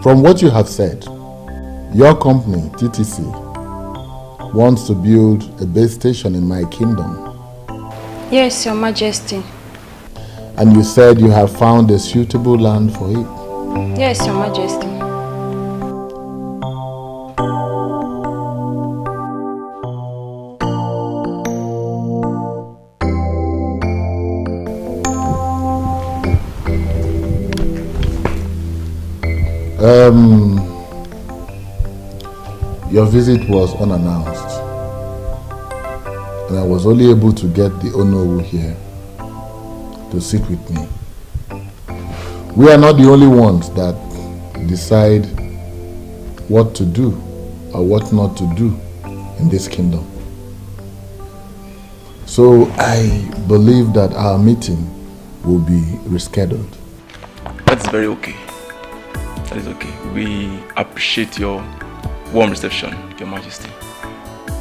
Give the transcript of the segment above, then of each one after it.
From what you have said, your company, TTC, wants to build a base station in my kingdom. Yes, Your Majesty. And you said you have found a suitable land for it. Yes, Your Majesty. Your visit was unannounced, and I was only able to get the Onowu here to sit with me. We are not the only ones that decide what to do or what not to do in this kingdom. So I believe that our meeting will be rescheduled. That's very okay. That is okay. We appreciate your warm reception, Your Majesty.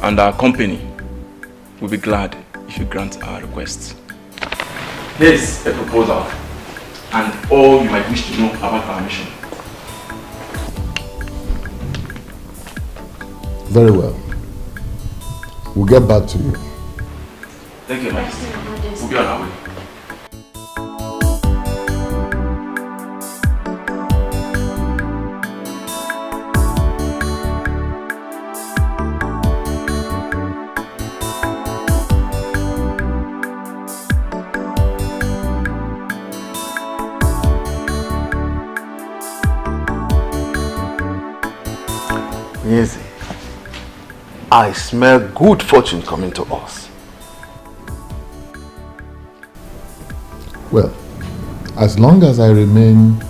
And our company will be glad if you grant our request. Here's a proposal and all you might wish to know about our mission. Very well. We'll get back to you. Thank you, Your Majesty. We'll be on our way. Easy. I smell good fortune coming to us. Well, as long as I remain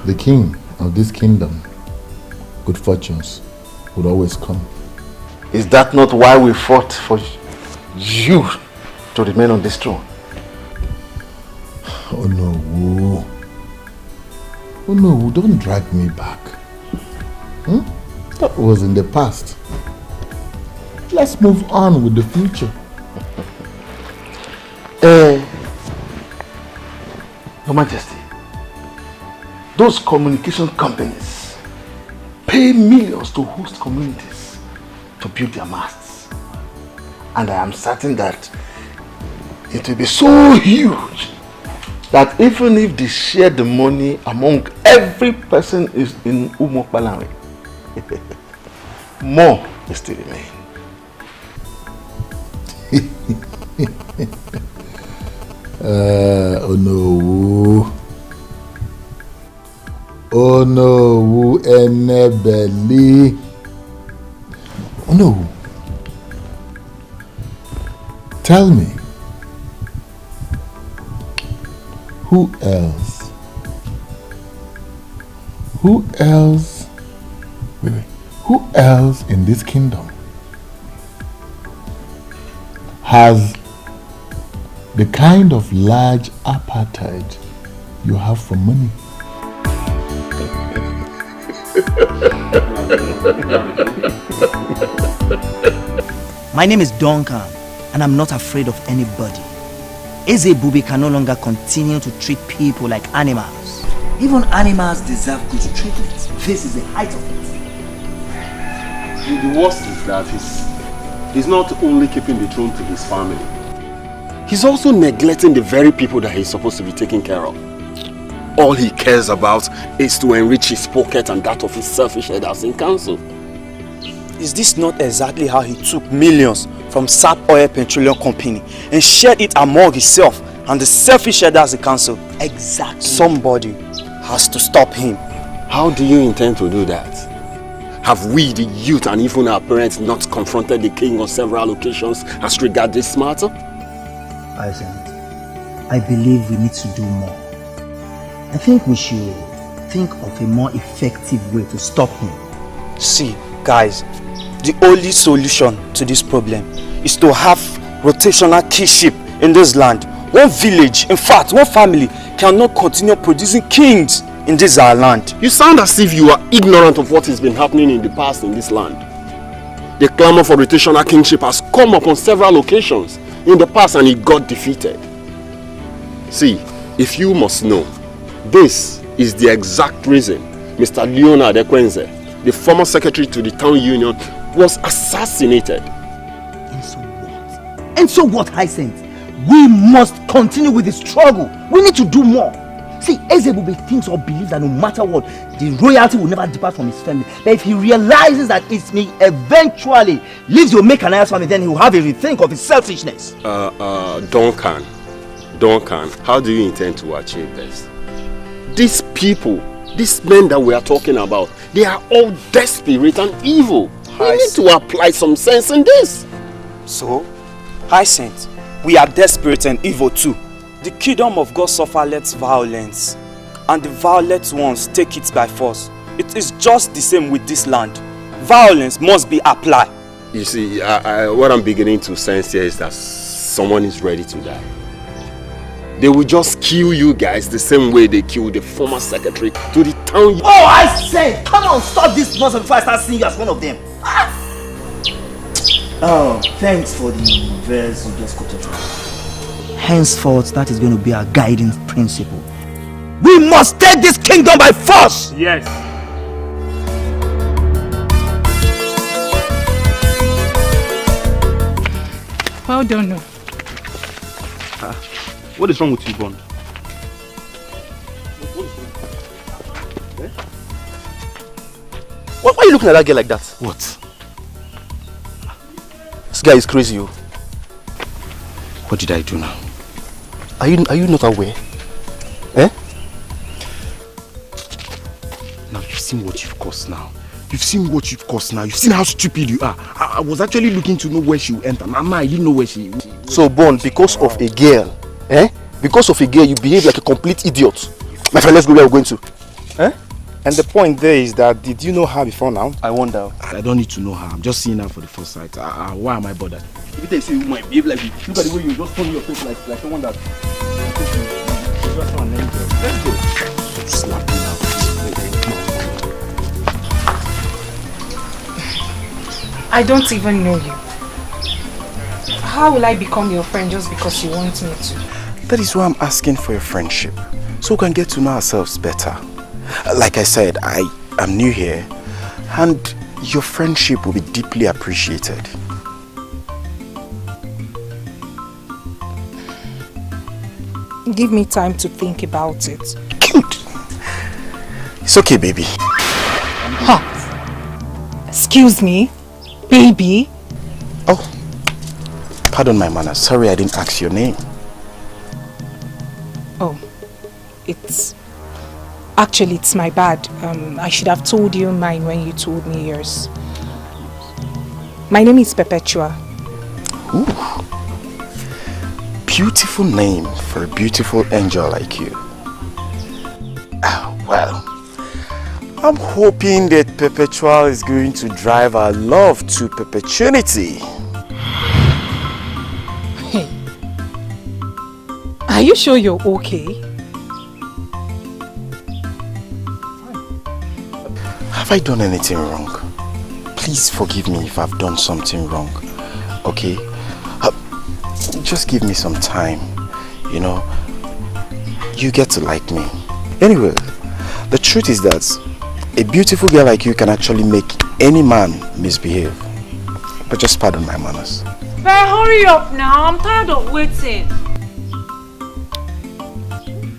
the king of this kingdom, good fortunes would always come. Is that not why we fought for you to remain on this throne? Oh no. Oh no, don't drag me back. That was in the past. Let's move on with the future. Your Majesty, those communication companies pay millions to host communities to build their masts. And I am certain that it will be so huge that even if they share the money among every person is in Umokbalawe, more will still remain. Oh no. Oh no, enebeli. Oh no. Tell me, who else? Who else? Wait. Who else in this kingdom has the kind of large appetite you have for money? My name is Donan, and I'm not afraid of anybody. Eze Bubi can no longer continue to treat people like animals. Even animals deserve good treatment. This is the height of it. The worst is that he's not only keeping the throne to his family, he's also neglecting the very people that he's supposed to be taking care of. All he cares about is to enrich his pocket and that of his selfish headers in council. Is this not exactly how he took millions from SAP Oil Petroleum Company and shared it among himself and the selfish headers in council? Exactly. Somebody has to stop him. How do you intend to do that? Have we, the youth, and even our parents not confronted the king on several occasions as regards this matter? I believe we need to do more. I think we should think of a more effective way to stop him. See, guys, the only solution to this problem is to have rotational kingship in this land. One village, in fact, one family cannot continue producing kings in this our land. You sound as if you are ignorant of what has been happening in the past in this land. The clamor for rotational kingship has come up on several occasions in the past and it got defeated. See, if you must know, this is the exact reason Mr. Leonard Ekwenze, the former secretary to the town union, was assassinated. And so what? And so what, Hyacinth? We must continue with the struggle. We need to do more. See, Ezebube thinks or believes that no matter what, the royalty will never depart from his family. But if he realizes that it may eventually leave the Omekanaya's family, then he will have a rethink of his selfishness. Duncan, how do you intend to achieve this? These people, these men that we are talking about, they are all desperate and evil. We need to apply some sense in this. So, Hyacinth, we are desperate and evil too. The kingdom of God suffereth violence, and the violent ones take it by force. It is just the same with this land. Violence must be applied. You see, what I'm beginning to sense here is that someone is ready to die. They will just kill you guys the same way they killed the former secretary to the town. Oh, I said, come on, stop this nonsense before I start seeing you as one of them. Oh, thanks for the verse you just quoted. Henceforth, that is going to be our guiding principle. We must take this kingdom by force! Yes. Well done. No. What is wrong with you, Bond? Why are you looking at that girl like that? What? This guy is crazy. Oh. What did I do now? Are you not aware? Eh? Now you've seen what you've caused now. You've seen what you've caused now. You've seen how stupid you are. I was actually looking to know where she will enter. Now I didn't know where she will. So Bond, because of a girl, eh? Because of a girl, you behave like a complete idiot. My friend, let's go where we're going to. Eh? And the point there is that, did you know her before now? I wonder. I don't need to know her. I'm just seeing her for the first sight. Why am I bothered? If they say you might behave like this, look at the way you just turn your face like someone that... Let's go. Slap me now. I don't even know you. How will I become your friend just because you want me to? That is why I'm asking for your friendship. So we can get to know ourselves better. Like I said, I am new here. And your friendship will be deeply appreciated. Give me time to think about it. Good. It's okay, baby. Huh? Excuse me? Baby? Oh, pardon my manners. Sorry I didn't ask your name. Oh, it's my bad. I should have told you mine when you told me yours. My name is Perpetual. Ooh. Beautiful name for a beautiful angel like you. Well, I'm hoping that Perpetual is going to drive our love to perpetuity. Hey, are you sure you're okay? Have I done anything wrong? Please forgive me if I've done something wrong, okay? Just give me some time, you know. You get to like me. Anyway, the truth is that a beautiful girl like you can actually make any man misbehave. But just pardon my manners. But hurry up now, I'm tired of waiting.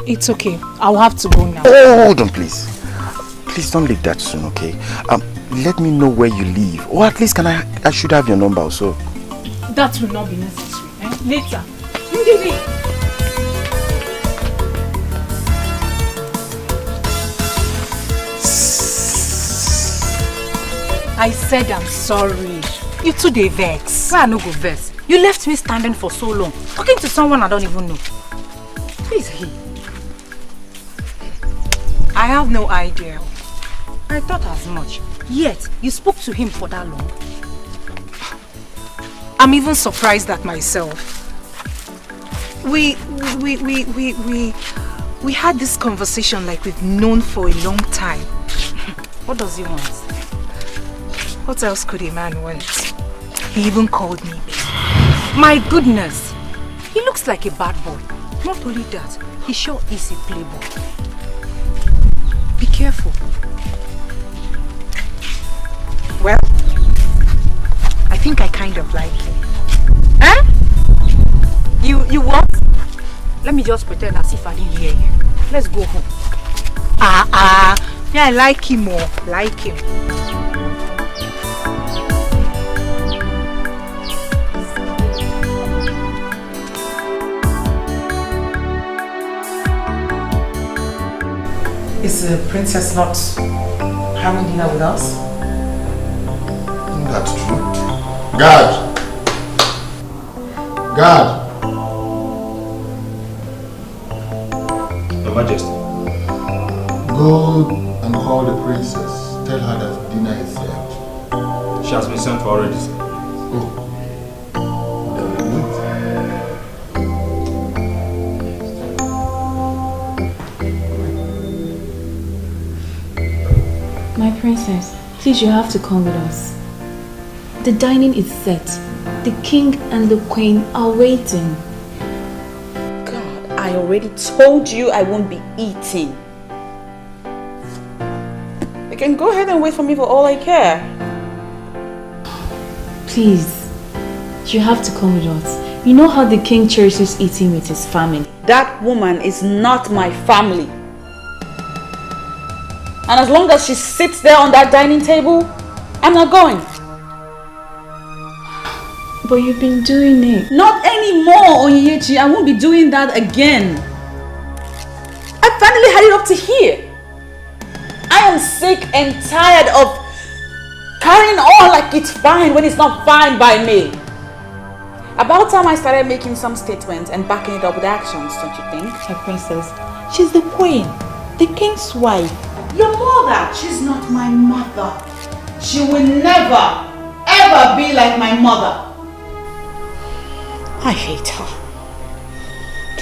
It's okay, I'll have to go now. Oh, hold on please. Please don't leave that soon, okay? Let me know where you live. Or at least I should have your number also. That will not be necessary. Later. Give me. I said I'm sorry. You too dey vex. Why I no go vex? You left me standing for so long, talking to someone I don't even know. Who is he? I have no idea. I thought as much. Yet, you spoke to him for that long. I'm even surprised at myself. We had this conversation like we've known for a long time. What does he want? What else could a man want? He even called me babe. My goodness! He looks like a bad boy. Not only that, he sure is a playboy. Be careful. careful. Well, I think I kind of like him. Eh? You what? Let me just pretend as if I didn't hear you. Let's go home. Yeah, I like him more. Like him. Is the princess not having dinner with us? That's true. Guard! Guard! Your Majesty. Go and call the princess. Tell her that dinner is served. She has been sent for already, sir. Oh. My princess, please, you have to come with us. The dining is set. The king and the queen are waiting. God, I already told you I won't be eating. You can go ahead and wait for me for all I care. Please, you have to come with us. You know how the king cherishes eating with his family. That woman is not my family. And as long as she sits there on that dining table, I'm not going. But you've been doing it. Not anymore, Onyechi. I won't be doing that again. I finally had it up to here. I am sick and tired of carrying on like it's fine when it's not fine by me. About time I started making some statements and backing it up with actions, don't you think? My princess, she's the queen, the king's wife. Your mother, she's not my mother. She will never, ever be like my mother. I hate her.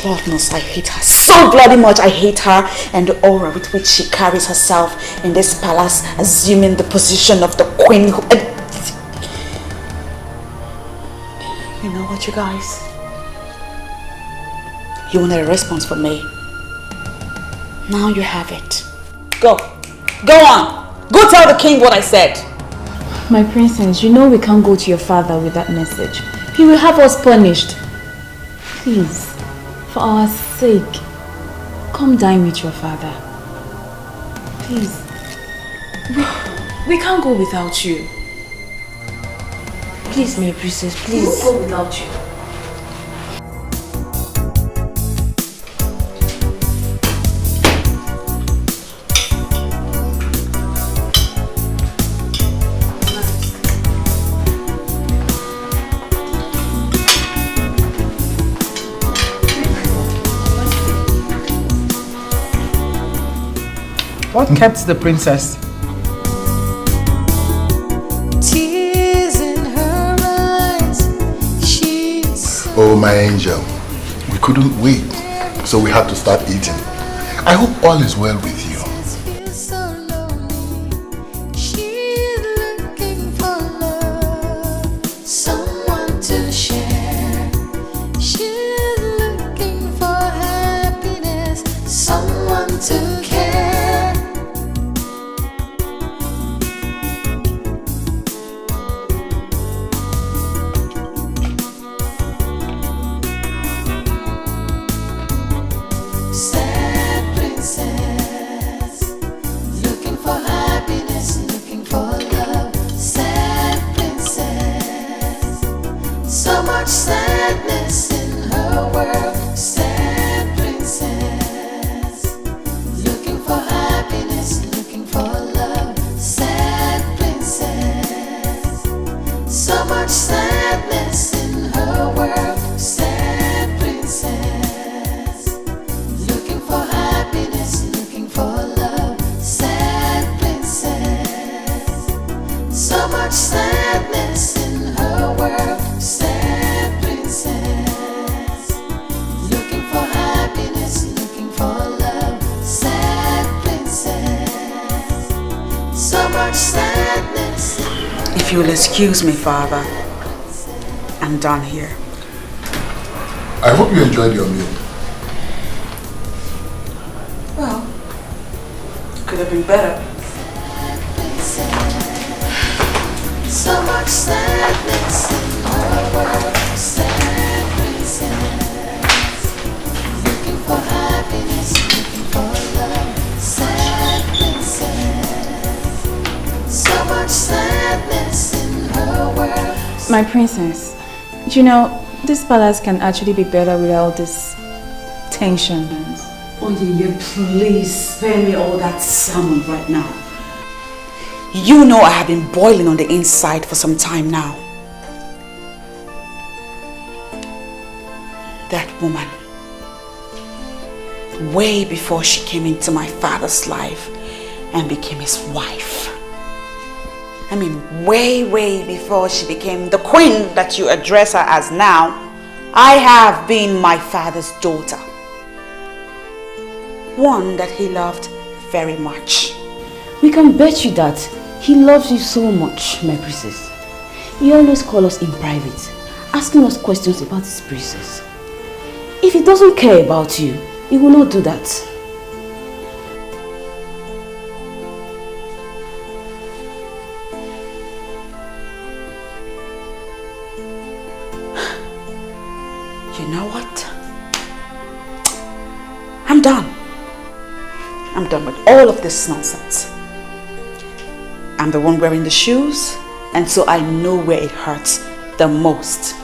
Lord knows I hate her so bloody much. I hate her and the aura with which she carries herself in this palace, assuming the position of the queen. You know what, you guys? You wanted a response from me. Now you have it. Go. Go on. Go tell the king what I said. My princess, you know we can't go to your father with that message. He will have us punished. Please, for our sake, come dine with your father. Please. We can't go without you. Please, my princess, please. We won't go without you. What kept the princess? Tears in her eyes. She's Oh, my angel. We couldn't wait, so we had to start eating. I hope all is well with you. so lonely. She's looking for love, someone to share. She's looking for happiness, someone to care. Sadness in her world, sad princess, looking for happiness, looking for love, sad princess, so much sadness in her world, sad princess, looking for happiness, looking for love, sad princess, so much sadness in her world, sad princess, looking for happiness, looking for love, sad princess, so much sadness. If you will excuse me, Father, I'm done here. I hope you enjoyed your meal. Well, could have been better. So much sadness in her world. Sad princess, looking for happiness, looking for love. Sad princess, so much sadness in her world. My princess, you know, this palace can actually be better without this tension. Oh yeah, please spare me all that salmon right now. You know I have been boiling on the inside for some time now. That woman, way before she came into my father's life and became his wife. I mean, way before she became the queen that you address her as now, I have been my father's daughter. One that he loved very much. We can bet you that he loves you so much, my princess. He always calls us in private, asking us questions about his princess. If he doesn't care about you, he will not do that. You know what? I'm done. I'm done with all of this nonsense. I'm the one wearing the shoes, and so I know where it hurts the most.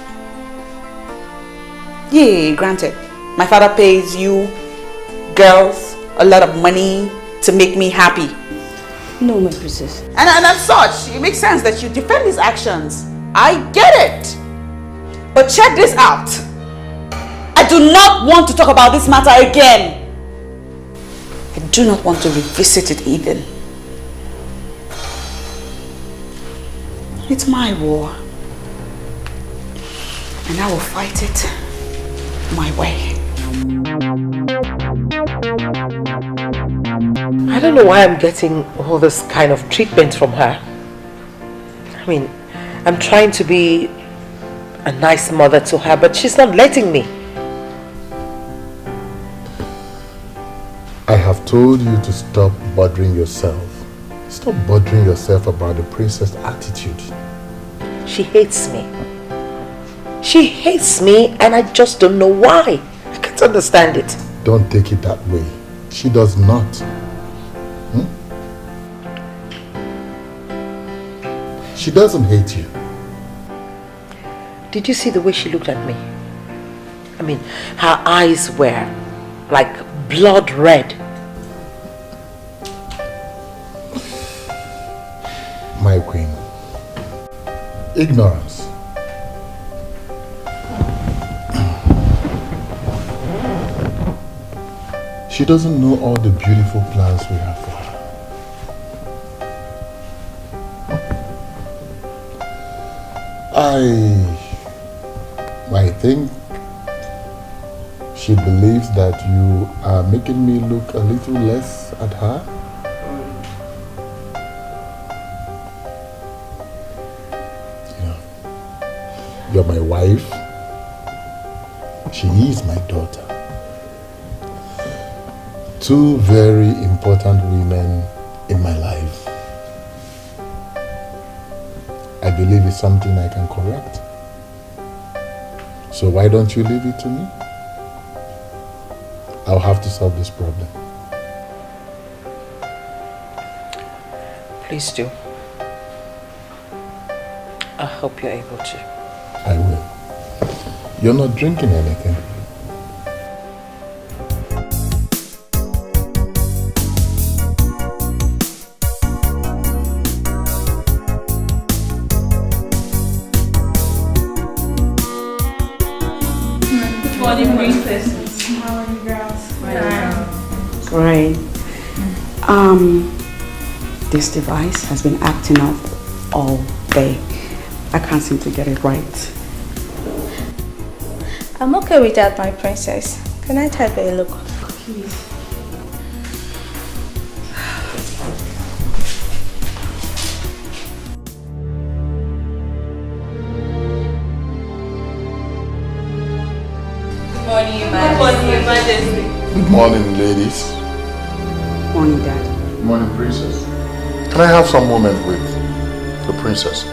Yeah, granted, my father pays you girls a lot of money to make me happy. No, my princess. And as such, it makes sense that you defend his actions. I get it. But check this out. I do not want to talk about this matter again. I do not want to revisit it even. It's my war. And I will fight it my way. I don't know why I'm getting all this kind of treatment from her. I mean, I'm trying to be a nice mother to her, but she's not letting me. I have told you to stop bothering yourself. Stop bothering yourself about the princess' attitude. She hates me. She hates me and I just don't know why. I can't understand it. Don't take it that way. She does not. She doesn't hate you. Did you see the way she looked at me? I mean, her eyes were like blood red. My queen. Ignorance. She doesn't know all the beautiful plans we have for her. I think she believes that you are making me look a little less at her. You're my wife. She is my daughter. Two very important women in my life. I believe it's something I can correct. So why don't you leave it to me? I'll have to solve this problem. Please do. I hope you're able to. I will. You're not drinking anything. Good morning, princesses. How are you girls? Great. This device has been acting up all day. I can't seem to get it right. I'm okay with that, my princess. Can I take a look? Please. Good morning, Majesty. Good morning, ladies. Morning, Dad. Good morning, princess. Can I have some moment with the princess?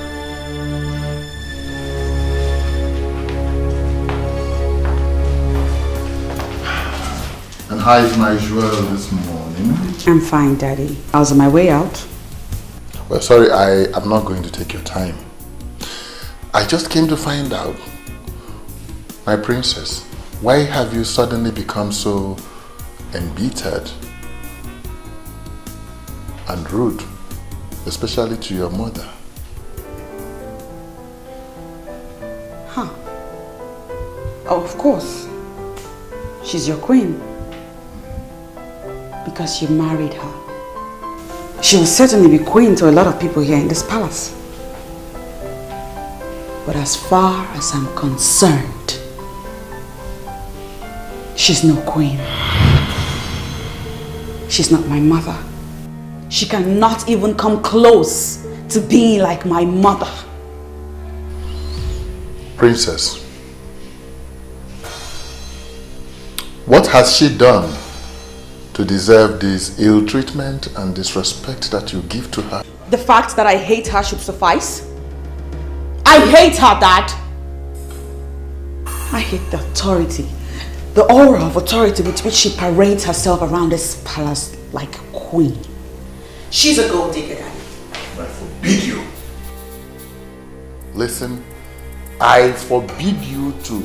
And how is my jewel this morning? I'm fine, Daddy. I was on my way out. Well, sorry, I am not going to take your time. I just came to find out, my princess, why have you suddenly become so embittered and rude, especially to your mother? Huh. Oh, of course. She's your queen. Because you married her. She will certainly be queen to a lot of people here in this palace. But as far as I'm concerned, she's no queen. She's not my mother. She cannot even come close to being like my mother. Princess, what has she done to deserve this ill treatment and disrespect that you give to her? The fact that I hate her should suffice. I hate her, Dad. I hate the authority, the aura of authority with which she parades herself around this palace like a queen. She's a gold digger, Daddy. I forbid you. Listen, I forbid you to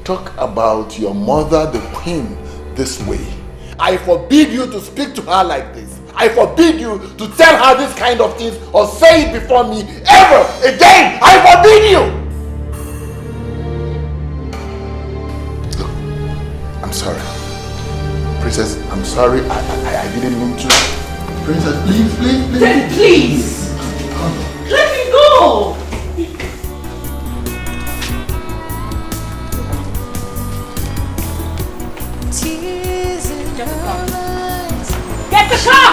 talk about your mother, the queen, this way. I forbid you to speak to her like this. I forbid you to tell her this kind of things or say it before me ever again. I forbid you. Look, I'm sorry. Princess, I'm sorry. I didn't mean to. Princess, please. Please! Let me go! Get the car!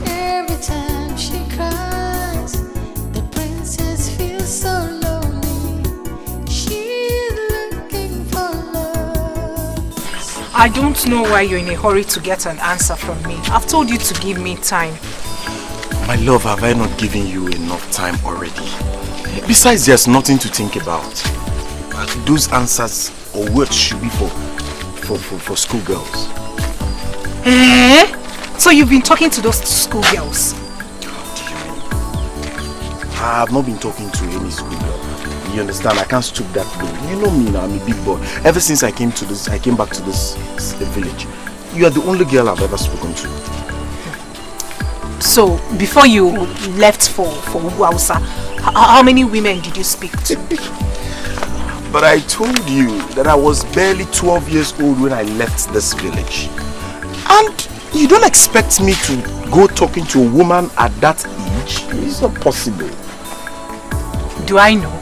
Every time she cries, the princess feels so lonely. She's looking for love. I don't know why you're in a hurry to get an answer from me. I've told you to give me time. My love, have I not given you enough time already? Besides, there's nothing to think about. Those answers or words should be for schoolgirls. Eh? So you've been talking to those schoolgirls? I have not been talking to any schoolgirl. You understand? I can't stoop that low. You know me now, I'm a big boy. Ever since I came back to this village, you are the only girl I've ever spoken to. So, before you left for Hausa, how many women did you speak to? But I told you that I was barely 12 years old when I left this village. And you don't expect me to go talking to a woman at that age? It's not possible. Do I know?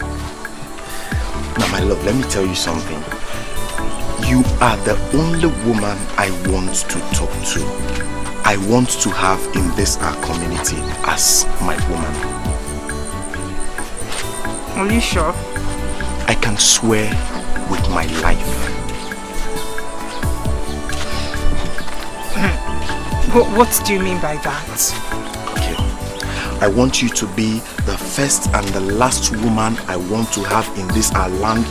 Now my love, let me tell you something. You are the only woman I want to talk to. I want to have in this our community as my woman. Are you sure? I can swear with my life. What do you mean by that? Okay. I want you to be the first and the last woman I want to have in this our land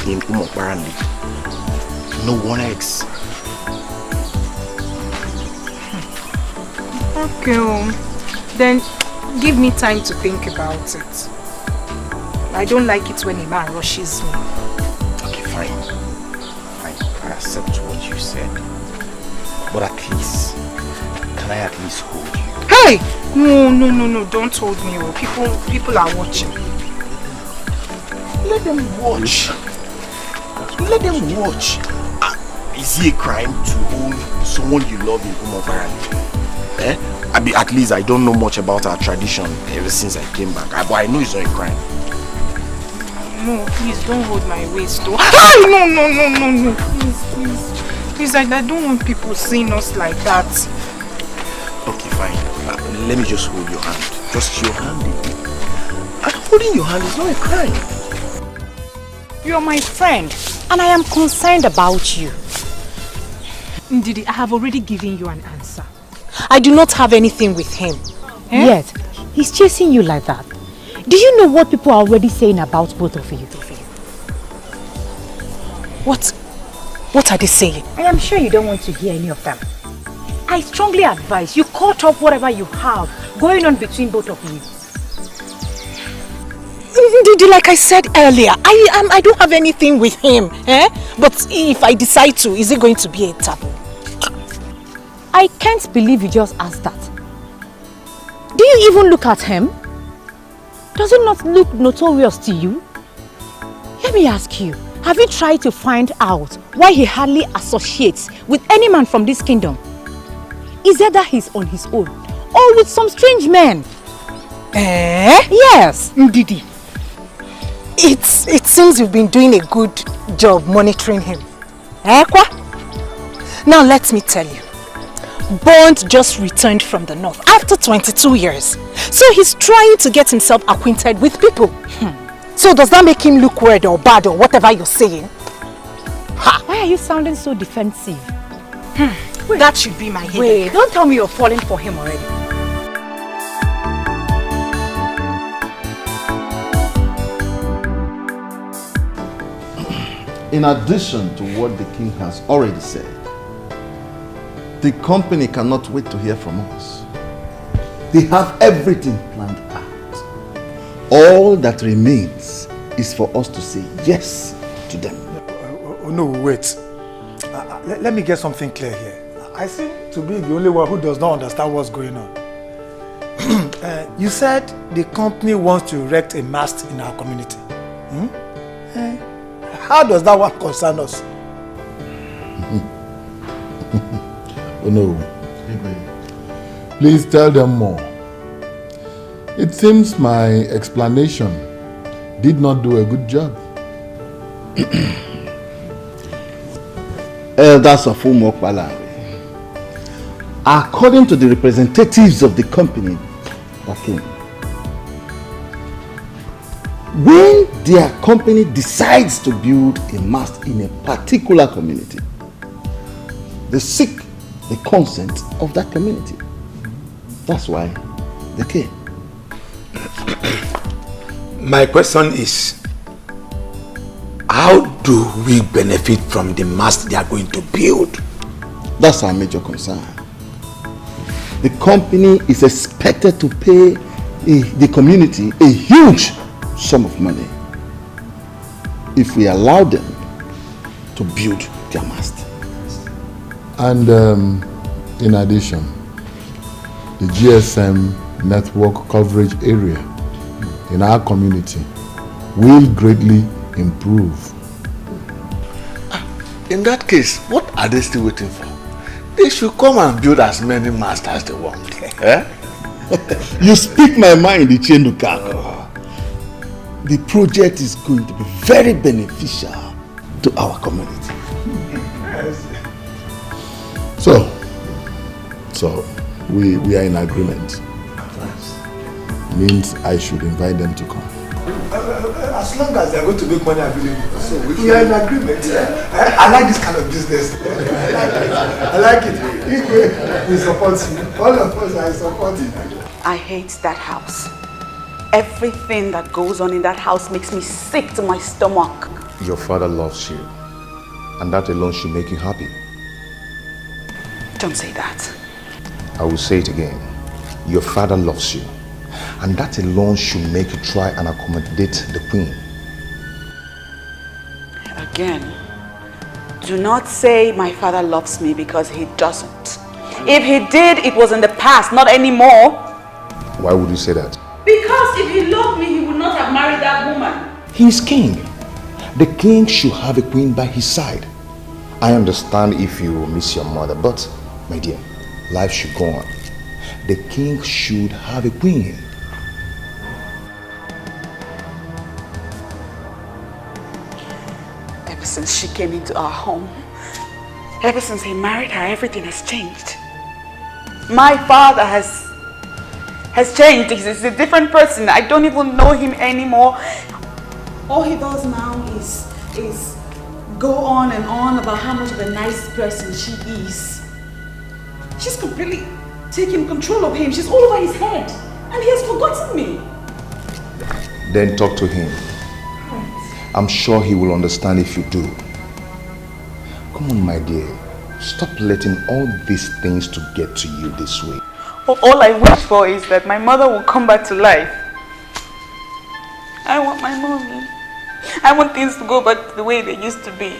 in Umokbarandi. No one else. Okay, then give me time to think about it. I don't like it when a man rushes me. Okay, fine. Fine. I accept what you said. But at least, can I at least hold you? Hey! No, don't hold me. People are watching. Let them watch. Let them watch. Is it a crime to hold someone you love in Umokbarandi? Eh? At least I don't know much about our tradition ever since I came back. But I know it's not a crime. No, please don't hold my waist. No. Please, I don't want people seeing us like that. Okay, fine. Let me just hold your hand. Just your hand. And holding your hand is not a crime. You are my friend, and I am concerned about you. Ndidi, I have already given you an answer. I do not have anything with him. Yet, he's chasing you like that. Do you know what people are already saying about both of you? What are they saying? I am sure you don't want to hear any of them. I strongly advise you cut off whatever you have going on between both of you. Ndidi, like I said earlier, I don't have anything with him. But if I decide to, is it going to be a taboo? I can't believe you just asked that. Do you even look at him? Does it not look notorious to you? Let me ask you, have you tried to find out why he hardly associates with any man from this kingdom? Is it that he's on his own or with some strange men? Yes. Ndidi, it seems you've been doing a good job monitoring him. Now let me tell you. Bond just returned from the north after 22 years. So he's trying to get himself acquainted with people. So does that make him look weird or bad or whatever you're saying? Why are you sounding so defensive? That should be my headache. Wait, don't tell me you're falling for him already. In addition to what the king has already said, the company cannot wait to hear from us. They have everything planned out. All that remains is for us to say yes to them. No, wait. Let me get something clear here. I seem to be the only one who does not understand what's going on. You said the company wants to erect a mast in our community. How does that one concern us? Oh no. Please tell them more. It seems my explanation did not do a good job. Elders of Umokbalawe, according to the representatives of the company that came, when their company decides to build a mast in a particular community, they seek the consent of that community. That's why they came. My question is, how do we benefit from the mast they are going to build? That's our major concern. The company is expected to pay the community a huge sum of money if we allow them to build their mast. And in addition, the GSM network coverage area in our community will greatly improve. In that case, what are they still waiting for? They should come and build as many masts as they want. You speak my mind, Ichendukako. The project is going to be very beneficial to our community. So we are in agreement. Means I should invite them to come. As long as they are going to make money available. So we are in agreement. I like this kind of business. I like it. We support you. All of us are supporting. I hate that house. Everything that goes on in that house makes me sick to my stomach. Your father loves you, and that alone should make you happy. Don't say that. I will say it again. Your father loves you, and that alone should make you try and accommodate the queen. Again, do not say my father loves me, because he doesn't. If he did, it was in the past, not anymore. Why would you say that? Because if he loved me, he would not have married that woman. He is king. The king should have a queen by his side. I understand if you miss your mother, but my dear, life should go on. The king should have a queen. Ever since she came into our home, ever since he married her, everything has changed. My father has changed. He's a different person. I don't even know him anymore. All he does now is go on and on about how much of a nice person she is. She's completely taking control of him. She's all over his head. And he has forgotten me. Then talk to him. I'm sure he will understand if you do. Come on, my dear. Stop letting all these things to get to you this way. All I wish for is that my mother will come back to life. I want my mommy. I want things to go back to the way they used to be.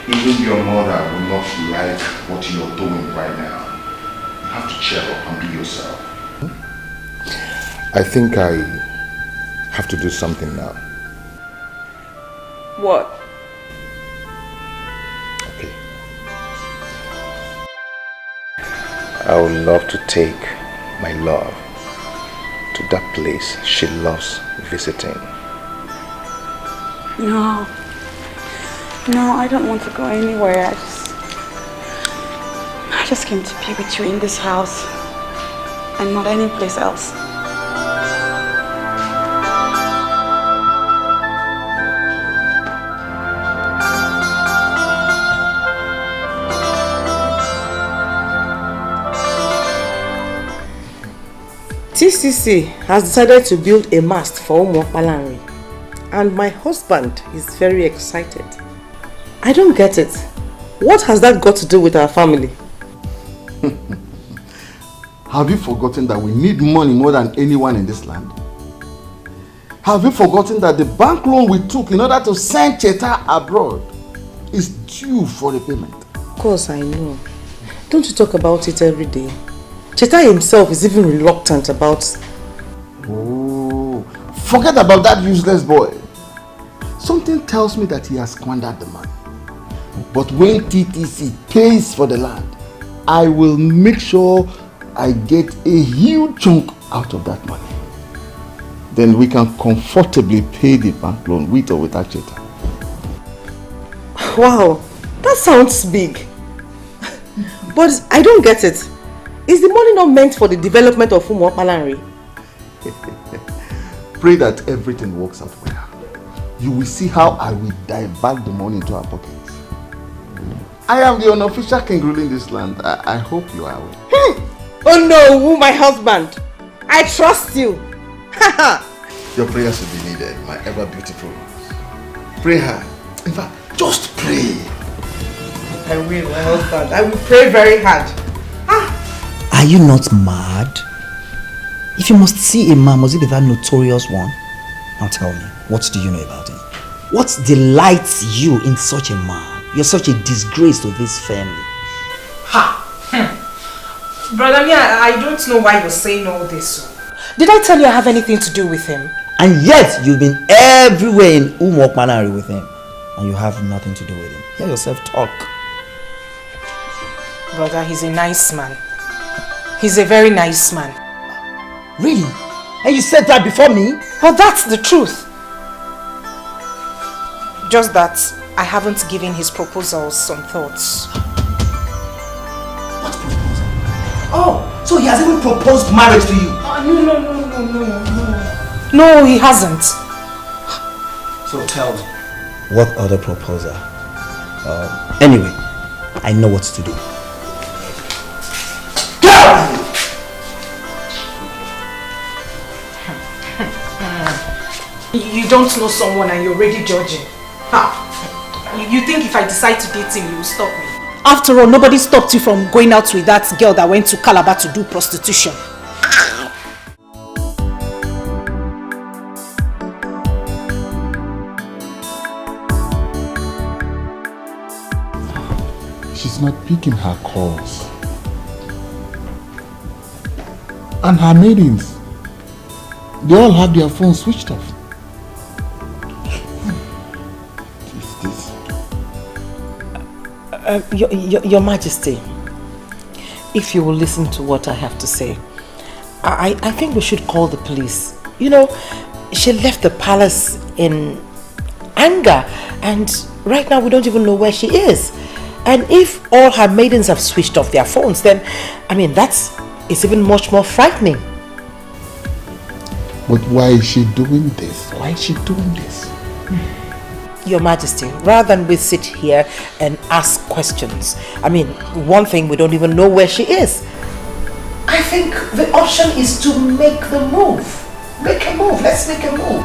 Even your mother will not like what you're doing right now. You have to cheer up and be yourself. I think I have to do something now. What? Okay. I would love to take my love to that place she loves visiting. No. No, I don't want to go anywhere. I just came to be with you in this house and not any place else. TCC has decided to build a mast for Umuokpalanri, and my husband is very excited. I don't get it. What has that got to do with our family? Have you forgotten that we need money more than anyone in this land? Have you forgotten that the bank loan we took in order to send Cheta abroad is due for repayment? Of course I know. Don't you talk about it every day? Cheta himself is even reluctant about... Oh, forget about that useless boy. Something tells me that he has squandered the money. But when TTC pays for the land, I will make sure I get a huge chunk out of that money. Then we can comfortably pay the bank loan with or without Cheta. Wow, that sounds big. But I don't get it. Is the money not meant for the development of Umuokpalanri? Pray that everything works out well. You will see how I will divert the money into our pockets. I am the unofficial king ruling this land. I hope you are aware. Oh no, my husband. I trust you. Your prayers will be needed, my ever beautiful. Pray hard. In fact, just pray. I will, my husband. I will pray very hard. Are you not mad? If you must see a man, must it be that notorious one? Now tell me, what do you know about him? What delights you in such a man? You're such a disgrace to this family. Ha! Brother, I don't know why you're saying all this. Did I tell you I have anything to do with him? And yet, you've been everywhere in Umuokpalanri with him. And you have nothing to do with him. Hear yourself talk. Brother, he's a nice man. He's a very nice man. Really? And you said that before me? Well, that's the truth. Just that I haven't given his proposals some thoughts. What proposal? Oh, so he has even proposed marriage to you? No, he hasn't. So tell me. What other proposal? Anyway, I know what to do. You don't know someone and you're already judging. You think if I decide to date him, you will stop me? After all, nobody stopped you from going out with that girl that went to Calabar to do prostitution. She's not picking her calls. And her maidens, they all have their phones switched off. Your Majesty, if you will listen to what I have to say, I think we should call the police. You know, she left the palace in anger, and right now we don't even know where she is. And if all her maidens have switched off their phones, then, I mean, it's even much more frightening. But why is she doing this? Why is she doing this? Your Majesty, rather than we sit here and ask questions, I mean, one thing, we don't even know where she is. I think the option is to make the move. Make a move. Let's make a move.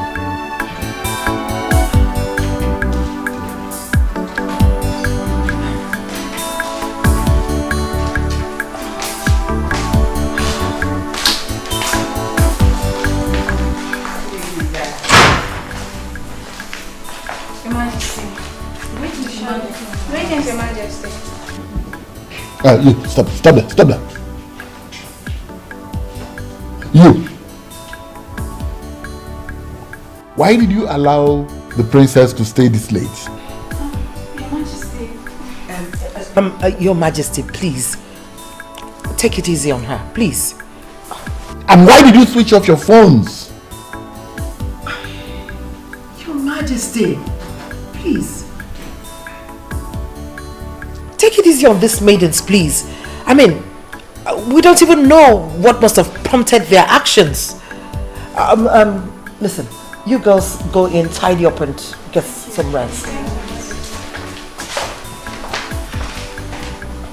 Your Majesty. Greetings, Your Majesty. You, stop there. You. Why did you allow the princess to stay this late? Your Majesty. Your Majesty, please. Take it easy on her, please. And why did you switch off your phones? Your Majesty, please. Take it easy on these maidens, please. I mean, we don't even know what must have prompted their actions. Listen, you girls go in, tidy up and get some rest.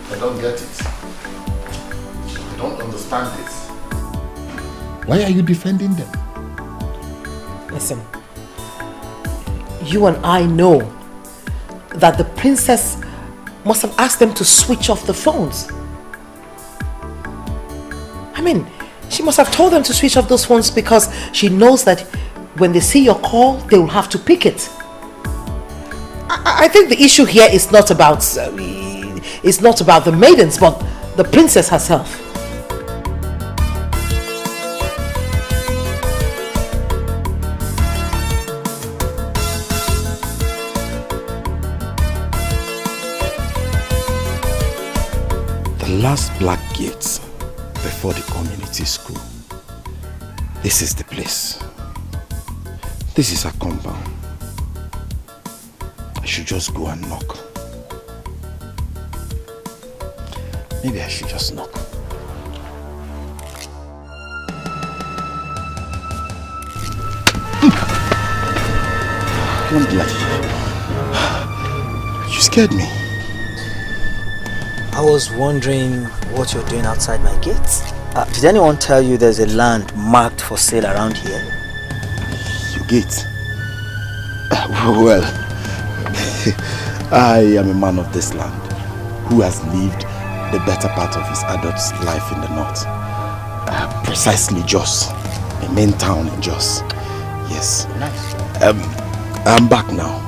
I don't get it. I don't understand this. Why are you defending them? Listen, you and I know that the princess must have asked them to switch off the phones. I mean, she must have told them to switch off those phones because she knows that when they see your call, they will have to pick it. I think the issue here is not about the maidens, but the princess herself. The last black gates before the community school. This is the place. This is a compound. I should just go and knock. Maybe I should just knock. Don't lie. You scared me. I was wondering what you're doing outside my gate. Did anyone tell you there's a land marked for sale around here? Your gate? Well, I am a man of this land who has lived the better part of his adult life in the north. Precisely Jos, a main town in Jos. Yes. Nice. I'm back now.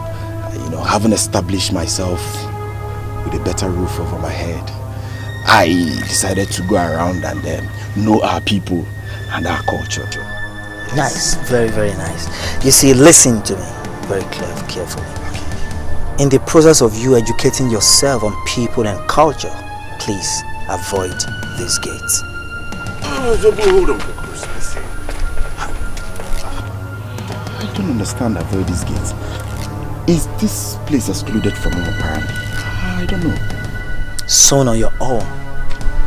Having established myself with a better roof over my head, I decided to go around and know our people and our culture. Yes. Nice, very, very nice. You see, listen to me very carefully. In the process of you educating yourself on people and culture, please avoid these gates. Hold on for Christmas sake. I don't understand avoid these gates. Is this place excluded from our parent? I don't know. Soon on your own,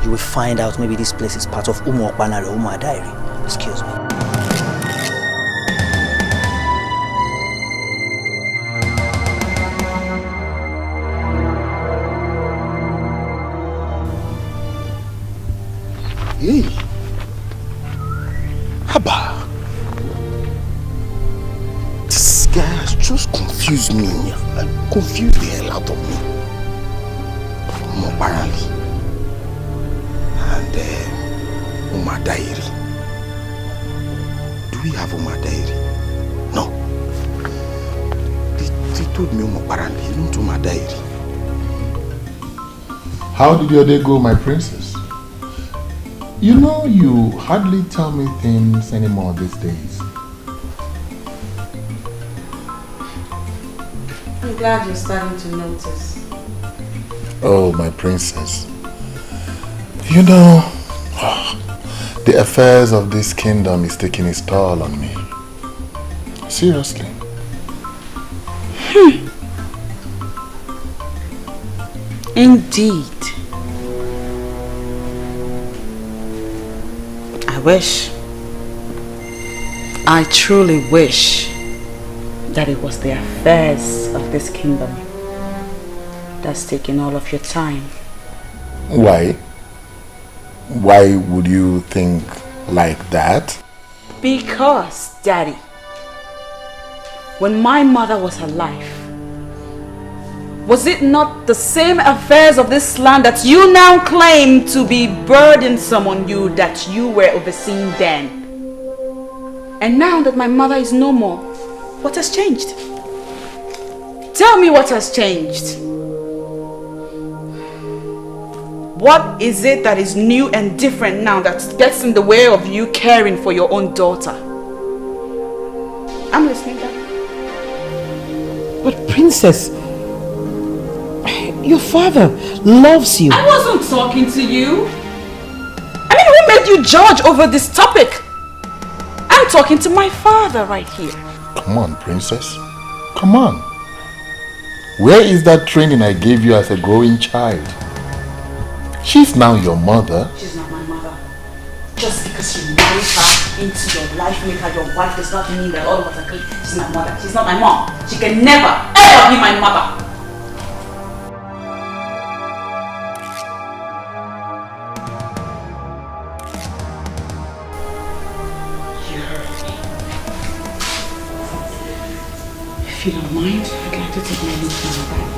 you will find out maybe this place is part of Umu Okbanare or Umu Adairi. Excuse me. Hey, Haba. This guy has just confused me. Confused the hell out of me. Apparently. And Umadairi. Do we have Umadairi? No. They told me apparently, not Umadairi. How did your day go, my princess? You know, you hardly tell me things anymore these days. I'm glad you're starting to notice. Oh, my princess. You know, the affairs of this kingdom is taking its toll on me. Seriously. Indeed. I truly wish that it was the affairs of this kingdom that's taking all of your time. Why? Why would you think like that? Because, Daddy, when my mother was alive, was it not the same affairs of this land that you now claim to be burdensome on you that you were overseeing then? And now that my mother is no more, what has changed? Tell me what has changed. What is it that is new and different now that gets in the way of you caring for your own daughter? I'm listening, Dad. But Princess, your father loves you. I wasn't talking to you. I mean, who made you judge over this topic? I'm talking to my father right here. Come on, Princess. Come on. Where is that training I gave you as a growing child? She's now your mother. She's not my mother. Just because you married her into your life, make her your wife, does not mean that all of us agree. She's my mother. She's not my mom. She can never, ever be my mother. If you don't mind, I'd like to take my leave from the bag.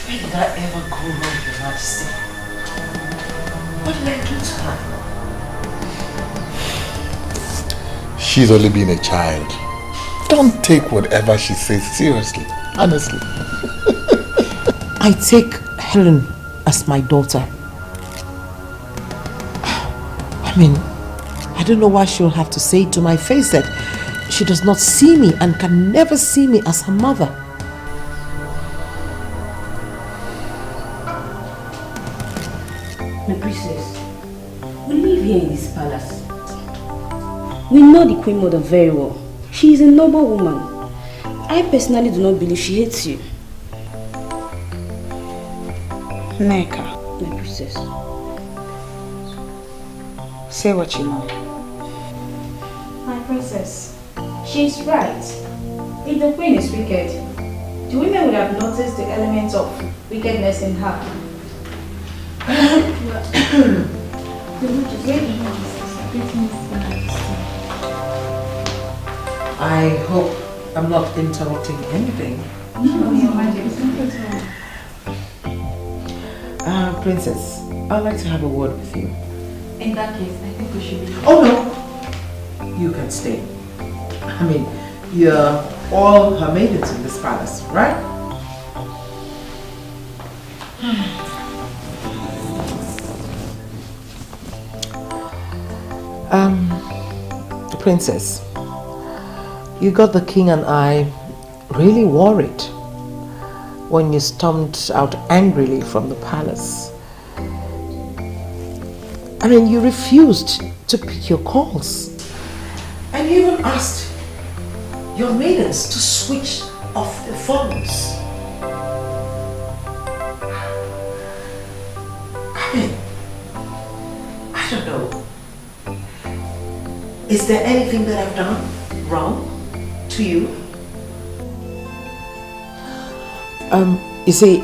Where did I ever go wrong, Your Majesty? What did I do to her? She's only been a child. Don't take whatever she says seriously. Honestly. I take Helen as my daughter. I mean, I don't know why she'll have to say to my face that she does not see me and can never see me as her mother. My princess, we live here in this palace. We know the Queen Mother very well. She is a noble woman. I personally do not believe she hates you. Neka, my princess, say what you know. My princess, she's right. If the queen is wicked, the women would have noticed the element of wickedness in her. I hope I'm not interrupting anything. No, Your Majesty. Princess, I'd like to have a word with you. In that case, I think we should be... Oh no! You can stay. I mean, you're all her maidens in this palace, right? Princess, you got the king and I really worried when you stormed out angrily from the palace. I mean, you refused to pick your calls. And you even asked your maidens to switch off their phones. I mean, I don't know. Is there anything that I've done wrong to you? You see,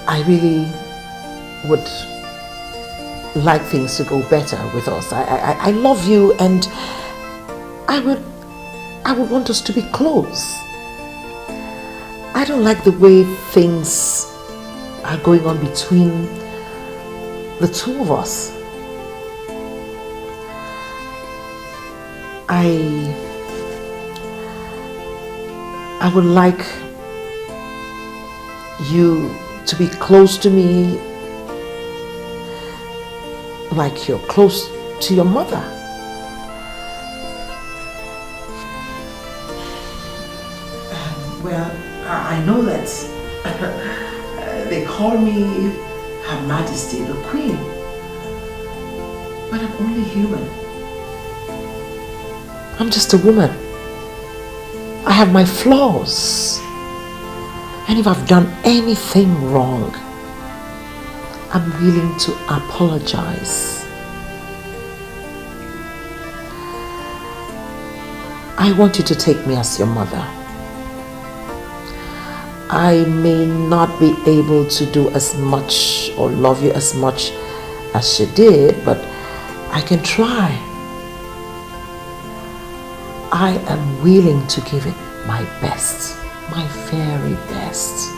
I really would like things to go better with us. I love you, and I would want us to be close. I don't like the way things are going on between the two of us. I would like you to be close to me like you're close to your mother. Well, I know that they call me Her Majesty, the Queen, but I'm only human. I'm just a woman. I have my flaws. And if I've done anything wrong, I'm willing to apologize. I want you to take me as your mother. I may not be able to do as much or love you as much as she did, but I can try. I am willing to give it my best, my very best.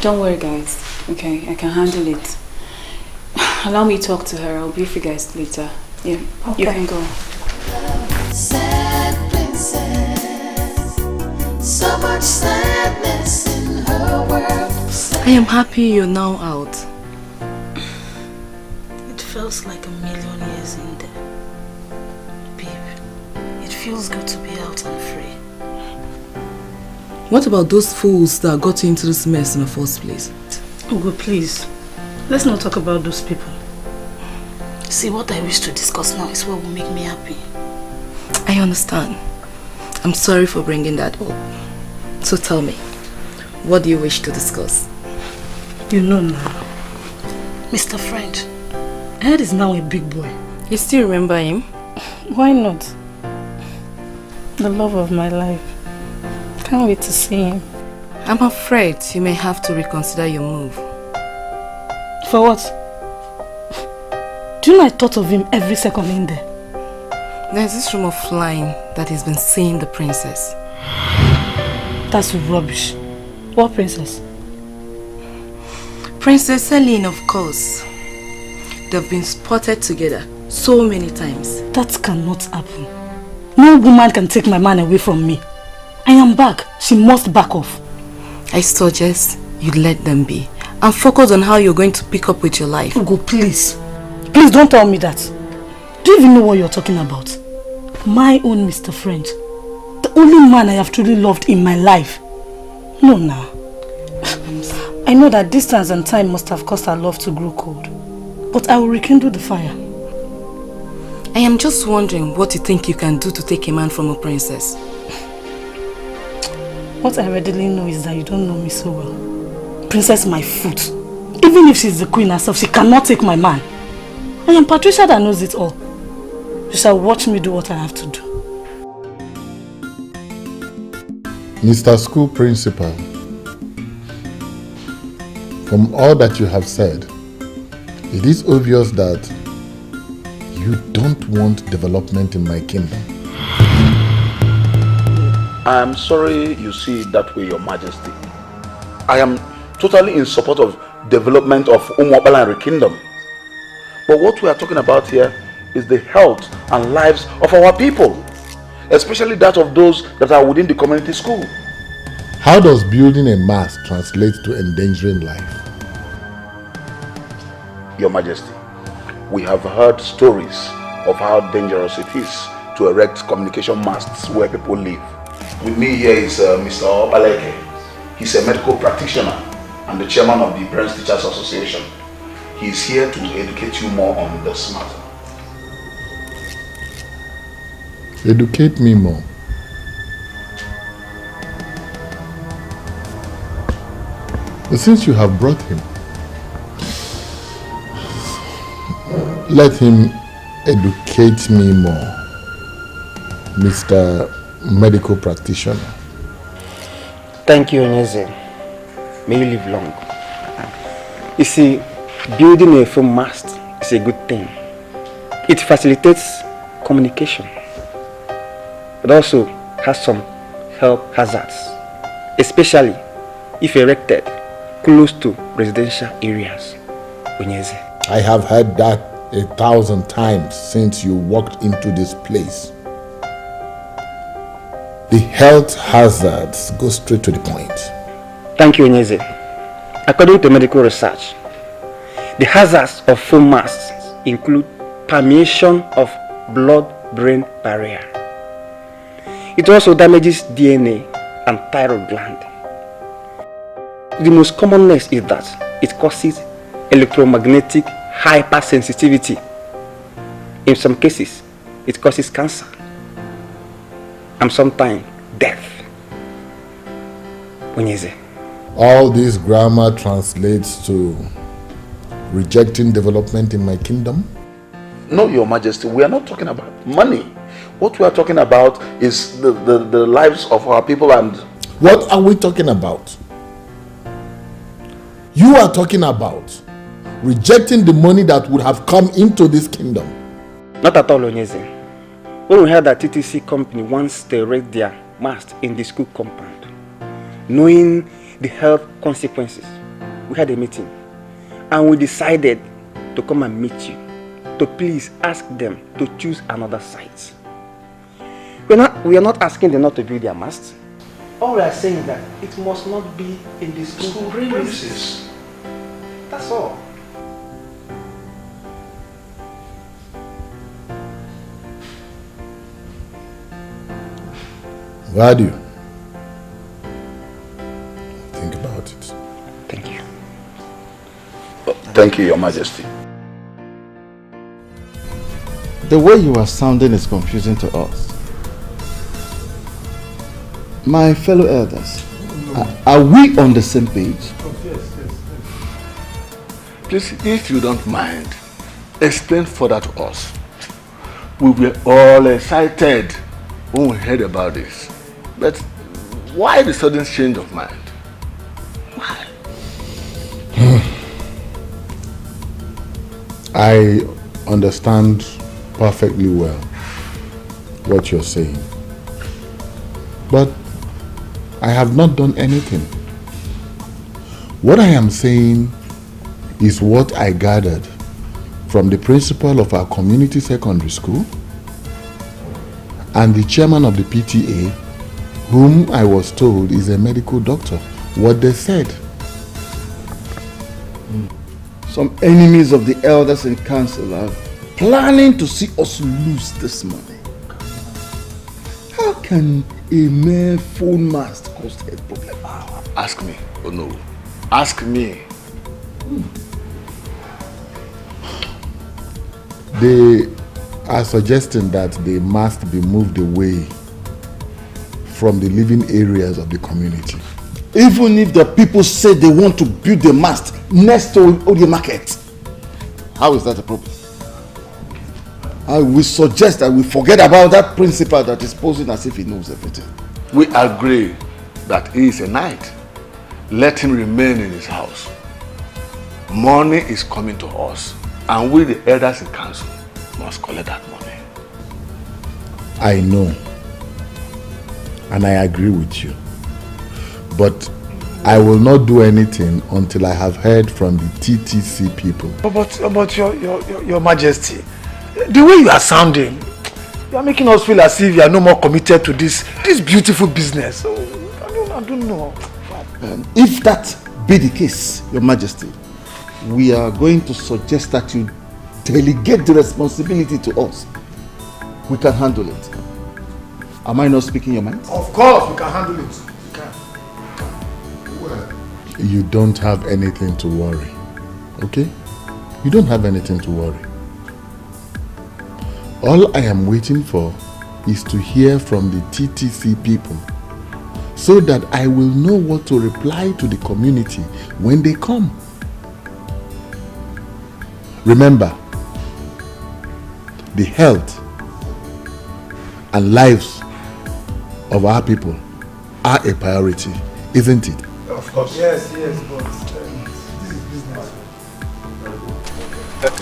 Don't worry, guys. Okay, I can handle it. Allow me to talk to her. I'll brief you guys later. Yeah, okay. You can go. Sad princess, so much sadness in her world. I am happy you're now out. It feels like 1,000,000 years in there. Babe, it feels good to be out and free. What about those fools that got you into this mess in the first place? Ugo, please. Let's not talk about those people. See, what I wish to discuss now is what will make me happy. I understand. I'm sorry for bringing that up. So tell me, what do you wish to discuss? You know now. Mr. French. Ed is now a big boy. You still remember him? Why not? The love of my life. Can't wait to see him. I'm afraid you may have to reconsider your move. For what? Do you know I thought of him every second in there? There's this rumor flying that he's been seeing the princess. That's rubbish. What princess? Princess Celine, of course. They've been spotted together so many times. That cannot happen. No woman can take my man away from me. I am back. She must back off. I suggest you let them be and focus on how you're going to pick up with your life. Ugo, please. Please don't tell me that. Do you even know what you're talking about? My own Mr. French. The only man I have truly loved in my life. No, now. I know that distance and time must have caused our love to grow cold. But I will rekindle the fire. I am just wondering what you think you can do to take a man from a princess. What I readily know is that you don't know me so well. Princess my foot. Even if she's the queen herself, she cannot take my man. I am Patricia that knows it all. You shall watch me do what I have to do. Mr. School Principal, from all that you have said, it is obvious that you don't want development in my kingdom. I'm sorry you see it that way, Your Majesty. I am totally in support of development of Umuabalanri Kingdom. But what we are talking about here is the health and lives of our people, especially that of those that are within the community school. How does building a mast translate to endangering life? Your Majesty, we have heard stories of how dangerous it is to erect communication masts where people live. With me here is Mr. Obaleke. He's a medical practitioner and the chairman of the Parents Teachers Association. He is here to educate you more on this matter. Educate me more. But since you have brought him, let him educate me more, Mr. Medical Practitioner. Thank you, Onyeze. May you live long. You see, building a firm mast is a good thing. It facilitates communication, but also has some health hazards, especially if erected close to residential areas. Onyeze. I have heard that 1,000 times since you walked into this place. The health hazards go straight to the point. Thank you, Onyeze. According to medical research, the hazards of foam masks include permeation of blood-brain barrier. It also damages DNA and thyroid gland. The most commonness is that it causes electromagnetic hypersensitivity. In some cases, it causes cancer and sometimes death. Onyeze. All this grammar translates to rejecting development in my kingdom? No, Your Majesty, we are not talking about money. What we are talking about is the lives of our people. And what are we talking about? You are talking about rejecting the money that would have come into this kingdom. Not at all, Onyeze. When we heard that TTC company wants to erect their mast in the school compound, knowing the health consequences, we had a meeting and we decided to come and meet you to please ask them to choose another site. We are not asking them not to build their mast. All we are saying is that it must not be in the school premises. That's all. Why do you think about it? Thank you. Thank you, Your Majesty. The way you are sounding is confusing to us. My fellow elders, are we on the same page? Yes. Please, if you don't mind, explain further to us. We were all excited when we heard about this. But why the sudden change of mind? Why? I understand perfectly well what you're saying. But I have not done anything. What I am saying is what I gathered from the principal of our community secondary school and the chairman of the PTA, whom I was told is a medical doctor. What they said. Some enemies of the elders and council are planning to see us lose this money. How can a mere phone mast cause a problem? Ask me. Oh no. Ask me. They are suggesting that they must be moved away from the living areas of the community. Even if the people say they want to build a mast next to the market, how is that a problem? I will suggest that we forget about that principal that is posing as if he knows everything. We agree that he is a knight. Let him remain in his house. Money is coming to us, and we, the elders in council, must collect that money. I know, and I agree with you. But I will not do anything until I have heard from the TTC people. But your Majesty, the way you are sounding, you are making us feel as if you are no more committed to this beautiful business. So, I don't know. If that be the case, Your Majesty, we are going to suggest that you delegate the responsibility to us. We can handle it. Am I not speaking your mind? Of course, we can handle it. You don't have anything to worry, okay? You don't have anything to worry. All I am waiting for is to hear from the TTC people so that I will know what to reply to the community when they come. Remember, the health and lives of our people are a priority, isn't it? Of course. Yes, but this is business.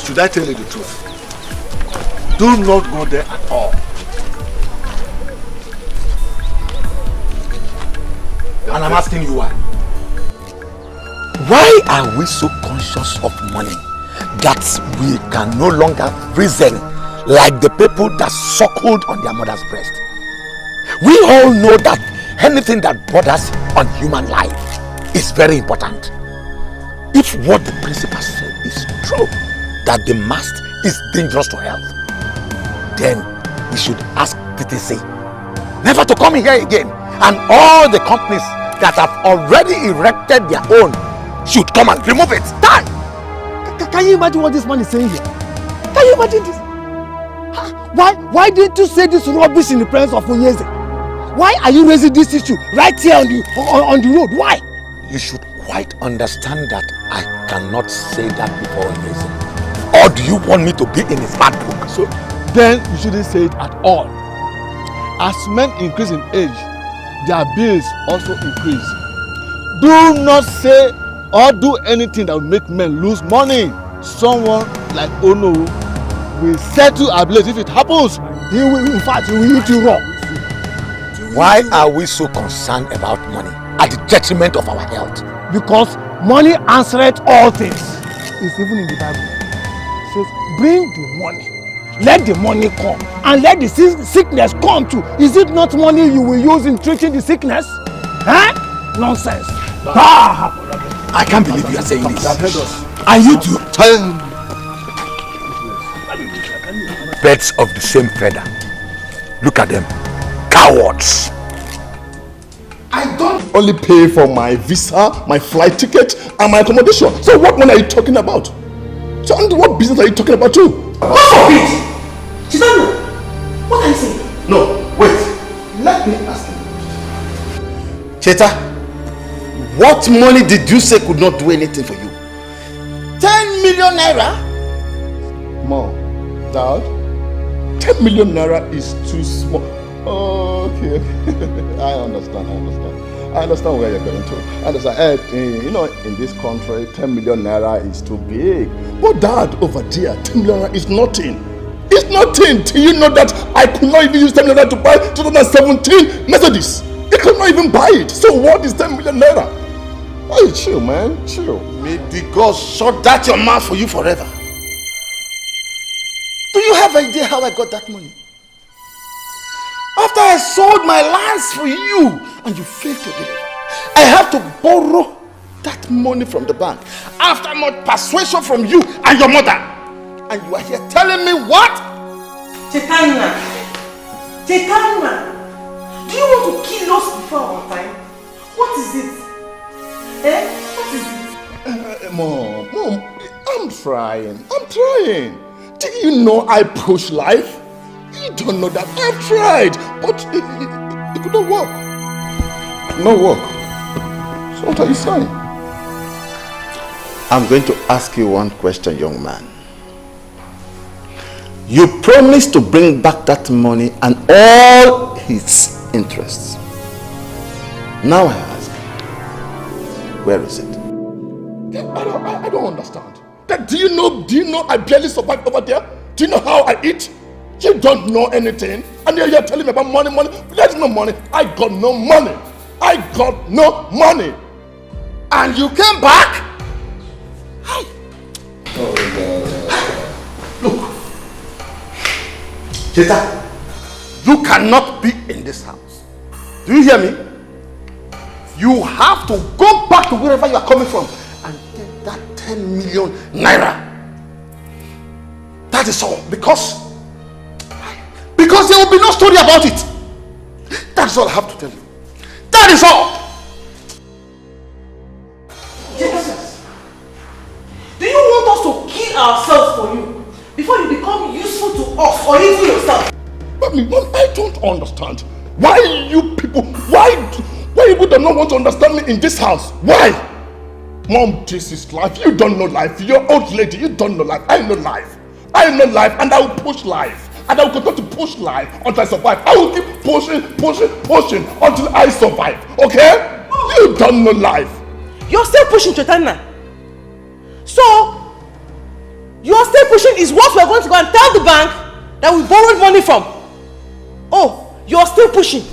Should I tell you the truth? Do not go there at all. And I'm asking you why. Why are we so conscious of money that we can no longer reason like the people that suckled on their mother's breast. We all know that anything that borders on human life is very important. If what the principal said is true, that the mast is dangerous to health, then we should ask TTC never to come here again, and all the companies that have already erected their own should come and remove it. Done! Can you imagine what this man is saying here? Can you imagine this? Why didn't you say this rubbish in the presence of Onyeze? Why are you raising this issue right here on the road? Why? You should quite understand that I cannot say that before Onyeze. Or do you want me to be in his bad book? So then you shouldn't say it at all. As men increase in age, their bills also increase. Do not say or do anything that will make men lose money. Someone like Ono will settle our bills if it happens. He will, in fact, he will eat you raw. Why are we so concerned about money at the detriment of our health? Because money answereth all things. It's even in the Bible. It says, bring the money, let the money come, and let the sickness come too. Is it not money you will use in treating the sickness? Huh? Nonsense. I can't believe you are saying this. And you too. Birds of the same feather. Look at them. Cowards. I don't only pay for my visa, my flight ticket, and my accommodation. So what money are you talking about? So what business are you talking about too? What it? Chidano, what are you saying? No, wait. Let me ask you. Cheta, what money did you say could not do anything for you? 10 million naira? Mom, Dad, 10 million naira is too small. Okay. I understand. I understand where you're going to. I understand. You know, in this country, 10 million naira is too big. But Dad, over there, 10 million naira is nothing. It's nothing. Do you know that I could not even use 10 million naira to buy 2017 Mercedes? I could not even buy it. So what is 10 million naira? Hey, chill, man. Chill. May the God shut that your mouth for you forever. Do you have idea how I got that money? After I sold my lands for you and you failed to deliver, I have to borrow that money from the bank after much persuasion from you and your mother. And you are here telling me what? Chetana, do you want to kill us before our time? What is it? What is it? Mom, I'm trying. Do you know I push life? You don't know that. I've tried, but it could not work. No work. So what are you saying? I'm going to ask you one question, young man. You promised to bring back that money and all its interests. Now I ask, where is it? I don't understand. Do you know I barely survive over there? Do you know how I eat? You don't know anything, and you're telling me about money. There's no money. I got no money. And you came back? Look, Cheta, you cannot be in this house. Do you hear me? You have to go back to wherever you are coming from and get that 10 million naira. That is all, because there will be no story about it. That is all I have to tell you. That is all. Jesus, do you want us to kill ourselves for you before you become useful to us or even yourself? Mom, I don't understand. Why you people do not want to understand me in this house? Why? Mom, this is life. You don't know life. You're an old lady. You don't know life. I know life. And I will push life. And I will continue to push life until I survive. I will keep pushing until I survive. Okay? You don't know life. You're still pushing, Chetana. So, you're still pushing is what we're going to go and tell the bank that we borrowed money from. Oh, you're still pushing.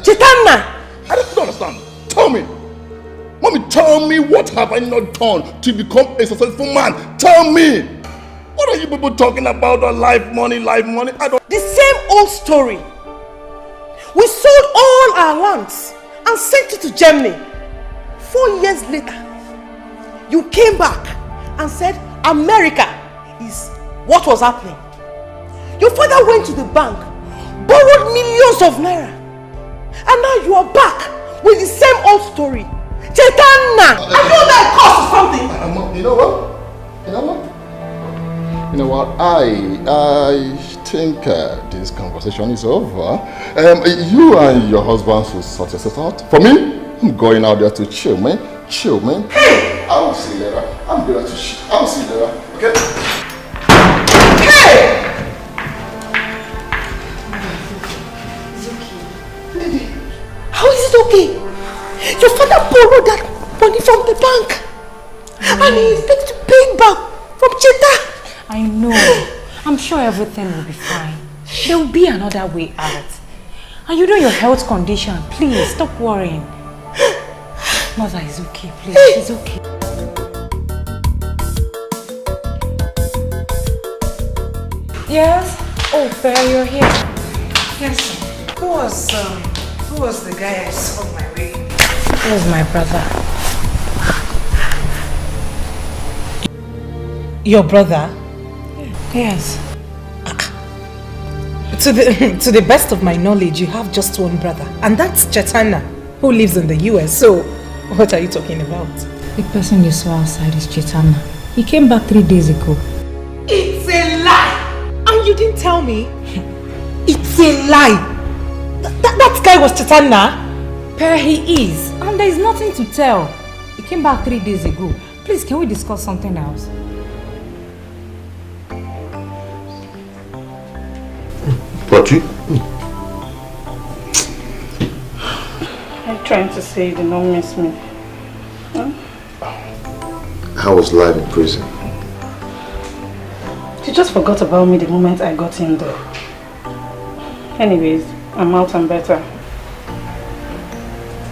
Chetana! I don't understand. Tell me. Mommy, tell me, what have I not done to become a successful man? Tell me! What are you people talking about? Life, money, I don't... The same old story. We sold all our lands and sent it to Germany. 4 years later, you came back and said America is what was happening. Your father went to the bank, borrowed millions of naira, and now you are back with the same old story. Chetana! Are you that cause or something? You know what? I think this conversation is over. You and your husband should sort yourself out. For me, I'm going out there to chill, man. Hey! I will see you later. I'm going to chill. I'll see you later. Okay? Hey! How is it okay? Your father borrowed that money from the bank and he expects to pay it back from Cheta. I know. I'm sure everything will be fine. There will be another way out. And you know your health condition. Please, stop worrying. Mother is okay, please. It's okay. Yes? Oh, Bear, you're here. Yes. Who was the guy I saw on my way? He was my brother. Your brother? Yes. To the best of my knowledge, you have just one brother, and that's Chetana, who lives in the US. So, what are you talking about? The person you saw outside is Chetana. He came back 3 days ago. It's a lie! And you didn't tell me? It's a lie! That guy was Chetana? Per, he is. And there is nothing to tell. He came back 3 days ago. Please, can we discuss something else? What you? I'm trying to say you did not miss me. Huh? How was life in prison? You just forgot about me the moment I got in there. Anyways, I'm out and better.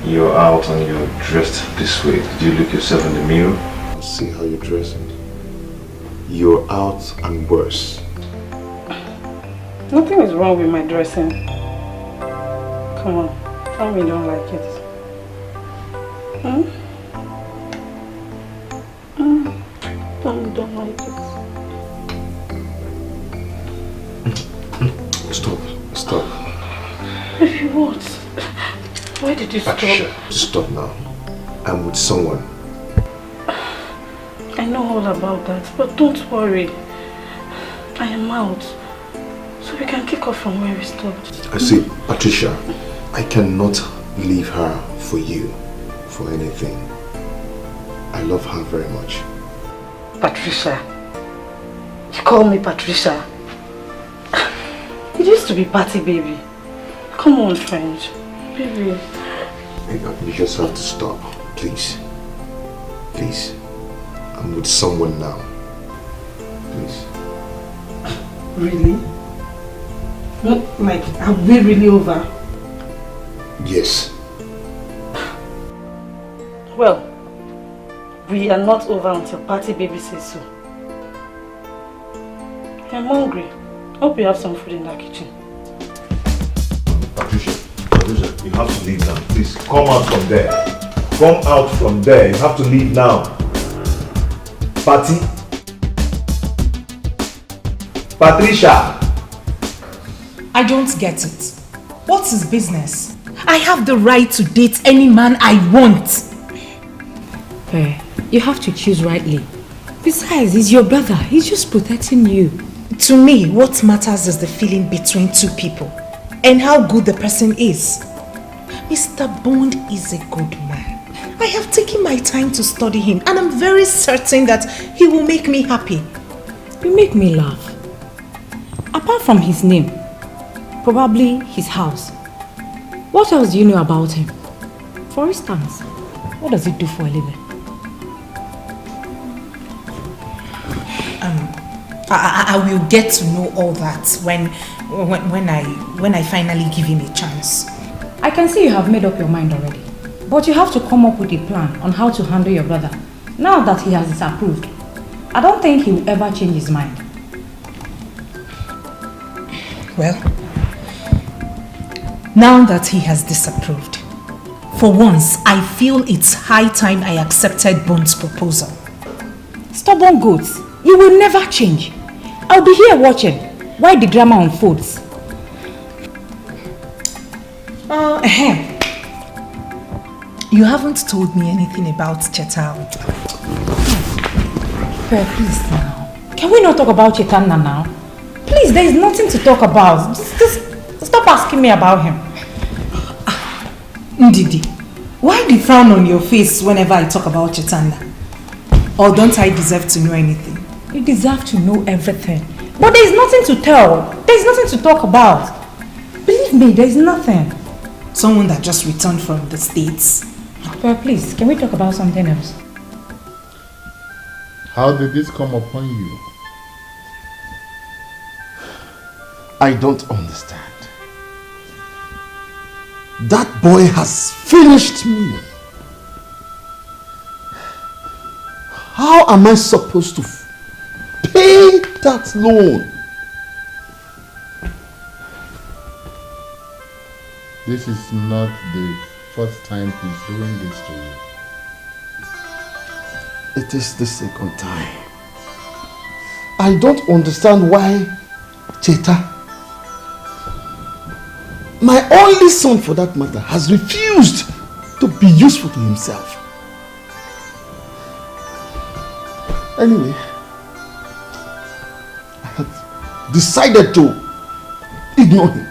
You're out and you're dressed this way. Did you look yourself in the mirror? I'll see how you're dressing. You're out and worse. Nothing is wrong with my dressing. Come on, tell me you don't like it. Tell me you don't like it. Stop. Baby, what? Why did you stop? Stop now. I'm with someone. I know all about that, but don't worry. I am out. So we can kick off from where we stopped. I see, Patricia, I cannot leave her for you, for anything. I love her very much. Patricia? You call me Patricia? It used to be Patty, baby. Come on, friend. Baby. You just have to stop, please. Please. I'm with someone now. Please. Really? What, like, are we really over? Yes. Well, we are not over until Patty baby says so. I'm hungry. Hope you have some food in that kitchen. Patricia, you have to leave now. Please, come out from there. Come out from there. You have to leave now. Patty? Patricia! I don't get it. What's his business? I have the right to date any man I want. Per, you have to choose rightly. Besides, he's your brother. He's just protecting you. To me, what matters is the feeling between two people and how good the person is. Mr. Bond is a good man. I have taken my time to study him and I'm very certain that he will make me happy. You make me laugh. Apart from his name, probably his house. What else do you know about him? For instance, what does he do for a living? I will get to know all that when I finally give him a chance. I can see you have made up your mind already. But you have to come up with a plan on how to handle your brother. Now that he has disapproved, I don't think he will ever change his mind. Well, now that he has disapproved, for once, I feel it's high time I accepted Bone's proposal. Stubborn goats, you will never change. I'll be here watching while the drama unfolds. You haven't told me anything about Chetan. Please now. Can we not talk about Chetan now? Please, there is nothing to talk about. Just stop asking me about him. Ndidi, why the frown on your face whenever I talk about Chetan? Or don't I deserve to know anything? You deserve to know everything. But there is nothing to tell. There is nothing to talk about. Believe me, there is nothing. Someone that just returned from the States. Please, can we talk about something else? How did this come upon you? I don't understand. That boy has finished me. How am I supposed to pay that loan? This is not the first time he's doing this to you. It is the second time. I don't understand why Cheta, my only son for that matter, has refused to be useful to himself. Anyway, I have decided to ignore him.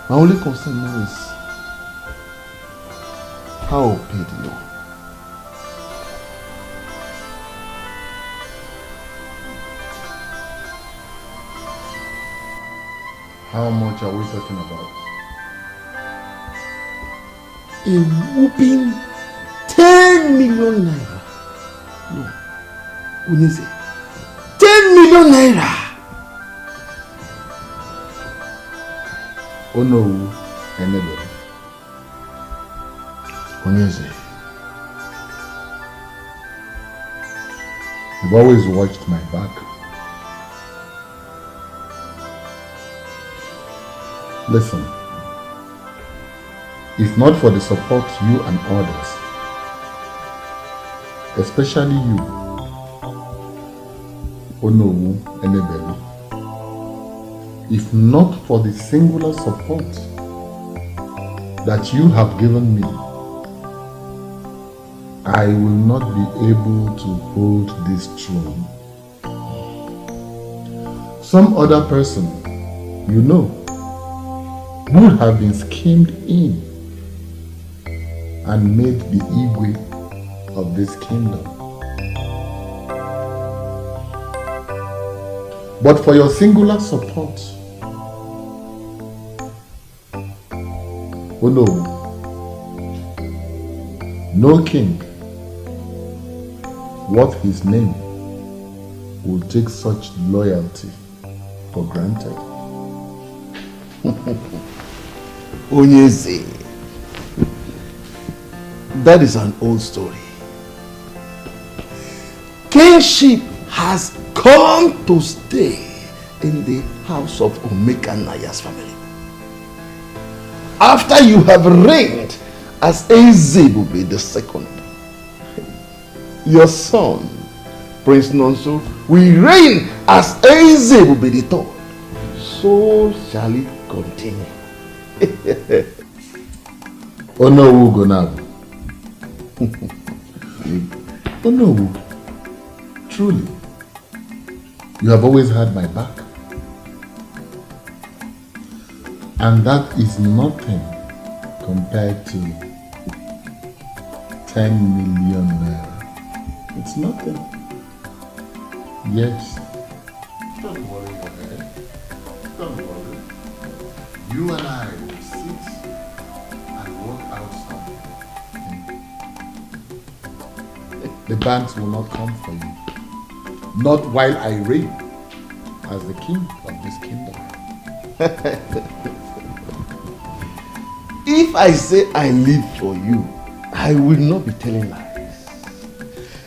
My only concern now is how I'll pay the loan. How much are we talking about? A whooping 10 million naira. No, Unese, 10 million naira. Oh no, anybody. Unese, you've always watched my back. Listen, if not for the support you and others, especially you, Onowu Enebelu, if not for the singular support that you have given me, I will not be able to hold this throne. Some other person, you know, would have been schemed in and made the Igwe of this kingdom. But for your singular support, oh no king worth his name will take such loyalty for granted. Onyeze, that is an old story. Kingship has come to stay in the house of Omeka Naya's family. After you have reigned as Ezebube II, your son, Prince Nonso, will reign as Ezebube III. So shall it continue. Onowu Gonabu. Onowu, truly, you have always had my back. And that is nothing compared to 10 million naira. It's nothing. Yes. Don't worry your head. Don't worry. You and I will sit and work out something. The banks will not come for you. Not while I reign as the king of this kingdom. If I say I live for you, I will not be telling lies.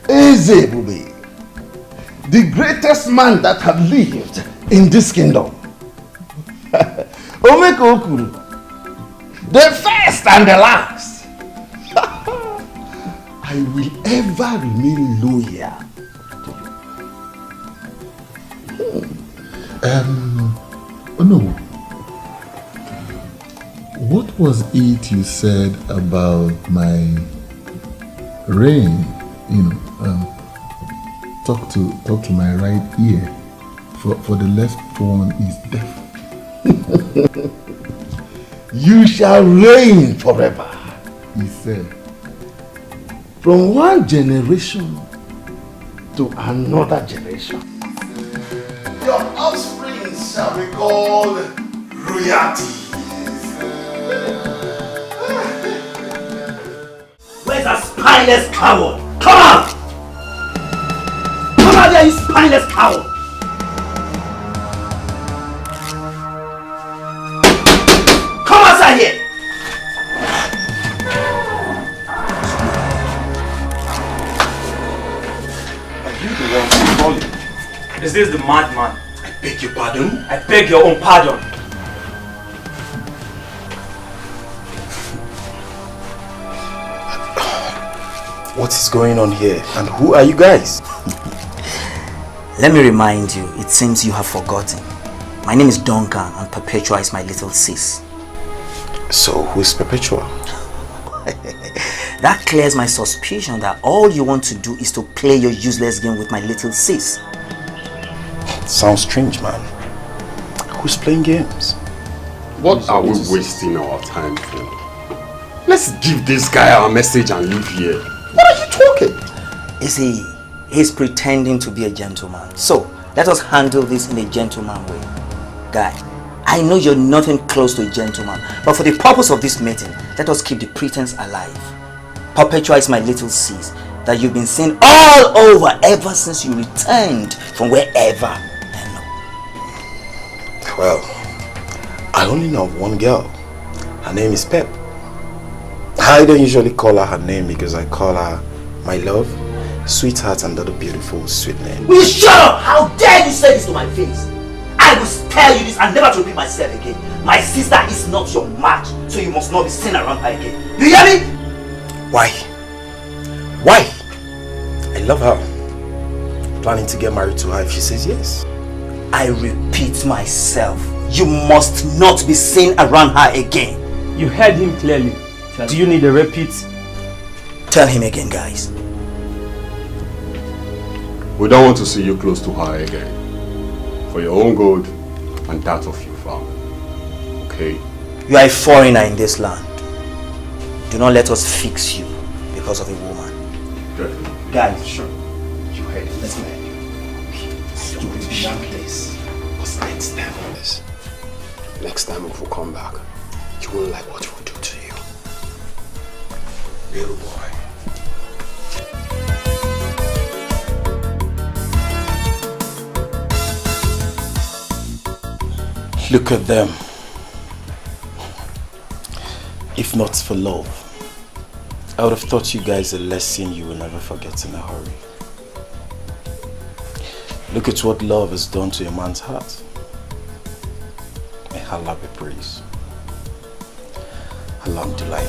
Eze Bube, the greatest man that have lived in this kingdom. Omeko Okuru, the first and the last. I will ever remain loyal to you. Oh no. What was it you said about my rain? You know, talk to my right ear, for the left one is deaf. You shall reign forever, he said. From one generation to another generation. Your offspring shall be called royalty. Where's that spineless coward? Come out! Come out there, you spineless coward! Come outside here! Are you the one calling? Is this the madman? I beg your pardon? I beg your own pardon. What is going on here? And who are you guys? Let me remind you, it seems you have forgotten. My name is Donan and Perpetual is my little sis. So, who is Perpetual? That clears my suspicion that all you want to do is to play your useless game with my little sis. Sounds strange, man. Who's playing games? What are we wasting our time for? Let's give this guy our message and leave here. What are you talking? You see, he's pretending to be a gentleman. So, let us handle this in a gentleman way. Guy, I know you're nothing close to a gentleman, but for the purpose of this meeting, let us keep the pretense alive. Perpetual is my little sis that you've been seeing all over ever since you returned from wherever. Well, I only know one girl. Her name is Pep. I don't usually call her name because I call her my love, sweetheart, and other beautiful sweet name. Will you shut up? How dare you say this to my face? I will tell you this and never to repeat myself again. My sister is not your match, so you must not be seen around her again. Do you hear me? Why? Why? I love her. Planning to get married to her if she says yes. I repeat myself. You must not be seen around her again. You heard him clearly. Do you need a repeat? Tell him again, guys. We don't want to see you close to her again. For your own good and that of your family. Okay? You are a foreigner in this land. Do not let us fix you because of a woman. Definitely. Guys, sure. You heard it. Let's go ahead. Stupid place. What's next time? Next time if we come back, you won't like what we'll do to you. Little boy. Look at them. If not for love, I would have taught you guys a lesson you will never forget in a hurry. Look at what love has done to a man's heart. May Allah be praised. Alhamdulillah.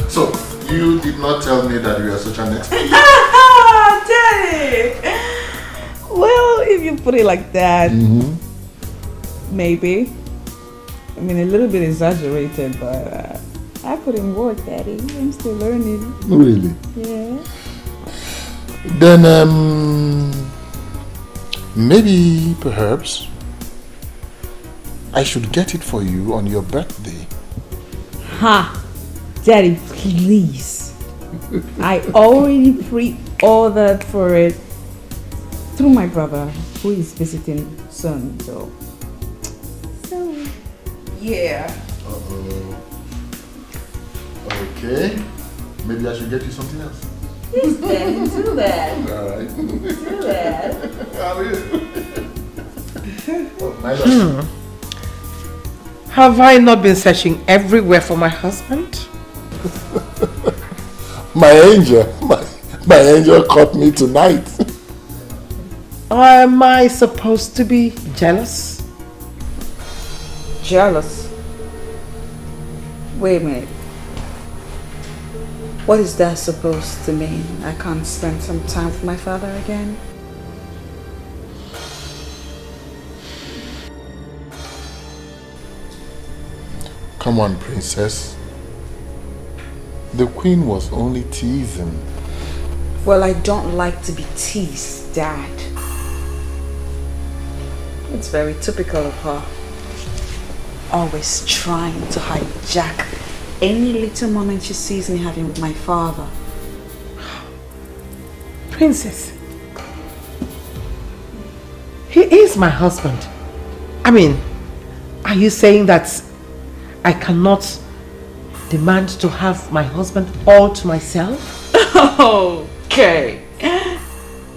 So, you did not tell me that you are such an expert. Daddy! Well, if you put it like that, maybe. I mean, a little bit exaggerated, but I put in work, Daddy. I'm still learning. Really? Yeah. Then, maybe, perhaps, I should get it for you on your birthday. Ha! Daddy, please. I already pre-ordered for it through my brother, who is visiting soon, so yeah. Okay. Maybe I should get you something else. Yes, Daddy, do that. Alright. Do that. How are you? Oh, my love. Have I not been searching everywhere for my husband? My angel caught me tonight. Am I supposed to be jealous? Jealous? Wait a minute. What is that supposed to mean? I can't spend some time with my father again? Come on, princess. The queen was only teasing. Well, I don't like to be teased, Dad. It's very typical of her. Always trying to hijack any little moment she sees me having with my father. Princess, he is my husband. I mean, are you saying that I cannot demand to have my husband all to myself? Okay.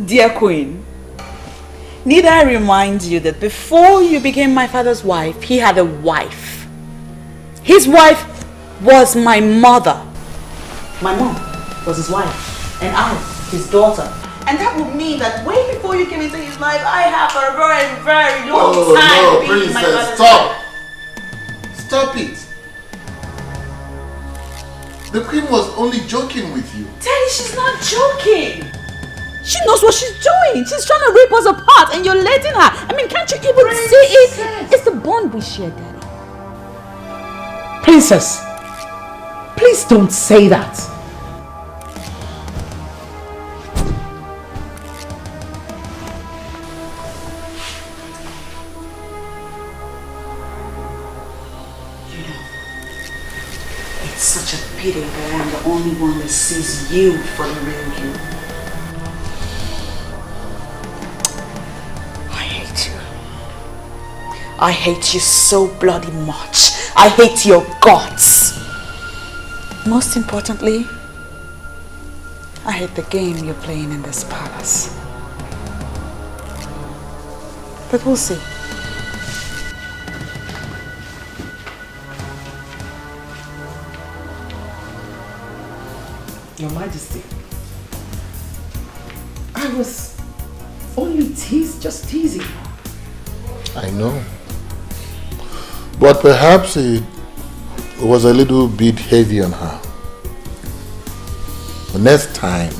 Dear Queen, need I remind you that before you became my father's wife, he had a wife. His wife was my mother. My mom was his wife, and I, his daughter. And that would mean that way before you came into his life, I have a very, very long time being my father's wife. Stop it. The queen was only joking with you. Daddy, she's not joking. She knows what she's doing. She's trying to rip us apart and you're letting her. I mean, can't you even see it? It's the bond we share, Daddy. Princess, please don't say that. It's such a pity that I'm the only one that sees you for the real you. I hate you. I hate you so bloody much. I hate your guts. Most importantly, I hate the game you're playing in this palace. But we'll see. Your Majesty, I was only just teasing. I know. But perhaps it was a little bit heavy on her. The next time,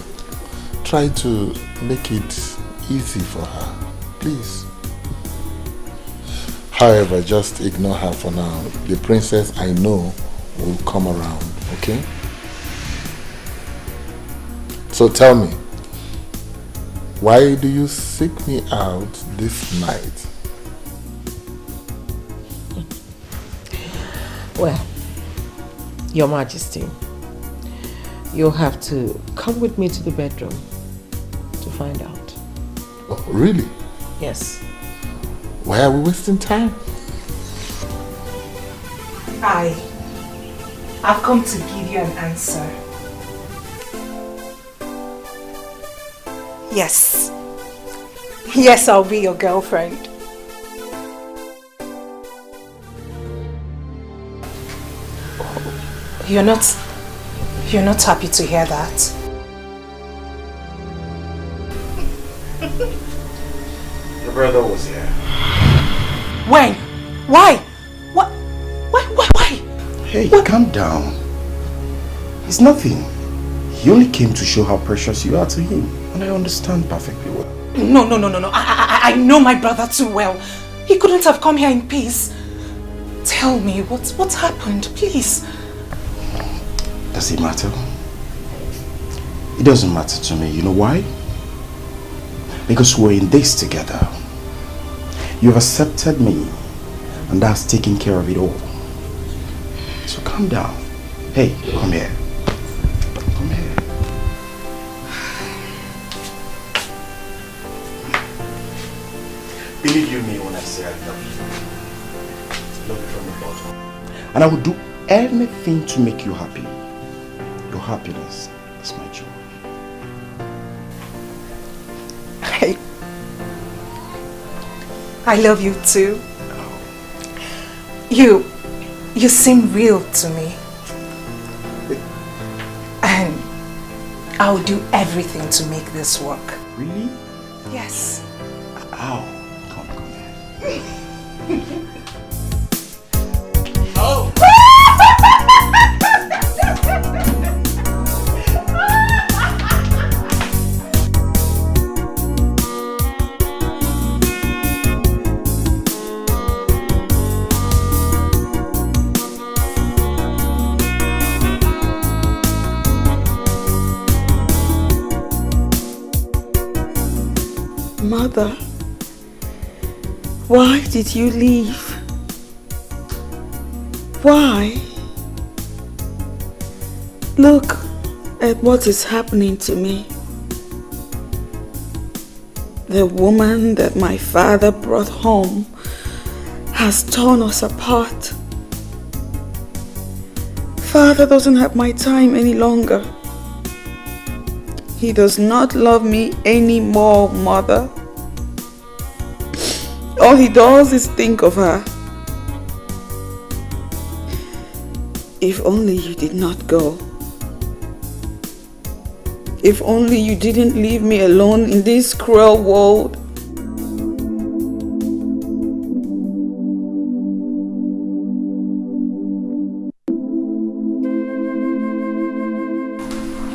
try to make it easy for her, please. However, just ignore her for now. The princess I know will come around, okay? So tell me, why do you seek me out this night? Well, Your Majesty, you'll have to come with me to the bedroom to find out. Oh, really? Yes. Why are we wasting time? I've come to give you an answer. Yes. Yes, I'll be your girlfriend. You're not happy to hear that? Your brother was here. When? Why? What? Why? Hey, calm down. It's nothing. He only came to show how precious you are to him. And I understand perfectly well. No. I know my brother too well. He couldn't have come here in peace. Tell me, what's happened, please? Does it matter? It doesn't matter to me. You know why? Because we're in this together. You've accepted me, and that's taking care of it all. So calm down. Hey, come here. Come here. Believe you me when I say I love you. Love you from the bottom. And I will do anything to make you happy. Your happiness is my joy. I love you too. You seem real to me. And I'll do everything to make this work. Really? Yes. Ow. Come here. Oh! Mother, why did you leave? Why? Look at what is happening to me. The woman that my father brought home has torn us apart. Father doesn't have my time any longer. He does not love me anymore, Mother. All he does is think of her. If only you did not go. If only you didn't leave me alone in this cruel world.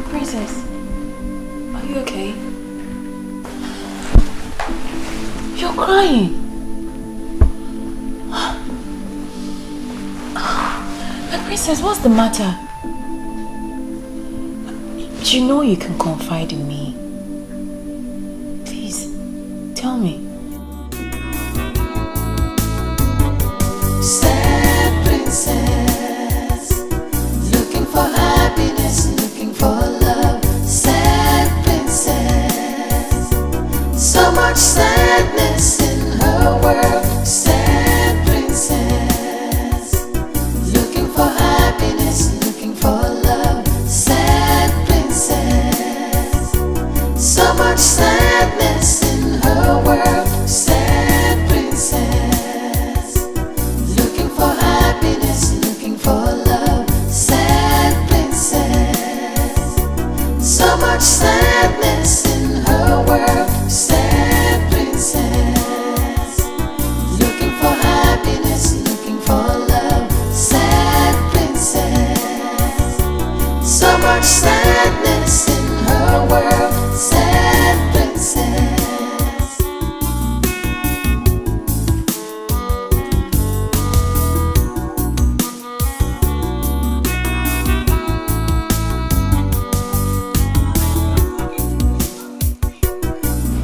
Princess, are you okay? You're crying. Princess, what's the matter? You know you can confide in me. Please, tell me. Sad princess, looking for happiness, looking for love. Sad princess, so much sadness in her world. Sad princess, looking for happiness, looking for love. Sad princess, so much sadness in her world. Sad princess, looking for happiness, looking for love. Sad princess, so much sadness in her world. Sad princess, looking for happiness, looking for love. Sad princess, so much sadness in her world. Sad princess.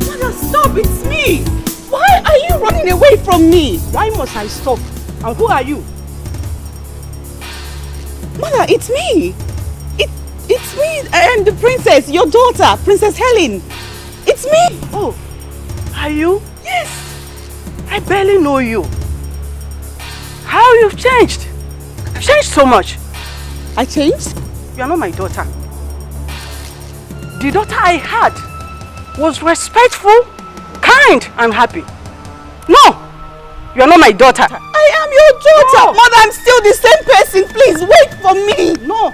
Mother, stop! It's me! Why are you running away from me? Why must I stop? And who are you? Mother, it's me! It's me! I am the princess, your daughter, Princess Helen! It's me! Oh, are you? Yes! I barely know you. How you've changed! You've changed so much. I changed? You are not my daughter. The daughter I had was respectful, kind, and happy. No! You are not my daughter. I am your daughter! No. Mother, I'm still the same person. Please, wait for me! No!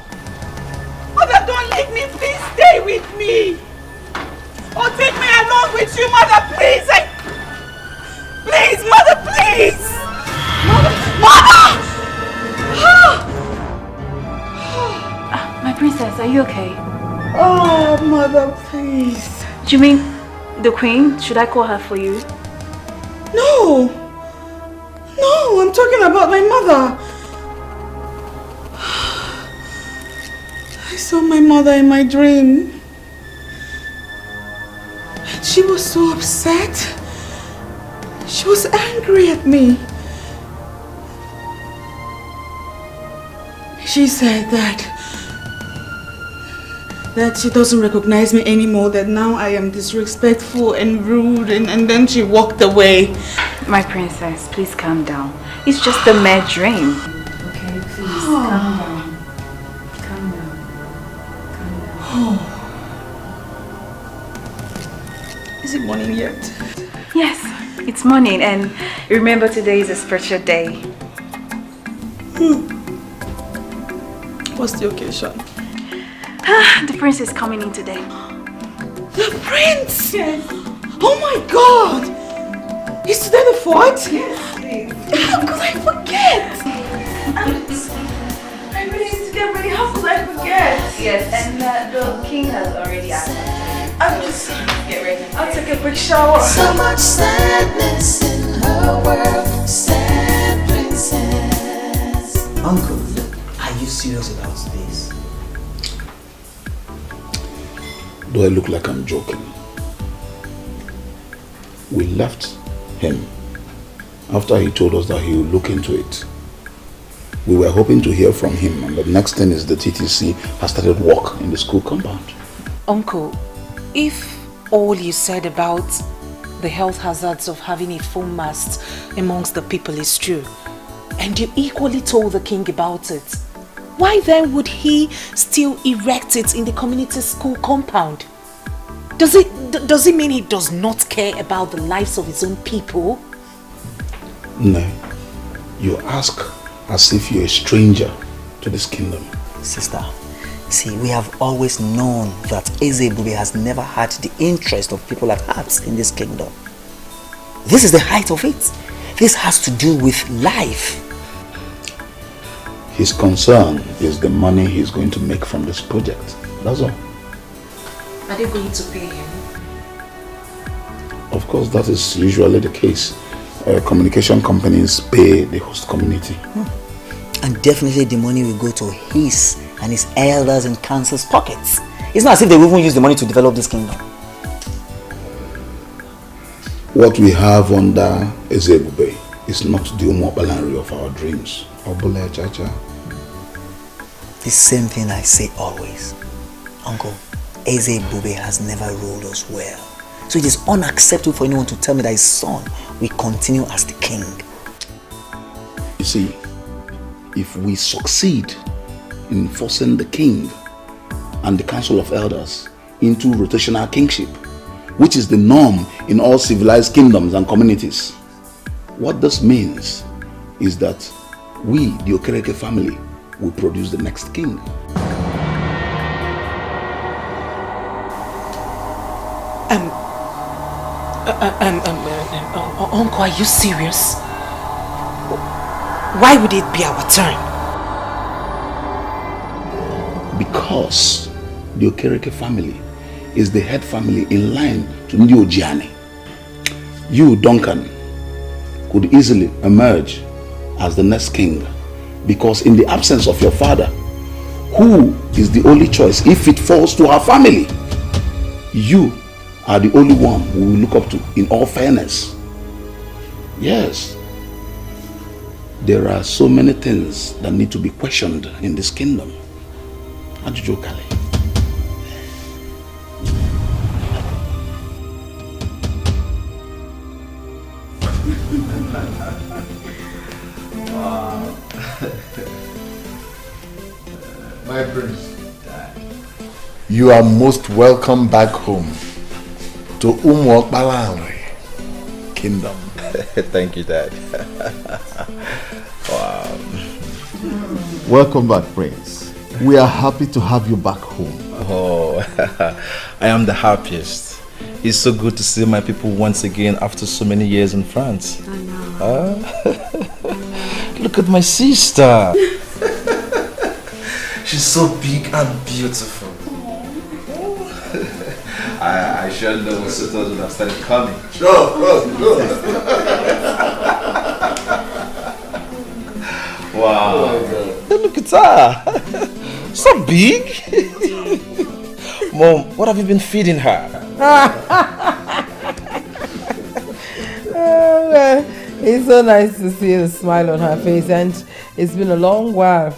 Mother, don't leave me. Please stay with me. Or take me along with you, Mother, please. Please, Mother, please. Mother! My princess, are you okay? Oh, Mother, please. Do you mean the queen? Should I call her for you? No! No, I'm talking about my mother. I saw my mother in my dream. She was so upset. She was angry at me. She said that she doesn't recognize me anymore, that now I am disrespectful and rude, and then she walked away. My princess, please calm down. It's just a mere dream. Okay, please calm down. Calm down. Calm down. Is it morning yet? Yes, it's morning, and remember today is a special day. What's the occasion? The prince is coming in today. The prince? Yes. Oh my God! Is today the 4th? Yes, please. How could I forget? I really need to get ready. How could I forget? Yes, and the king has already asked. I'm just get ready. I'll take a quick shower. So much sadness in her world, sad princess. Uncle, are you serious about this? Do I look like I'm joking? We left him after he told us that he would look into it. We were hoping to hear from him, and the next thing is the TTC has started work in the school compound. Uncle, if all you said about the health hazards of having a full mast amongst the people is true, and you equally told the king about it, why then would he still erect it in the community school compound? Does it mean he does not care about the lives of his own people? No, you ask as if you're a stranger to this kingdom. Sister, see, we have always known that Ezebube has never had the interest of people at heart in this kingdom. This is the height of it. This has to do with life. His concern is the money he's going to make from this project. That's all. Are they going to pay him? Of course, that is usually the case. Communication companies pay the host community. And definitely the money will go to his and his elders and council's pockets. It's not as if they will even use the money to develop this kingdom. What we have under Ezebube is not the umobalanri of our dreams. Obole Chacha. The same thing I say always. Uncle, Ezebube has never ruled us well. So it is unacceptable for anyone to tell me that his son will continue as the king. You see, if we succeed in forcing the king and the council of elders into rotational kingship, which is the norm in all civilized kingdoms and communities, what this means is that we, the Okereke family, will produce the next king. Uncle, are you serious? Why would it be our turn? Because the Okereke family is the head family in line to Ndi Ojiani. You, Duncan, could easily emerge as the next king, because in the absence of your father, who is the only choice if it falls to our family, you are the only one we will look up to in all fairness. Yes, there are so many things that need to be questioned in this kingdom. Ajujo Kale. Wow. My prince, you are most welcome back home to Umwokbalanri Kingdom. Thank you, Dad. Wow. Welcome back, Prince. We are happy to have you back home. Oh, I am the happiest. It's so good to see my people once again after so many years in France. I know. Look at my sister. She's so big and beautiful. I sure know what suitors would have started coming. Sure. Wow. Oh, look at her. So big. Mom, what have you been feeding her? Well, it's so nice to see the smile on her face, and it's been a long while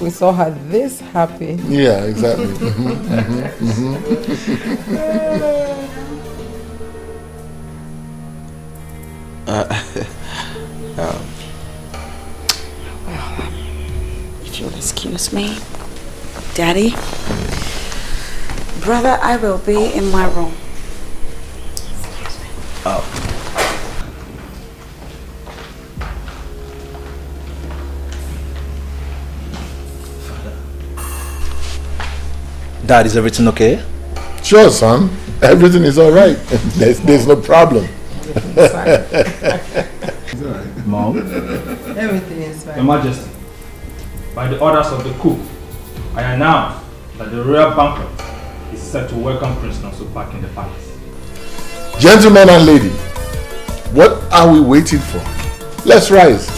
we saw her this happy. Yeah, exactly. If you'll excuse me, Daddy, brother, I will be in my room. Oh. Dad, is everything okay? Sure, son. Everything is all right. There's no problem. Mom? Everything is fine. Your Majesty, by the orders of the cook, I announce that the royal banquet is set to welcome Prince Nonso back in the palace. Gentlemen and lady, what are we waiting for? Let's rise.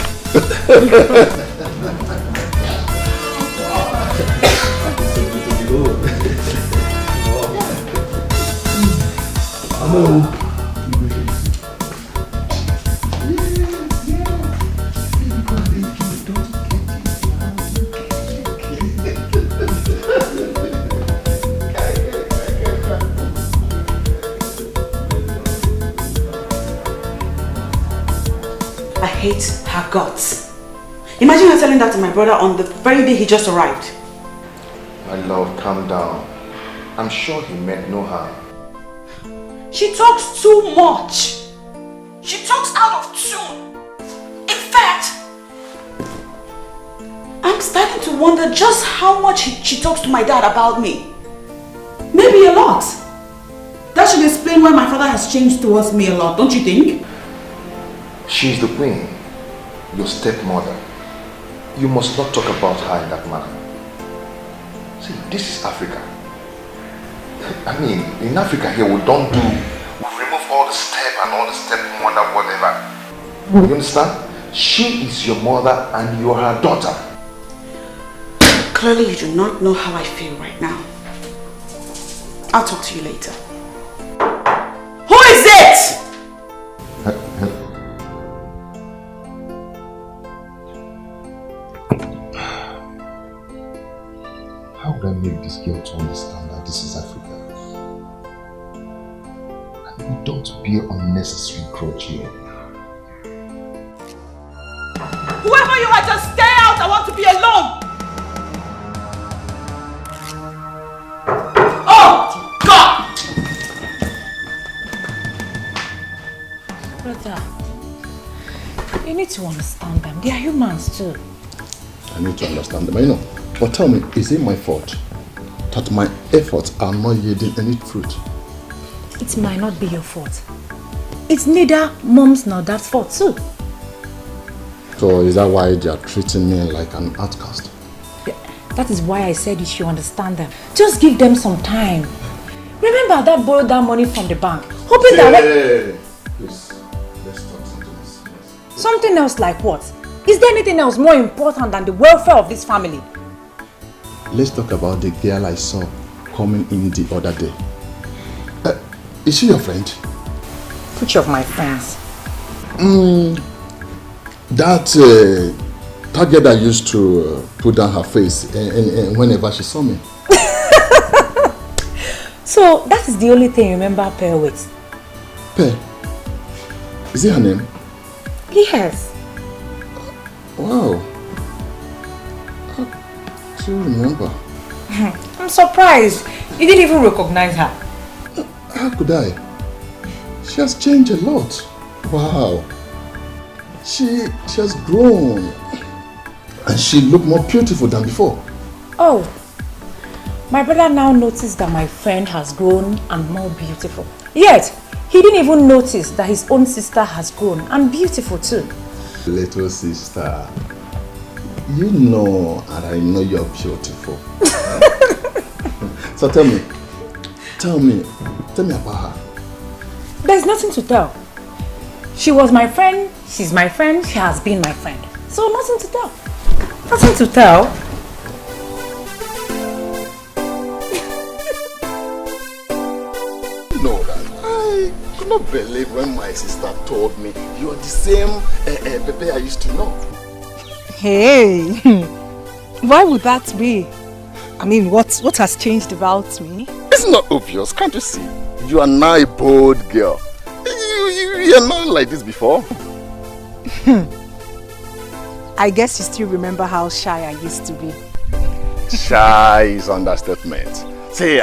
I hate her guts. Imagine her telling that to my brother on the very day he just arrived. My love, calm down. I'm sure he meant no harm. She talks too much. She talks out of tune. In fact, I'm starting to wonder just how much she talks to my dad about me. Maybe a lot. That should explain why my father has changed towards me a lot, don't you think? She's the queen, your stepmother. You must not talk about her in that manner. See, this is Africa. I mean, in Africa here, we don't do... We remove all the step and all the stepmother, whatever. You understand? She is your mother and you are her daughter. Clearly you do not know how I feel right now. I'll talk to you later. Who is it? How would I make this girl to understand that this is Africa? And we don't bear unnecessary grudge here. Whoever you are, just stay out. I want to be alone. Oh, God! Brother, you need to understand them. They are humans too. I need to understand them, I know. But tell me, is it my fault that my efforts are not yielding any fruit? It might not be your fault. It's neither mom's nor dad's fault too. So is that why they are treating me like an outcast? That is why I said you should understand them. Just give them some time. Remember that borrowed that money from the bank, hoping that... Please, let's talk something else. Something else like what? Is there anything else more important than the welfare of this family? Let's talk about the girl I saw coming in the other day. Is she your friend? Which of my friends? That girl that used to put down her face whenever she saw me. So that is the only thing you remember Per with? Per? Is it her name? Yes. Wow. I do remember. I'm surprised. You didn't even recognize her. How could I? She has changed a lot. Wow. She has grown. And she looked more beautiful than before. Oh. My brother now noticed that my friend has grown and more beautiful. Yet, he didn't even notice that his own sister has grown and beautiful too. Little sister, you know and I know you're beautiful. So tell me about her. There's nothing to tell. She was my friend, she's my friend, she has been my friend. So nothing to tell. Nothing to tell. No, I could not believe when my sister told me you are the same Pepe I used to know. Hey, why would that be? I mean, what has changed about me? It's not obvious, can't you see? You are now a bold girl. You are not like this before. I guess you still remember how shy I used to be. Shy is understatement. See,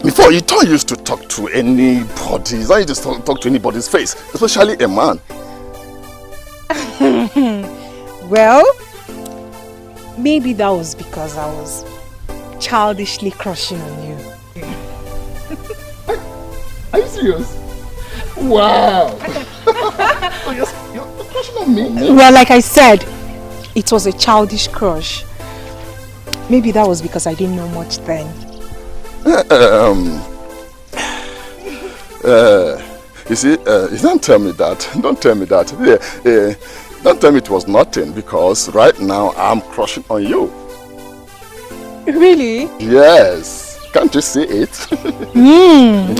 before you don't used to talk to anybody. You don't used to talk to anybody's face, especially a man. Well, maybe that was because I was childishly crushing on you. Are you serious? Wow! Oh, you're crushing on me? Well, like I said, it was a childish crush. Maybe that was because I didn't know much then. You see, don't tell me that. Don't tell me that. Don't tell me it was nothing, because right now I'm crushing on you. Really? Yes. Can't you see it?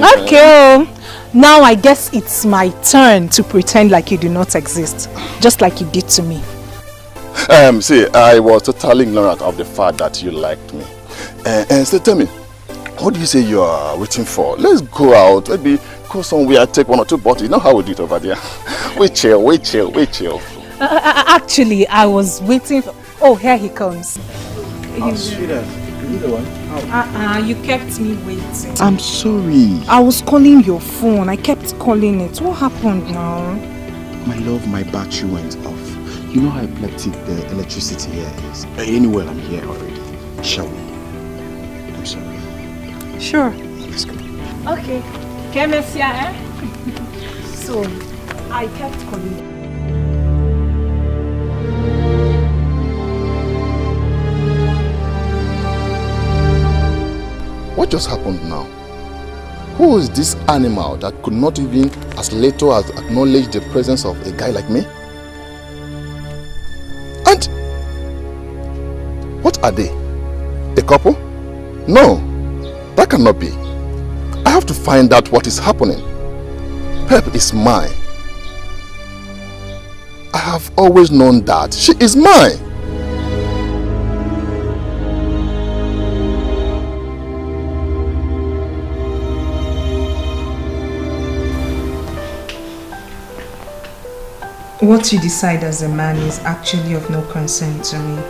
Okay. Now I guess it's my turn to pretend like you do not exist, just like you did to me. See, I was totally ignorant of the fact that you liked me. And so tell me, what do you say you are waiting for? Let's go out, maybe go somewhere, take 1 or 2 bottles. You know how we do it over there. We chill. Actually, I was waiting for... Oh, here he comes. Sweetheart, you the one? You kept me waiting. I'm sorry. I was calling your phone. I kept calling it. What happened now? My love, my battery went off. You know how epileptic the electricity here is. Anyway, I'm here already. Shall we? I'm sorry. Sure. Let's go. Okay. So, I kept calling. What just happened now? Who is this animal that could not even as little as acknowledge the presence of a guy like me? And what are they? A couple? No, that cannot be. I have to find out what is happening. Pep is mine. I have always known that she is mine. What you decide as a man is actually of no concern to me.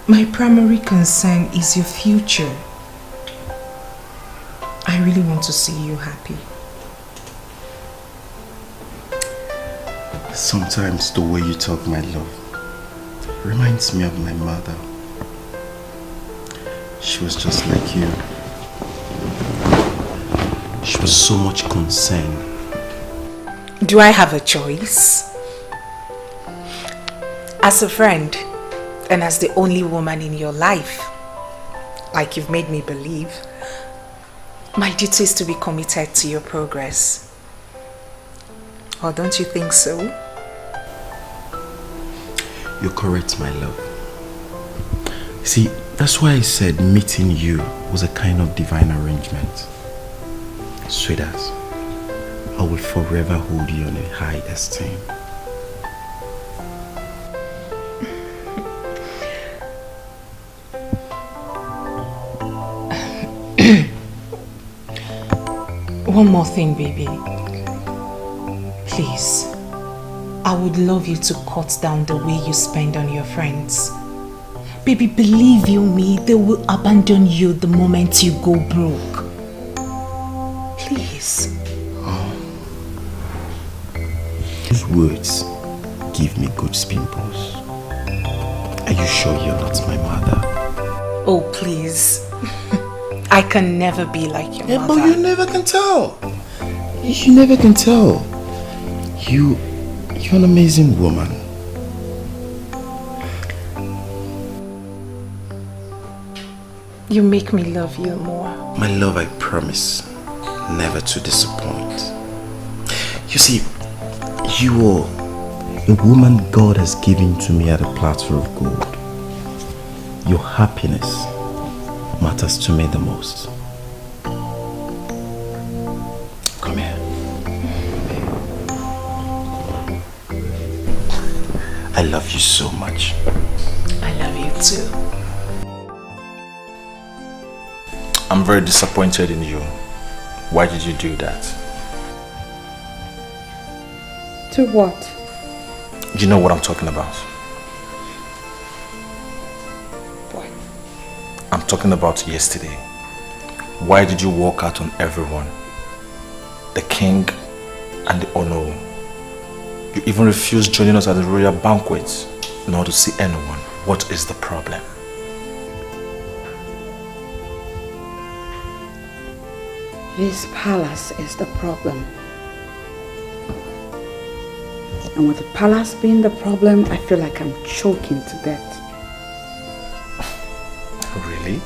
My primary concern is your future. I really want to see you happy. Sometimes the way you talk, my love, reminds me of my mother. She was just like you. She was so much concerned. Do I have a choice? As a friend, and as the only woman in your life, like you've made me believe, my duty is to be committed to your progress. Or don't you think so? You're correct, my love. See, that's why I said meeting you was a kind of divine arrangement. Sweetheart, I will forever hold you in a high esteem. One more thing, baby. Please, I would love you to cut down the way you spend on your friends. Baby, believe you me, they will abandon you the moment you go broke. Please. Those words give me good pimples. Are you sure you're not my mother? Oh, please. I can never be like your mother. But you never can tell. You never can tell. You're an amazing woman. You make me love you more. My love, I promise never to disappoint. You see, you are a woman God has given to me at a platter of gold. Your happiness matters to me the most. Come here. I love you so much. I love you too. I'm very disappointed in you. Why did you do that? To what? You know what I'm talking about. What? I'm talking about yesterday. Why did you walk out on everyone? The king and the honor. You even refused joining us at the royal banquet, not to see anyone. What is the problem? This palace is the problem. And with the palace being the problem, I feel like I'm choking to death. Really?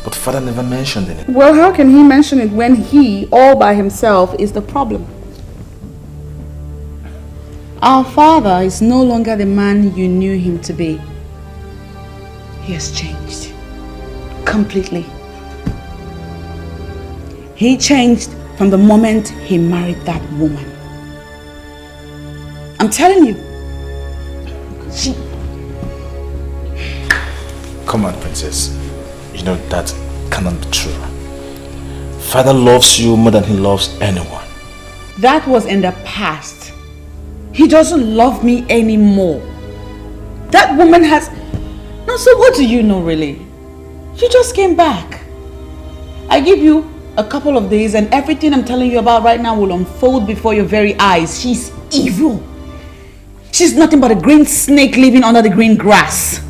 But father never mentioned it. Well, how can he mention it when he, all by himself, is the problem? Our father is no longer the man you knew him to be. He has changed. Completely. He changed from the moment he married that woman. I'm telling you. Come on, princess. You know that cannot be true. Father loves you more than he loves anyone. That was in the past. He doesn't love me anymore. That woman has... No, so what do you know really? You just came back. I give you a couple of days and everything I'm telling you about right now will unfold before your very eyes. She's evil. She's nothing but a green snake living under the green grass.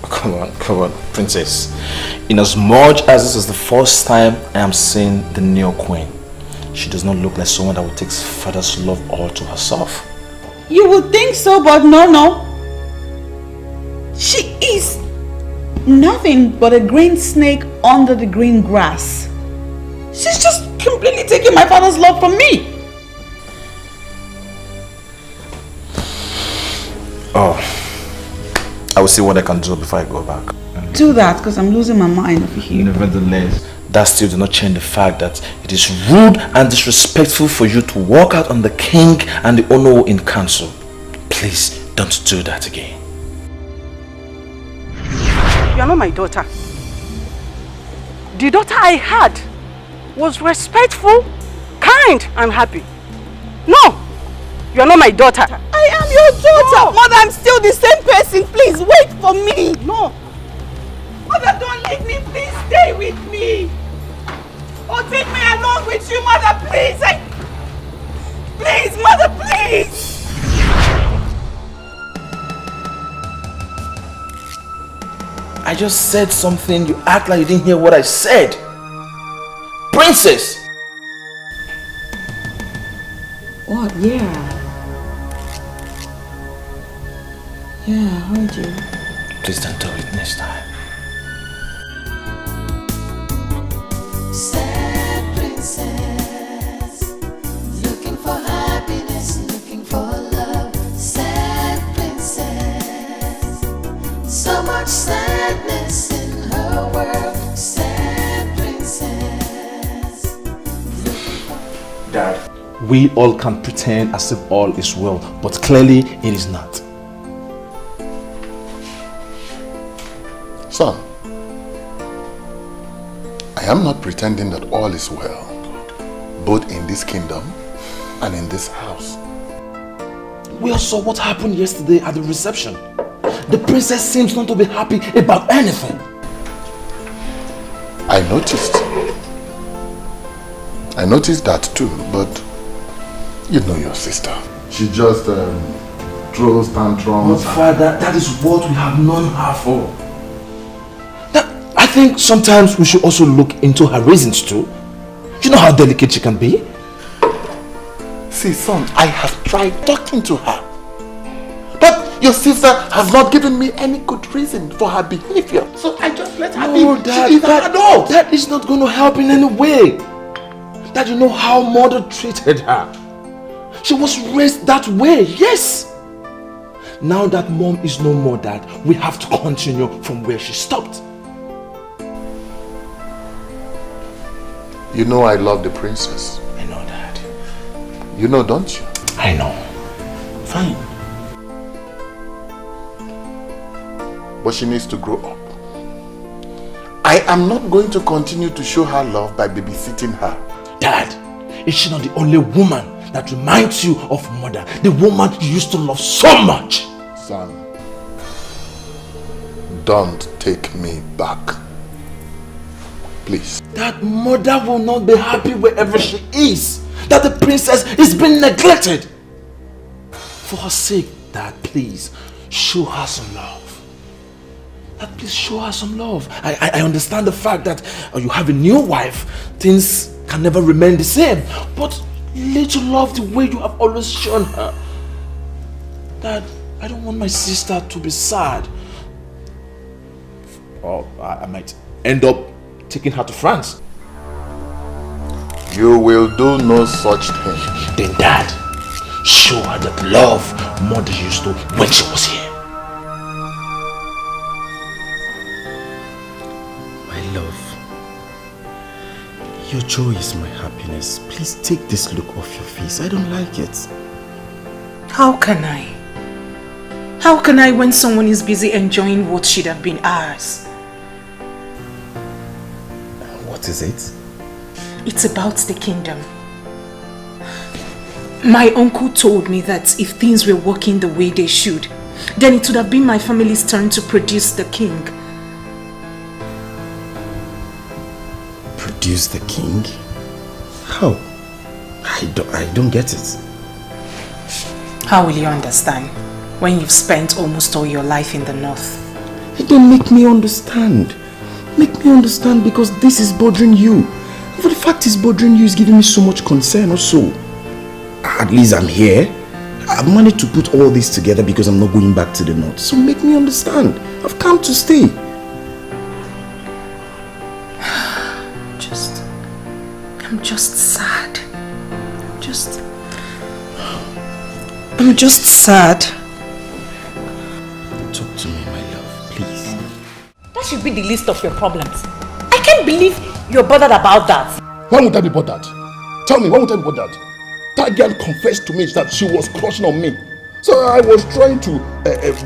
Come on, princess. In as much as this is the first time I am seeing the new queen, she does not look like someone that would take father's love all to herself. You would think so, but no. She is nothing but a green snake under the green grass. She's just completely taking my father's love from me. Oh, I will see what I can do before I go back. Do that, because I'm losing my mind over here. Nevertheless, that still does not change the fact that it is rude and disrespectful for you to walk out on the king and the Ono in council. Please don't do that again. You are not my daughter. The daughter I had was respectful, kind, and happy. No, you are not my daughter. I am your daughter. No. Mother, I'm still the same person. Please wait for me. No. Mother, don't leave me. Please stay with me. Or take me along with you, Mother, please. Please, Mother, please. I just said something. You act like you didn't hear what I said. Princess! What? Yeah. Yeah, I heard you. Please don't do it next time. Sad princess, looking for happiness, looking for love. Sad princess, so much sadness in her world. Sad princess, Dad, we all can pretend as if all is well, but clearly it is not. Son, I am not pretending that all is well, both in this kingdom and in this house. We all saw what happened yesterday at the reception. The princess seems not to be happy about anything. I noticed that too, but you know your sister. She just throws tantrums. But father, that is what we have known her for. I think sometimes we should also look into her reasons too. You know how delicate she can be? See, son, I have tried talking to her. But your sister has not given me any good reason for her behavior. So I just let her be. Dad, that is not going to help in any way. Dad, you know how mother treated her. She was raised that way, yes. Now that mom is no more, Dad, we have to continue from where she stopped. You know I love the princess. I know, Dad. You know, don't you? I know. Fine. But she needs to grow up. I am not going to continue to show her love by babysitting her. Dad, is she not the only woman that reminds you of mother? The woman you used to love so much. Son, don't take me back. Please. That mother will not be happy wherever she is. That the princess is being neglected. For her sake, Dad, please, show her some love. that please show her some love. I understand the fact that you have a new wife. Things can never remain the same. But little love the way you have always shown her. Dad, I don't want my sister to be sad. Or I might end up taking her to France. You will do no such thing. Then Dad, show her that love Mother used to when she was here. My love, your joy is my happiness. Please take this look off your face. I don't like it. How can I? How can I when someone is busy enjoying what should have been ours? What is it? It's about the kingdom. My uncle told me that if things were working the way they should, then it would have been my family's turn to produce the king. Produce the king? How? I don't get it. How will you understand when you've spent almost all your life in the north? Don't make me understand. Make me understand, because this is bothering you. But the fact is bothering you is giving me so much concern also. At least I'm here. I've managed to put all this together because I'm not going back to the north. So make me understand. I've come to stay. I'm just sad. I'm just sad. Talk to me, my love, please. That should be the list of your problems. I can't believe you're bothered about that. Why would I be bothered? Tell me, why would I be bothered? That girl confessed to me that she was crushing on me. So I was trying to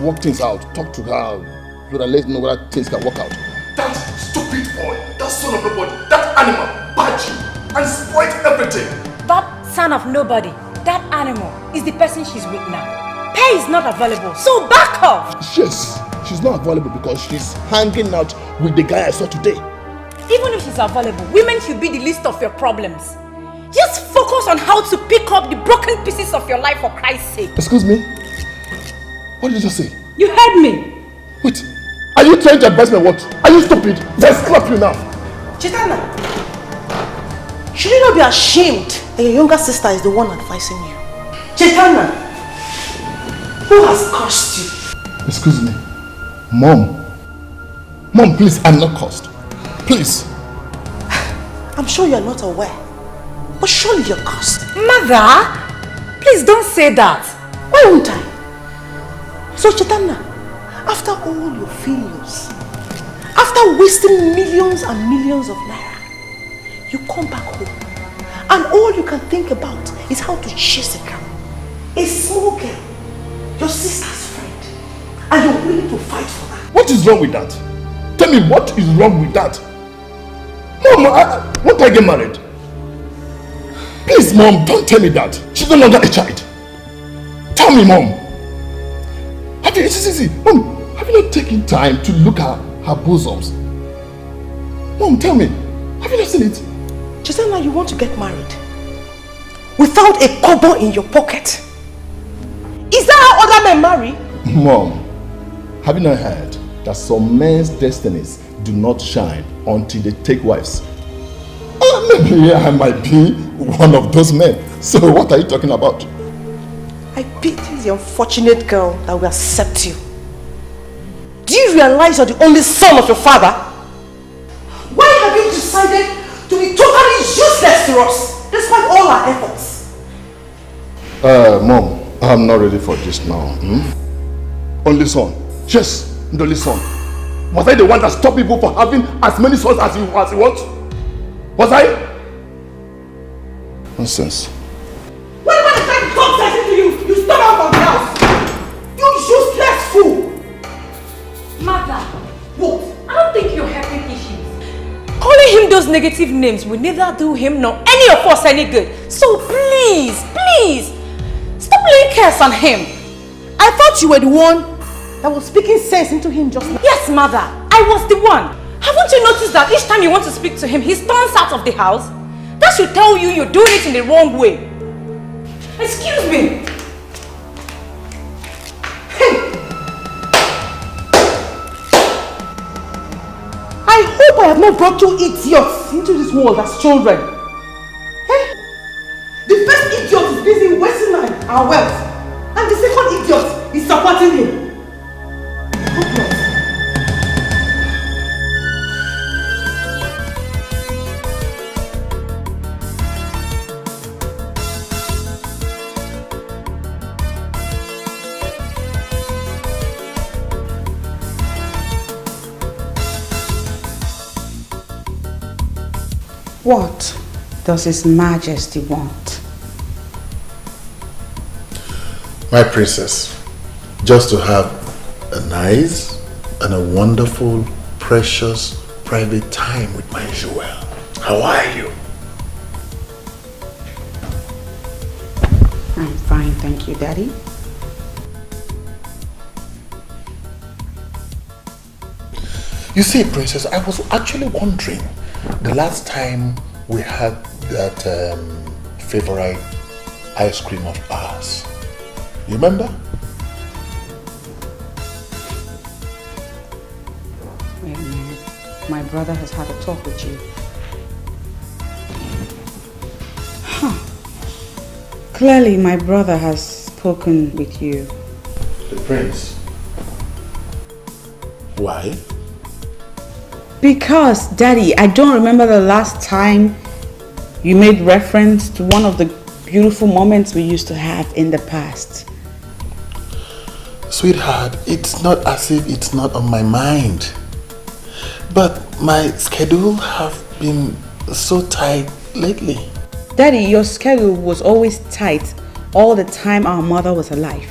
work things out, talk to her, so that let me know whether things can work out. That stupid boy, that son of nobody, that animal, bite you and spoiled everything. That son of nobody, that animal, is the person she's with now. Pay is not available, so back off! Yes, she's not available because she's hanging out with the guy I saw today. Even if she's available, women should be the least of your problems. Just focus on how to pick up the broken pieces of your life for Christ's sake. Excuse me? What did you just say? You heard me. Wait, are you trying to advise me what? Are you stupid? Let's slap you now. Chitana, should you not be ashamed that your younger sister is the one advising you? Chitana, who has cursed you? Excuse me. Mom. Mom, please, I'm not cursed. Please. I'm sure you're not aware, but surely you're cursed. Mother, please don't say that. Why won't I? So Chitana, after all your failures, after wasting millions and millions of naira, you come back home and all you can think about is how to chase a girl, a small girl, your sister's friend, and you're willing to fight for her. What is wrong with that? Tell me, what is wrong with that? Mom, won't I get married? Please, Mom, don't tell me that. She's no longer a child. Tell me, Mom. Mom, have you not taken time to look at her bosoms? Mom, tell me, have you not seen it? Chitana, you want to get married without a kobo in your pocket? Is that how other men marry? Mom, have you not heard that some men's destinies do not shine until they take wives? Maybe I might be one of those men. So what are you talking about? I pity the unfortunate girl that will accept you. Do you realize you're the only son of your father? Why have you decided to be totally useless to us, despite all our efforts? Mom, I'm not ready for this now. Only son. Yes, the only son. Was I the one that stopped people from having as many sons as you want? Was I? Nonsense. When I try to talk sense to you, you stop out of the house. You useless fool. Mother, what? I don't think you're helping issues. Calling him those negative names will neither do him nor any of us any good. So please, stop laying curse on him. I thought you were the one that was speaking sense into him just now. Yes, Mother, I was the one. Haven't you noticed that each time you want to speak to him, he storms out of the house? That should tell you you're doing it in the wrong way. Excuse me. I have not brought two idiots into this world as children. Eh? The first idiot is busy wasting our wealth, and the second idiot is supporting him. What does His Majesty want? My princess, just to have a nice and a wonderful, precious, private time with my Joel. How are you? I'm fine, thank you, Daddy. You see, princess, I was actually wondering, the last time we had that favorite ice cream of ours, you remember? Wait a minute. My brother has had a talk with you. Huh. Clearly, my brother has spoken with you. The prince. Why? Because, Daddy, I don't remember the last time you made reference to one of the beautiful moments we used to have in the past. Sweetheart, it's not as if it's not on my mind. But my schedule have been so tight lately. Daddy, your schedule was always tight all the time our mother was alive.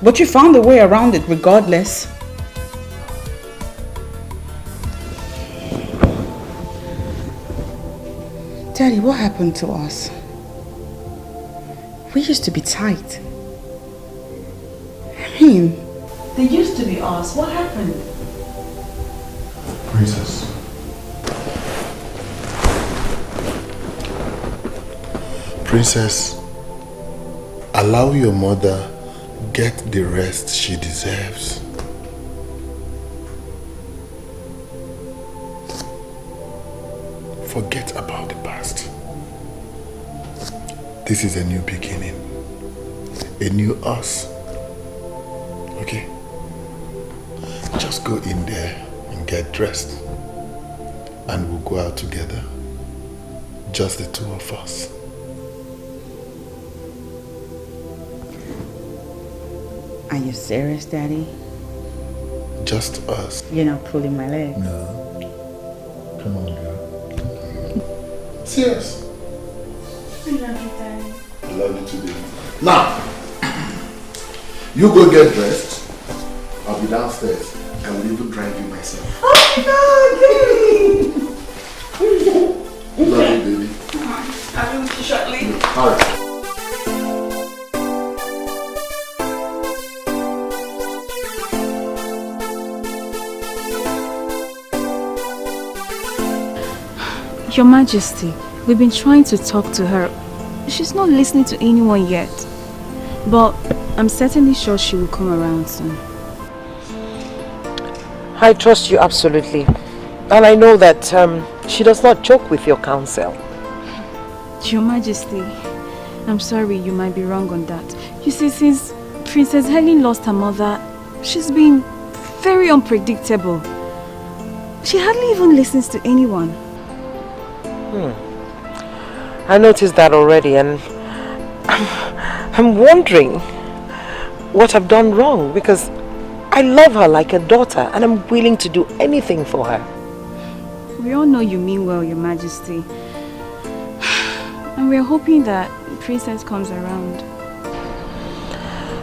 But you found a way around it regardless. Daddy, what happened to us? We used to be tight. I mean, They used to be us. What happened? Princess. Princess, allow your mother get the rest she deserves. Forget about the past. This is a new beginning. A new us. Okay? Just go in there and get dressed. And we'll go out together. Just the two of us. Are you serious, Daddy? Just us. You're not pulling my leg. No. Come on, girl. Serious. I love you, Daddy. I love you too, baby. Now, you go get dressed. I'll be downstairs. I will even drive you myself. Oh my God, Love you, baby. I'll be with you shortly. All right. Your Majesty, we've been trying to talk to her. She's not listening to anyone yet. But I'm certainly sure she will come around soon. I trust you absolutely. And I know that she does not joke with your counsel. Your Majesty, I'm sorry, you might be wrong on that. You see, since Princess Helen lost her mother, she's been very unpredictable. She hardly even listens to anyone. I noticed that already, and I'm wondering what I've done wrong, because I love her like a daughter and I'm willing to do anything for her. We all know you mean well, Your Majesty. And we're hoping that Princess comes around.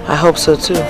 I hope so too.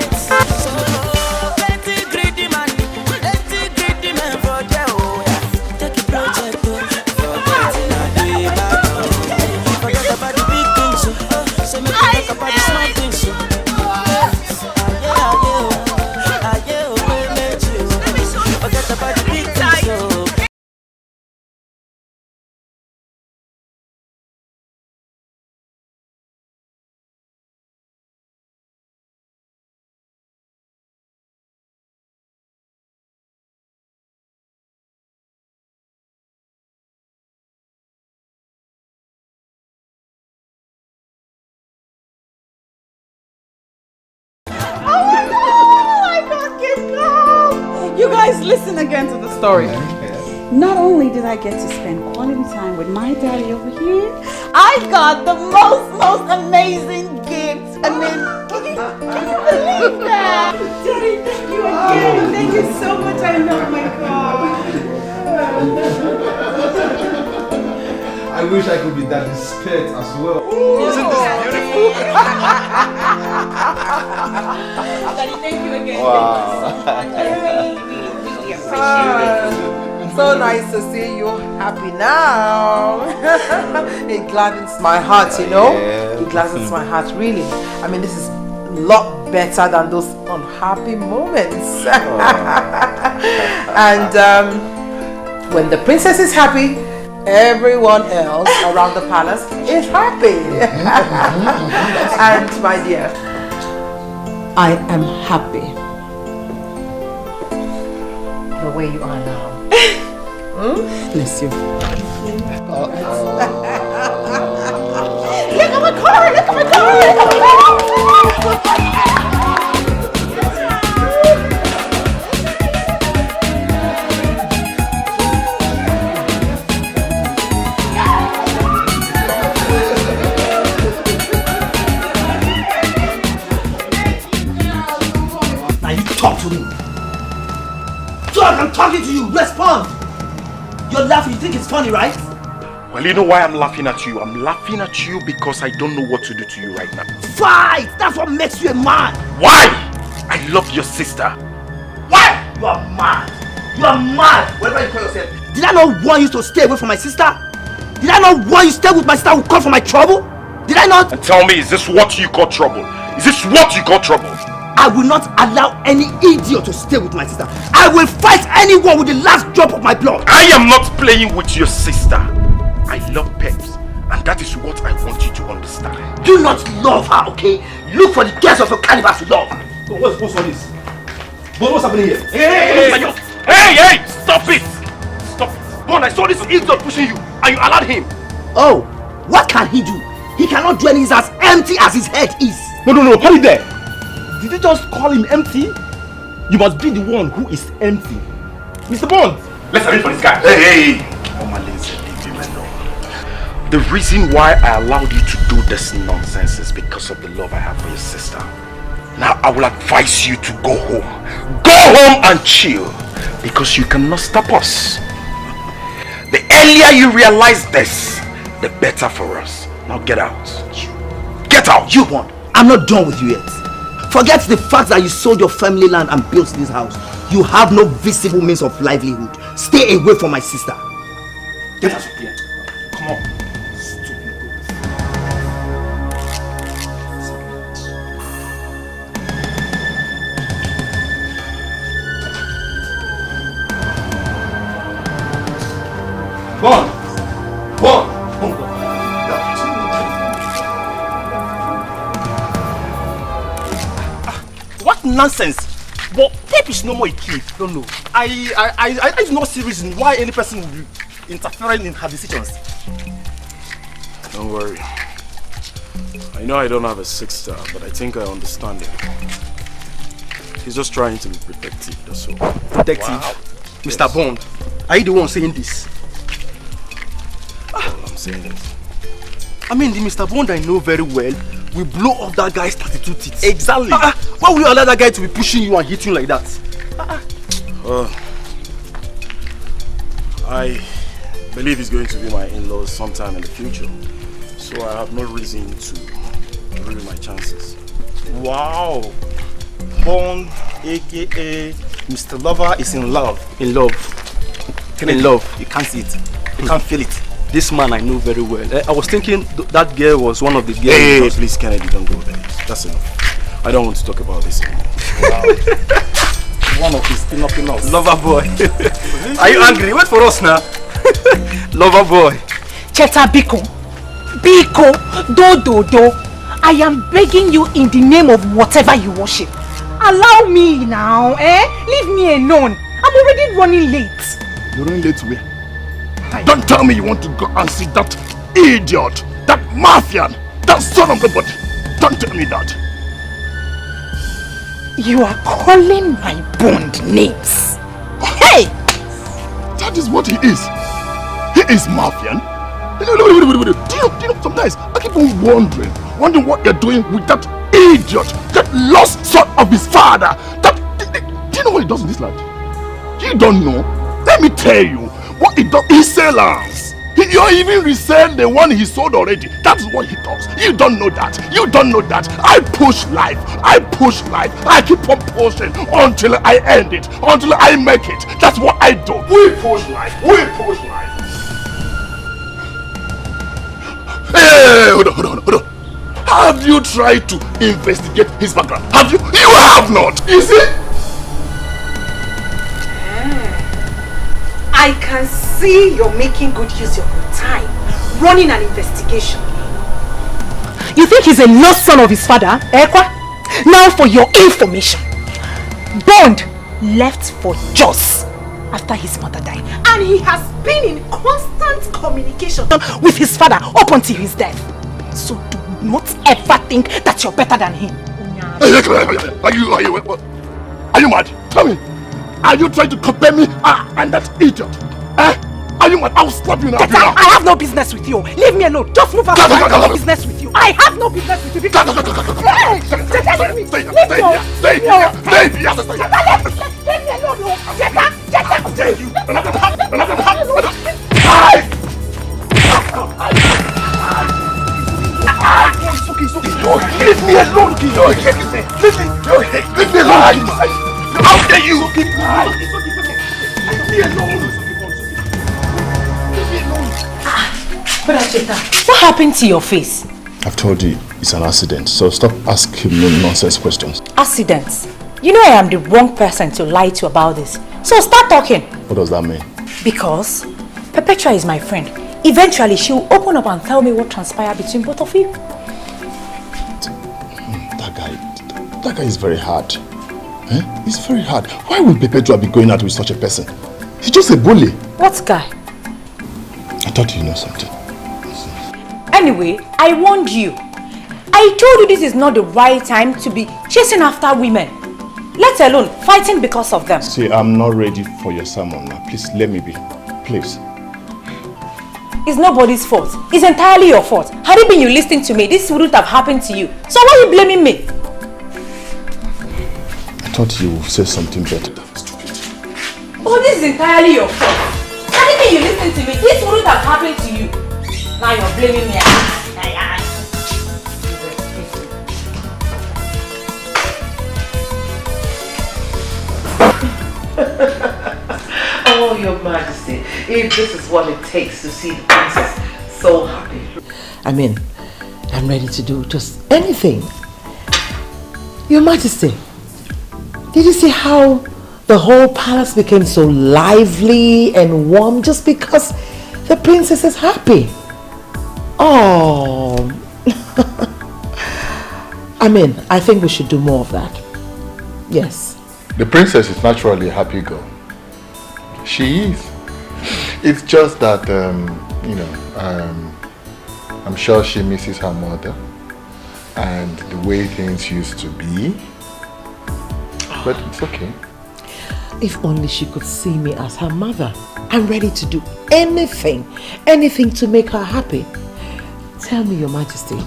listen again to the story. Not only did I get to spend quality time with my daddy over here, I got the most amazing gift. I mean, can you believe that? Daddy, thank you again. Thank you so much. I know, my God. I wish I could be daddy's pet as well. Isn't this beautiful? Daddy, thank you again. Wow. Thank you so much. I really appreciate it. So nice to see you happy now. It gladdens my heart, you know. It gladdens my heart, really. I mean, this is a lot better than those unhappy moments. And when the princess is happy, everyone else around the palace is happy. And my dear, I am happy the way you are now. Bless you. Look at my car! Look at my car! Now you talk to me. Talk, I'm talking to you. Respond. You're laughing. You think it's funny, right? Well, you know why I'm laughing at you? I'm laughing at you because I don't know what to do to you right now. Fight! That's what makes you a man. Why? I love your sister. Why? You are mad. You are mad. Whatever you call yourself. Did I not want you to stay away from my sister? Did I not want you to stay with my sister who called for my trouble? Did I not? And tell me, is this what you call trouble? Is this what you call trouble? I will not allow any idiot to stay with my sister. I will fight anyone with the last drop of my blood. I am not playing with your sister. I love Peps, and that is what I want you to understand. Do not love her, okay? Look for the girls of your caliber to love. What's all this? What's happening here? Hey! Stop it! Stop it! Bon, I saw this idiot pushing you, and you allowed him. Oh, what can he do? He cannot do anything as empty as his head is. No, hold it there. Did you just call him empty? You must be the one who is empty. Mr. Bond! Let's arrange for this guy. Hey! The reason why I allowed you to do this nonsense is because of the love I have for your sister. Now I will advise you to go home. Go home and chill, because you cannot stop us. The earlier you realize this, the better for us. Now get out. Get out! You won. I'm not done with you yet. Forget the fact that you sold your family land and built this house. You have no visible means of livelihood. Stay away from my sister. Get out of here. Come on. Bond! What nonsense! But Pep is no more a kid. Don't know. I do not see reason why any person would be interfering in her decisions. Don't worry. I know I don't have a sister, but I think I understand him. He's just trying to be protective, that's all. Protective? Wow. Mr. Bond, are you the one saying this? Well, I'm saying this. I mean, the Mr. Bond I know very well will blow off that guy's 32 teeth. Exactly. Why will you allow that guy to be pushing you and hitting you like that? I believe he's going to be my in-laws sometime in the future. So I have no reason to ruin my chances. Wow. Bond, aka Mr. Lover, is in love. In love. In love. You can't see it. You can't feel it. This man I know very well. I was thinking that girl was one of the girls. Hey, please, Kennedy, don't go there. That's enough. I don't want to talk about this anymore. Wow. One of his pinocchio. Lover boy. Are you angry? Wait for us now. Lover boy. Cheta Biko. Do. I am begging you in the name of whatever you worship. Allow me now, Leave me alone. I'm already running late. You're running late where? Don't tell me you want to go and see that idiot, that mafian, that son of a body. Don't tell me that. You are calling my Bond names. That is what he is. He is Mafian. Wait. Do you know, sometimes I keep on wondering what you're doing with that idiot, that lost son of his father. Do you know what he does in this land? You don't know. Let me tell you what he does. He sells. You even resell the one he sold already. That's what he does. You don't know that. You don't know that. I push life. I keep on pushing until I end it. Until I make it. That's what I do. We push life. Hey, hold on. Have you tried to investigate his background? Have you? You have not. You see? I can see you're making good use of your time, running an investigation. You think he's a lost son of his father, Ekwa? Now for your information, Bond left for Jos after his mother died, and he has been in constant communication with his father up until his death. So do not ever think that you're better than him. Are you mad? Tell me. Are you trying to compare me and that idiot? Are you mad? I'll slap you now. I have no business with you. Leave me alone. Just move out. I have no business with you. I have no business with you. Stay Leave me alone. How dare you? Leave me alone. What happened to your face? I've told you it's an accident, so stop asking me nonsense questions. Accidents? You know I am the wrong person to lie to about this. So start talking. What does that mean? Because Perpetual is my friend. Eventually she will open up and tell me what transpired between both of you. That guy is very hard. He's very hard. Why would Perpetual be going out with such a person? He's just a bully. What guy? I thought you know something. Anyway, I warned you. I told you this is not the right time to be chasing after women. Let alone fighting because of them. See, I'm not ready for your sermon now. Please, let me be. Please. It's nobody's fault. It's entirely your fault. Had it been you listening to me, this wouldn't have happened to you. So why are you blaming me? I thought you would say something better. Oh, this is entirely your fault. Had it been you listening to me, this wouldn't have happened to you. Now you're blaming me. Oh, Your Majesty, if this is what it takes to see the princess so happy. I mean, I'm ready to do just anything. Your Majesty, did you see how the whole palace became so lively and warm just because the princess is happy? Oh, I mean, I think we should do more of that. Yes. The princess is naturally a happy girl. She is. It's just that, I'm sure she misses her mother and the way things used to be. But it's okay. If only she could see me as her mother. I'm ready to do anything to make her happy. Tell me, Your Majesty,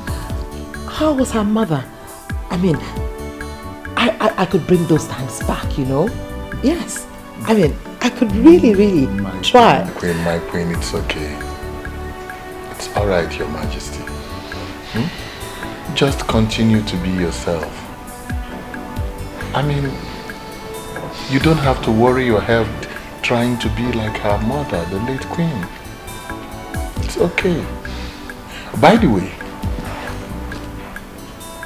how was her mother? I mean, I could bring those times back, you know? Yes. I mean, I could really try. My queen, it's okay. It's alright, Your Majesty. Just continue to be yourself. I mean, you don't have to worry your head trying to be like her mother, the late queen. It's okay. By the way,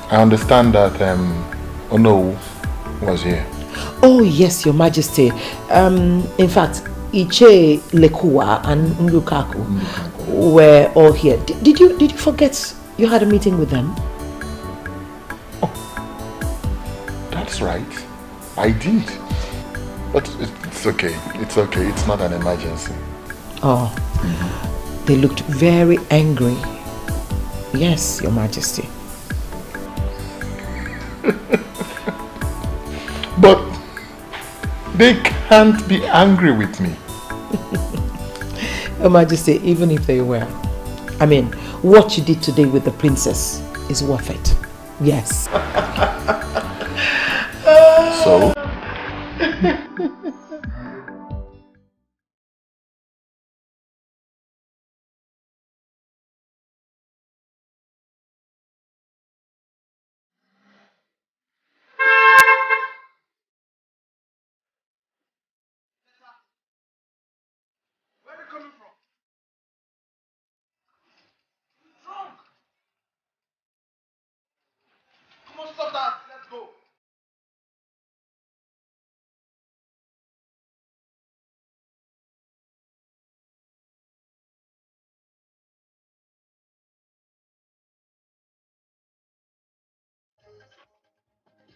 I understand that Ono was here. Oh yes, Your Majesty. In fact, Iche, Lekua and Ndukaku were all here. Did you forget you had a meeting with them? Oh, that's right. I did. But it's okay. It's okay. It's not an emergency. Oh, They looked very angry. Yes, Your Majesty. But they can't be angry with me. Her Majesty, even if they were, I mean, what you did today with the princess is worth it. Yes. So?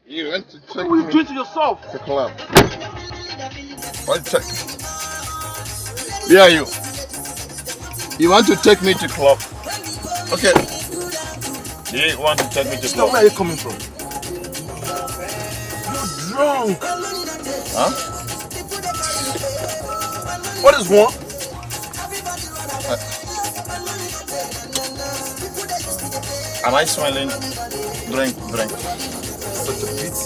You went to check. What are you doing to yourself? The club. What check? Where are you? You want to take me to club? Okay. You want to take me to club? Where are you coming from? You're drunk. Huh? What is wrong? Am I smiling? Drink. Such a pity.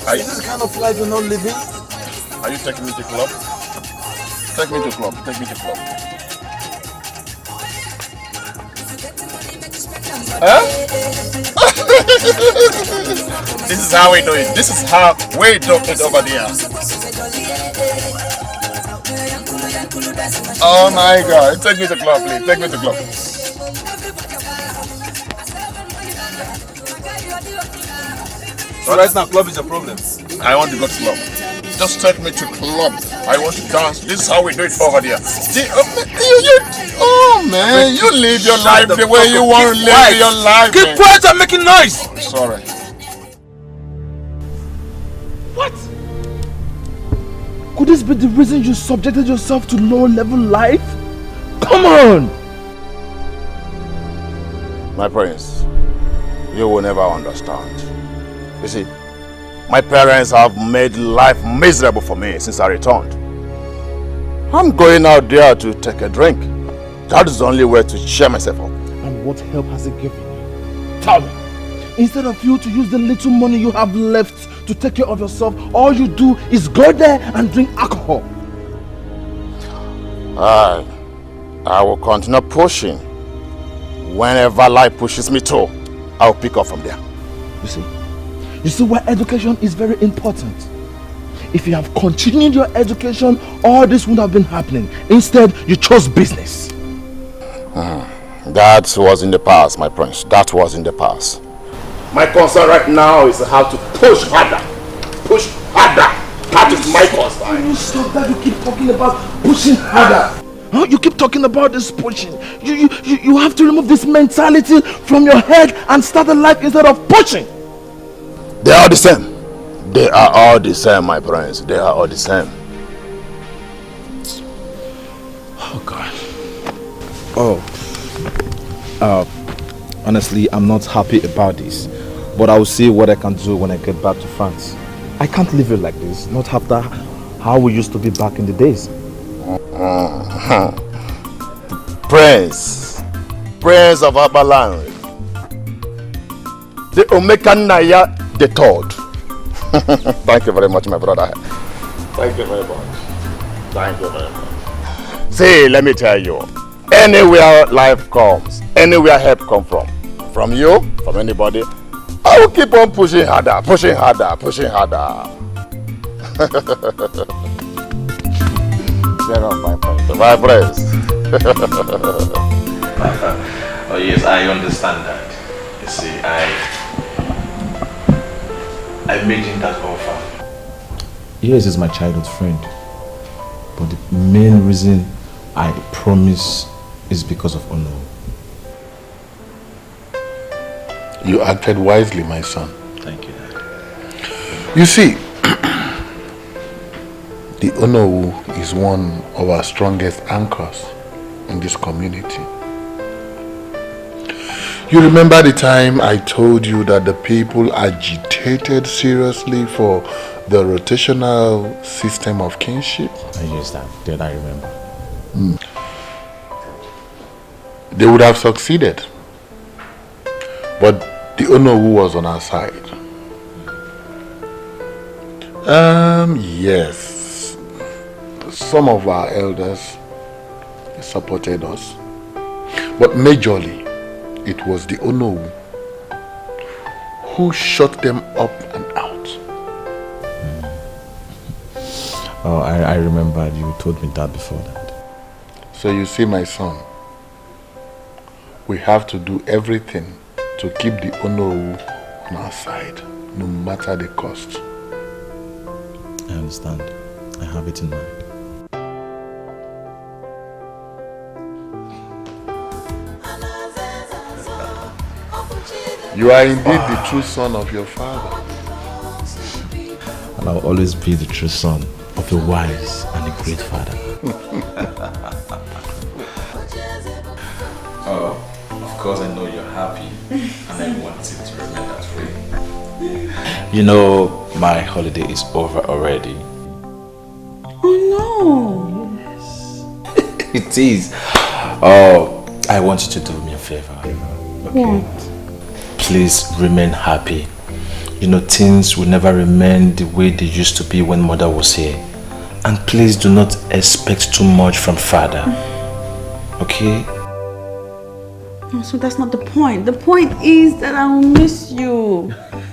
Are you, Is this the kind of life you're not living? are you taking me to club? Take me to club. Take me to club. Huh? This is how we do it. This is how we do it over there. Oh my God! Take me to club, please. Take me to club. So right now, club is a problem. I want to go to club. Just take me to club. I want to dance. This is how we do it over there. Oh man, you live your life the way you want to live your life. Keep quiet and making noise. Sorry. What? Could this be the reason you subjected yourself to low-level life? Come on! My prince, you will never understand. You see, my parents have made life miserable for me since I returned. I'm going out there to take a drink. That is the only way to cheer myself up. And what help has it given you? Tell me. Instead of you to use the little money you have left to take care of yourself, all you do is go there and drink alcohol. I will continue pushing. Whenever life pushes me to, I'll pick up from there. You see why education is very important. If you have continued your education, all this would have been happening. Instead, you chose business. That was in the past, my prince. That was in the past. My concern right now is how to push harder. Push harder. That is my concern. You stop that. You keep talking about pushing harder. Huh? You keep talking about this pushing. You have to remove this mentality from your head and start a life instead of pushing. They are the same. They are all the same, my friends. They are all the same. Oh God. Honestly, I'm not happy about this. But I will see what I can do when I get back to France. I can't live it like this. Not after how we used to be back in the days. Prince of Abalan. The Omekanaya the third. Thank you very much, my brother. Thank you very much. Thank you very much. See, let me tell you, anywhere life comes, anywhere help come from you, from anybody, I will keep on pushing harder, pushing harder, pushing harder. Share up, my friend. My friends. Oh yes, I understand that. You see, I made him that offer. Yes, he's my childhood friend. But the main reason I promise is because of honor. You acted wisely, my son. Thank you, Dad. You see, the Onowu is one of our strongest anchors in this community. You remember the time I told you that the people agitated seriously for the rotational system of kinship? Yes, Dad. Did I remember? They would have succeeded. But the Onowu was on our side. Yes. Some of our elders supported us. But majorly, it was the Onowu who shut them up and out. Oh, I remembered you told me that before that. So you see, my son, we have to do everything to keep the Onowu on our side, no matter the cost. I understand. I have it in mind. You are indeed the true son of your father. And I'll always be the true son of a wise and a great father. Oh, of course I know you're happy and I want it to remain that way. You know, my holiday is over already. Oh no! It is. Oh, I want you to do me a favor. Okay? What? Please remain happy. You know, things will never remain the way they used to be when mother was here. And please do not expect too much from father. Okay? No, so that's not the point. The point is that I will miss you.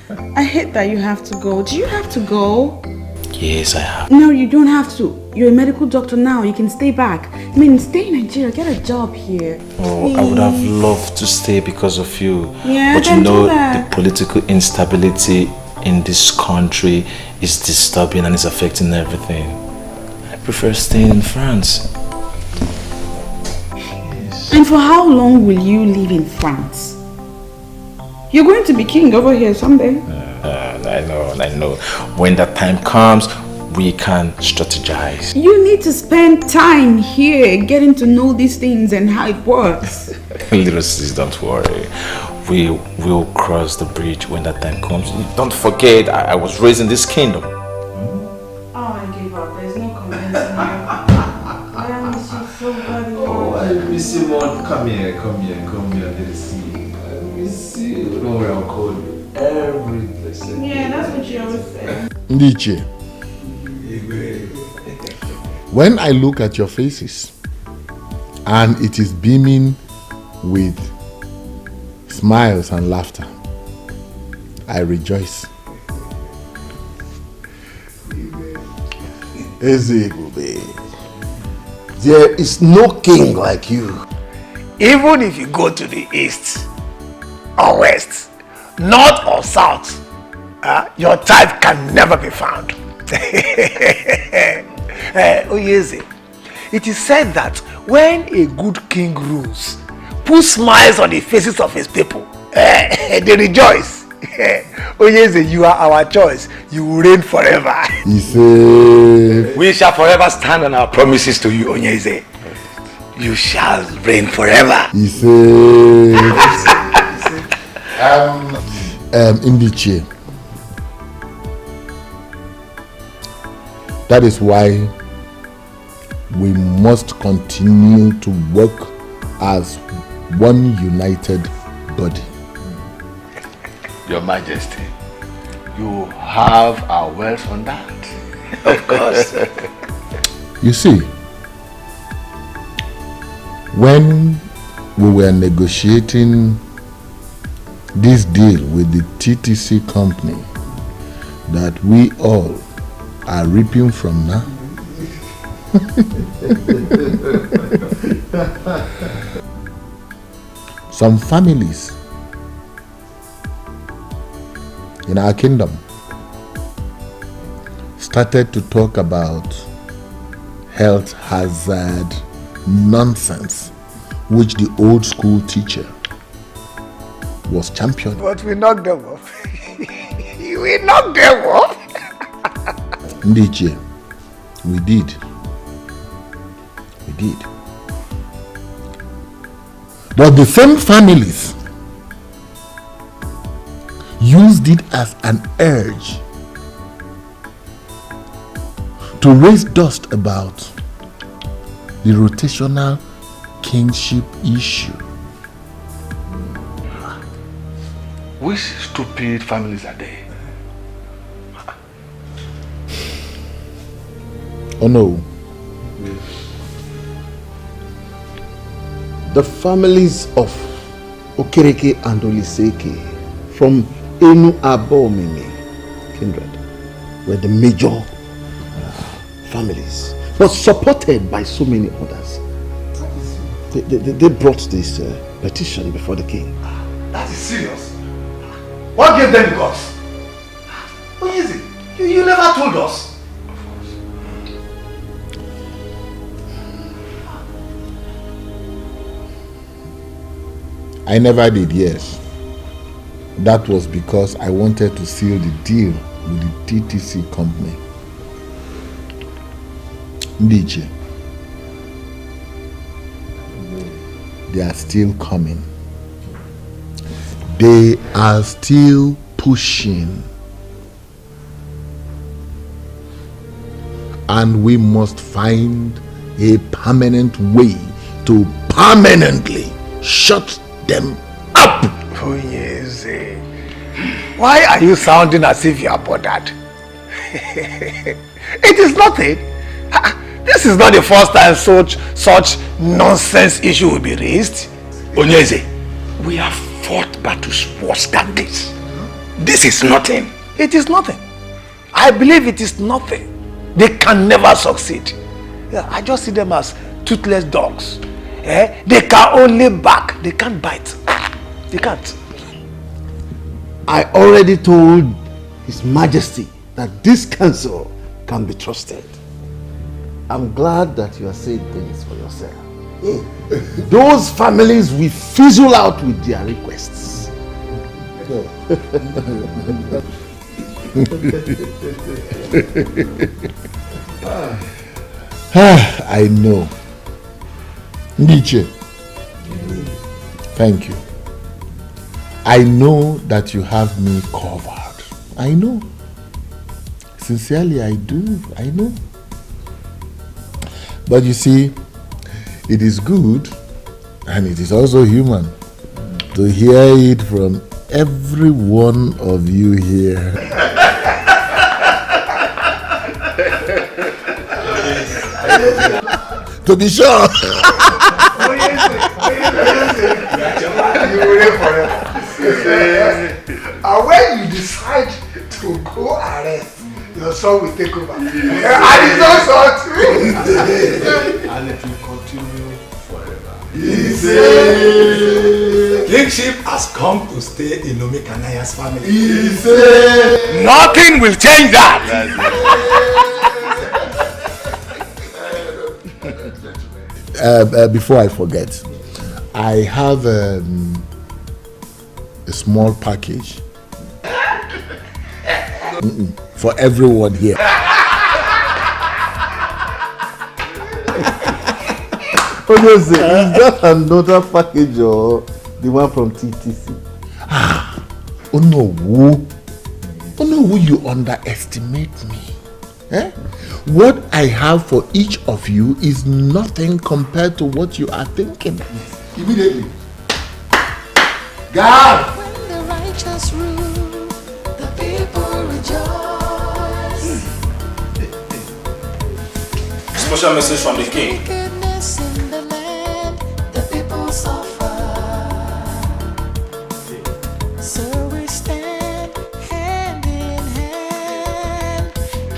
I hate that you have to go. Do you have to go? Yes, I have. No, you don't have to. You're a medical doctor now. You can stay back. I mean, stay in Nigeria. Get a job here. Oh, I would have loved to stay because of you. Yeah, but you then know, do that. the political instability in this country is disturbing and is affecting everything. I prefer staying in France. And for how long will you live in France? You're going to be king over here someday. I know. When that time comes, we can strategize. You need to spend time here getting to know these things and how it works. Little sis, don't worry. We will cross the bridge when that time comes. Don't forget, I was raised in this kingdom. Oh, I gave up. There's no convincing you. I miss you so very much. Oh, I miss you more. Come here. Let's see. I miss you. Don't worry, I'll call you every blessed day. Yeah, that's what you always say. Ndiche, when I look at your faces and it is beaming with smiles and laughter, I rejoice. There is no king like you. Even if you go to the east or west, north or south, your type can never be found. Oyeze, it is said that when a good king rules, puts smiles on the faces of his people, they rejoice. Oyeze, you are our choice. You will reign forever. We shall forever stand on our promises to you, Oyeze. You shall reign forever. Ndiche, that is why we must continue to work as one united body. Your Majesty, you have our words on that. Of course. You see, when we were negotiating this deal with the TTC company that we all are reaping from now, some families in our kingdom started to talk about health hazard nonsense which the old school teacher was championing. But we knocked them off. We knocked them off. Ndiche, we did. We did. But the same families used it as an urge to raise dust about the rotational kingship issue. Which stupid families are they? Oh no. The families of Okereke and Oliseke from Enu Abomimi kindred were the major families, but supported by so many others. They brought this petition before the king. That is serious. What gave them the guts? What is it? You never told us. I never did, yes. That was because I wanted to seal the deal with the TTC company. Ndiche. They are still coming. They are still pushing. And we must find a permanent way to permanently shut them up. Oh yes. Why are you sounding as if you are bothered? It is nothing. This is not the first time such nonsense issue will be raised. Onyeze, we have fought battles worse than this. This is nothing. It is nothing. I believe it is nothing. They can never succeed. I just see them as toothless dogs. They can only bark. They can't bite. They can't. I already told His Majesty that this council can be trusted. I'm glad that you are saying things for yourself. Those families will fizzle out with their requests. I know. Nietzsche, thank you. I know that you have me covered. I know. Sincerely, I do. I know. But you see, it is good and it is also human to hear it from every one of you here. To be sure. And when you decide to go arrest, your son will take over. And it's not son too. And it will continue forever. Kingship has come to stay in Omikanaya's family. Nothing will change that. Before I forget, I have a small package for everyone here. Is that another package or the one from TTC? Oh no, you underestimate me. What I have for each of you is nothing compared to what you are thinking. Immediately. God! When the righteous rule, the people rejoice. Special message from the king. Wickedness in the land, the people suffer. So we stand hand in hand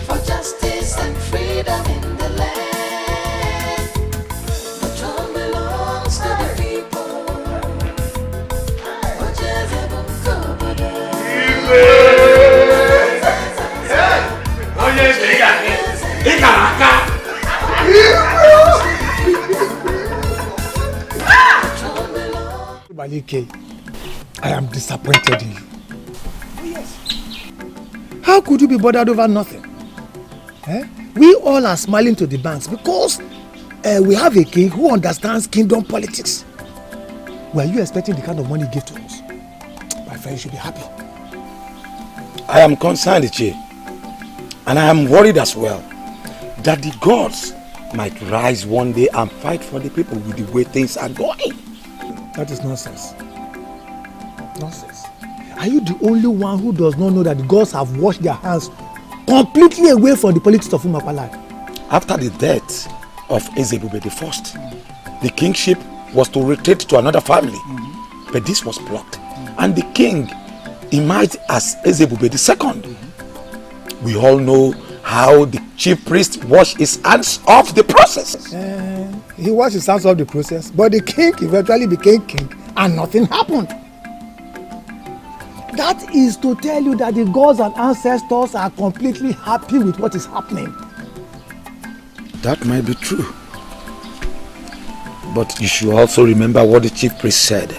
for justice and freedom in the land. The throne belongs to the people. I am disappointed in you. How could you be bothered over nothing? We all are smiling to the banks because we have a king who understands kingdom politics. Were you expecting the kind of money he gave to us? My friend, you should be happy. I am concerned, Ichie, and I am worried as well that the gods might rise one day and fight for the people with the way things are going. That is nonsense. Nonsense. Are you the only one who does not know that the gods have washed their hands completely away from the politics of Umapala? After the death of Ezebube I, the kingship was to rotate to another family. But this was blocked. And the king emerged as Ezebube II. We all know how the chief priest washed his hands off the process. He washed his hands off the process, but the king eventually became king and nothing happened. That is to tell you that the gods and ancestors are completely happy with what is happening. That might be true. But you should also remember what the chief priest said.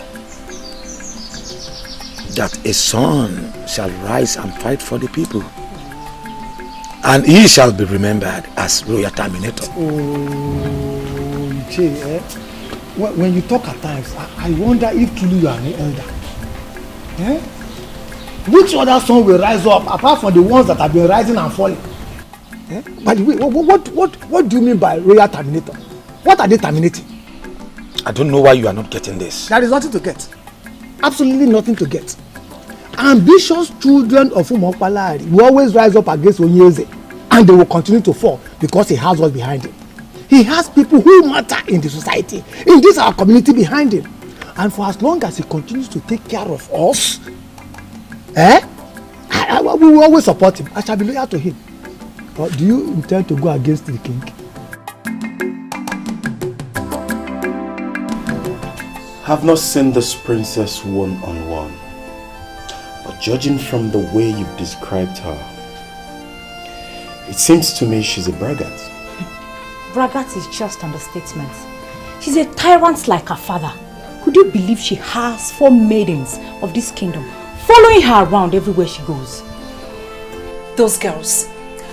That a son shall rise and fight for the people. And he shall be remembered as royal terminator. Oh, Che, when you talk at times, I wonder if truly you are an elder. Eh? Which other son will rise up apart from the ones that have been rising and falling? Eh? By the way, what do you mean by royal terminator? What are they terminating? I don't know why you are not getting this. There is nothing to get. Absolutely nothing to get. Ambitious children of Umokpalari will always rise up against Onyeze, and they will continue to fall because he has what's behind him. He has people who matter in the society, in this our community behind him. And for as long as he continues to take care of us, we will always support him. I shall be loyal to him. But do you intend to go against the king? I've not seen this princess one-on-one, but judging from the way you've described her, it seems to me she's a braggart. Braggart is just understatement. She's a tyrant like her father. Could you believe she has 4 maidens of this kingdom following her around everywhere she goes? Those girls,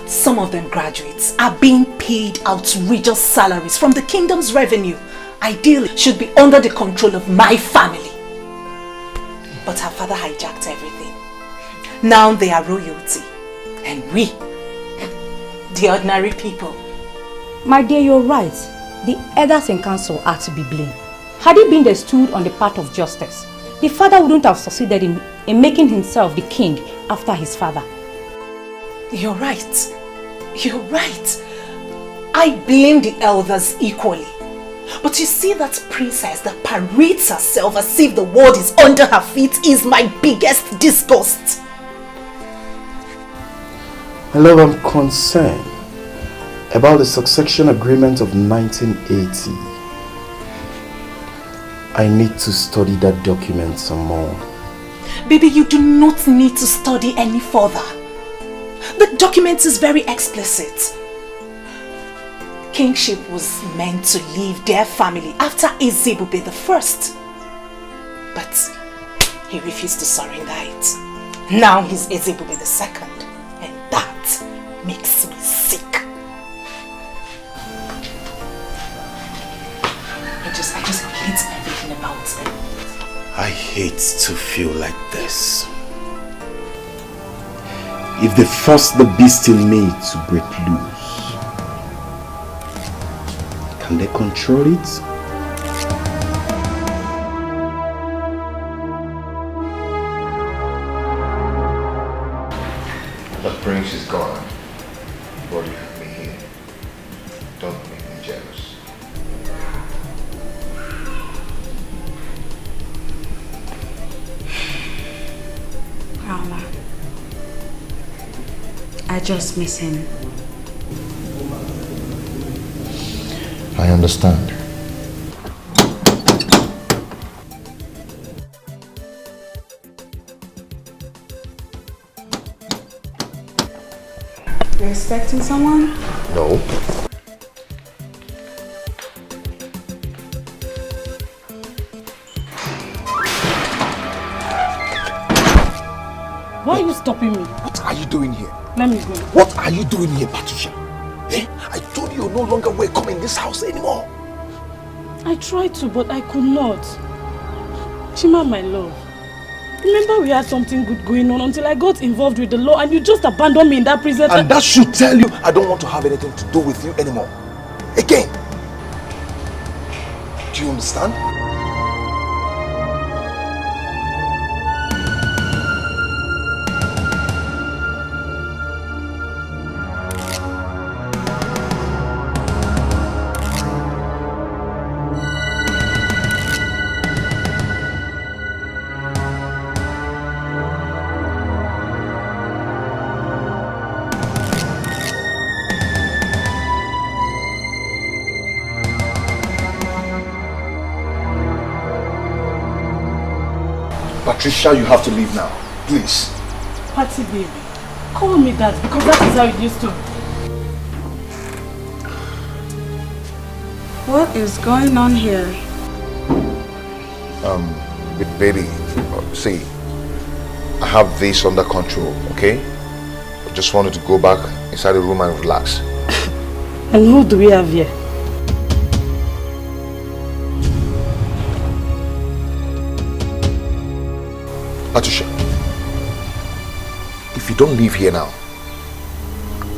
some of them graduates, are being paid outrageous salaries from the kingdom's revenue. Ideally, should be under the control of my family. But her father hijacked everything. Now they are royalty. And we, the ordinary people. My dear, you're right. The elders in council are to be blamed. Had it been they stood on the path of justice, the father wouldn't have succeeded in making himself the king after his father. You're right. You're right. I blame the elders equally. But you see, that princess that parades herself as if the world is under her feet is my biggest disgust. My love, I'm concerned about the succession agreement of 1980. I need to study that document some more. Baby, you do not need to study any further. The document is very explicit. Kingship was meant to leave their family after Ezebube I. But he refused to surrender it. Now he's Ezebube II. And that makes me sick. I just hate everything about it. I hate to feel like this. If they force the beast in me to break loose, can they control it? The prince is gone, but you have me here. Don't make me jealous. Rama, I just miss him. I understand. You're expecting someone? No. Why are you stopping me? What are you doing here? Let me go. What are you doing here, Patricia? Eh? I told you you're no longer welcome in this house anymore. I tried to, but I could not. Chima, my love. Remember we had something good going on until I got involved with the law and you just abandoned me in that prison. And that should tell you I don't want to have anything to do with you anymore. Again. Do you understand? Patricia, you have to leave now. Please. Patty baby, call me that because that is how it used to. What is going on here? Baby, see, I have this under control, okay? I just wanted to go back inside the room and relax. And who do we have here? Patricia, if you don't leave here now,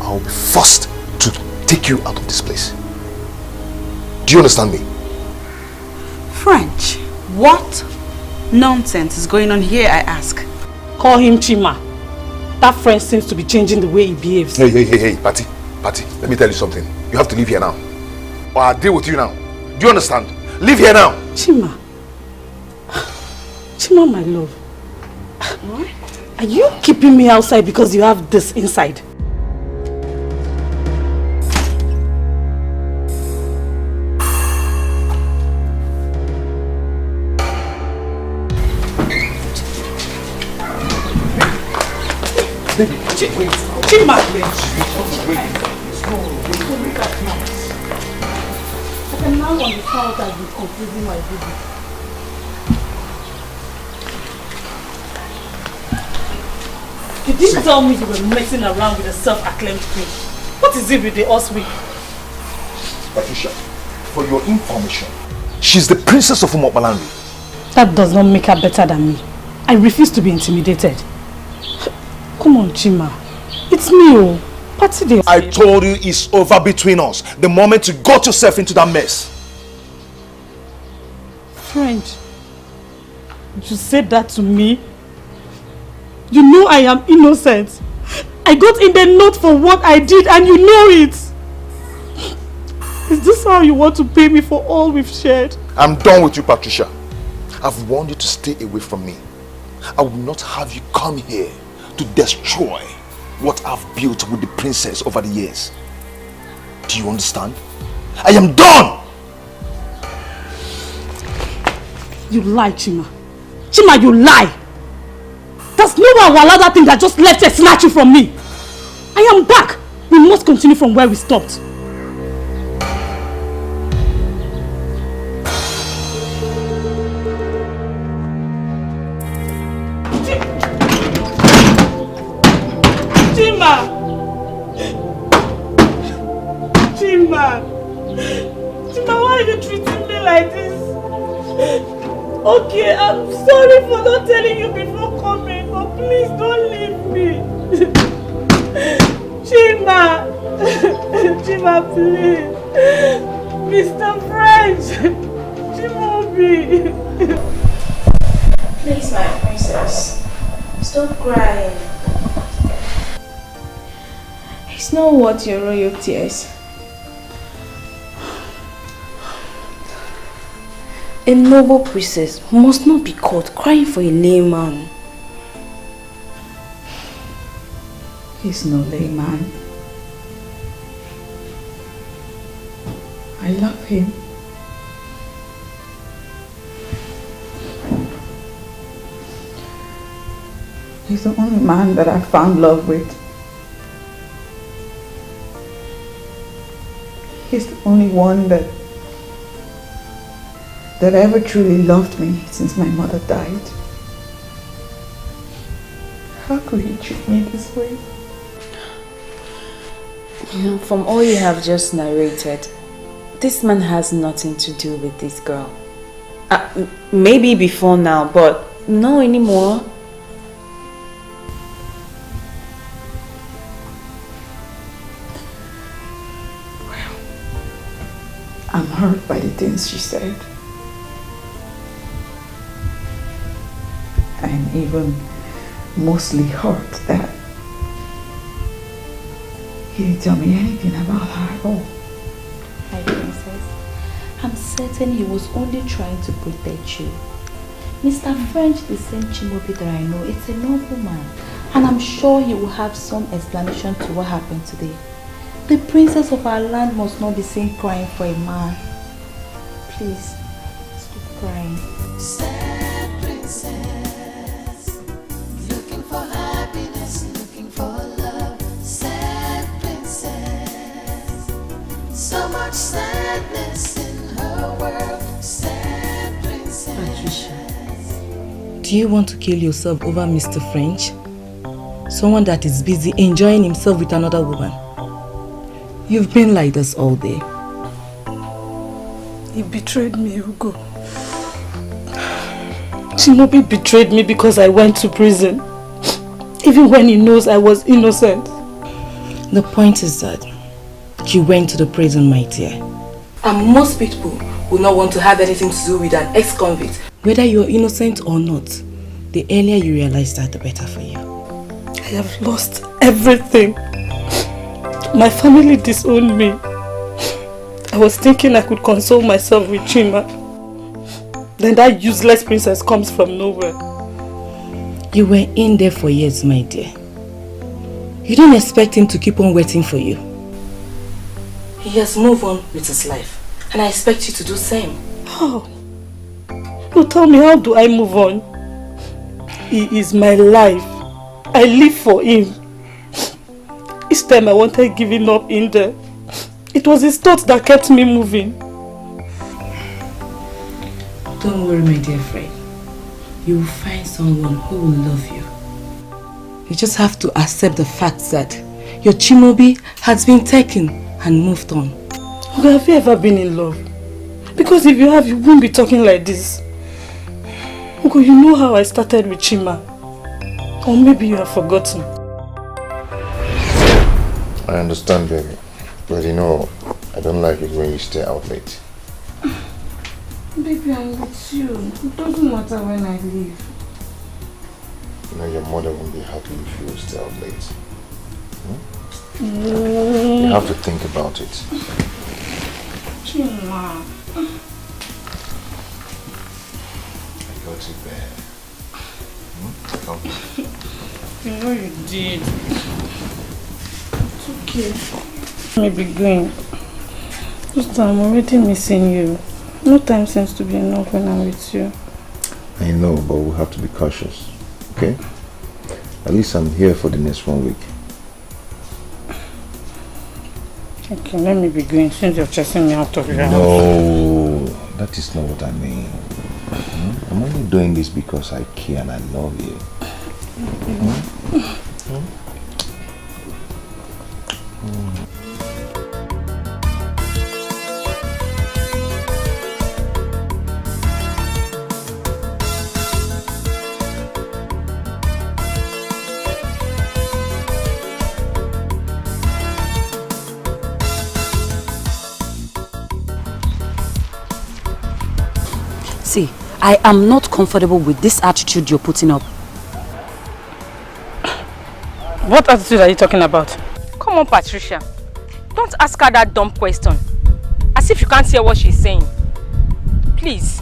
I'll be forced to take you out of this place. Do you understand me? French, what nonsense is going on here, I ask? Call him Chima. That French seems to be changing the way he behaves. Hey, Patty, let me tell you something. You have to leave here now. Or I'll deal with you now. Do you understand? Leave here now. Chima. Chima, my love. What? Are you keeping me outside because you have this inside? Chima! I can now understand what has been confusing my baby. You didn't tell me you were messing around with a self-acclaimed queen. What is it with the Oswey? Patricia, for your information, she's the princess of Umopalanri. That does not make her better than me. I refuse to be intimidated. Come on, Chima. It's me, oh. Patty day. I told you it's over between us the moment you got yourself into that mess. French, you said that to me? You know I am innocent. I got in the note for what I did and you know it. Is this how you want to pay me for all we've shared? I'm done with you, Patricia. I've warned you to stay away from me. I will not have you come here to destroy what I've built with the princess over the years. Do you understand? I am done! You lie, Chima. Chima, you lie! There's no way I will allow that thing that just left here snatch you from me. I am back. We must continue from where we stopped. Chima, why are you treating me like this? Okay, I'm sorry for not telling you before coming, but please don't leave me. Chima, Chima, please. Mr. French, Chimobi. Please, my princess, stop crying. It's not worth your royal tears. A noble princess must not be caught crying for a layman. He's no layman. I love him. He's the only man that I found love with. He's the only one that ever truly loved me since my mother died. How could he treat me this way? You know, from all you have just narrated, this man has nothing to do with this girl. Maybe before now, but no anymore. hurt by the things she said. And even mostly hurt that he didn't tell me anything about her at all. My princess, I'm certain he was only trying to protect you. Mr. French, the same Chimobi that I know, it's a noble man. And I'm sure he will have some explanation to what happened today. The princess of our land must not be seen crying for a man. Please, stop crying. Sad princess, looking for happiness, looking for love. Sad princess, so much sadness in her world. Sad princess. Patricia, do you want to kill yourself over Mr. French? Someone that is busy enjoying himself with another woman. You've been like this all day. He betrayed me, Hugo. Shinobi betrayed me because I went to prison. Even when he knows I was innocent. The point is that you went to the prison, my dear. And most people will not want to have anything to do with an ex-convict. Whether you're innocent or not, the earlier you realize that, the better for you. I have lost everything. My family disowned me. I was thinking I could console myself with Chima. Then that useless princess comes from nowhere. You were in there for years, my dear. You didn't expect him to keep on waiting for you. He has moved on with his life. And I expect you to do the same. How? You tell me, how do I move on? He is my life. I live for him. Each time I wanted giving up in there, it was his thoughts that kept me moving. Don't worry, my dear friend. You will find someone who will love you. You just have to accept the fact that your Chimobi has been taken and moved on. Have you ever been in love? Because if you have, you won't be talking like this. Ugo, you know how I started with Chima. Or maybe you have forgotten. I understand, baby. But you know, I don't like it when you stay out late. Baby, I'm with you. It doesn't matter when I leave. You know, your mother won't be happy if you stay out late. Mm. You have to think about it. Chima. I go to bed. Come. You know you did. It's okay. Maybe going. Just I'm already missing you. No time seems to be enough when I'm with you. I know, but we have to be cautious. Okay? At least I'm here for the next 1 week. Okay, let me be going since you're chasing me out of your house. No, that is not what I mean. I'm only doing this because I care and I love you. See, I am not comfortable with this attitude you're putting up. What attitude are you talking about? Come on, Patricia. Don't ask her that dumb question. As if you can't hear what she's saying. Please,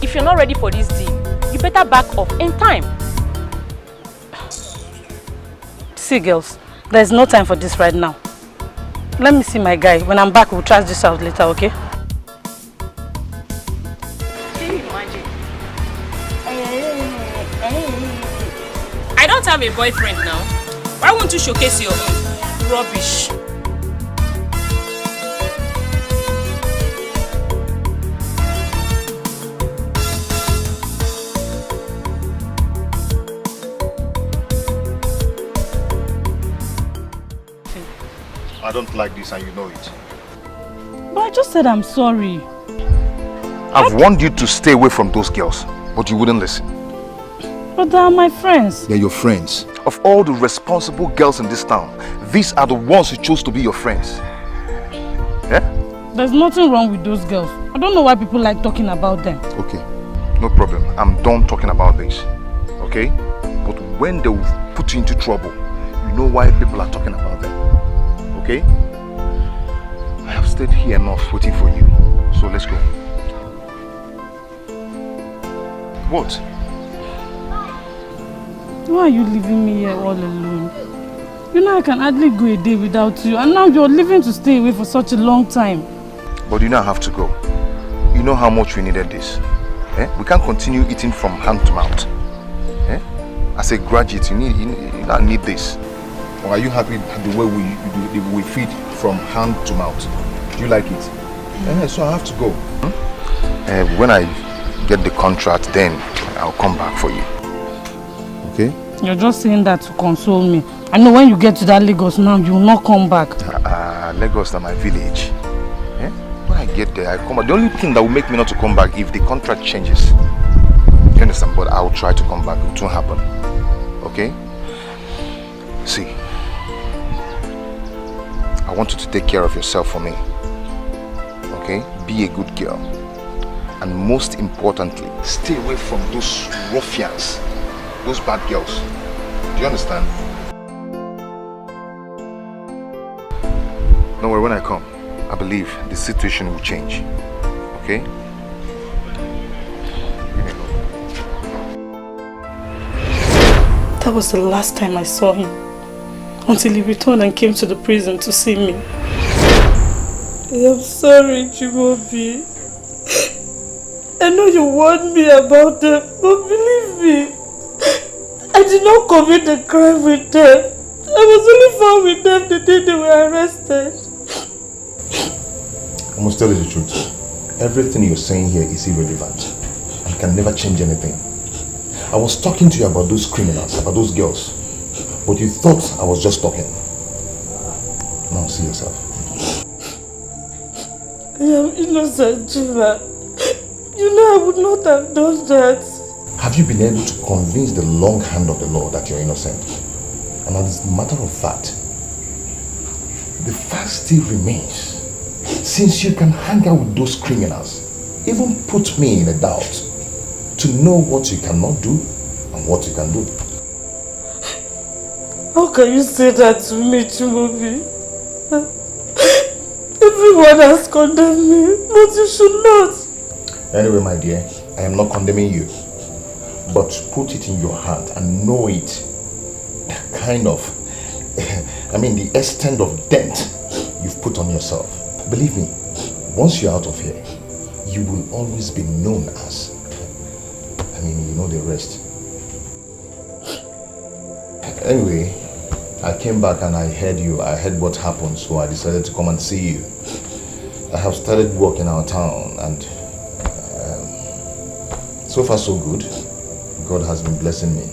if you're not ready for this deal, you better back off in time. See, girls, there's no time for this right now. Let me see my guy. When I'm back, we'll trash this out later, okay? I don't have a boyfriend now. Why won't you showcase your own? Rubbish. I don't like this and you know it. But I just said I'm sorry. I've warned you to stay away from those girls, but you wouldn't listen. But they are my friends. They're your friends. Of all the responsible girls in this town, these are the ones who chose to be your friends. Yeah? There's nothing wrong with those girls. I don't know why people like talking about them. Okay, no problem. I'm done talking about this. Okay? But when they will put you into trouble, you know why people are talking about them. Okay? I have stayed here enough waiting for you. So let's go. What? Why are you leaving me here all alone? You know I can hardly go a day without you, and now you're leaving to stay away for such a long time. But you know I have to go. You know how much we needed this. We can't continue eating from hand to mouth. As a graduate, you don't need this. Or are you happy the way we feed from hand to mouth? Do you like it? So I have to go. When I get the contract, then I'll come back for you. Okay? You're just saying that to console me. I know when you get to that Lagos now, you will not come back. Lagos is my village. When I get there, I come back. The only thing that will make me not to come back if the contract changes. You understand? But I will try to come back. It won't happen. Okay? See, I want you to take care of yourself for me. Okay? Be a good girl. And most importantly, stay away from those ruffians, those bad girls. Do you understand? Don't worry, when I come, I believe the situation will change. Okay? That was the last time I saw him, until he returned and came to the prison to see me. I'm sorry, Chibobi. I know you warned me about them, but believe me, I did not commit the crime with them. I was only found with them the day they were arrested. I must tell you the truth. Everything you're saying here is irrelevant and can never change anything. I was talking to you about those criminals, about those girls, but you thought I was just talking. Now see yourself. I am innocent, Juma. You know I would not have done that. Have you been able to convince the long hand of the law that you're innocent? And as a matter of fact, the fact still remains. Since you can hang out with those criminals, even put me in a doubt to know what you cannot do and what you can do. How can you say that to me, Chibobi? Everyone has condemned me, but you should not. Anyway, my dear, I am not condemning you. But put it in your heart and know it. The kind of, the extent of dent you've put on yourself. Believe me, once you're out of here, you will always be known as, you know the rest. Anyway, I came back and I heard what happened, so I decided to come and see you. I have started work in our town and so far so good. God has been blessing me.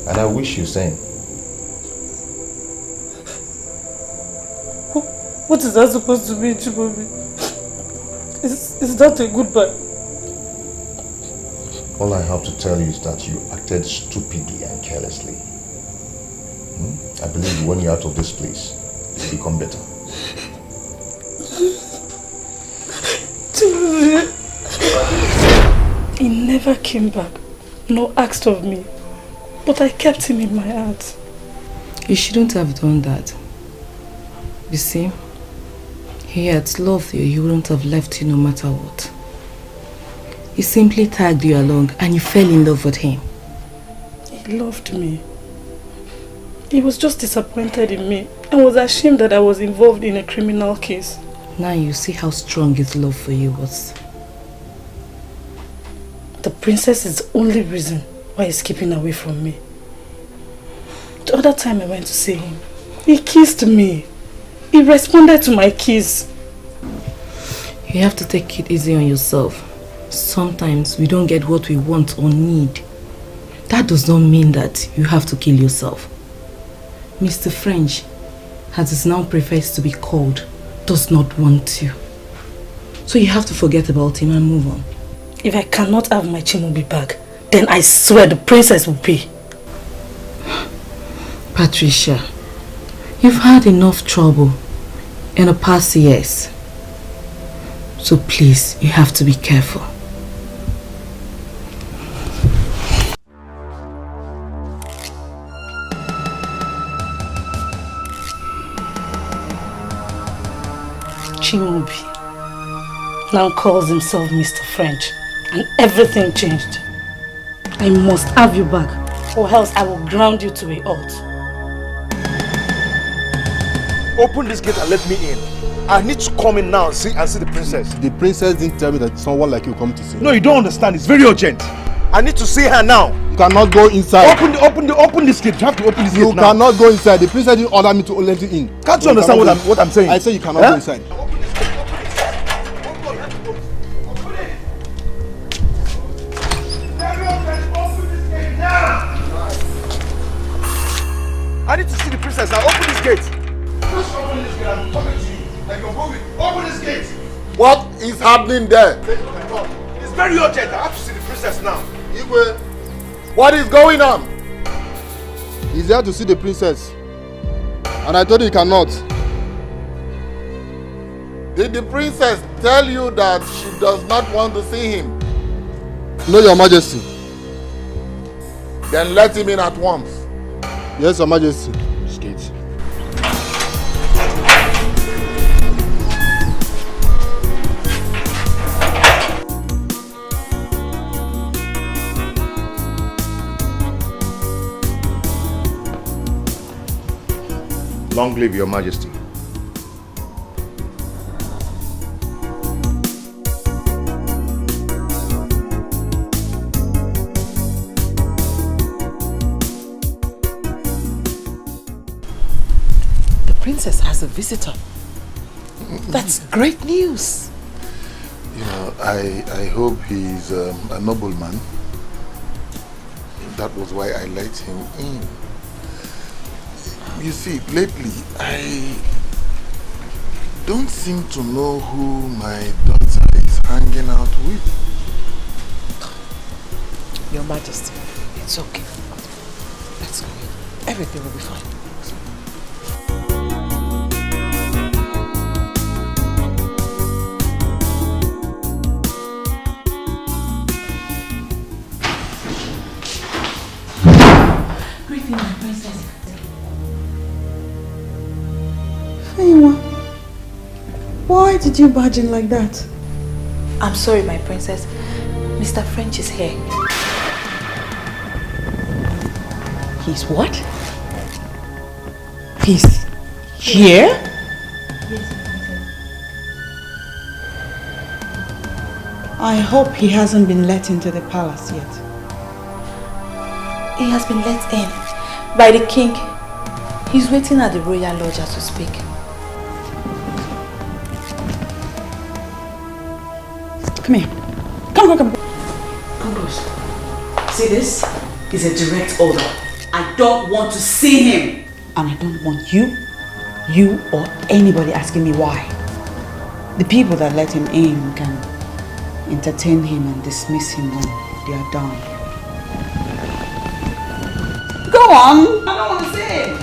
And I wish you same. What is that supposed to mean, Chibobi? Is that a goodbye? All I have to tell you is that you acted stupidly and carelessly. I believe when you're out of this place, you'll become better. He never came back, nor asked of me, but I kept him in my heart. You shouldn't have done that. You see, he had loved you, he wouldn't have left you no matter what. He simply tagged you along and you fell in love with him. He loved me. He was just disappointed in me and was ashamed that I was involved in a criminal case. Now you see how strong his love for you was. The princess is the only reason why he's keeping away from me. The other time I went to see him, he kissed me. He responded to my kiss. You have to take it easy on yourself. Sometimes we don't get what we want or need. That does not mean that you have to kill yourself. Mr. French, as is now prefers to be called, does not want you. So you have to forget about him and move on. If I cannot have my Chimubi back, then I swear the princess will pay. Patricia, you've had enough trouble in the past years. So please, you have to be careful. Chimobi now calls himself Mr. French, and everything changed. I must have you back, or else I will ground you to a halt. Open this gate and let me in. I need to come in now and see the princess. The princess didn't tell me that someone like you come to see. No, you don't understand. It's very urgent. I need to see her now. You cannot go inside. Open this gate. You have to open this gate now. You cannot go inside. The princess didn't order me to let you in. Can't you understand what I'm saying? I say you cannot go inside. I need to see the princess now. Open this gate. Just open this gate. I'm coming to you. Like you're moving. Open this gate. What is happening there? It's very urgent. I have to see the princess now. Igwe, what is going on? He's there to see the princess. And I told you he cannot. Did the princess tell you that she does not want to see him? No, Your Majesty. Then let him in at once. Yes, Your Majesty. Skate. Long live Your Majesty. Princess has a visitor. That's great news. You know, I hope he's a nobleman. That was why I let him in. You see, lately I don't seem to know who my daughter is hanging out with. Your Majesty, it's okay. Let's go. Everything will be fine. Why did you barge in like that? I'm sorry, my princess. Mr. French is here. He's what? He's here? Yes, I hope he hasn't been let into the palace yet. He has been let in by the king. He's waiting at the royal lodge as we speak. Come here. Come. Come close. See, this is a direct order. I don't want to see him. And I don't want you or anybody asking me why. The people that let him in can entertain him and dismiss him when they are done. Go on. I don't want to see him.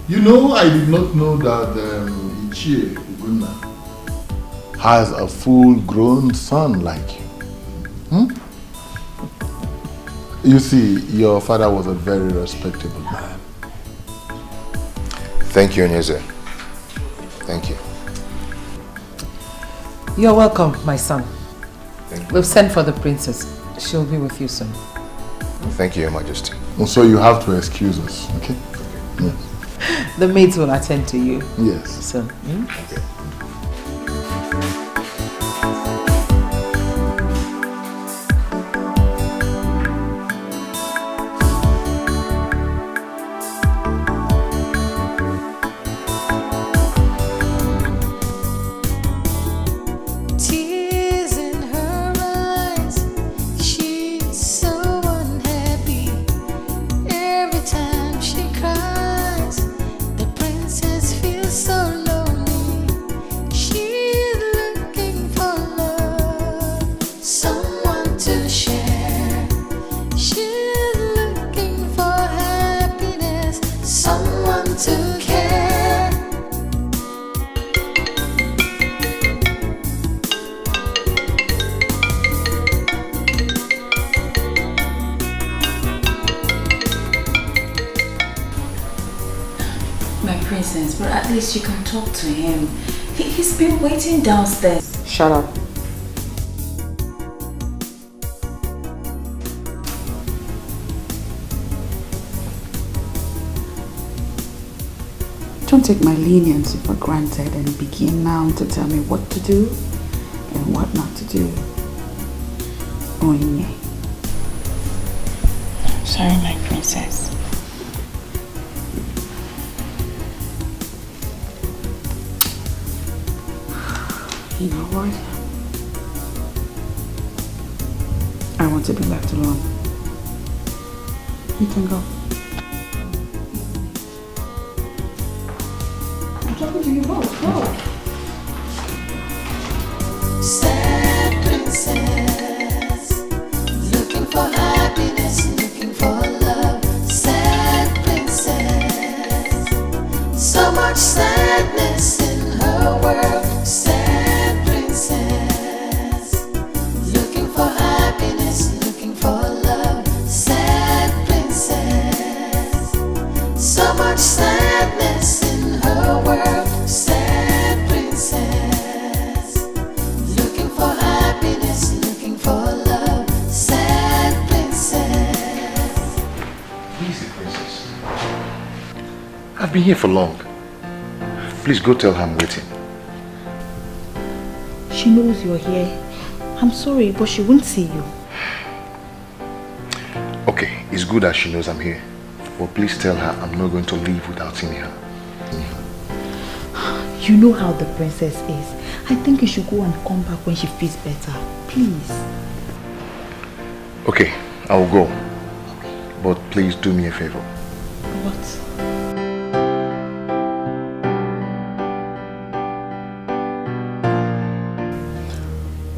You know, I did not know that Ichie Uguna has a full-grown son like you. You see, your father was a very respectable man. Thank you, Onyeze. Thank you. You're welcome, my son. We've sent for the princess. She'll be with you soon. Thank you, Your Majesty. So you have to excuse us, okay? Yes. The maids will attend to you. Yes. So, Okay. Tears in her eyes, she's so unhappy. Every time she cries, the princess feels so lonely. My princess, but at least you can talk to him. He's been waiting downstairs. Shut up. Don't take my leniency for granted and begin now to tell me what to do and what not to do. Onye. I'm sorry, my princess. You know what? I want to be left alone. You can go. I'm talking to you both. Go. Sad princess, looking for happiness, looking for love. Sad princess, so much sadness in her world. Sad princess, looking for happiness, looking for love. Sad princess, so much sadness in her world. Sad princess, looking for happiness, looking for love. Sad princess. Easy, princess. I've been here for long. Please go tell her I'm waiting. She knows you're here. I'm sorry, but she won't see you. Okay, it's good that she knows I'm here. But please tell her I'm not going to leave without seeing her. You know how the princess is. I think you should go and come back when she feels better. Please. Okay, I will go. But please do me a favor. What?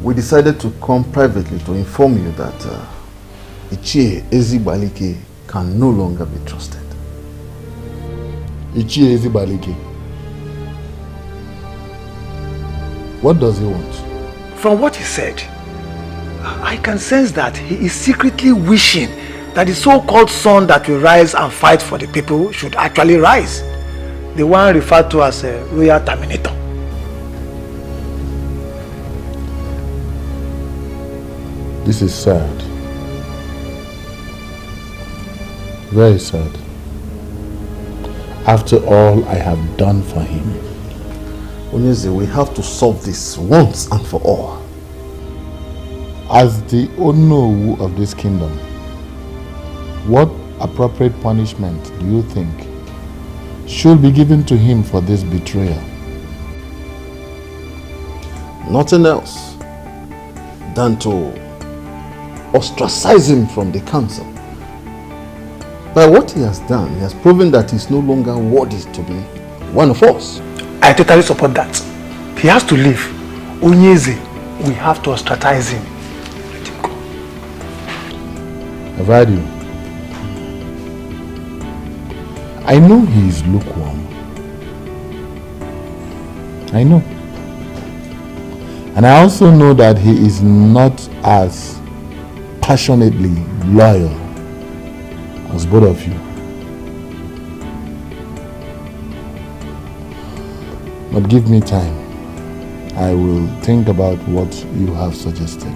We decided to come privately to inform you that Ichie Ezibalike can no longer be trusted. Ichie Ezibalike. What does he want? From what he said, I can sense that he is secretly wishing that the so-called son that will rise and fight for the people should actually rise. The one referred to as a royal terminator. This is sad. Very sad. After all I have done for him. Onyeze, we have to solve this once and for all. As the Onowu of this kingdom, what appropriate punishment do you think should be given to him for this betrayal? Nothing else than to ostracize him from the council. By what he has done, he has proven that he is no longer worthy to be one of us. I totally support that. He has to leave. Onyeze, we have to ostracize him. Let him go. I've heard you. I know he is lukewarm. I know. And I also know that he is not as passionately loyal as both of you. But give me time. I will think about what you have suggested.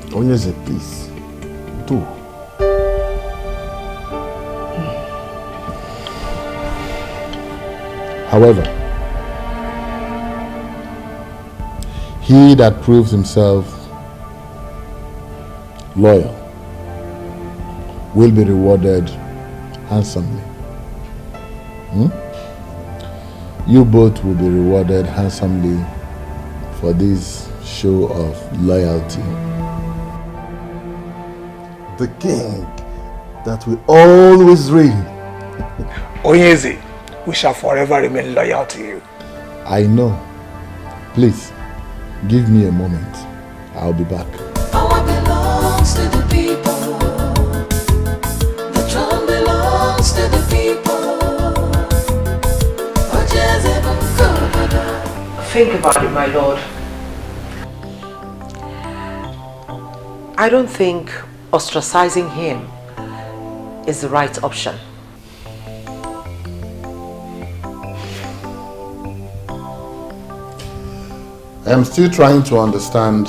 Onyeze, please, do. However, he that proves himself loyal will be rewarded handsomely. You both will be rewarded handsomely for this show of loyalty. The king that will always reign. Onyeze, we shall forever remain loyal to you. I know. Please, give me a moment. I'll be back. Power belongs to the people. The throne belongs to the people. Think about it, my lord. I don't think ostracizing him is the right option. I am still trying to understand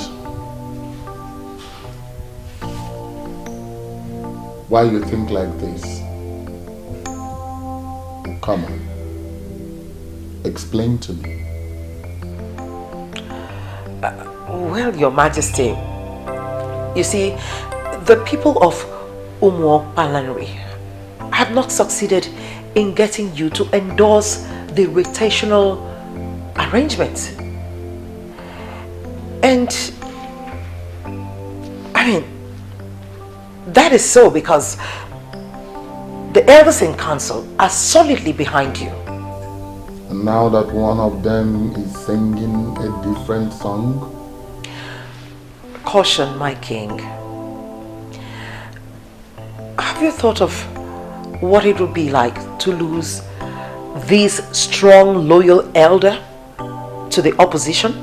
why you think like this. Come on. Explain to me. Well, Your Majesty, you see, the people of Umuokpalanri have not succeeded in getting you to endorse the rotational arrangement. And, I mean, that is so because the elders in council are solidly behind you. And now that one of them is singing a different song? Caution, my king. Have you thought of what it would be like to lose this strong, loyal elder to the opposition?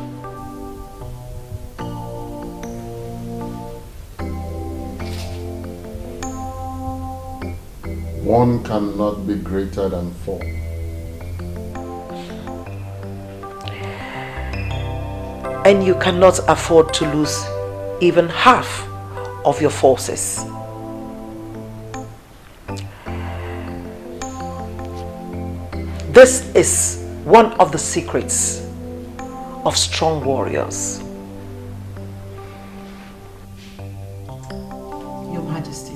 One cannot be greater than four. And you cannot afford to lose even half of your forces. This is one of the secrets of strong warriors. Your Majesty.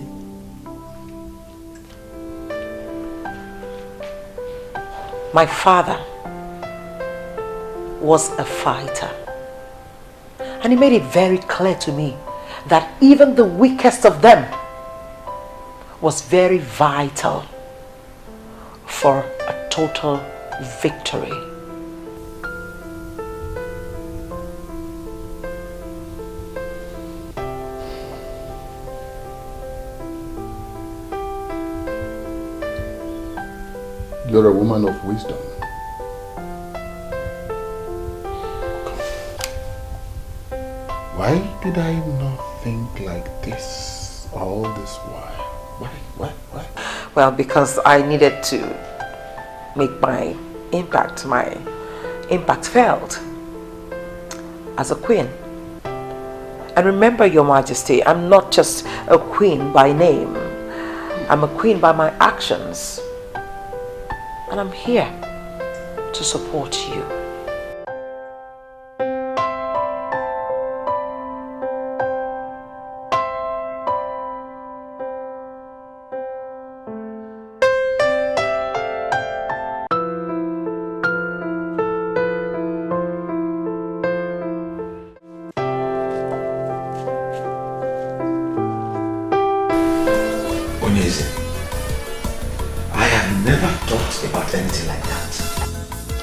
My father was a fighter. And he made it very clear to me that even the weakest of them was very vital for a total victory. You're a woman of wisdom. Why did I not think like this all this while? Why? Well, because I needed to make my impact felt as a queen. And remember, Your Majesty, I'm not just a queen by name. I'm a queen by my actions. And I'm here to support you.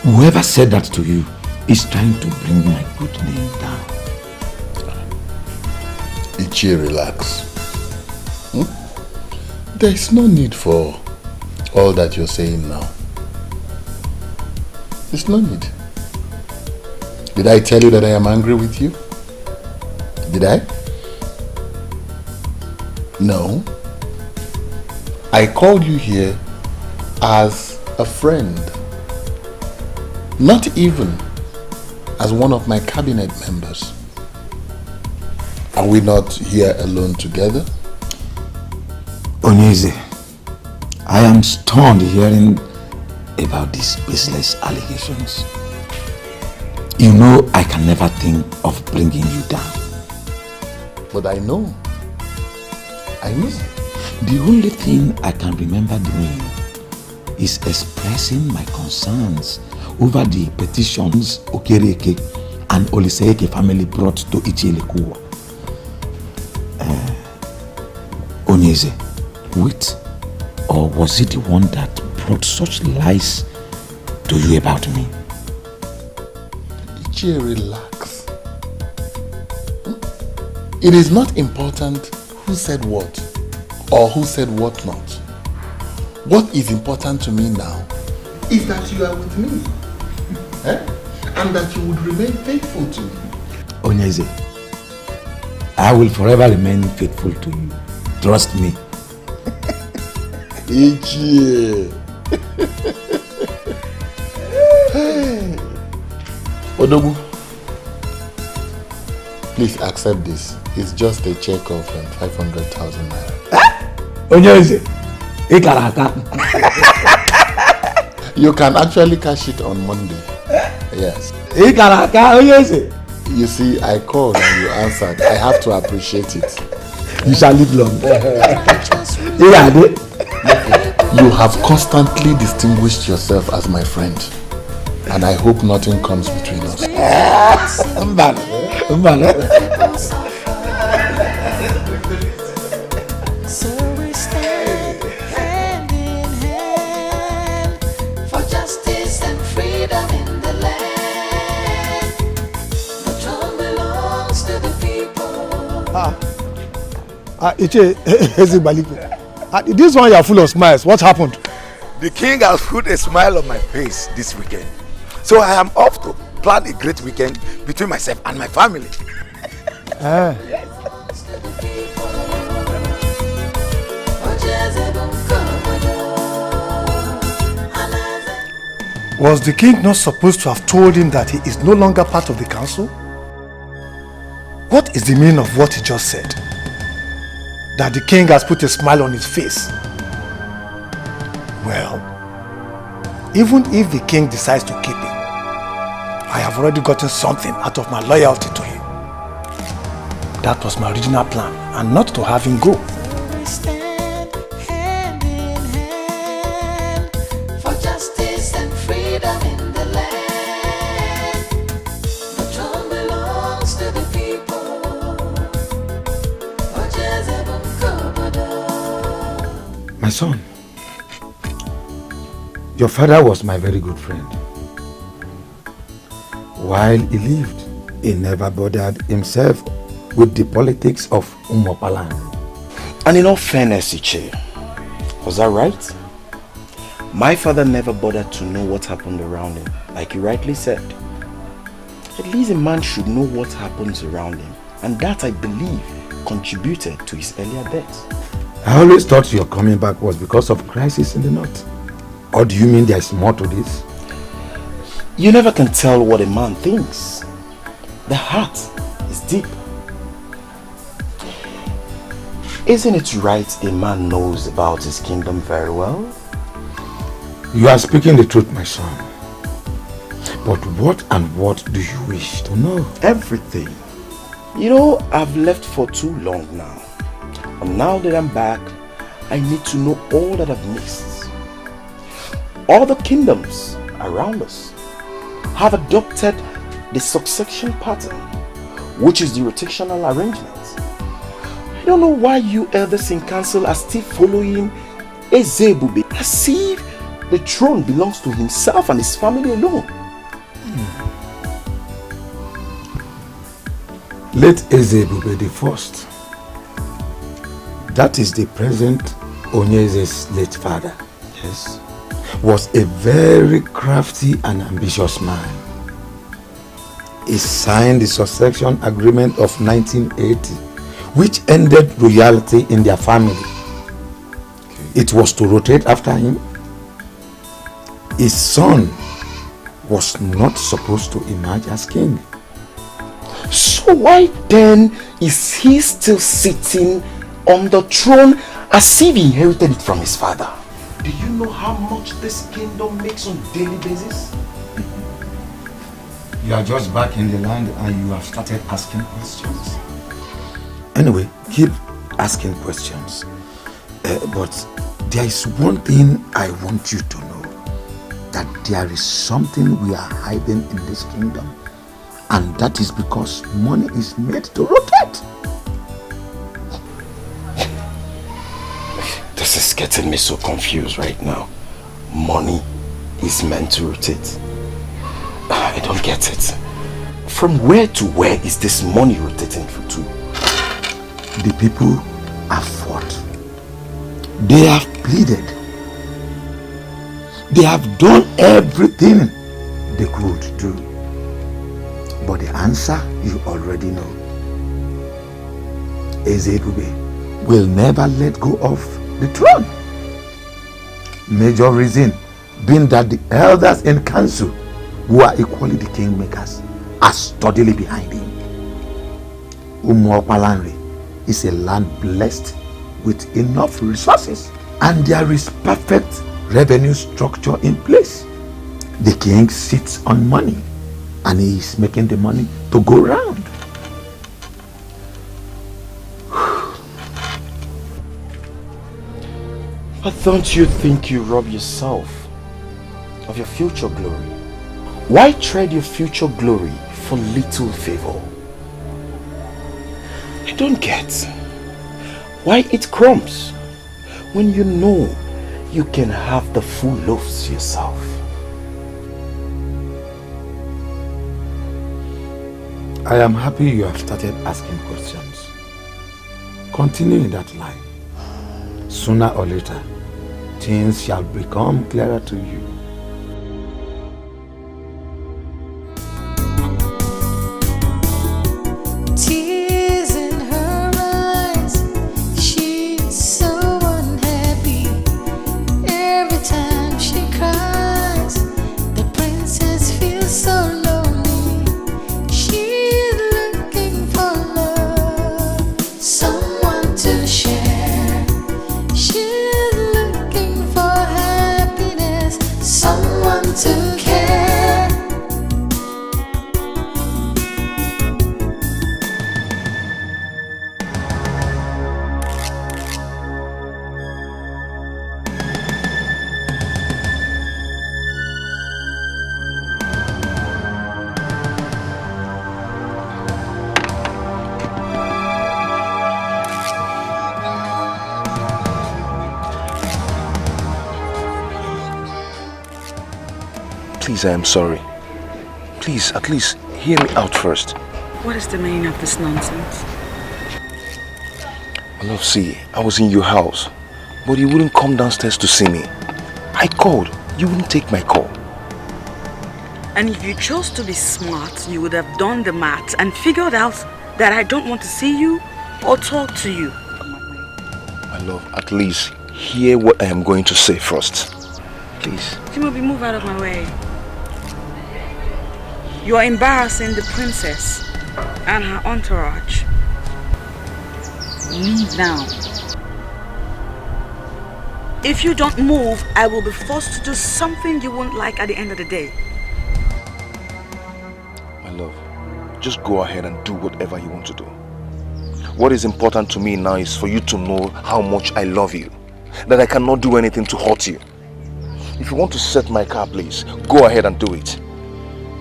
Whoever said that to you is trying to bring my good name down. Ichie, relax. There is no need for all that you're saying now. There's no need. Did I tell you that I am angry with you? Did I? No. I called you here as a friend. Not even as one of my cabinet members. Are we not here alone together? Onyeze, I am stunned hearing about these baseless allegations. You know I can never think of bringing you down. But I know. The only thing I can remember doing is expressing my concerns over the petitions Okereke and Oliseeke family brought to Ichielekuwa. Onyeze, wait, or was it the one that brought such lies to you about me? Ichie, relax. It is not important who said what or who said what not. What is important to me now is that you are with me. And that you would remain faithful to me. Onyeze, I will forever remain faithful to you. Trust me. Ichie. Odogu, Please accept this. It's just a check of 500,000 naira. Onyeze, you can actually cash it on Monday. Yes. You see, I called and you answered. I have to appreciate it. You shall live long. You have constantly distinguished yourself as my friend. And I hope nothing comes between us. So we stand hand in hand for justice and freedom in the land. The throne belongs to the people. This one you are full of smiles. What happened? The king has put a smile on my face this weekend. So I am off to plan a great weekend between myself and my family. Was the king not supposed to have told him that he is no longer part of the council? What is the meaning of what he just said? That the king has put a smile on his face. Well, even if the king decides to keep him, I have already gotten something out of my loyalty to him. That was my original plan, and not to have him go. We stand hand in hand for justice and freedom in the land. The throne belongs to the people. My son, your father was my very good friend. While he lived, he never bothered himself with the politics of Umopalan. And in all fairness, Iche, was that right? My father never bothered to know what happened around him, like you rightly said. At least a man should know what happens around him, and that, I believe, contributed to his earlier death. I always thought your coming back was because of crisis in the north. Or do you mean there is more to this? You never can tell what a man thinks. The heart is deep. Isn't it right a man knows about his kingdom very well? You are speaking the truth, my son. But what and what do you wish to know? Everything. You know, I've left for too long now. And now that I'm back, I need to know all that I've missed. All the kingdoms around us have adopted the succession pattern, which is the rotational arrangement. I don't know why you elders in council are still following Ezebube as if the throne belongs to himself and his family alone. Let Ezebube the first. That is the present Onyeze's late father. Yes. Was a very crafty and ambitious man. He signed the succession agreement of 1980, which ended royalty in their family. It was to rotate after him. His son was not supposed to emerge as king. So why then is he still sitting on the throne as if he inherited it from his father? Do you know how much this kingdom makes on a daily basis? You are just back in the land and you have started asking questions. Anyway, keep asking questions. But there is one thing I want you to know. That there is something we are hiding in this kingdom. And that is because money is made to rotate. This is getting me so confused right now. Money is meant to rotate. I don't get it. From where to where is this money rotating to? The people have fought. They have pleaded. They have done everything they could do. But the answer you already know. Ezebube will never let go of the throne. Major reason being that the elders in council, who are equally the kingmakers, are steadily behind him. Umuopalanri is a land blessed with enough resources, and there is perfect revenue structure in place. The king sits on money, and he is making the money to go round. But don't you think you rob yourself of your future glory? Why trade your future glory for little favor? I don't get why eat crumbs when you know you can have the full loaves yourself. I am happy you have started asking questions. Continue in that line. Sooner or later, things shall become clearer to you. Tears in her eyes, she's so unhappy. Every time she cries, the princess feels so lonely. She's looking for love, someone to share. She's looking for happiness, someone to care. Please, I am sorry. Please, at least hear me out first. What is the meaning of this nonsense? My love, see, I was in your house, but you wouldn't come downstairs to see me. I called, you wouldn't take my call. And if you chose to be smart, you would have done the math and figured out that I don't want to see you or talk to you. My love, at least hear what I am going to say first. Please. Timothy, move out of my way. You are embarrassing the princess and her entourage. Leave now. If you don't move, I will be forced to do something you won't like at the end of the day. My love, just go ahead and do whatever you want to do. What is important to me now is for you to know how much I love you. That I cannot do anything to hurt you. If you want to set my car, please, go ahead and do it.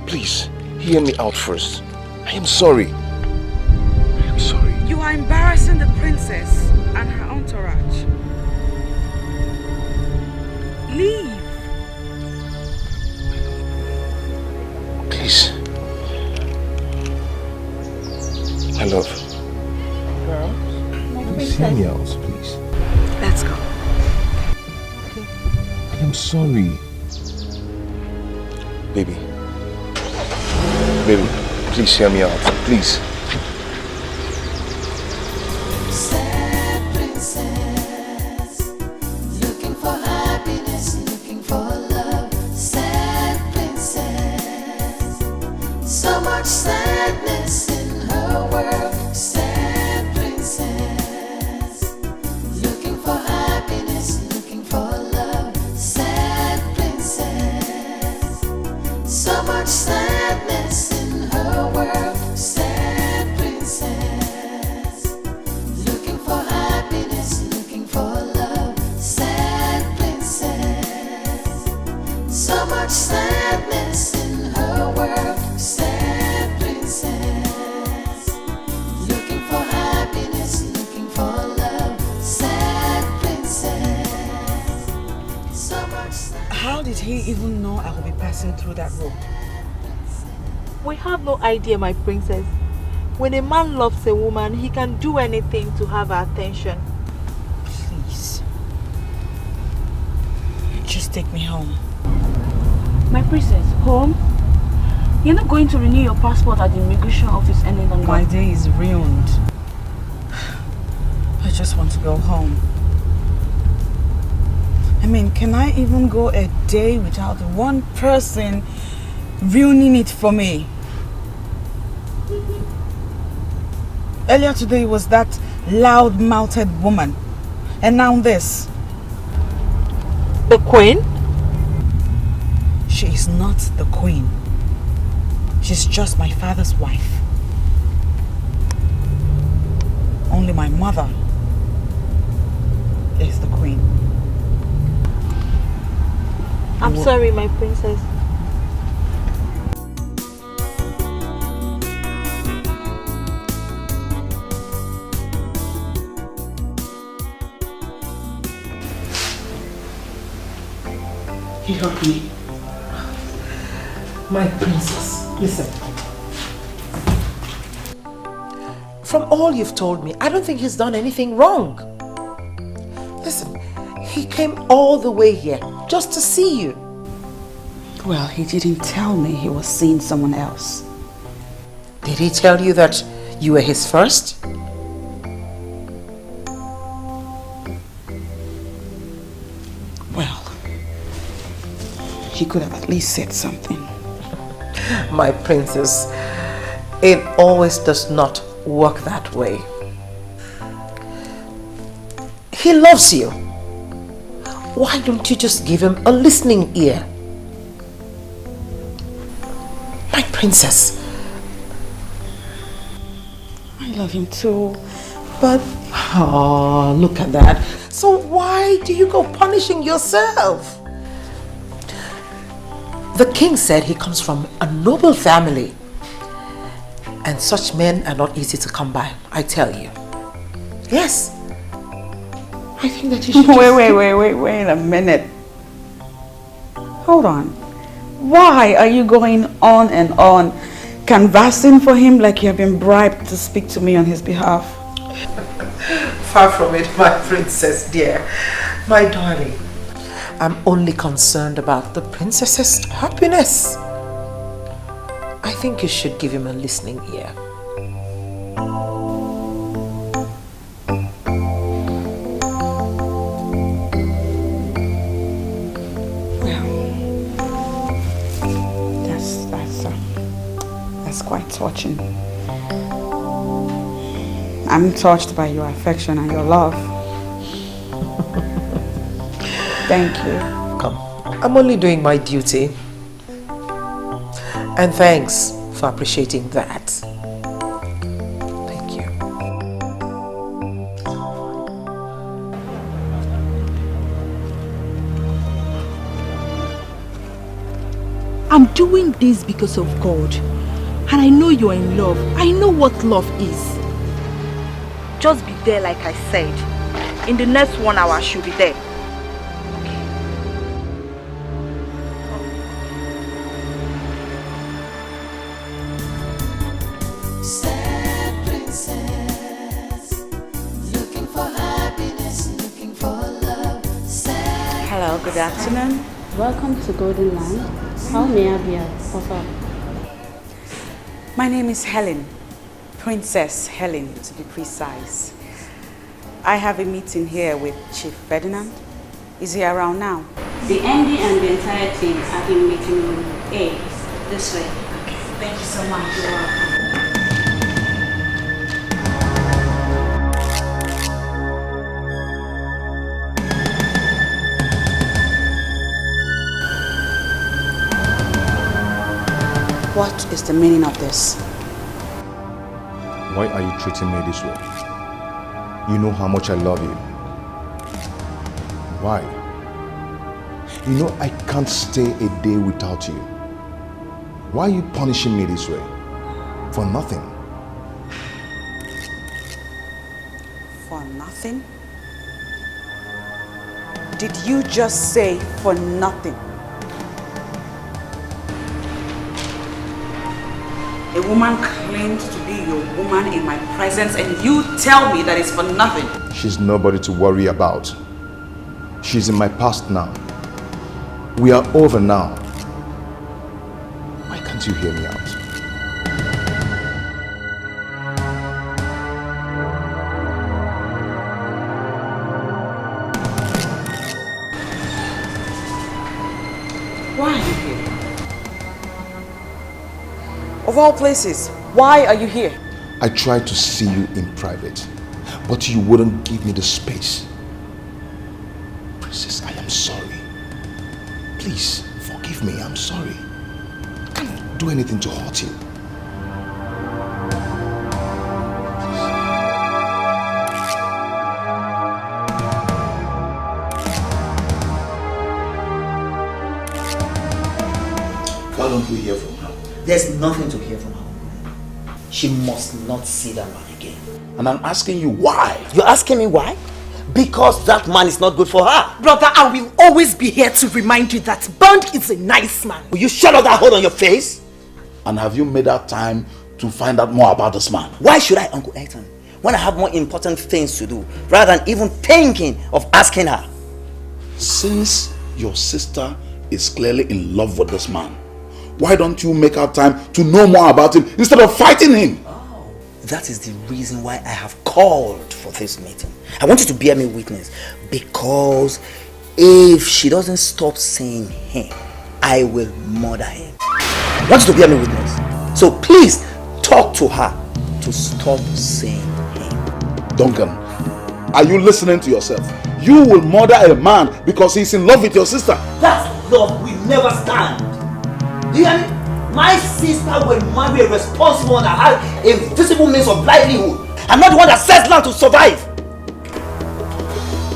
Please, hear me out first. I am sorry. I am sorry. You are embarrassing the princess and her entourage. Leave. Please. My love. Please hear me out, please. Let's go. I am sorry. Baby. Baby, please hear me out. Please. Sad princess, looking for happiness, looking for love. Sad princess, so much sadness in her world. Sad princess, looking for happiness, looking for love. Sad princess, so much sadness in her world. Sad princess, looking for happiness, looking for love. Sad princess, so much sadness in her world. Sad princess, looking for happiness, looking for love. Sad princess, so much sadness. How did he even know I will be passing through that road? We have no idea, my princess. When a man loves a woman, he can do anything to have her attention. Please. Just take me home. My princess, home? You're not going to renew your passport at the immigration office any longer. My day is ruined. I just want to go home. I mean, can I even go a day without one person ruining it for me? Earlier today was that loud-mouthed woman. And now this. The queen? She is not the queen. She's just my father's wife. Only my mother is the queen. I'm sorry, my princess. He hurt me. My princess, listen. From all you've told me, I don't think he's done anything wrong. Listen, he came all the way here just to see you. Well, he didn't tell me he was seeing someone else. Did he tell you that you were his first? Well, he could have at least said something. My princess, it always does not work that way. He loves you. Why don't you just give him a listening ear? My princess. I love him too, but... Oh, look at that. So why do you go punishing yourself? The king said he comes from a noble family. And such men are not easy to come by, I tell you. Yes. I think that you should Wait a minute. Hold on. Why are you going on and on, canvassing for him like you have been bribed to speak to me on his behalf? Far from it, my princess dear. My darling. I'm only concerned about the princess's happiness. I think you should give him a listening ear. That's quite touching. I'm touched by your affection and your love. Thank you. Come, I'm only doing my duty. And thanks for appreciating that. Thank you. I'm doing this because of God. And I know you're in love. I know what love is. Just be there like I said. In the next 1 hour, I should be there. Hello, good afternoon. Welcome to Golden Land. How may I be of help? My name is Helen, Princess Helen to be precise. I have a meeting here with Chief Ferdinand. Is he around now? The MD and the entire team are in meeting room A. This way. Okay, thank you so much. You're welcome. What is the meaning of this? Why are you treating me this way? You know how much I love you. Why? You know I can't stay a day without you. Why are you punishing me this way? For nothing. For nothing? Did you just say for nothing? A woman claimed to be your woman in my presence and you tell me that it's for nothing. She's nobody to worry about. She's in my past now. We are over now. Why can't you hear me out? Why are you here? Of all places, why are you here? I tried to see you in private, but you wouldn't give me the space. Princess, I am sorry. Please, forgive me, I'm sorry. I can't do anything to hurt you. Why don't we hear from her? There's nothing to hear from her. She must not see that man again. And I'm asking you why? You're asking me why? Because that man is not good for her. Brother, I will always be here to remind you that Bond is a nice man. Will you shut up that hole on your face? And have you made that time to find out more about this man? Why should I, Uncle Ethan, when I have more important things to do, rather than even thinking of asking her? Since your sister is clearly in love with this man, why don't you make out time to know more about him instead of fighting him? Oh, that is the reason why I have called for this meeting. I want you to bear me witness, because if she doesn't stop saying him, I will murder him. I want you to bear me witness. So please talk to her to stop saying him. Duncan, are you listening to yourself? You will murder a man because he's in love with your sister. That love will never stand. Do you hear me? My sister will marry a responsible one that has a visible means of livelihood. I'm not the one that sells land to survive.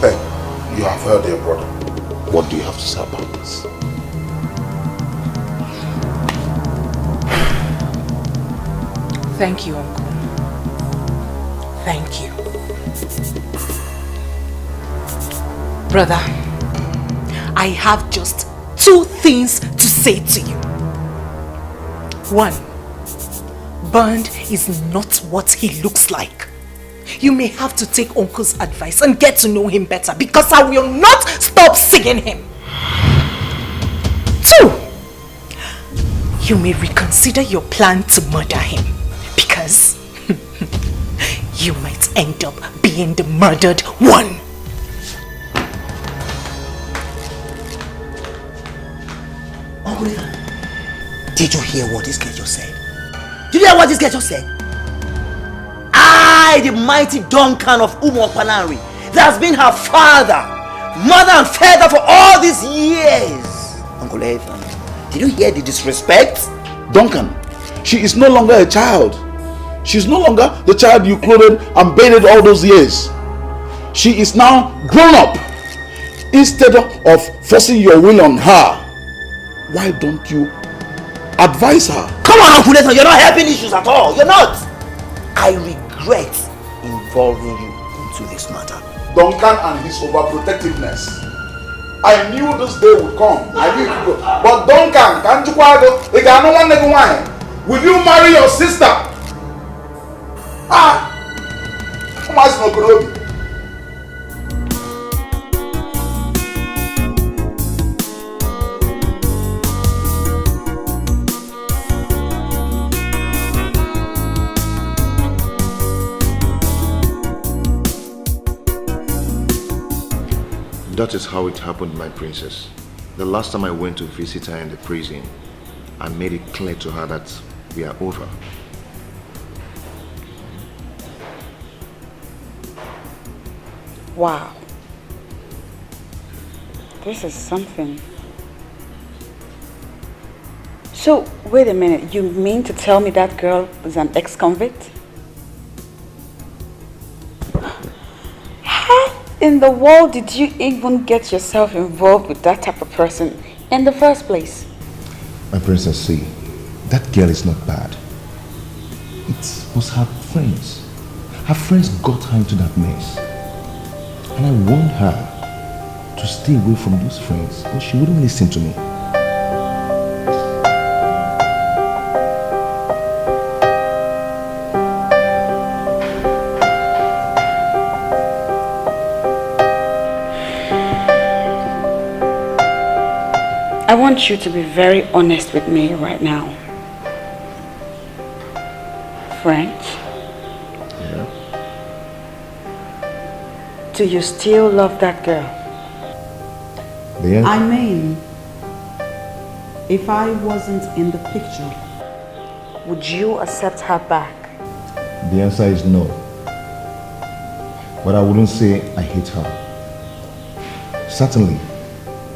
Hey, you have heard your brother. What do you have to say about this? Thank you, Uncle. Thank you. Brother, I have just 2 things to say to you. 1, Bond is not what he looks like. You may have to take Uncle's advice and get to know him better, because I will not stop seeing him. 2, you may reconsider your plan to murder him, because you might end up being the murdered one. Uncle Ethan, did you hear what this girl just said? Did you hear what this girl just said? I, the mighty Duncan of Umokpanari, that has been her father, mother and father for all these years. Uncle Ethan, did you hear the disrespect? Duncan, she is no longer a child. She's no longer the child you clothed and bathed all those years. She is now grown up. Instead of forcing your will on her, why don't you advise her? Come on, Uncle Ethan, you're not helping issues at all. You're not. I regret involving you into this matter. Duncan and his overprotectiveness. I knew this day would come. I knew it would go. But Duncan, can't you go? Will you marry your sister? Come on, Snow. That is how it happened, my princess. The last time I went to visit her in the prison, I made it clear to her that we are over. Wow. This is something. So, wait a minute. You mean to tell me that girl is an ex-convict? How in the world did you even get yourself involved with that type of person in the first place? My princess, see, that girl is not bad. It was her friends. Her friends got her into that mess. And I warned her to stay away from those friends, but she wouldn't listen to me. I want you to be very honest with me right now. French? Yeah. Do you still love that girl? Yeah. I mean, if I wasn't in the picture, would you accept her back? The answer is no. But I wouldn't say I hate her. Certainly,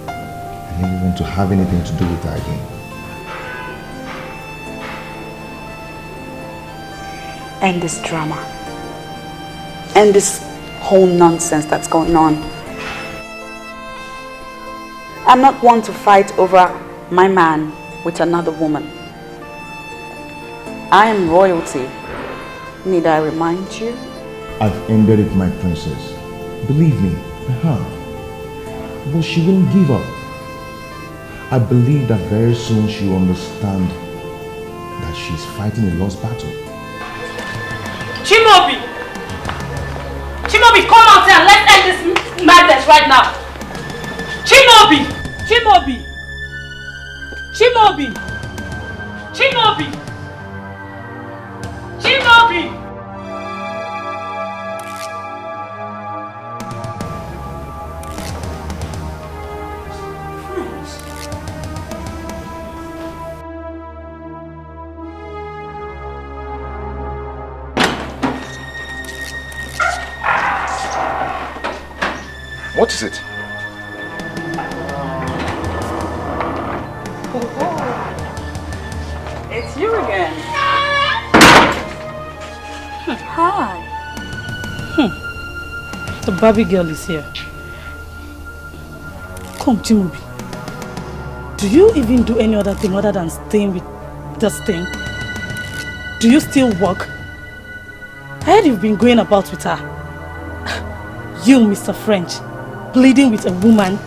I never want to have anything to do with her again. End this drama. End this whole nonsense that's going on. I'm not one to fight over my man with another woman. I am royalty. Need I remind you? I've ended it, my princess. Believe me, I have. But she won't give up. I believe that very soon she will understand that she's fighting a lost battle. Chimobi! Chimobi, come out here and let's end this madness right now! Chimobi! Chimobi! Chimobi! Chimobi! Chimobi! What is it? It's you again. Hi. The Barbie girl is here. Come, Chimobi. Do you even do any other thing other than staying with this thing? Do you still work? I heard you've been going about with her. You, Mr. French, pleading with a woman.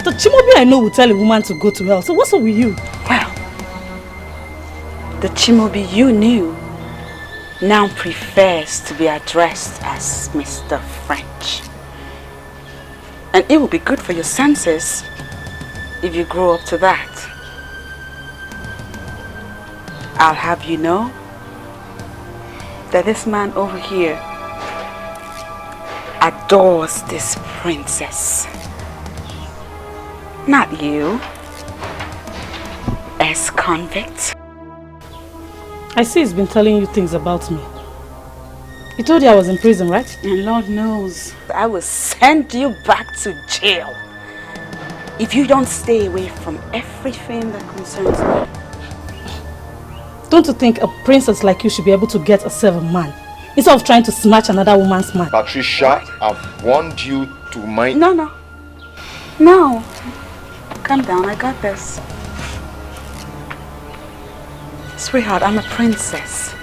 The Chimobi I know will tell a woman to go to hell. So what's up with you? Well, the Chimobi you knew now prefers to be addressed as Mr. French. And it will be good for your senses if you grow up to that. I'll have you know that this man over here adores this princess. Not you, ex-convict. I see he's been telling you things about me. He told you I was in prison, right? And Lord knows, I will send you back to jail if you don't stay away from everything that concerns me. Don't you think a princess like you should be able to get herself a man instead of trying to snatch another woman's man? Patricia, I've warned you to mind... No. Calm down, I got this. Sweetheart, I'm a princess.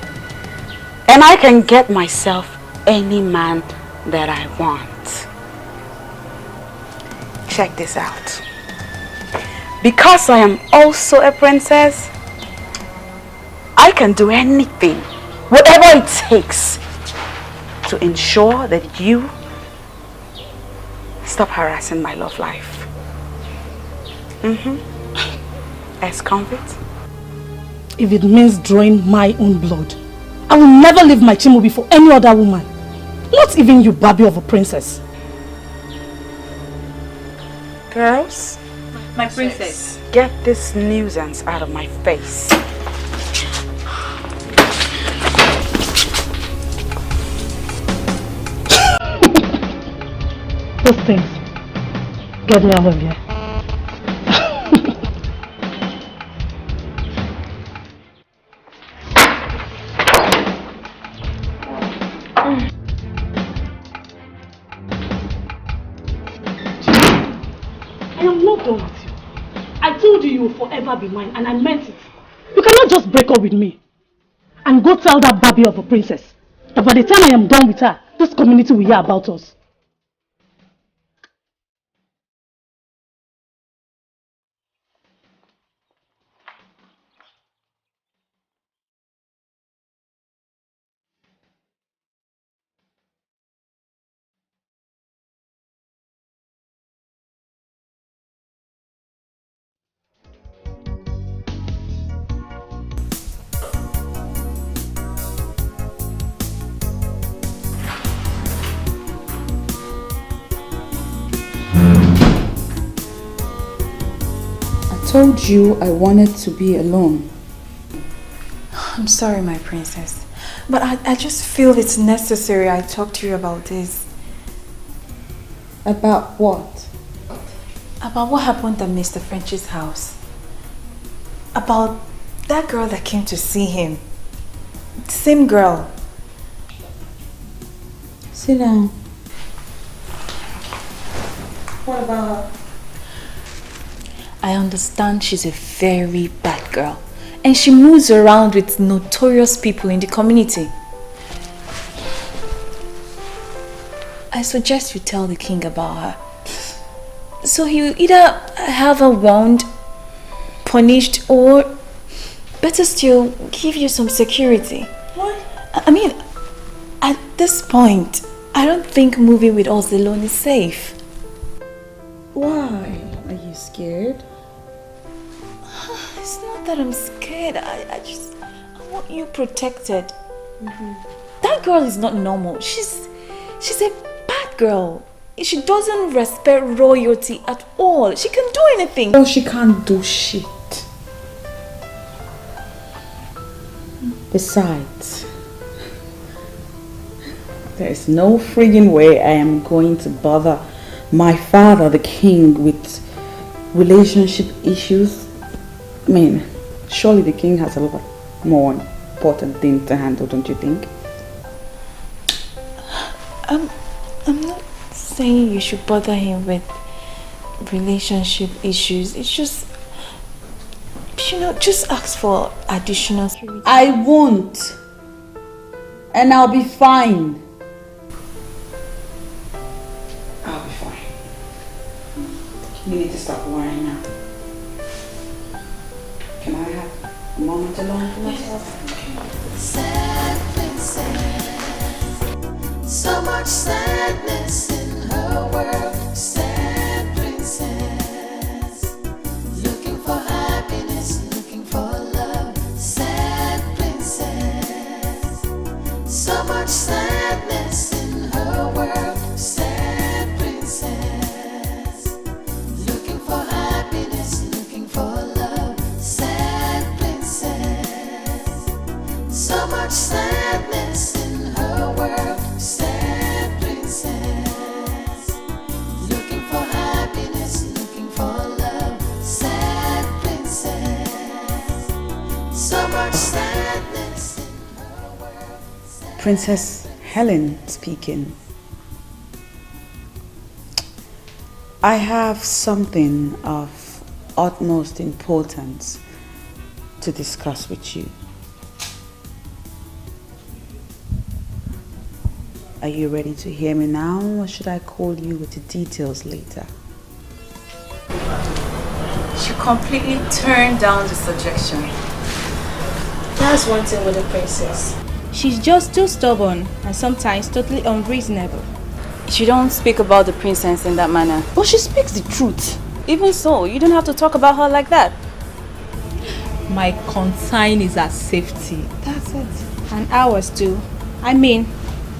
And I can get myself any man that I want. Check this out. Because I am also a princess, I can do anything, whatever it takes, to ensure that you stop harassing my love life. Ex-convict. If it means drawing my own blood, I will never leave my Chimobi for any other woman. Not even you, Barbie of a princess. Girls, My princess. get this nuisance out of my face. Those things. Get me out of here. I am not done with you. I told you you will forever be mine, and I meant it. You cannot just break up with me and go tell that Barbie of a princess that by the time I am done with her, this community will hear about us. I told you I wanted to be alone. I'm sorry, my princess. But I just feel it's necessary I talk to you about this. About what? About what happened at Mr. French's house. About that girl that came to see him. The same girl. Sit down. What about her? I understand she's a very bad girl. And she moves around with notorious people in the community. I suggest you tell the king about her. So he'll either have her warned, punished, or better still, give you some security. What? I mean, at this point, I don't think moving with us alone is safe. Why? Are you scared? It's not that I'm scared. I want you protected. That girl is not normal. She's a bad girl. She doesn't respect royalty at all. She can do anything. No, she can't do shit. Besides, there is no friggin' way I am going to bother my father, the king, with relationship issues. I mean, surely the king has a lot more important things to handle, don't you think? I'm not saying you should bother him with relationship issues. It's just, just ask for additional security. I won't. And I'll be fine. I'll be fine. You need to stop worrying now. Can I have a moment alone for myself? Sad princess, so much sadness in her world. Sad princess, looking for happiness, looking for love. Sad princess, so much sadness in her world. Sad princess, looking for happiness, looking for love. Sad princess, so much sadness in her world. Sad princess, looking for happiness, looking for love. Sad princess, so much sadness in her world. Princess Helen speaking. I have something of utmost importance to discuss with you. Are you ready to hear me now, or should I call you with the details later? She completely turned down the suggestion. That's one thing with the princess. She's just too stubborn and sometimes totally unreasonable. She don't speak about the princess in that manner. But she speaks the truth. Even so, you don't have to talk about her like that. My concern is her safety. That's it. And ours too. I mean,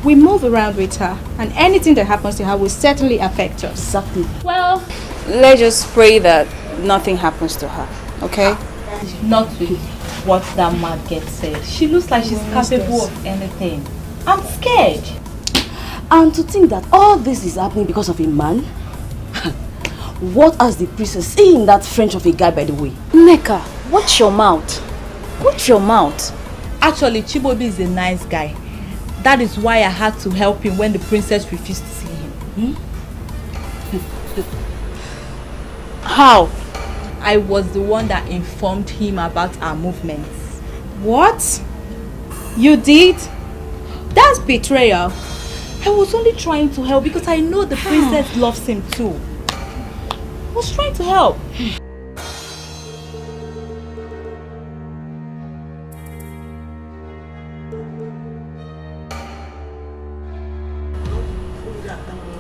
we move around with her, and anything that happens to her will certainly affect us. Exactly. Well, let's just pray that nothing happens to her, okay? Not with what that mad girl said. She looks like she's capable of anything. I'm scared. And to think that all this is happening because of a man? What has the princess seen in that French of a guy, by the way? Neka, watch your mouth. Watch your mouth. Actually, Chibobi is a nice guy. That is why I had to help him when the princess refused to see him. How? I was the one that informed him about our movements. What? You did? That's betrayal. I was only trying to help because I know the princess loves him too. I was trying to help.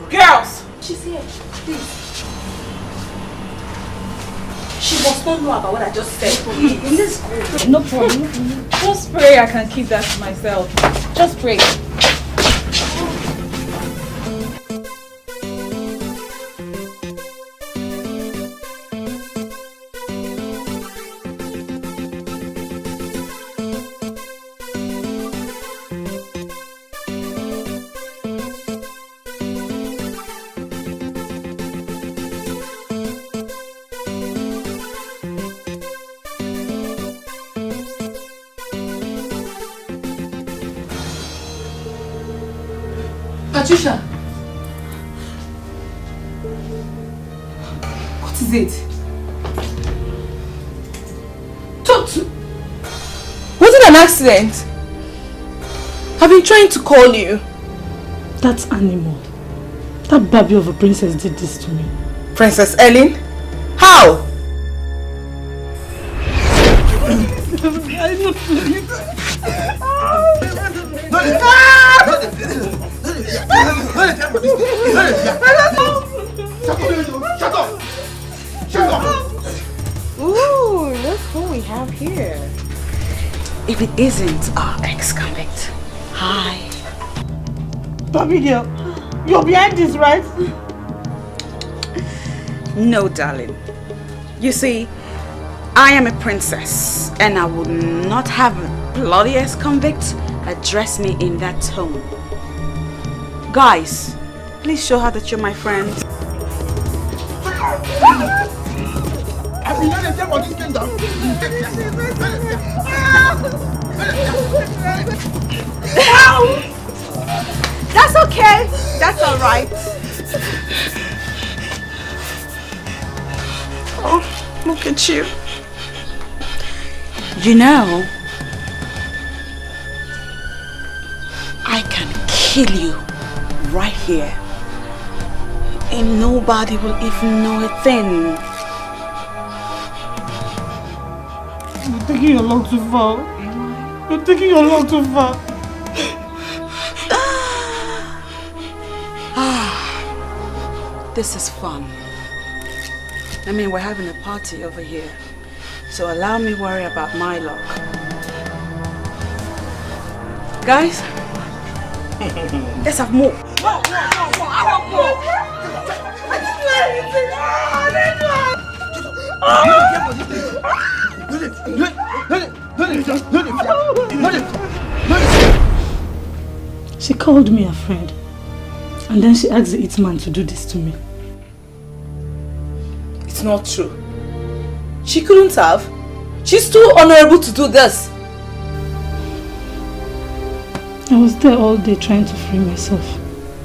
Girls! She's here. Please. She must not know about what I just said. Let's go. No problem. Just pray I can keep that to myself. Just pray. Patricia! What is it? Was it an accident? I've been trying to call you. That animal, that baby of a princess did this to me. Princess Ellen? How? Shut up! Ooh, look who we have here. If it isn't our ex-convict. Hi. Baby girl, you're behind this, right? No, darling. You see, I am a princess and I would not have a bloody ex-convict address me in that tone. Guys, please show her that you're my friend. I've been running for this kingdom. That's okay. That's all right. Oh, look at you. You know, I can kill you right here. And nobody will even know a thing. You're taking your long too far. You're taking your long too far. This is fun. I mean, we're having a party over here. So allow me worry about my luck. Guys, let's have more. I want more. She called me a friend. And then she asked the hitman to do this to me. It's not true. She couldn't have. She's too honorable to do this. I was there all day trying to free myself.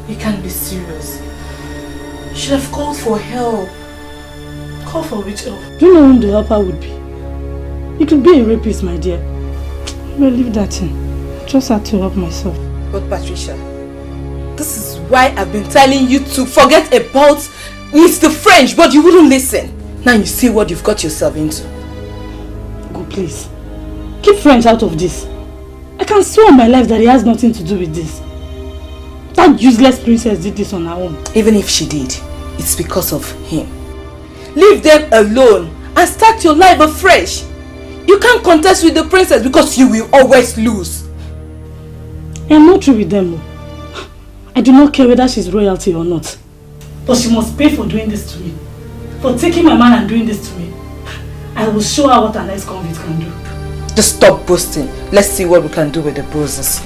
You can't be serious. You should have called for help. Call for which help? Do you know who the helper would be? You could be a rapist, my dear. Well, leave that in. Just had to help myself. But Patricia, this is why I've been telling you to forget about Mr. French, but you wouldn't listen. Now you see what you've got yourself into. Go, please. Keep French out of this. I can swear on my life that he has nothing to do with this. That useless princess did this on her own. Even if she did, it's because of him. Leave them alone and start your life afresh. You can't contest with the princess because you will always lose. I am not through with them. I do not care whether she's royalty or not. But she must pay for doing this to me. For taking my man and doing this to me. I will show her what an ex-convict can do. Just stop boasting. Let's see what we can do with the bruises.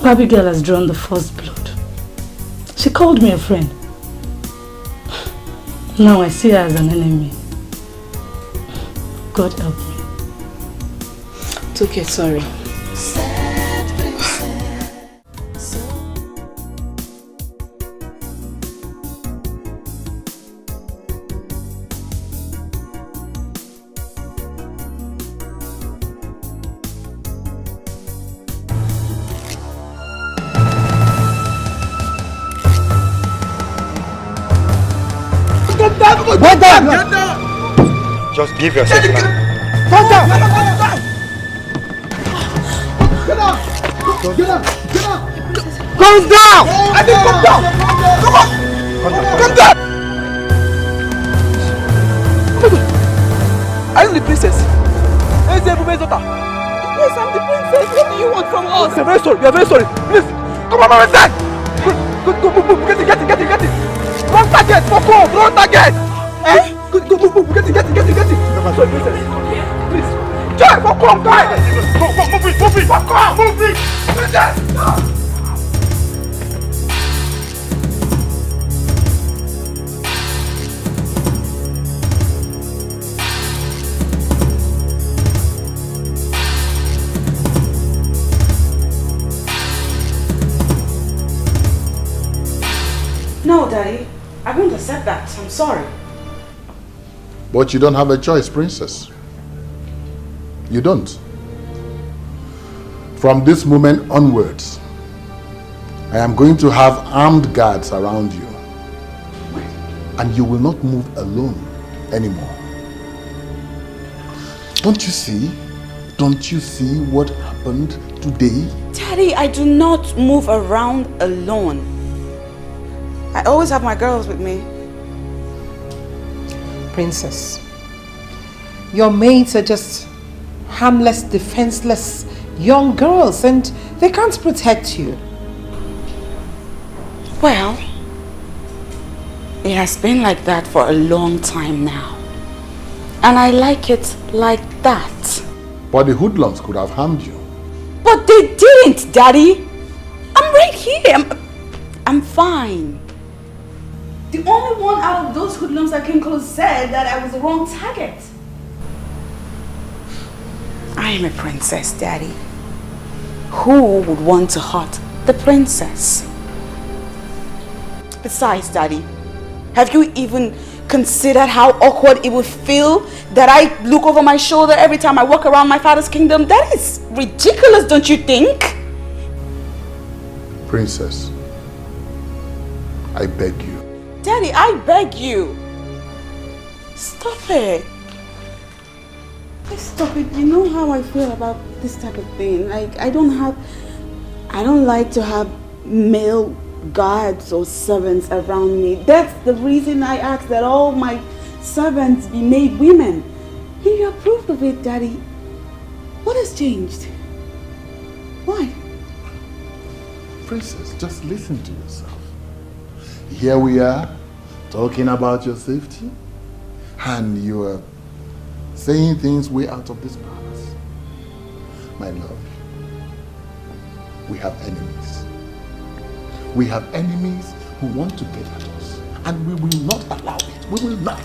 Abigail has drawn the first blood. She called me a friend. Now I see her as an enemy. God help me. It's okay, sorry. Get down! Just give your signal. Get down! Get down! Get down! Get down! Come down! I think come down! Come on! Come down! Are you the princess? Where is the Every1's daughter? Yes, I'm the princess. What do you want from us? We are very sorry. We are very sorry. Please, come on, my son. Go, move. Get it. Wrong target. Focus. Wrong target. Eh? Go, move. Get it. Sorry, princess. Please. Joy, focus, guys. Move it. Focus. Move it. Princess. No, Daddy. I won't accept that. I'm sorry. But you don't have a choice, Princess. You don't. From this moment onwards, I am going to have armed guards around you. And you will not move alone anymore. Don't you see? Don't you see what happened today? Daddy, I do not move around alone. I always have my girls with me. Princess, your maids are just harmless, defenseless young girls and they can't protect you. Well, it has been like that for a long time now. And I like it like that. But the hoodlums could have harmed you. But they didn't, Daddy. I'm right here. I'm fine. The only one out of those hoodlums that came close said that I was the wrong target. I am a princess, Daddy. Who would want to hurt the princess? Besides, Daddy, have you even considered how awkward it would feel that I look over my shoulder every time I walk around my father's kingdom? That is ridiculous, don't you think? Princess, I beg you. Daddy, I beg you. Stop it. Please stop it. You know how I feel about this type of thing. Like, I don't like to have male guards or servants around me. That's the reason I asked that all my servants be made women. And you approved of it, Daddy. What has changed? Why? Princess, just listen to yourself. Here we are, talking about your safety, and you are saying things way out of this palace. My love, we have enemies. We have enemies who want to get at us, and we will not allow it. We will not.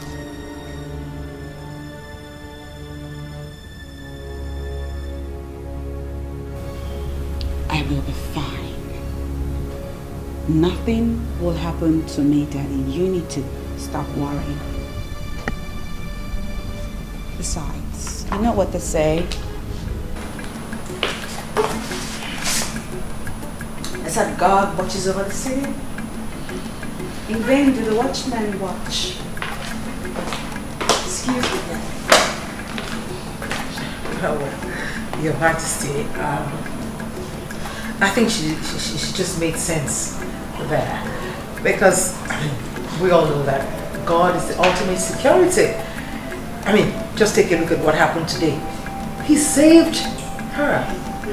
I will be fine. Nothing will happen to me, Daddy. You need to stop worrying. Besides, you know what they say. They said God watches over the city. In vain do the watchmen watch. Excuse me, Daddy. Well, Your Majesty, I think she just made sense there, because we all know that God is the ultimate security. I mean, just take a look at what happened today. He saved her,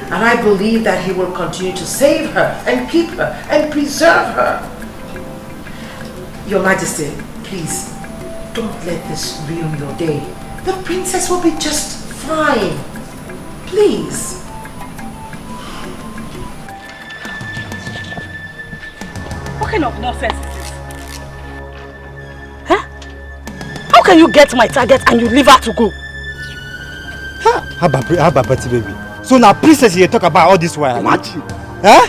and I believe that he will continue to save her and keep her and preserve her. Your Majesty, please don't let this ruin your day. The princess will be just fine. Please. What kind of nonsense is this? Huh? How can you get my target and you leave her to go? How about Betty, baby? So now princess you talk about all this while? Imagine. Huh?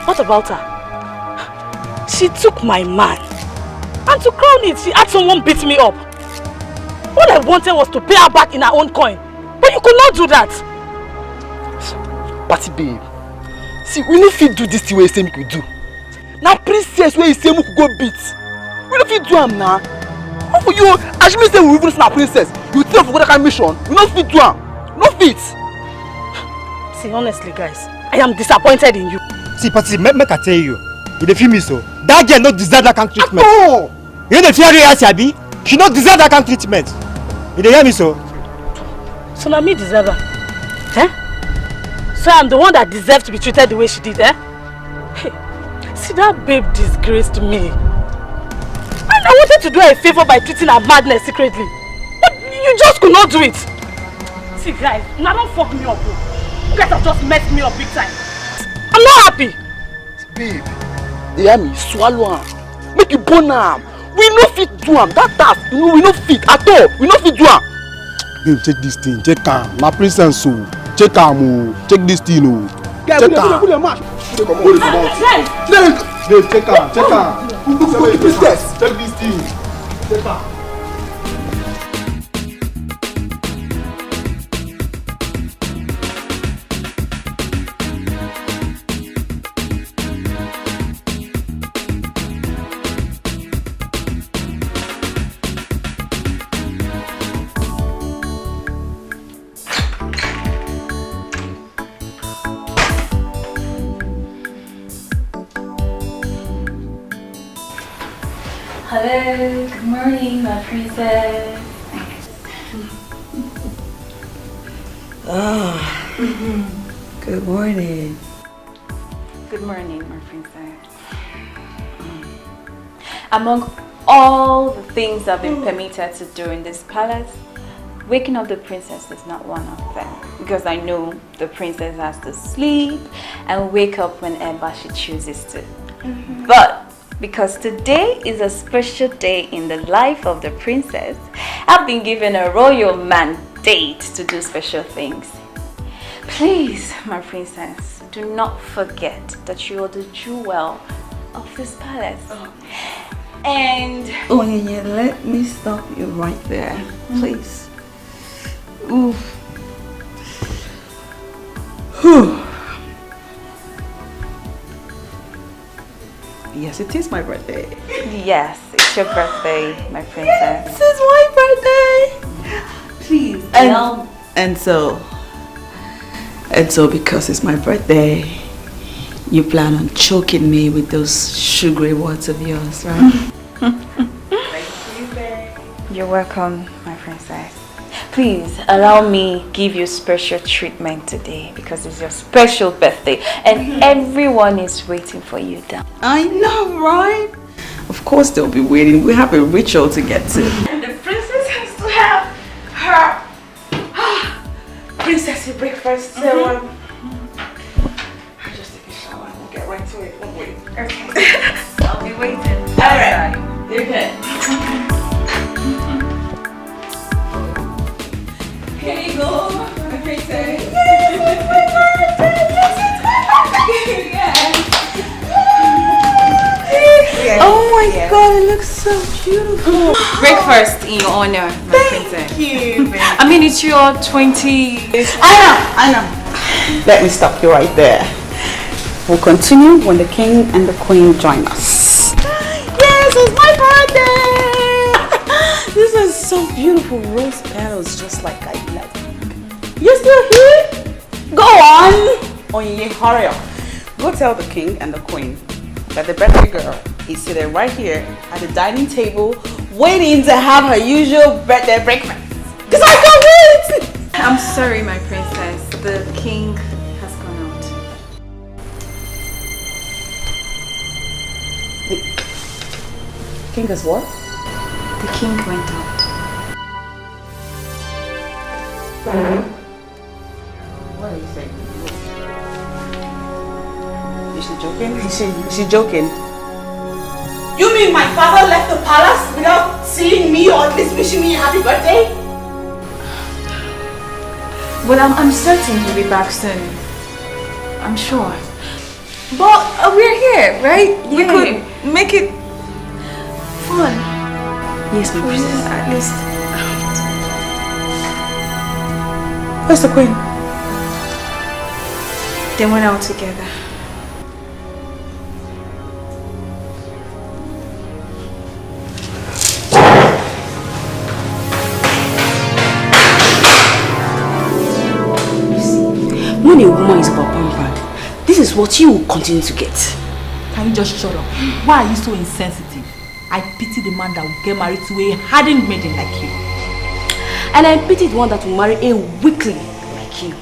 What about her? She took my man. And to crown it, she had someone beat me up. All I wanted was to pay her back in her own coin. But you could not do that. Patty babe. See, we no fit do this thing where you say we could do. Now princess where you say we could go beat. We no fit do am now. How for you? As me say we even na princess, you tell for that kind of mission. We no fit do am. No fit. See, honestly, guys, I am disappointed in you. See, Patty, make I tell you, you dey feel me so. That girl no deserve that kind of treatment. No. You dey fear her as Abi? She no deserve that kind of treatment. You dey hear me so? So now me deserve her. Eh? So I'm the one that deserves to be treated the way she did, eh? Hey, see, that babe disgraced me. And I wanted to do her a favor by treating her madness secretly. But you just could not do it. See, guys, now don't fuck me up. You guys have just messed me up big time. I'm not happy. Babe, you hear me? Swallow am. Make you burn am. We no fit do am. That task, we no fit at all. We no fit do am. Babe, check this thing. Check am. My princess, so check am. Check this thing. Check her. Check her. Check this thing. Check her. Hello, good morning, my princess. Good morning. Good morning, my princess. Among all the things I've been permitted to do in this palace, waking up the princess is not one of them. Because I know the princess has to sleep and wake up whenever she chooses to. But because today is a special day in the life of the princess, I've been given a royal mandate to do special things. Please, my princess, do not forget that you are the jewel of this palace. And Oh yeah, let me stop you right there, please. Ooh. Whew. Yes, it is my birthday. yes, it's your birthday, my princess. This is my birthday. Please. And so because it's my birthday, you plan on choking me with those sugary words of yours, right? You're welcome, my princess. Please allow me give you special treatment today because it's your special birthday and everyone is waiting for you down. I know, right? Of course they'll be waiting. We have a ritual to get to. And the princess has to have her princessy breakfast. So I'll just take a shower and we'll get right to it. Won't wait. Okay. I'll be waiting. Alright. You're good. Here you go, my princess. Yes, it's my birthday. Yes, it's my birthday. Oh my God, it looks so beautiful. Breakfast in your honor, my princess. Thank you. I mean, it's your 20. I know. Let me stop you right there. We'll continue when the king and the queen join us. Yes, it's my birthday. This is so beautiful. Rose petals, just like I like. You still here? Go on. Onye, hurry up. Go tell the king and the queen that the birthday girl is sitting right here at the dining table waiting to have her usual birthday breakfast. Because I can't wait! I'm sorry, my princess. The king has gone out. The king has what? The king went out. What are you saying? Is she joking? Is she joking? You mean my father left the palace without seeing me or at least wishing me a happy birthday? Well, I'm certain he'll be back soon. I'm sure. But we're here, right? Yeah. We could make it fun. Yes, my princess. At least. Where's the queen? They went out together. When a woman is overpampered, this is what you will continue to get. Can you just shut up? Why are you so insensitive? I pity the man that will get married to a hardened maiden like you. And I pity the one that will marry a weakling like you.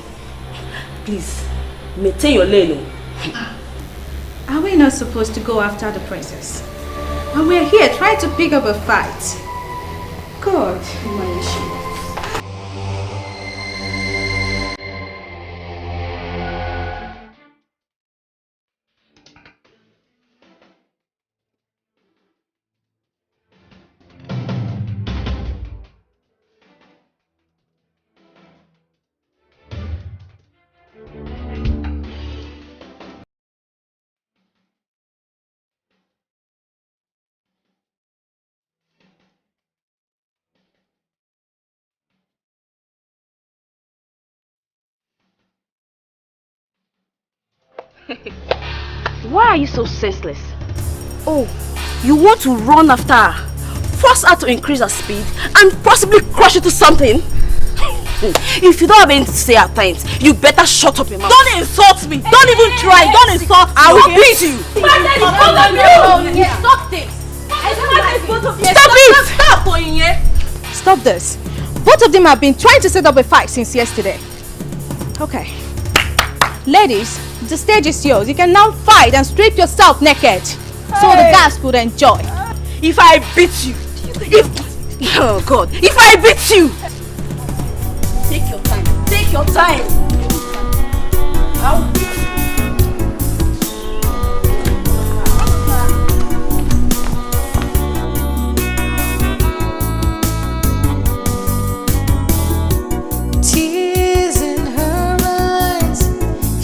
Please, maintain your lane. Are we not supposed to go after the princess? And we're here trying to pick up a fight. God, my issue. Why are you so senseless? Oh, you want to run after her, force her to increase her speed, and possibly crush into something? If you don't have anything to say at times, you better shut up your mouth. Don't insult me. Don't even try. Don't insult me. I will beat you. Stop this. Stop this. Both of them have been trying to set up a fight since yesterday. Okay. Ladies, the stage is yours. You can now fight and strip yourself naked. So the guys could enjoy. If I beat you, oh God, if I beat you, take your time. Take your time. I'll beat you. Tears in her eyes,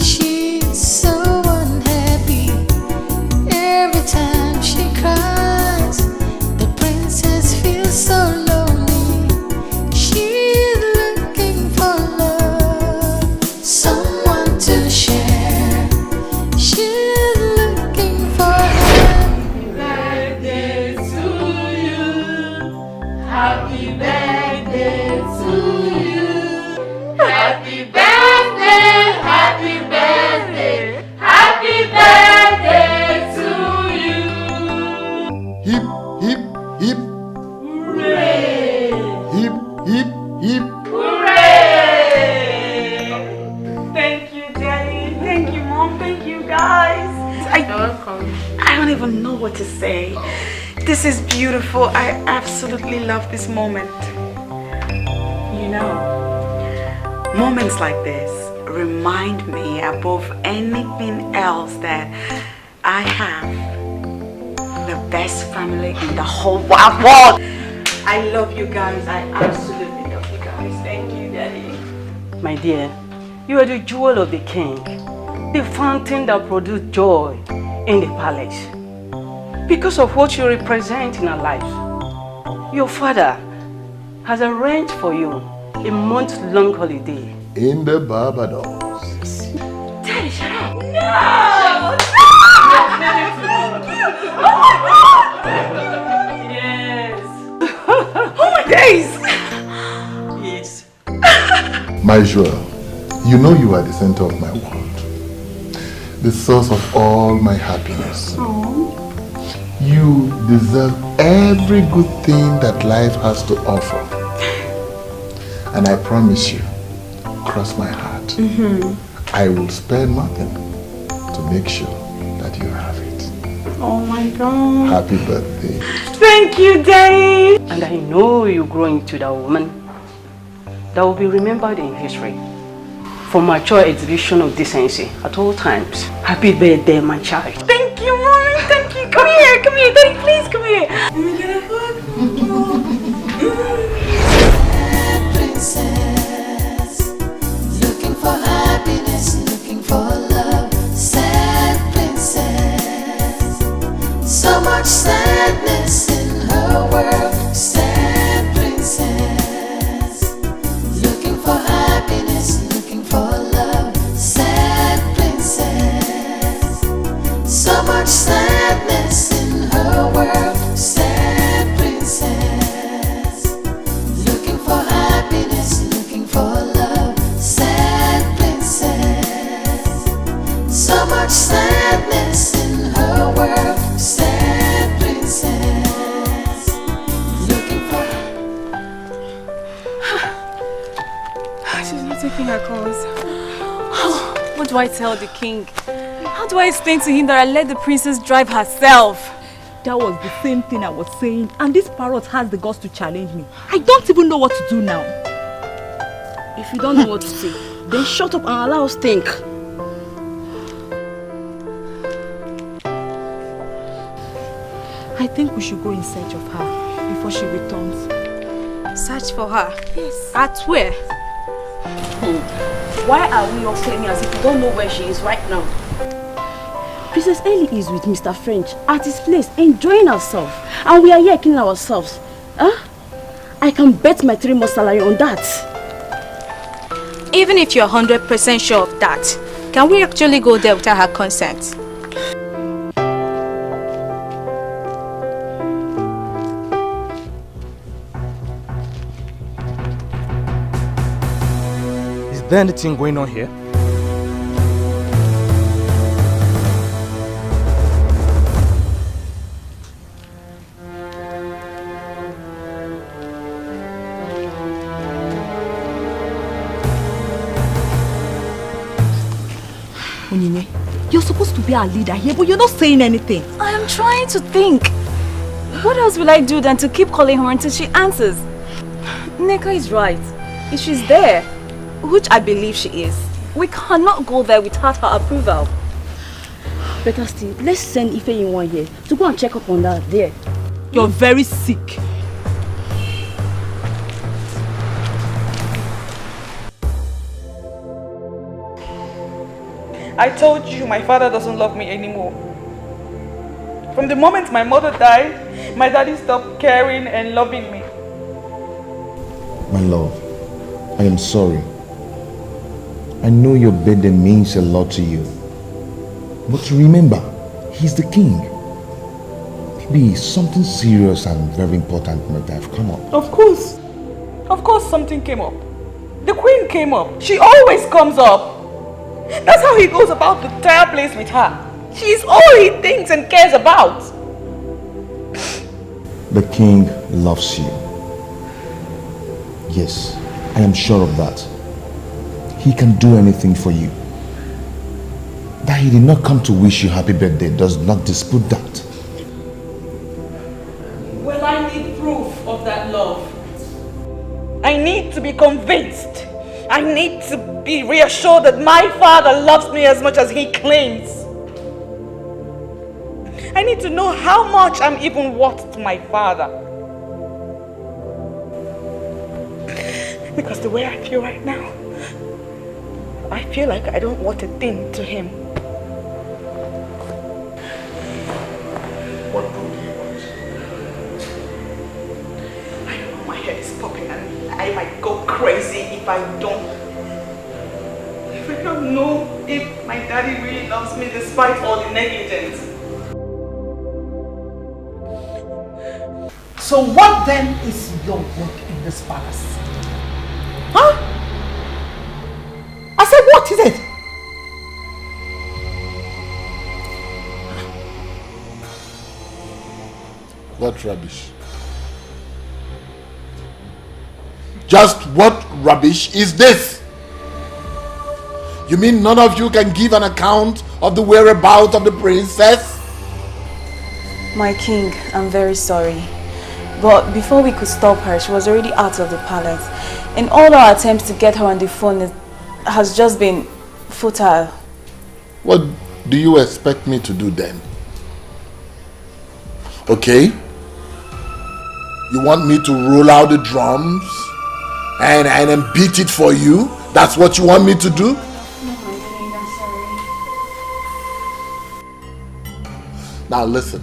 she's so unhappy. Every time she cries, the princess feels so lonely. She's looking for love, someone to share. She's looking for happy birthday to you. Happy birthday to you. Happy birthday, happy birthday, happy birthday to you. Hip, hip, hip. Hooray! Hip, hip, hip. Hooray! Thank you, Daddy. Thank you, Mom. Thank you, guys. You're welcome. I don't even know what to say. This is beautiful. I absolutely love this moment. You know, moments like this remind me above anything else that I have the best family in the whole wide world. I love you guys. I absolutely love you guys. Thank you, Daddy. My dear, you are the jewel of the king, the fountain that produced joy in the palace. Because of what you represent in our lives, your father has arranged for you a month-long holiday in the Barbados. Daddy, shut up. No! Yes. Oh my days! Yes. My jewel, you know you are the center of my world, the source of all my happiness. You deserve every good thing that life has to offer. And I promise you, cross my heart, I will spare nothing to make sure that you have it. Oh my God. Happy birthday. Thank you, Daddy. And I know you grow into that woman that will be remembered in history for mature exhibition of decency at all times. Happy birthday, my child. Thank you, Mommy. Thank you. Come here. Come here. Daddy, please come here. Princess, looking for happiness, looking for love. Sad princess, so much sadness in her world. Sad princess, looking for happiness, looking for love. Sad princess, so much sadness in her world. Sad princess, looking for happiness, looking for love. Sad princess, so much sadness in her world. Sad princess, looking for. She's not taking her calls. What do I tell the king? How do I explain to him that I let the princess drive herself? That was the same thing I was saying, and this parrot has the guts to challenge me. I don't even know what to do now. If you don't know what to say, then shut up and allow us think. I think we should go in search of her before she returns. Search for her? Yes. At where? Why are we all claiming as if we don't know where she is right now? Princess Ellie is with Mr. French at his place, enjoying herself. And we are here killing ourselves. Huh? I can bet my 3 months salary on that. Even if you're 100% sure of that, Can we actually go there without her consent? Is there anything going on here? You're supposed to be our leader here, but you're not saying anything. I am trying to think. What else will I do than to keep calling her until she answers? Neka is right. If she's there, which I believe she is, we cannot go there without her approval. Better still, let's send Ife in one here to go and check up on that there. You're very sick. I told you my father doesn't love me anymore. From the moment my mother died, my daddy stopped caring and loving me. My love, I am sorry. I know your birthday means a lot to you. But remember, he's the king. Maybe something serious and very important might have come up. Of course something came up. The queen came up. She always comes up. That's how he goes about the entire place with her. She's all he thinks and cares about. The king loves you. Yes, I am sure of that. He can do anything for you. That he did not come to wish you happy birthday does not dispute that. Well, I need proof of that love. I need to be convinced. I need to be reassured that my father loves me as much as he claims. I need to know how much I'm even worth to my father. Because the way I feel right now, I feel like I don't want a thing to him. What do you want? I know my head is popping and I might go crazy if I don't. If I don't know if my daddy really loves me despite all the negligence. So what then is your work in this palace? Huh? I said, what is it? What rubbish? Just what rubbish is this? You mean none of you can give an account of the whereabouts of the princess? My king, I'm very sorry. But before we could stop her, she was already out of the palace. And all our attempts to get her on the phone has just been futile. What do you expect me to do then? Okay? You want me to roll out the drums and then beat it for you? That's what you want me to do? No, I'm sorry. Now listen.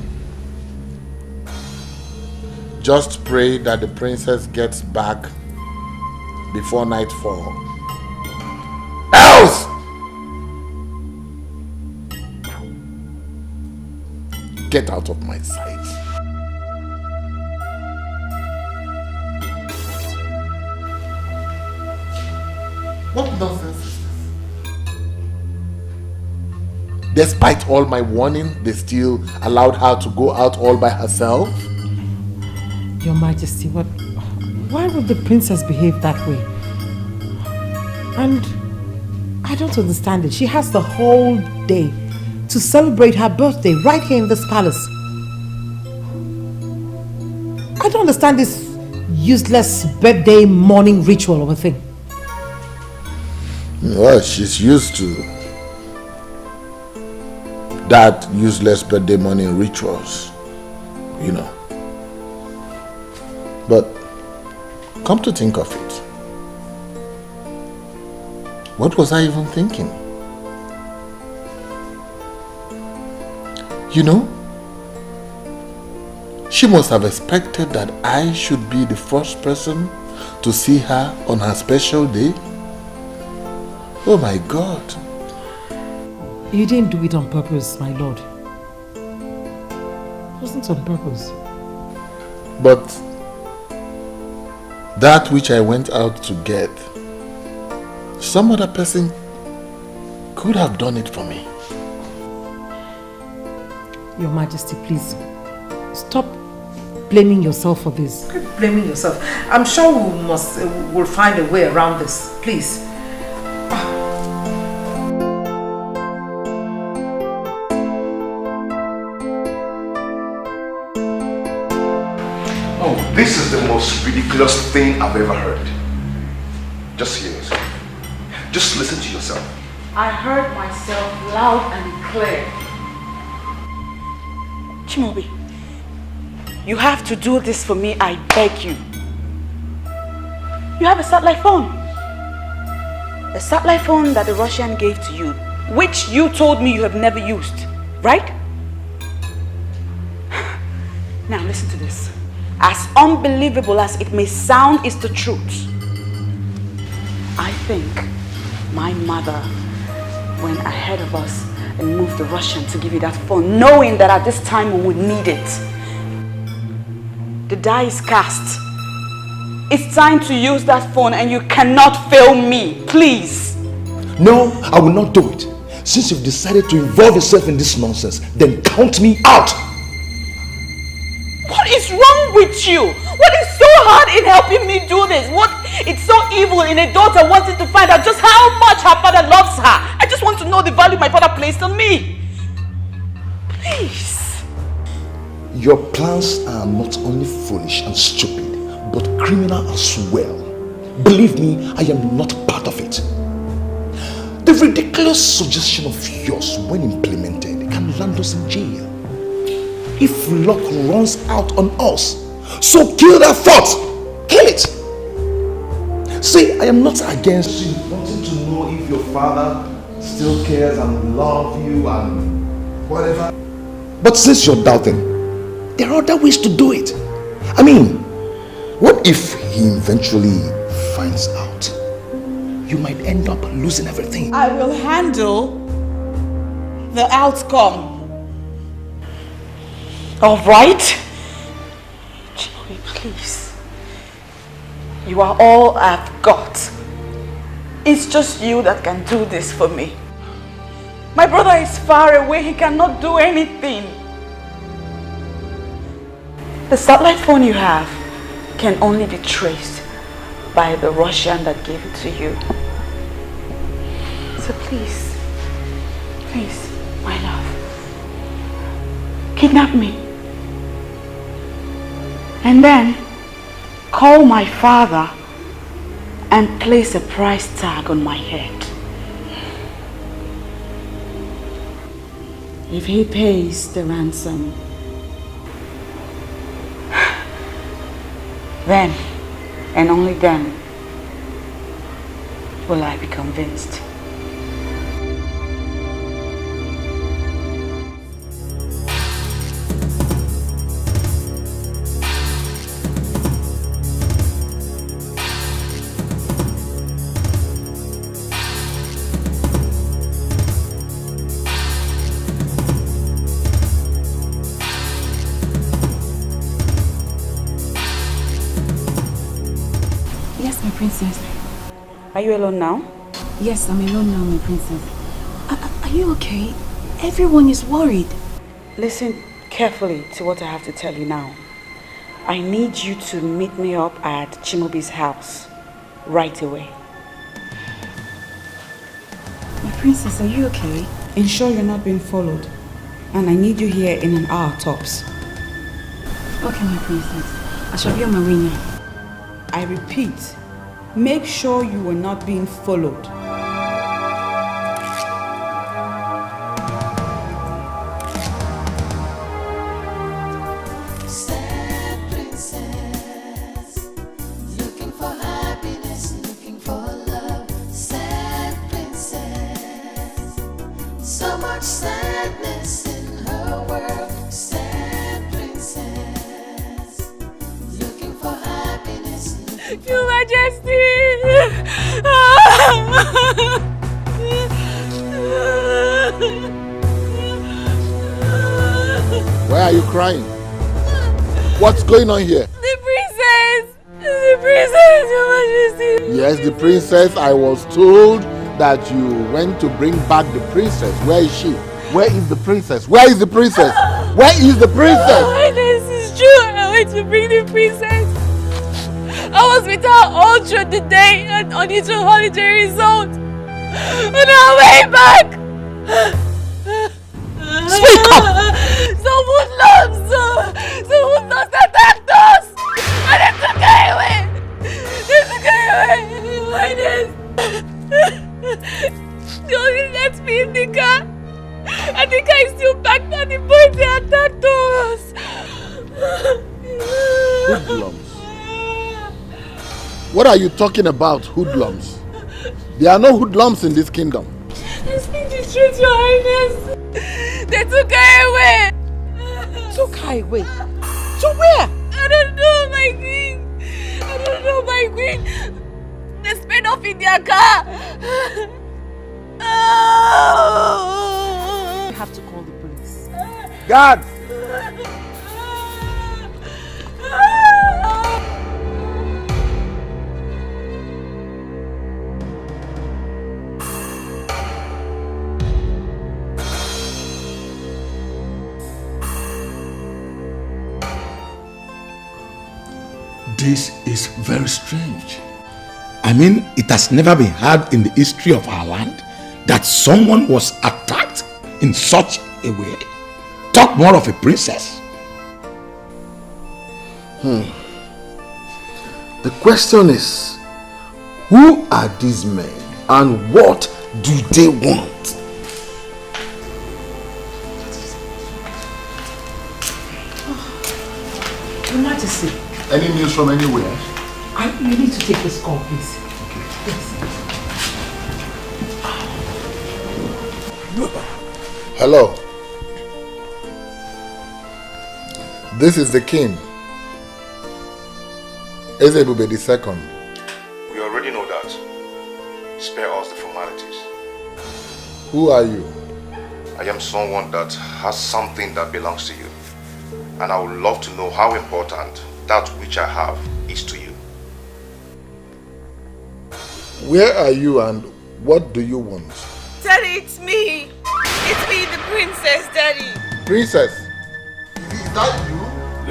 Just pray that the princess gets back before nightfall. Else! Get out of my sight. What nonsense is this? Despite all my warning, they still allowed her to go out all by herself? Your Majesty, why would the princess behave that way? And I don't understand it. She has the whole day to celebrate her birthday right here in this palace. I don't understand this useless birthday morning ritual of a thing. Well, she's used to that useless birthday morning rituals, you know. But come to think of it, what was I even thinking? You know, she must have expected that I should be the first person to see her on her special day. Oh my God. You didn't do it on purpose, my lord. It wasn't on purpose. But that which I went out to get, some other person could have done it for me. Your Majesty, please stop blaming yourself for this. Keep blaming yourself. I'm sure we'll find a way around this. Please. Oh, this is the most ridiculous thing I've ever heard. Just hear yourself. Just listen to yourself. I heard myself loud and clear. Chimobi, you have to do this for me, I beg you. You have a satellite phone. A satellite phone that the Russian gave to you, which you told me you have never used, right? Now listen to this. As unbelievable as it may sound, is the truth. I think my mother went ahead of us and moved the Russian to give you that phone, knowing that at this time we would need it. The die is cast. It's time to use that phone and you cannot fail me, please. No, I will not do it. Since you've decided to involve yourself in this nonsense, then count me out. What is wrong with you? What is so hard in helping me do this? What is so evil in a daughter wanting to find out just how much her father loves her? I just want to know the value my father placed on me. Please. Your plans are not only foolish and stupid, but criminal as well. Believe me, I am not part of it. The ridiculous suggestion of yours, when implemented, can land us in jail. If luck runs out on us, so kill that thought. Kill it. See, I am not against you wanting to know if your father still cares and loves you and whatever. But since you're doubting, there are other ways to do it. I mean, what if he eventually finds out? You might end up losing everything. I will handle the outcome. All right? Chloe, please. You are all I've got. It's just you that can do this for me. My brother is far away. He cannot do anything. The satellite phone you have can only be traced by the Russian that gave it to you. So please, my love, kidnap me. And then call my father and place a price tag on my head. If he pays the ransom, then and only then will I be convinced. Princess. Are you alone now? Yes, I'm alone now, my princess. Are you okay? Everyone is worried. Listen carefully to what I have to tell you now. I need you to meet me up at Chimobi's house right away. My princess, are you okay? Ensure you're not being followed. And I need you here in an hour tops. Okay, my princess. I shall be on my way now. I repeat, make sure you are not being followed. Sad princess, looking for happiness, looking for love. Sad princess, so much sadness in her world. Sad princess, looking for happiness. Your Majesty! Why are you crying? What's going on here? The princess! The princess, Your Majesty! Yes, the princess. I was told that you went to bring back the princess. Where is she? Where is the princess? Where is the princess? Where is the princess? Oh, this is true. I went to bring the princess. I was with her all through the day and on its holiday resort. On our way back. Speak up! Some woodlands attacked us. And they took her away. They took her away. Why this? They only left me in the car. And the car is still packed and the boys they attacked us. Hoodlums. What are you talking about, hoodlums? There are no hoodlums in this kingdom. I speak the truth, Your Highness. They took her away. Took her away? To where? I don't know, my queen. I don't know, my queen. They sped off in their car. I have to call the police. God! This is very strange. I mean, it has never been heard in the history of our land that someone was attacked in such a way. Talk more of a princess. The question is, who are these men and what do they want? Your Majesty. Any news from anywhere? You need to take this call, please. Okay. Yes. Hello. This is the king. Ezebube II. We already know that. Spare us the formalities. Who are you? I am someone that has something that belongs to you. And I would love to know how important that which I have is to you. Where are you and what do you want? Daddy, it's me. It's me, the princess, Daddy. Princess? Is that you?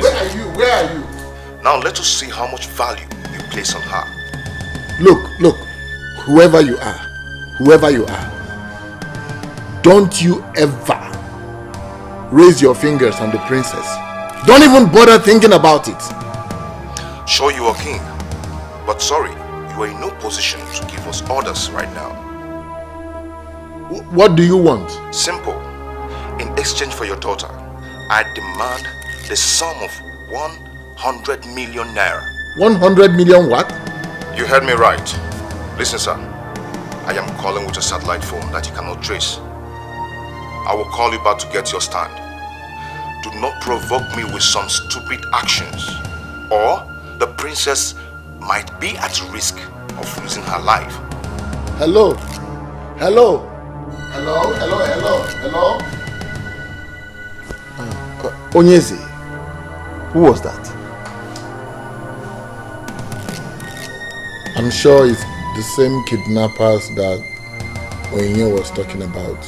Where are you? Where are you? Now let us see how much value you place on her. Look, whoever you are, don't you ever raise your fingers on the princess. Don't even bother thinking about it. Sure, you are king, but sorry, you are in no position to give us orders right now. What do you want? Simple. In exchange for your daughter, I demand the sum of 100 million naira. 100 million what? You heard me right. Listen, sir. I am calling with a satellite phone that you cannot trace. I will call you back to get your stand. Do not provoke me with some stupid actions, or the princess might be at risk of losing her life. Hello? Onyeze, who was that? I'm sure it's the same kidnappers that Onyinye was talking about.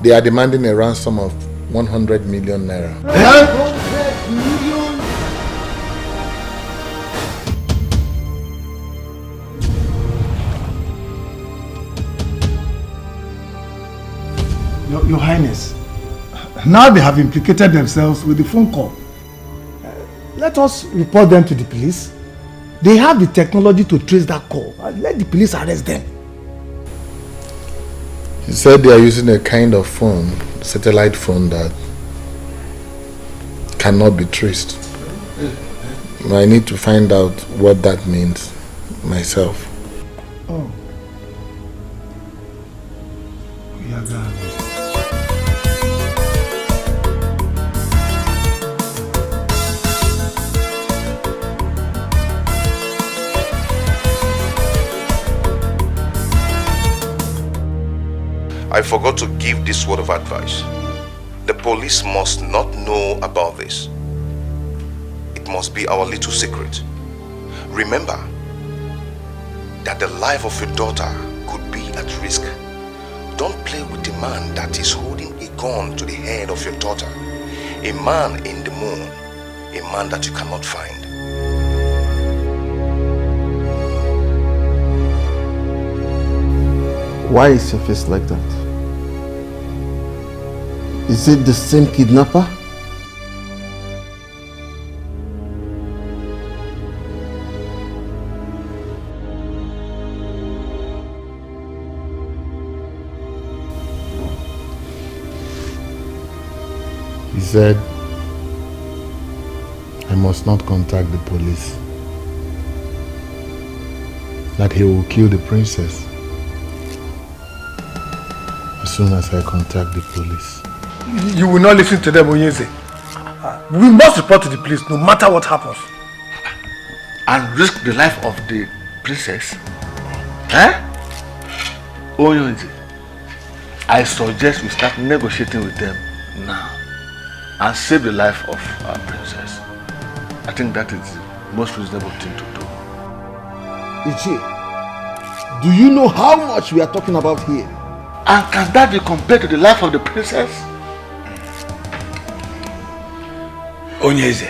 They are demanding a ransom of 100 million naira. 100 million? Your Highness, now they have implicated themselves with the phone call. Let us report them to the police. They have the technology to trace that call. Let the police arrest them. He said they are using a kind of phone, satellite phone, that cannot be traced. I need to find out what that means myself. Oh. We are gone. I forgot to give this word of advice. The police must not know about this. It must be our little secret. Remember that the life of your daughter could be at risk. Don't play with the man that is holding a gun to the head of your daughter. A man in the moon, a man that you cannot find. Why is your face like that? Is it the same kidnapper? He said, I must not contact the police. That he will kill the princess as soon as I contact the police. You will not listen to them, Onyeze. We must report to the police no matter what happens. And risk the life of the princess? Eh? Onyeze, I suggest we start negotiating with them now and save the life of our princess. I think that is the most reasonable thing to do. Ichi, do you know how much we are talking about here? And can that be compared to the life of the princess? Onyeze,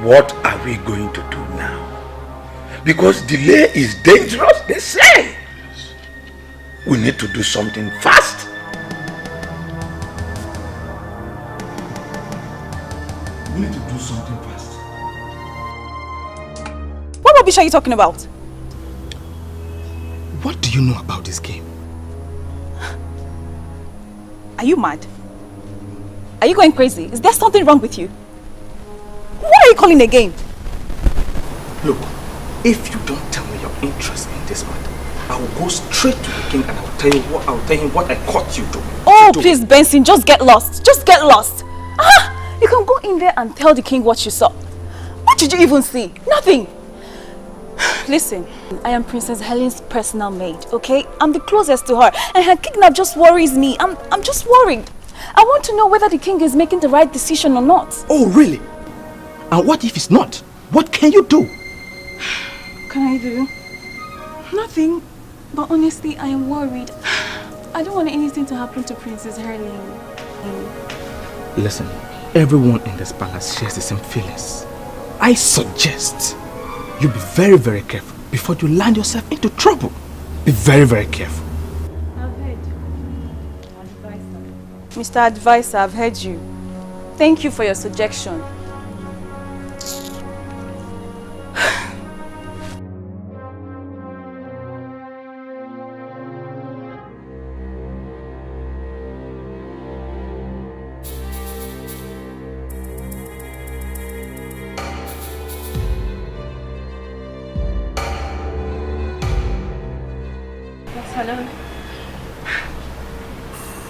what are we going to do now? Because delay is dangerous, they say. We need to do something fast. We need to do something fast. What rubbish are you talking about? What do you know about this game? Are you mad? Are you going crazy? Is there something wrong with you? What are you calling a game? Look, if you don't tell me your interest in this matter, I will go straight to the king and I'll tell him what I caught you doing. Oh, please, Benson, just get lost. Just get lost. You can go in there and tell the king what you saw. What did you even see? Nothing. Listen, I am Princess Helen's personal maid, okay? I'm the closest to her, and her kidnap just worries me. I'm just worried. I want to know whether the king is making the right decision or not. Oh, really? And what if it's not? What can you do? What can I do? Nothing. But honestly, I am worried. I don't want anything to happen to Princess Helen. Listen, everyone in this palace shares the same feelings. I suggest you be very, very careful before you land yourself into trouble. Be very, very careful. I've heard you. Mr. Advisor, I've heard you. Thank you for your suggestion. Hello.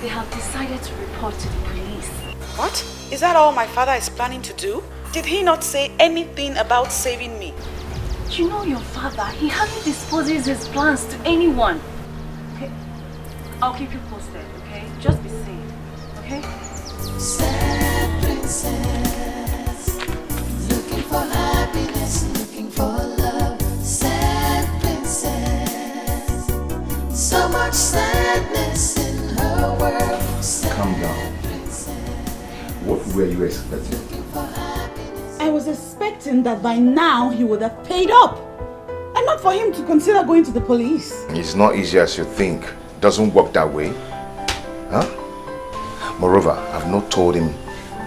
They have decided to report to the police. What? Is that all my father is planning to do? Did he not say anything about saving me? You know your father, he hardly disposes his plans to anyone. Okay, I'll keep you posted, okay? Just be safe, okay? Sad princess, looking for happiness, looking for love. Sad princess, so much sadness in her world. Sad Calm down. What were you expecting? I was expecting that by now he would have paid up. And not for him to consider going to the police. It's not easy as you think. It doesn't work that way. Huh? Moreover, I've not told him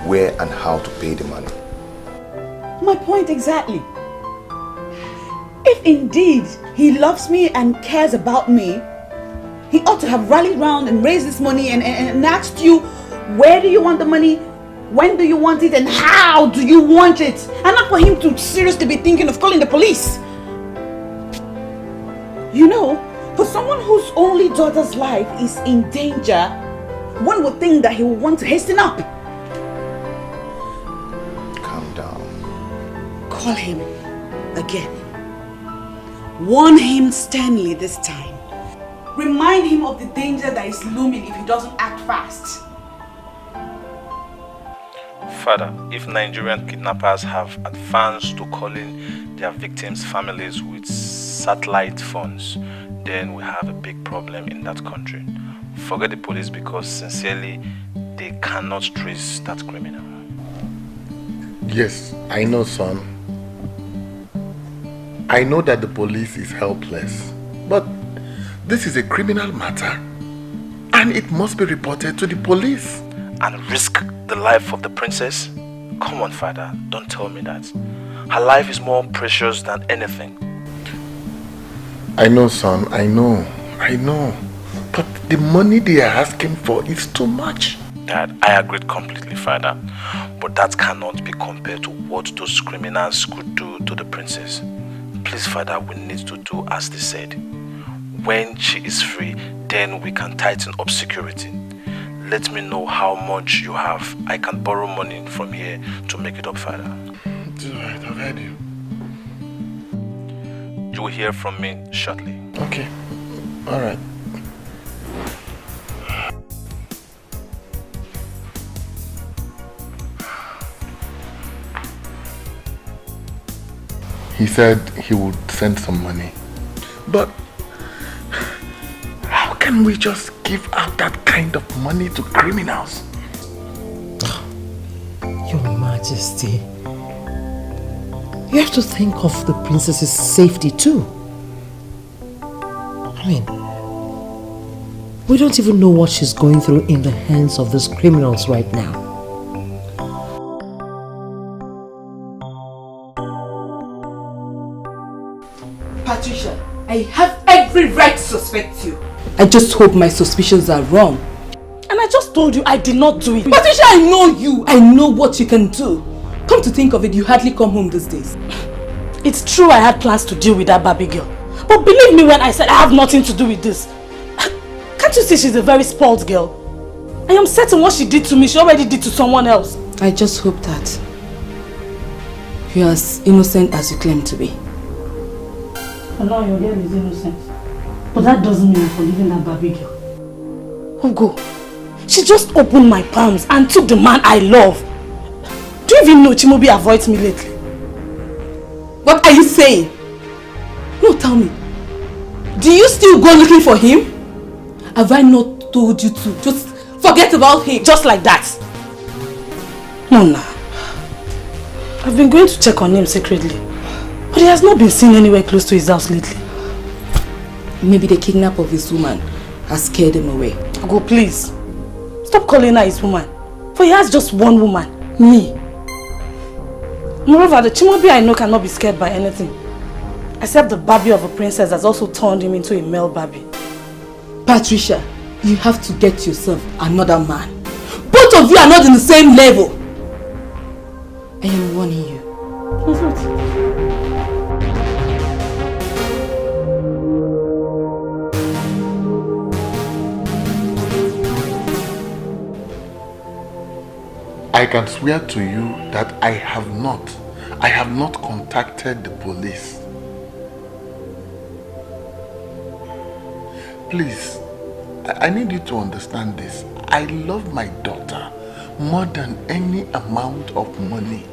where and how to pay the money. My point exactly. If indeed he loves me and cares about me, he ought to have rallied round and raised this money and asked you, where do you want the money? When do you want it? And how do you want it? And not for him to seriously be thinking of calling the police. You know, for someone whose only daughter's life is in danger, one would think that he would want to hasten up. Calm down. Call him again. Warn him sternly this time. Remind him of the danger that is looming if he doesn't act fast. Father, if Nigerian kidnappers have advanced to calling their victims' families with satellite phones, then we have a big problem in that country. Forget the police, because sincerely, they cannot trace that criminal. Yes, I know, son. I know that the police is helpless, but this is a criminal matter and it must be reported to the police. And risk the life of the princess? Come on, Father, don't tell me that. Her life is more precious than anything. I know, son, I know. But the money they are asking for is too much. Dad, I agree completely, Father. But that cannot be compared to what those criminals could do to the princess. Please, Father, we need to do as they said. When she is free, then we can tighten up security. Let me know how much you have. I can borrow money from here to make it up, Father. It's alright, I've heard you. You will hear from me shortly. Okay, alright. He said he would send some money. But how can we just give out that kind of money to criminals? Your Majesty, you have to think of the princess's safety too. I mean, we don't even know what she's going through in the hands of these criminals right now. Patricia, I have every right to suspect you. I just hope my suspicions are wrong. And I just told you I did not do it. Patricia, I know you. I know what you can do. Come to think of it, you hardly come home these days. It's true I had plans to deal with that Barbie girl. But believe me when I said I have nothing to do with this. Can't you see she's a very spoiled girl? I am certain what she did to me, she already did to someone else. I just hope that you are as innocent as you claim to be. Allah, your girl is innocent. But that doesn't mean I'm forgiving that Barbie girl. Ugo, she just opened my palms and took the man I love. Do you even know Chimobi avoids me lately? What are you saying? No, tell me. Do you still go looking for him? Have I not told you to just forget about him? Just like that? No, nah. I've been going to check on him secretly. But he has not been seen anywhere close to his house lately. Maybe the kidnap of his woman has scared him away. Go, please. Stop calling her his woman. For he has just one woman, me. Moreover, the Chimobi I know cannot be scared by anything. Except the Barbie of a princess has also turned him into a male Barbie. Patricia, you have to get yourself another man. Both of you are not in the same level. I am warning you. I can swear to you that I have not contacted the police. Please, I need you to understand this. I love my daughter more than any amount of money.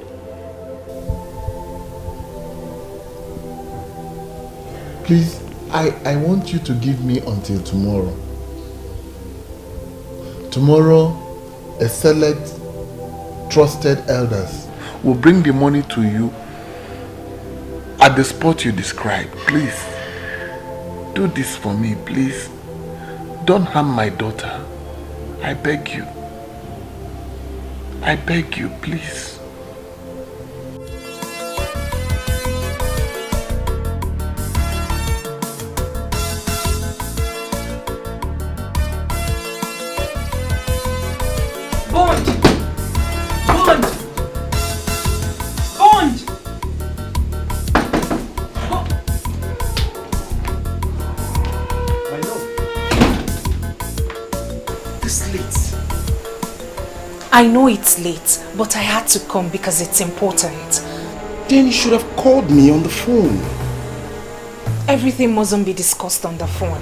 Please, I want you to give me until tomorrow. Tomorrow, a select trusted elders will bring the money to you at the spot you described. Please, do this for me, please. Don't harm my daughter. I beg you. I beg you, please. I know it's late, but I had to come because it's important. Then you should have called me on the phone. Everything mustn't be discussed on the phone.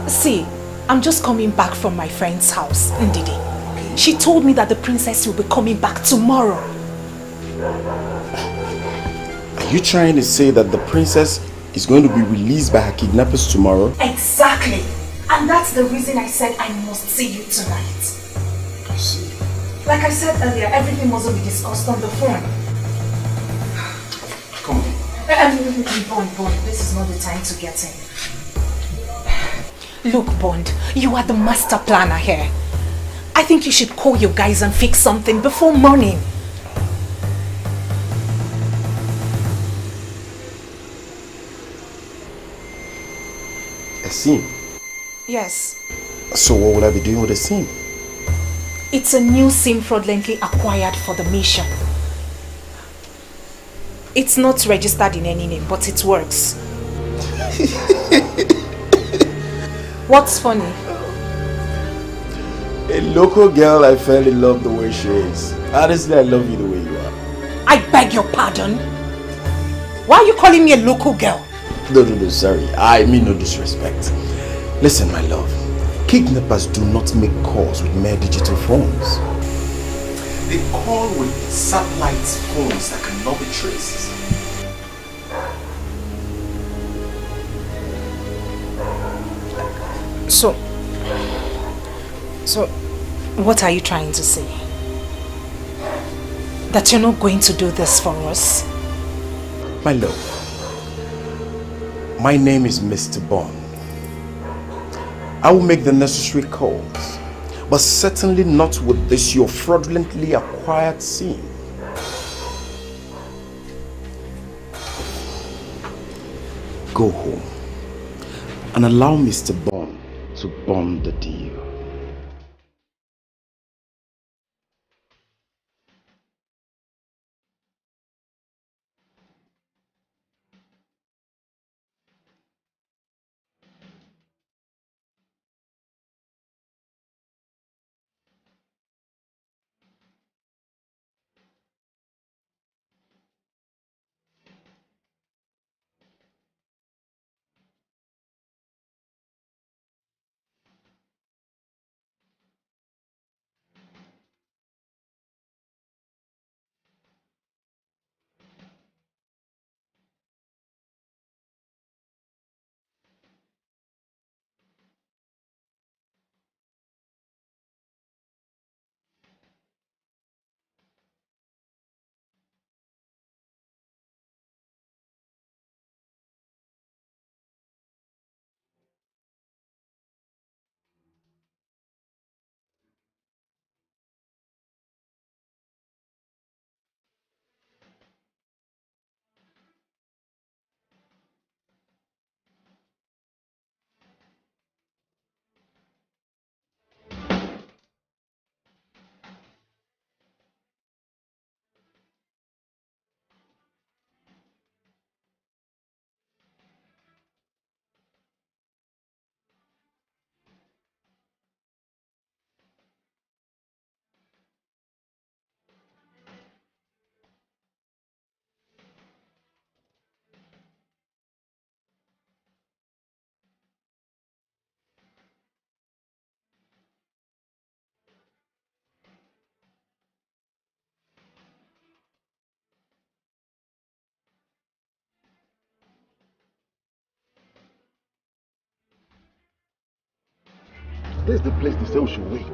See, I'm just coming back from my friend's house, Ndidi. She told me that the princess will be coming back tomorrow. Are you trying to say that the princess is going to be released by her kidnappers tomorrow? Exactly. And that's the reason I said I must see you tonight. I see. Like I said earlier, everything mustn't be discussed on the phone. Come on. Bond, this is not the time to get in. Look, Bond, you are the master planner here. I think you should call your guys and fix something before morning. A SIM? Yes. So what will I be doing with the SIM? It's a new SIM fraudulently acquired for the mission. It's not registered in any name, but it works. What's funny? A local girl I fell in love the way she is. Honestly, I love you the way you are. I beg your pardon? Why are you calling me a local girl? No, sorry. I mean no disrespect. Listen, my love. Kidnappers do not make calls with mere digital phones. They call with satellite phones that cannot be traced. So, what are you trying to say? That you're not going to do this for us? My love, my name is Mr. Bond. I will make the necessary calls, but certainly not with this your fraudulently acquired SIM. Go home and allow Mr. Bond to bond the deal. This is the place they say we should wait.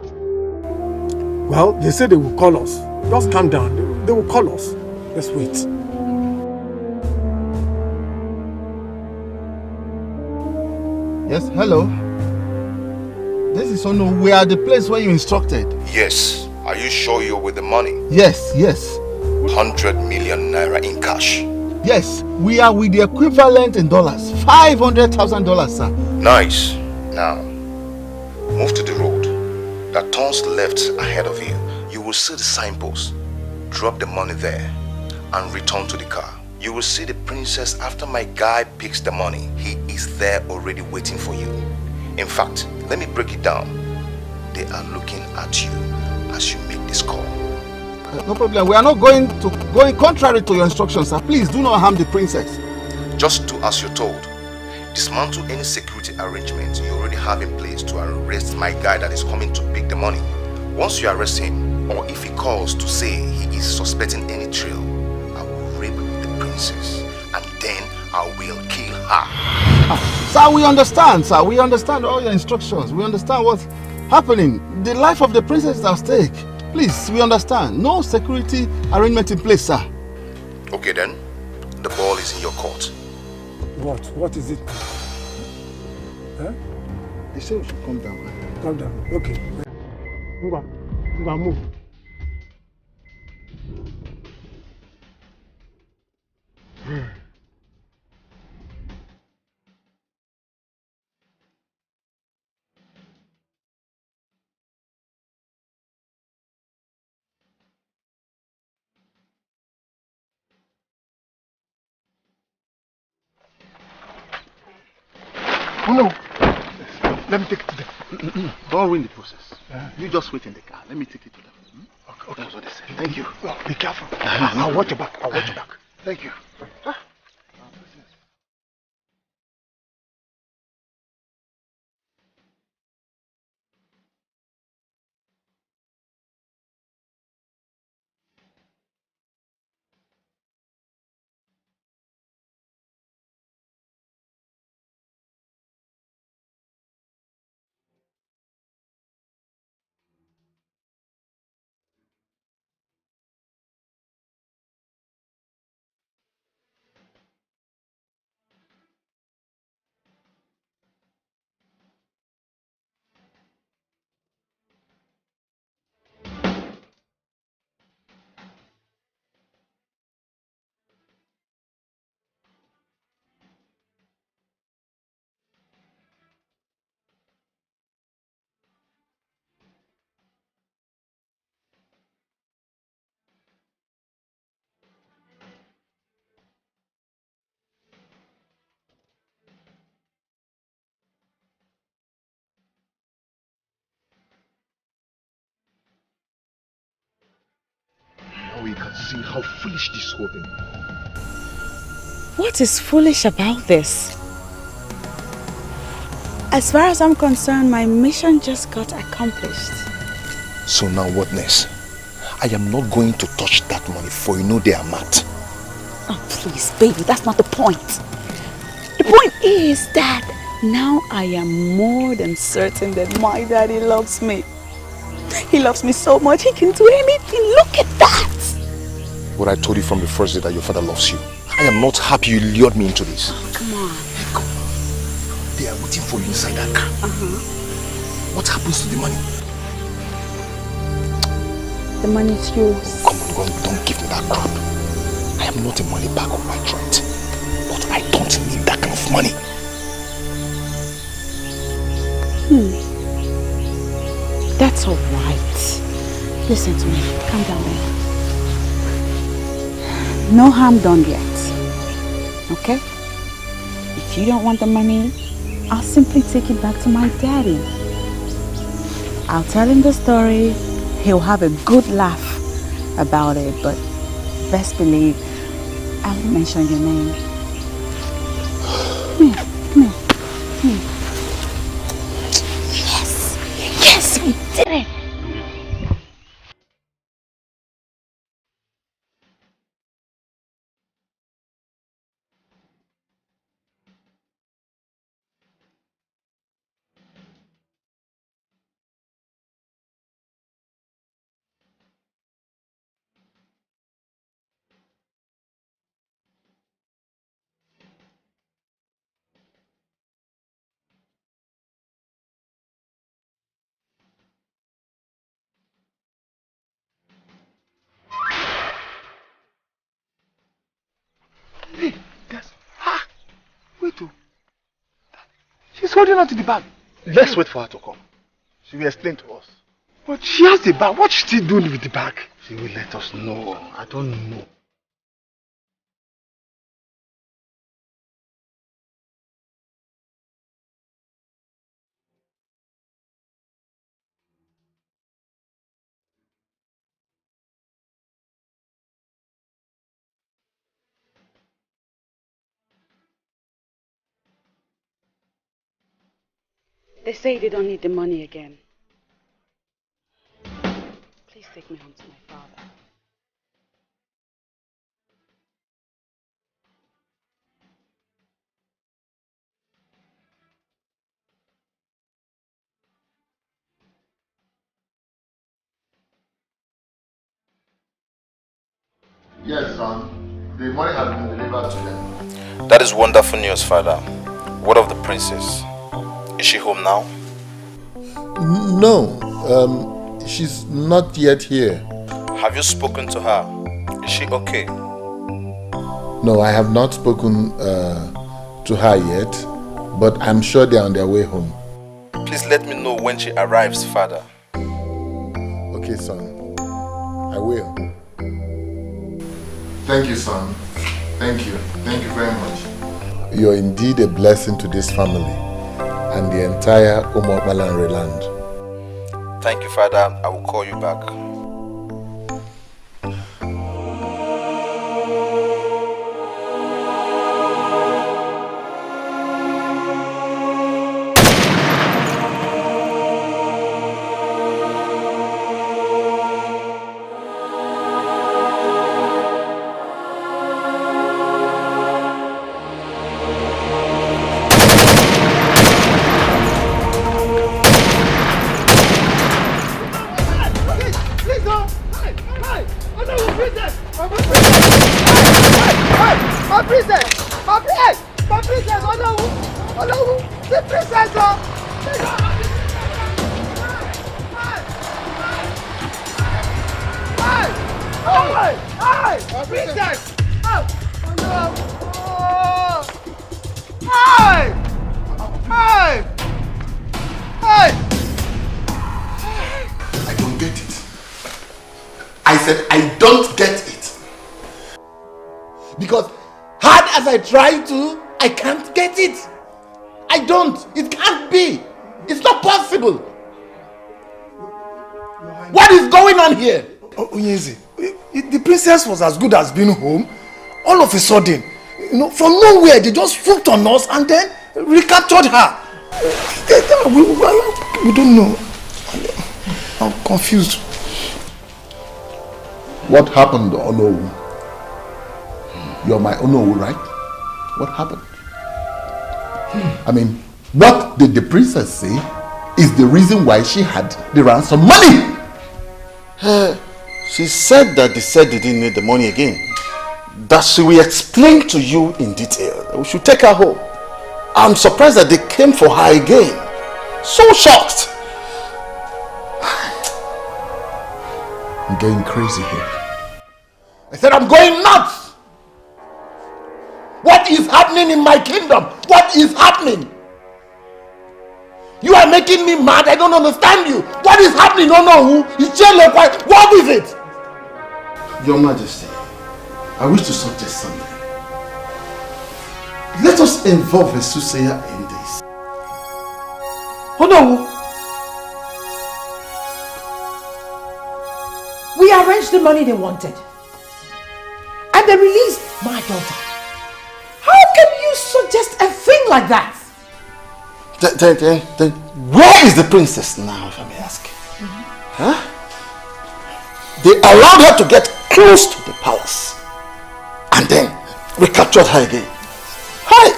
Well, they say they will call us. Just calm down. They will call us. Let's wait. Yes, hello. This is Ono. We are the place where you instructed. Yes. Are you sure you're with the money? Yes. 100 million naira in cash. Yes, we are with the equivalent in dollars. $500,000, sir. Nice. Now, move to the road that turns left ahead of you. You will see the signpost. Drop the money there and return to the car. You will see the princess after my guy picks the money. He is there already waiting for you. In fact, let me break it down. They are looking at you as you make this call. No problem. We are not going contrary to your instructions, sir. Please do not harm the princess. Just do as you're told. Dismantle any security arrangement you already have in place to arrest my guy that is coming to pick the money. Once you arrest him, or if he calls to say he is suspecting any trail, I will rape the princess and then I will kill her. Sir, we understand, sir. We understand all your instructions. We understand what's happening. The life of the princess is at stake. Please, we understand. No security arrangement in place, sir. Okay then, the ball is in your court. What? What is it? Huh? They say we should come down. Calm down. Okay. Move. Oh no! Let me take it to them. Don't ruin the process. You just wait in the car. Let me take it to them. Okay. That's what they say. Thank you. Well, be careful. I'll watch your back. Thank you. Now we can see how foolish this whole thing is. What is foolish about this? As far as I'm concerned, my mission just got accomplished. So now what next? I am not going to touch that money for you know the amount. Oh please, baby, that's not the point. The point is that now I am more than certain that my daddy loves me. He loves me so much, he can do anything. Look at that! What I told you from the first day that your father loves you. I am not happy you lured me into this. Oh, come on. They are waiting for you inside that car. What happens to the money? The money is yours. Come on, don't give me that crap. I am not a money bag of my right. But I don't need that kind of money. That's all right. Listen to me. Calm down, baby. No harm done yet. Okay? If you don't want the money, I'll simply take it back to my daddy. I'll tell him the story. He'll have a good laugh about it, but best believe I won't mention your name. Come here, come here, come here. Yes, we did it. Hey, guys. Wait. She's holding on to the bag. Let's wait for her to come. She will explain to us. But she has the bag. What's she doing with the bag? She will let us know. I don't know. They say they don't need the money again. Please take me home to my father. Yes, son. The money has been delivered to them. That is wonderful news, Father. What of the princess? Is she home now? No, she's not yet here. Have you spoken to her? Is she okay? No, I have not spoken to her yet, but I'm sure they're on their way home. Please let me know when she arrives, Father. Okay, son. I will. Thank you, son. Thank you. Thank you very much. You're indeed a blessing to this family and the entire Umokbalanre land. Thank you, Father. I will call you back. I try to, I can't get it. I don't. It can't be. It's not possible. What is going on here? Onyeze, the princess was as good as being home. All of a sudden, from nowhere, they just swooped on us and then recaptured her. We don't know. I'm confused. What happened, Onowu? You're my Onowu, right? What happened? I mean, what did the princess say is the reason why she had the ransom money? She said that they said they didn't need the money again. That she will explain to you in detail. We should take her home. I'm surprised that they came for her again. So shocked. I'm getting crazy here. I said I'm going nuts! What is happening in my kingdom? What is happening? You are making me mad. I don't understand you. What is happening? No, no. What is it? Your Majesty, I wish to suggest something. Let us involve a soothsayer in this. Oh no! We arranged the money they wanted. And they released my daughter. How can you suggest a thing like that? Then where is the princess now, if I may ask? Huh? They allowed her to get close to the palace and then recaptured her again. Hi!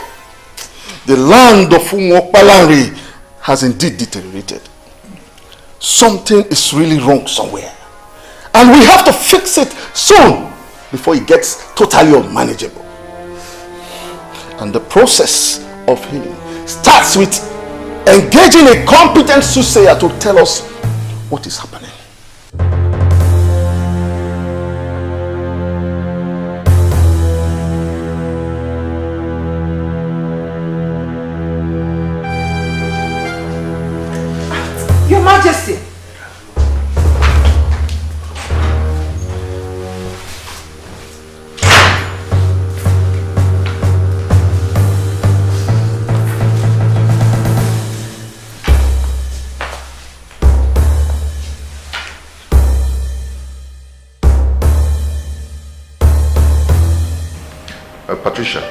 The land of Umokbalanre has indeed deteriorated. Something is really wrong somewhere. And we have to fix it soon before it gets totally unmanageable. And the process of healing starts with engaging a competent soothsayer to tell us what is happening. Your Majesty! Patricia,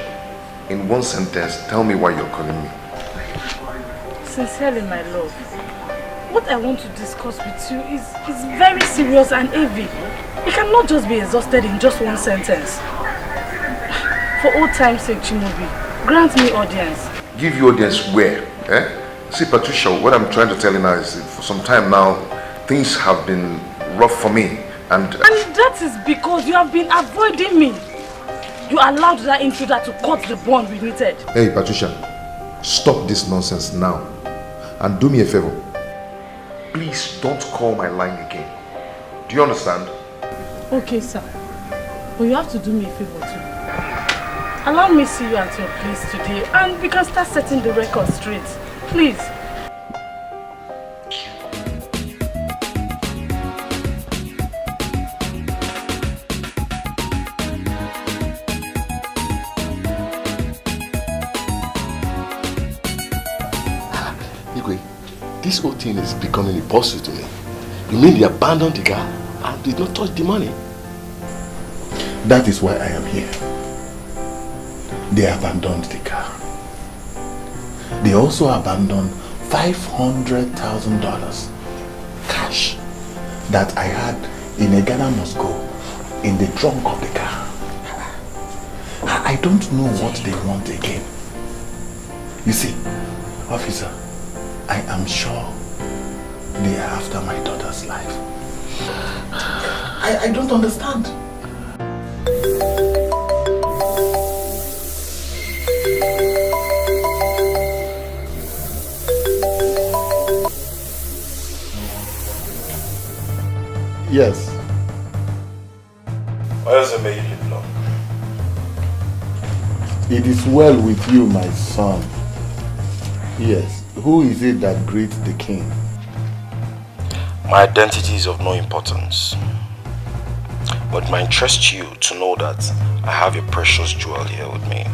in one sentence, tell me why you're calling me. sincerely, my love. What I want to discuss with you is very serious and heavy. You cannot just be exhausted in just one sentence. For old time's sake, Chimobi, grant me audience. Give you audience where? See, Patricia, what I'm trying to tell you now is for some time now, things have been rough for me. And that is because you have been avoiding me. You allowed that intruder to cut the bond we needed. Hey, Patricia, stop this nonsense now. And do me a favor. Please don't call my line again. Do you understand? Okay, sir. But you have to do me a favor too. Allow me to see you at your place today and we can start setting the record straight. Please. This whole thing is becoming impossible to me. You mean they abandoned the car and did not touch the money? That is why I am here. They abandoned the car. They also abandoned $500,000 cash that I had in a Ghana must go in the trunk of the car. I don't know what they want again. You see, officer, I am sure they are after my daughter's life. I don't understand. Yes. Why does it make you look long? It is well with you, my son. Yes. Who is it that greets the king? My identity is of no importance. But it might interest you to know that I have a precious jewel here with me.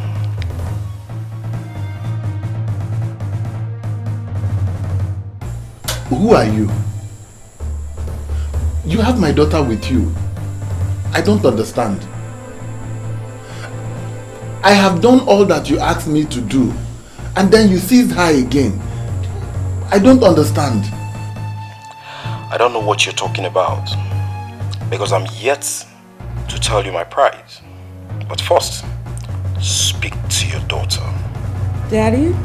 Who are you? You have my daughter with you. I don't understand. I have done all that you asked me to do, and then you seized her again. I don't understand. I don't know what you're talking about, because I'm yet to tell you my prize. But first, speak to your daughter. Daddy?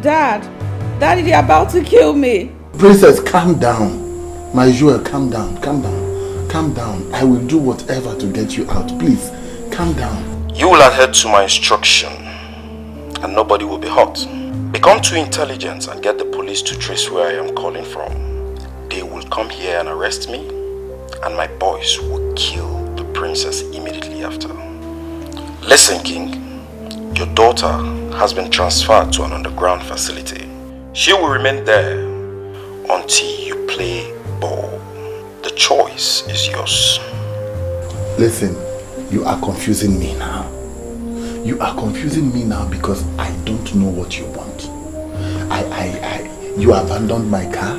Daddy, they're about to kill me. Princess, calm down. My jewel, calm down, calm down, calm down. I will do whatever to get you out. Please, calm down. You will adhere to my instruction, and nobody will be hurt. Become too intelligent and get the police to trace where I am calling from. They will come here and arrest me, and my boys will kill the princess immediately after. Listen, King. Your daughter has been transferred to an underground facility. She will remain there until you play ball. The choice is yours. Listen, you are confusing me now. You are confusing me now because I don't know what you want. You abandoned my car.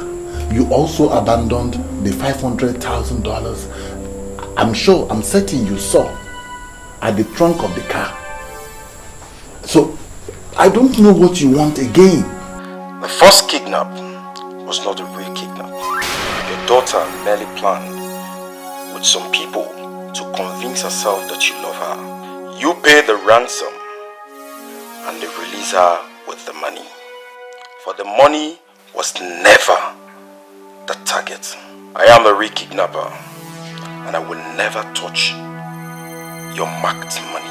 You also abandoned the $500,000. I'm certain you saw at the trunk of the car. So, I don't know what you want again. The first kidnap was not a real kidnap. Your daughter merely planned with some people to convince herself that you love her. You pay the ransom and they release her with the money. For the money was never the target. I am the real kidnapper and I will never touch your marked money.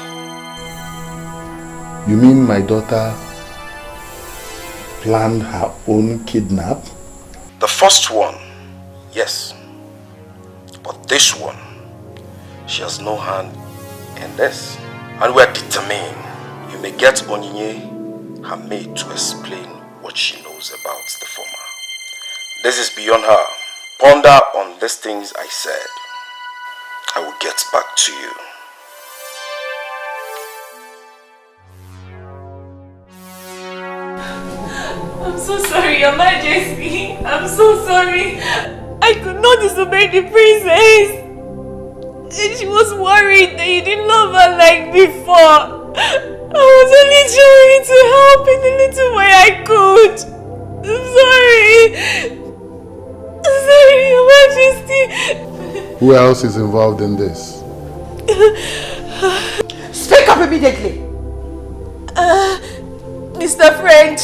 You mean my daughter planned her own kidnap? The first one, yes. But this one, she has no hand in this. And we are determined. You may get Onyinye, her maid, to explain what she knows about the former. This is beyond her. Ponder on these things I said. I will get back to you. I'm so sorry, Your Majesty. I'm so sorry. I could not disobey the princess. And she was worried that you didn't love her like before. I was only trying to help in the little way I could. Sorry, Your Majesty. Who else is involved in this? Speak up immediately. Mr. French.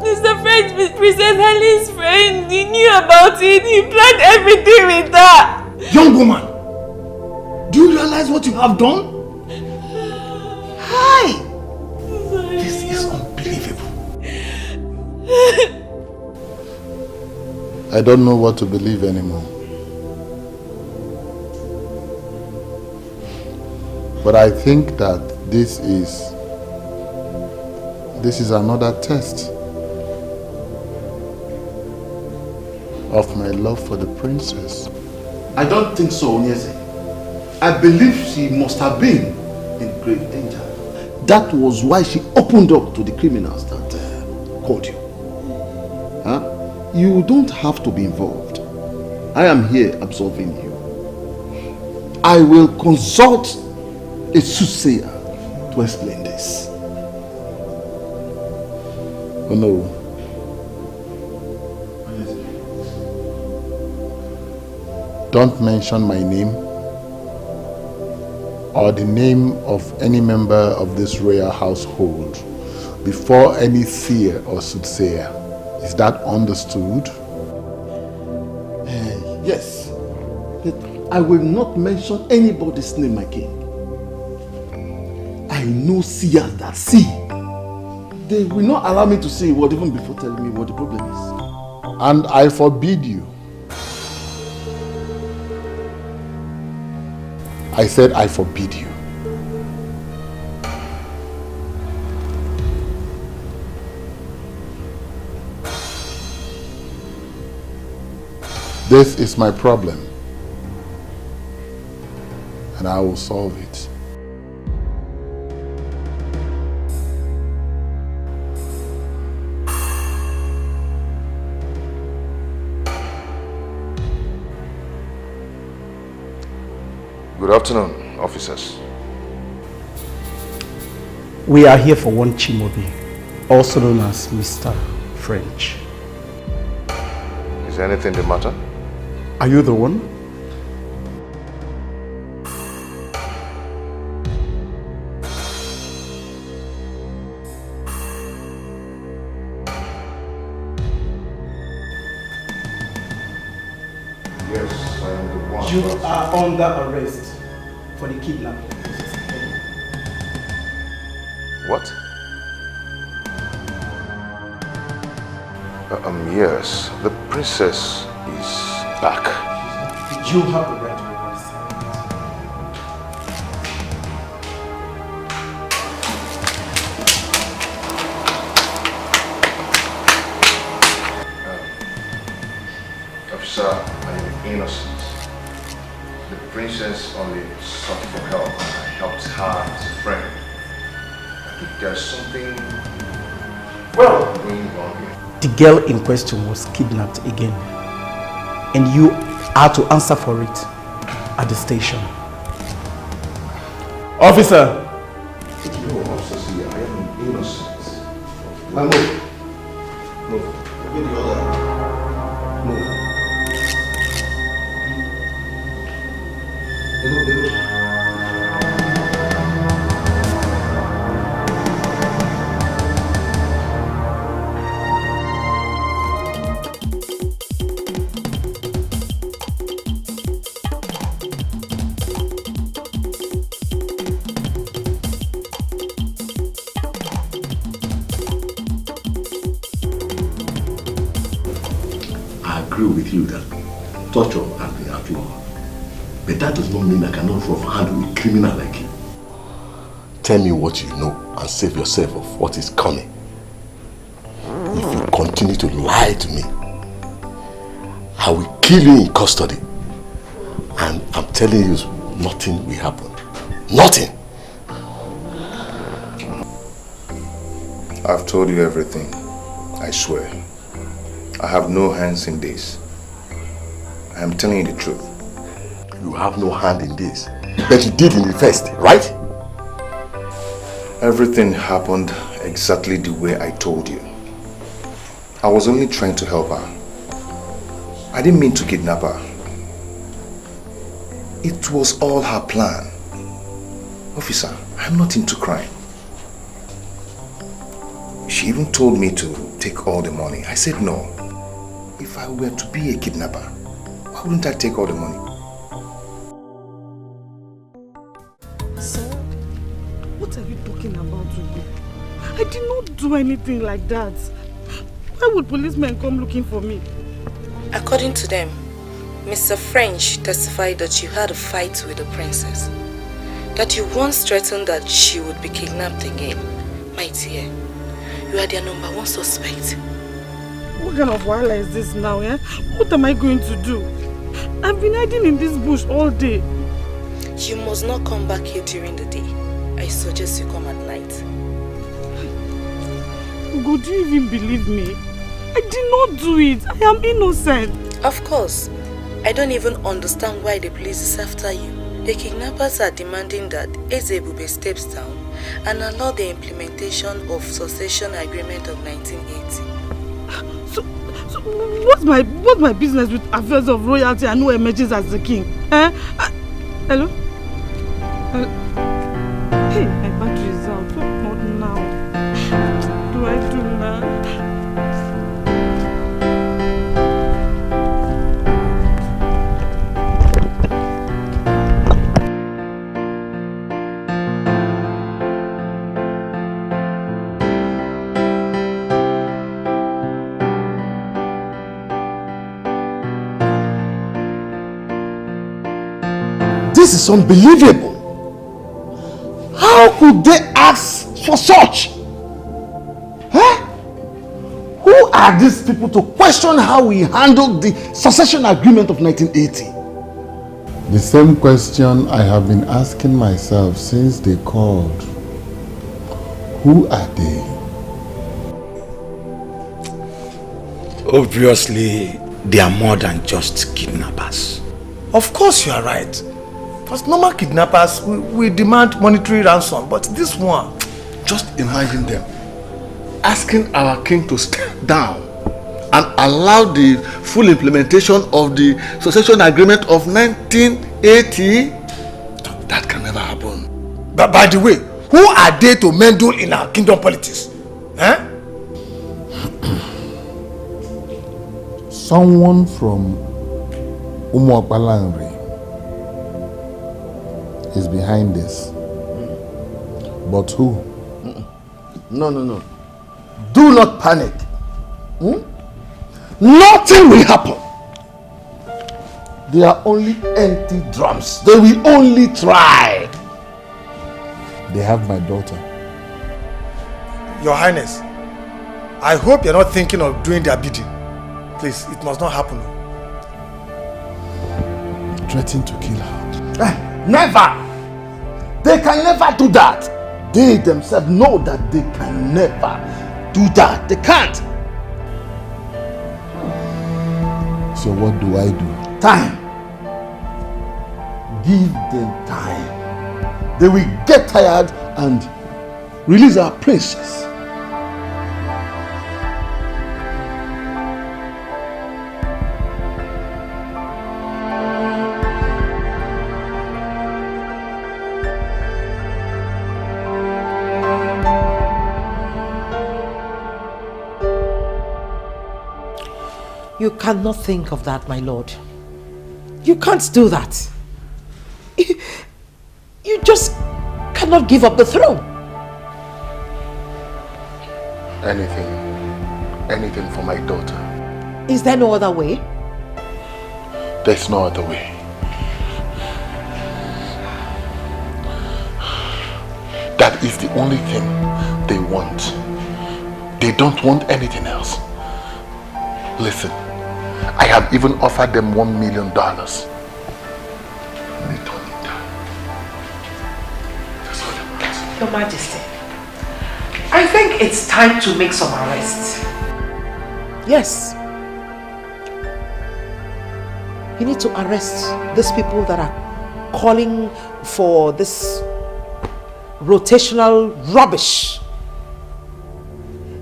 Mr. French, Princess Helen's friend. He knew about it. He planned everything with her. Young woman, do you realize what you have done? Hi! This is unbelievable. I don't know what to believe anymore. But I think that this is another test of my love for the princess. I don't think so, Onyeze. I believe she must have been in grave danger. That was why she opened up to the criminals that called you. Huh? You don't have to be involved. I am here absolving you. I will consult a soothsayer to explain this. Oh no. Don't mention my name or the name of any member of this royal household before any seer or soothsayer. Is that understood? Yes. But I will not mention anybody's name, my king. I know seers that see. They will not allow me to say a word even before telling me what the problem is. And I forbid you. I said I forbid you. This is my problem, and I will solve it. Good afternoon, officers. We are here for one Chimobi, also known as Mr. French. Is anything the matter? Are you the one? Yes, I am the one. You are under arrest for the kidnapping. What? Yes, the princess is back. You have the right to arrest her. Officer, I am innocent. The princess only sought for help. I helped her as a friend. I think there's something going on here. The girl in question was kidnapped again, and you are to answer for it at the station. Officer! No, officer, see, I am innocent. Now move. Move. Give me the other. Move. With you that torture has been outlawed, but that does not mean I cannot handle a criminal like you. Tell me what you know and save yourself of what is coming. If you continue to lie to me, I will kill you in custody. And I'm telling you, nothing will happen. Nothing. I've told you everything, I swear. I have no hands in this. I am telling you the truth. You have no hand in this, but you did in the first, right? Everything happened exactly the way I told you. I was only trying to help her. I didn't mean to kidnap her. It was all her plan. Officer, I'm not into crime. She even told me to take all the money. I said no. If I were to be a kidnapper, why wouldn't I take all the money? Sir, what are you talking about, Ugo? I did not do anything like that. Why would policemen come looking for me? According to them, Mr. French testified that you had a fight with the princess. That you once threatened that she would be kidnapped again. My dear, you are their #1 suspect. What kind of wahala is this now, eh? What am I going to do? I've been hiding in this bush all day. You must not come back here during the day. I suggest you come at night. Ugo, do you even believe me? I did not do it. I am innocent. Of course. I don't even understand why the police is after you. The kidnappers are demanding that Ezebube steps down and allow the implementation of succession agreement of 1980. So what's my business with affairs of royalty and who emerges as the king? Eh? Hello? Hey, my battery is out. What now? What do I do now? This is unbelievable. How could they ask for such? Huh? Who are these people to question how we handled the succession agreement of 1980? The same question I have been asking myself since they called. Who are they? Obviously, they are more than just kidnappers. Of course you are right. Because normal kidnappers, we demand monetary ransom, but this one... Just imagine them asking our king to step down and allow the full implementation of the succession agreement of 1980. That can never happen. But by the way, who are they to meddle in our kingdom politics? Huh? Someone from Umuapalanri is behind this. But who? No. Do not panic. Nothing will happen. They are only empty drums. They will only try. They have my daughter. Your Highness, I hope you're not thinking of doing their bidding. Please, it must not happen. Threatening to kill her. Never! They can never do that. They themselves know that they can never do that. They can't. So what do I do? Time. Give them time. They will get tired and release our princess. You cannot think of that, my lord. You can't do that. You just cannot give up the throne. Anything for my daughter. Is there no other way? There's no other way. That is the only thing they want. They don't want anything else. Listen, I have even offered them $1 million. They turned it down. That's all they want. Your Majesty, I think it's time to make some arrests. Yes. You need to arrest these people that are calling for this rotational rubbish.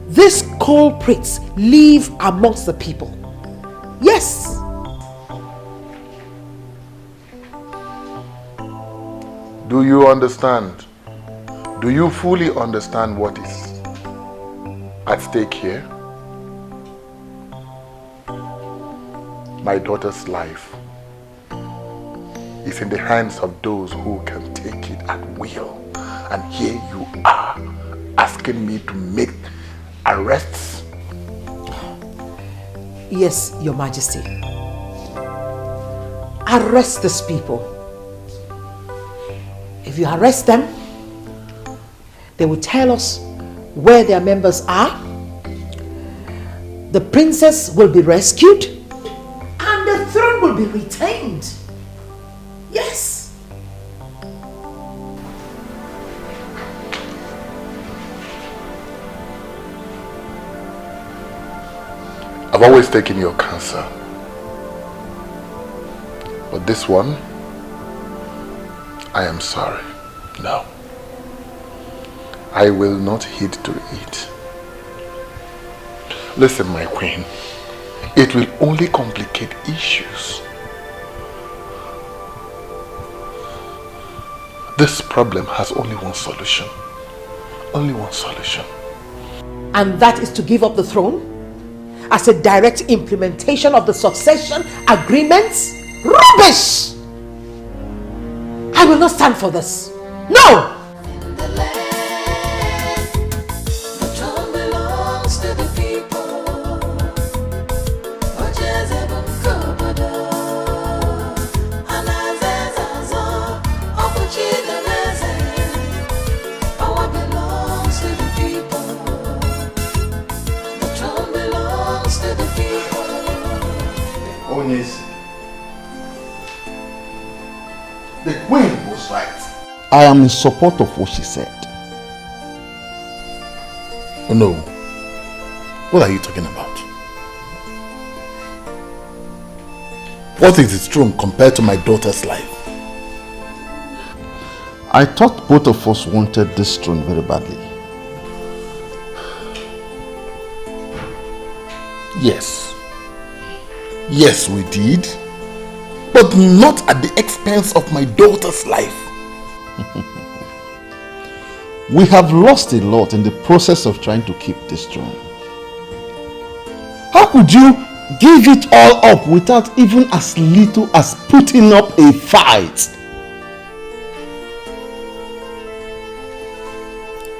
This culprits live amongst the people. Yes. Do you understand? Do you fully understand what is at stake here? My daughter's life is in the hands of those who can take it at will. And here you are asking me to make arrests? Yes, Your Majesty. Arrest these people. If you arrest them, they will tell us where their members are. The princess will be rescued and the throne will be retained. Yes. I've always taken your counsel. But this one, I am sorry. No. I will not heed to it. Listen, my queen. It will only complicate issues. This problem has only one solution. Only one solution. And that is to give up the throne as a direct implementation of the succession agreements? Rubbish! I will not stand for this. No! The queen was right. I am in support of what she said. Oh no. What are you talking about? What is its throne compared to my daughter's life? I thought both of us wanted this throne very badly. Yes. Yes, we did. But not at the expense of my daughter's life. We have lost a lot in the process of trying to keep this throne. How could you give it all up without even as little as putting up a fight?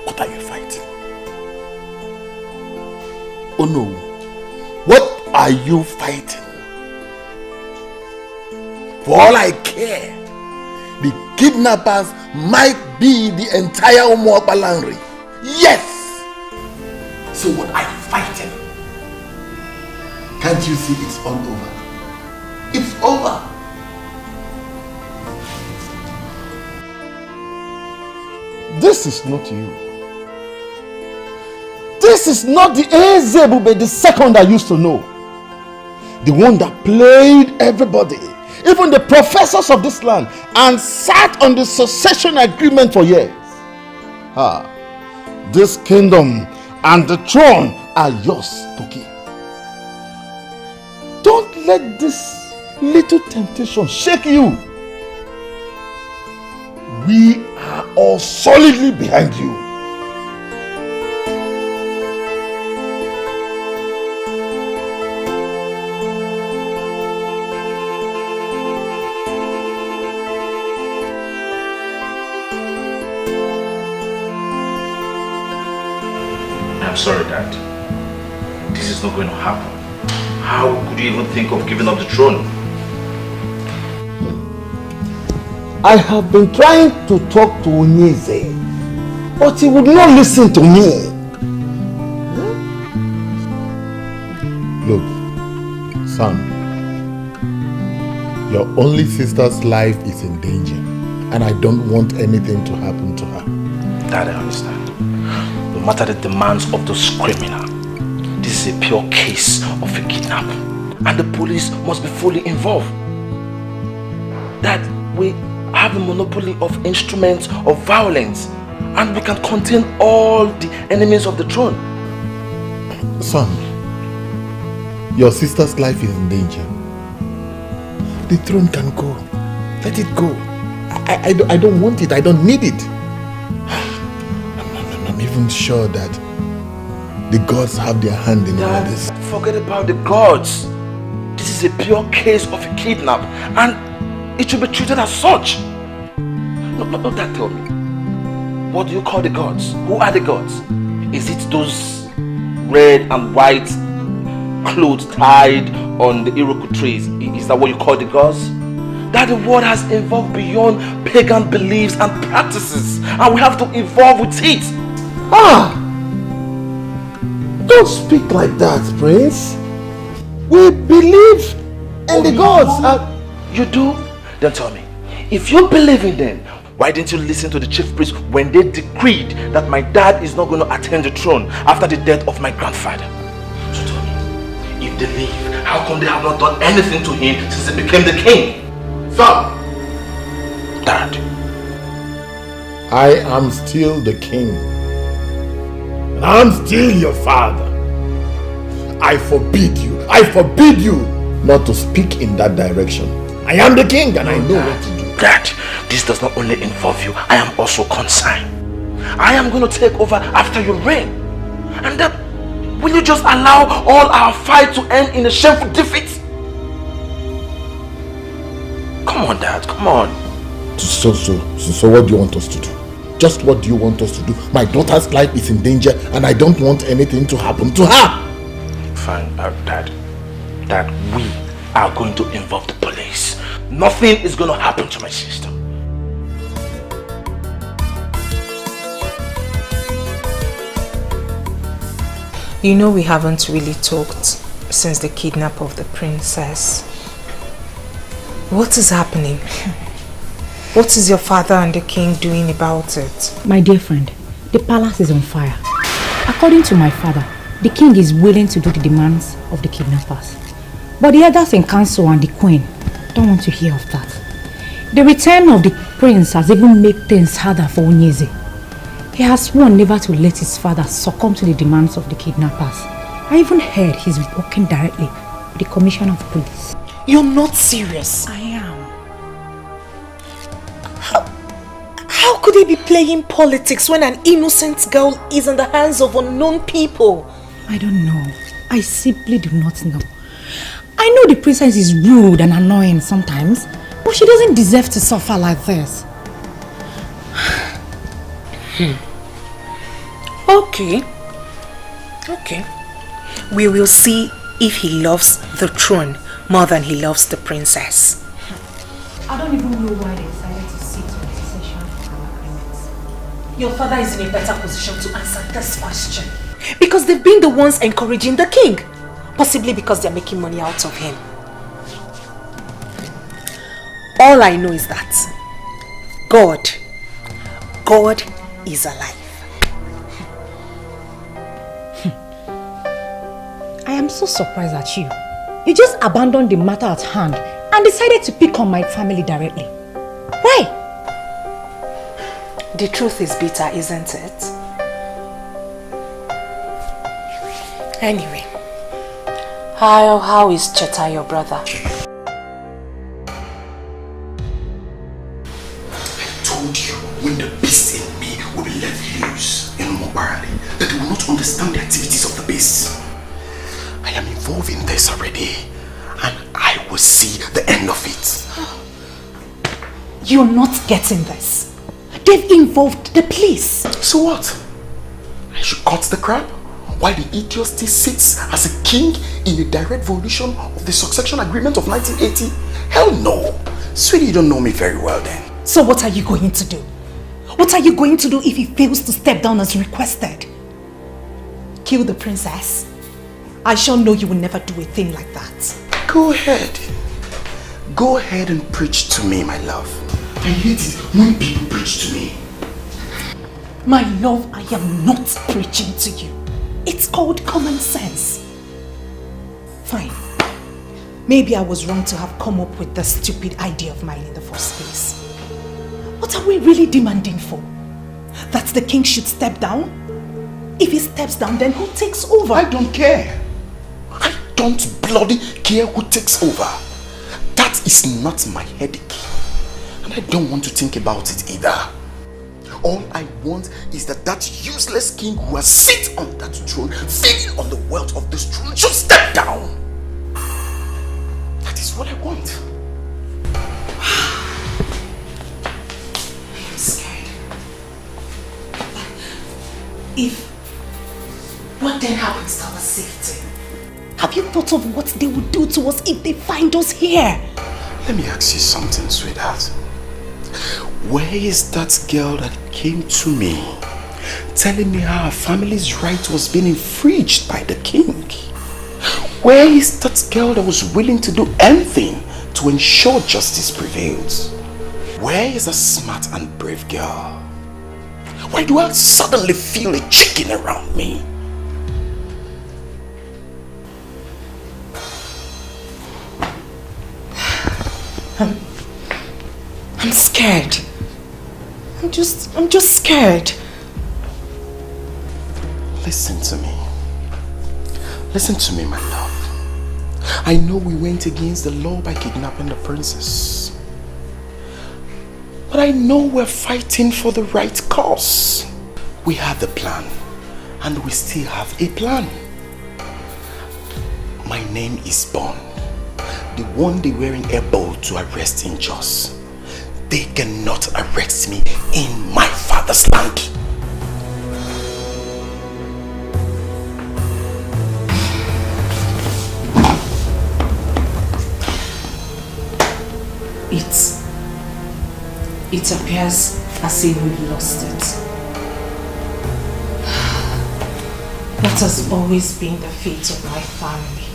What are you fighting? Oh no. What are you fighting? For all I care, the kidnappers might be the entire Umuokpalanri. Yes! So what are you fighting? Can't you see it's all over? It's over. This is not you. This is not the Ezebube the second I used to know. The one that played everybody, even the professors of this land, and sat on the succession agreement for years. This kingdom and the throne are yours to keep. Don't let this little temptation shake you. We are all solidly behind you. I'm sorry, Dad. This is not going to happen. How could you even think of giving up the throne? I have been trying to talk to Onyeze, but he would not listen to me. Look, son, your only sister's life is in danger, and I don't want anything to happen to her. Dad, I understand. No matter the demands of those criminals, this is a pure case of a kidnap, and the police must be fully involved. Dad, we have a monopoly of instruments of violence, and we can contain all the enemies of the throne. Son, your sister's life is in danger. The throne can go. Let it go. I don't want it. I don't need it. I'm even sure that the gods have their hand in all this. Forget about the gods. This is a pure case of a kidnap, and it should be treated as such. No, Dad, tell me. What do you call the gods? Who are the gods? Is it those red and white clothes tied on the Iroquois trees? Is that what you call the gods? That the world has evolved beyond pagan beliefs and practices, and we have to evolve with it. Don't speak like that, Prince. We believe in the gods. You do? Then tell me, if you believe in them, why didn't you listen to the chief priest when they decreed that my dad is not going to attain the throne after the death of my grandfather? So tell me, if they leave, how come they have not done anything to him since he became the king? Son! Dad. I am still the king. And I'm still your father. I forbid you not to speak in that direction. I am the king and I know what to do. Dad, this does not only involve you, I am also concerned. I am going to take over after you reign. And then, will you just allow all our fight to end in a shameful defeat? Come on, Dad, come on. So what do you want us to do? Just what do you want us to do? My daughter's life is in danger and I don't want anything to happen to her. Fine, Dad, we are going to involve the police. Nothing is going to happen to my sister. You know we haven't really talked since the kidnap of the princess. What is happening? What is your father and the king doing about it? My dear friend, the palace is on fire. According to my father, the king is willing to do the demands of the kidnappers. But the others in council and the queen don't want to hear of that. The return of the prince has even made things harder for Onyeze. He has sworn never to let his father succumb to the demands of the kidnappers. I even heard he's working directly with the commissioner of police. You're not serious. I am. How could he be playing politics when an innocent girl is in the hands of unknown people? I don't know. I simply do not know. I know the princess is rude and annoying sometimes, but she doesn't deserve to suffer like this. Okay. We will see if he loves the throne more than he loves the princess. I don't even know why they decided to sit on the session for our agreements. Your father is in a better position to answer this question. Because they've been the ones encouraging the king. Possibly because they're making money out of him. All I know is that God is alive. I am so surprised at you. You just abandoned the matter at hand and decided to pick on my family directly. Why? The truth is bitter, isn't it? Anyway, how is Cheta, your brother? I told you, when the beast in me will be let loose in Mobarali, that they will not understand the activities of the beast. I am involved in this already, and I will see the end of it. You're not getting this. They've involved the police. So what? I should cut the crap? While the idiot still sits as a king in a direct violation of the succession agreement of 1980? Hell no! Sweetie, you don't know me very well then. So what are you going to do? What are you going to do if he fails to step down as requested? Kill the princess? I sure know you will never do a thing like that. Go ahead. Go ahead and preach to me, my love. I hate it when people preach to me. My love, I am not preaching to you. It's called common sense. Fine. Maybe I was wrong to have come up with the stupid idea of mine in the first place. What are we really demanding for? That the king should step down? If he steps down, then who takes over? I don't care. I don't bloody care who takes over. That is not my headache. And I don't want to think about it either. All I want is that useless king who has sit on that throne, feeding on the wealth of this throne, should step down. That is what I want. I'm scared. What then happens to our safety? Have you thought of what they would do to us if they find us here? Let me ask you something, sweetheart. Where is that girl that came to me telling me how her family's right was being infringed by the king? Where is that girl that was willing to do anything to ensure justice prevails? Where is a smart and brave girl? Why do I suddenly feel a chicken around me? I'm scared. I'm just scared. Listen to me. Listen to me, my love. I know we went against the law by kidnapping the princess. But I know we're fighting for the right cause. We have the plan, and we still have a plan. My name is Bond, the one they were able to arrest in Jos. They cannot arrest me in my father's land. It appears as if we've lost it. That has always been the fate of my family.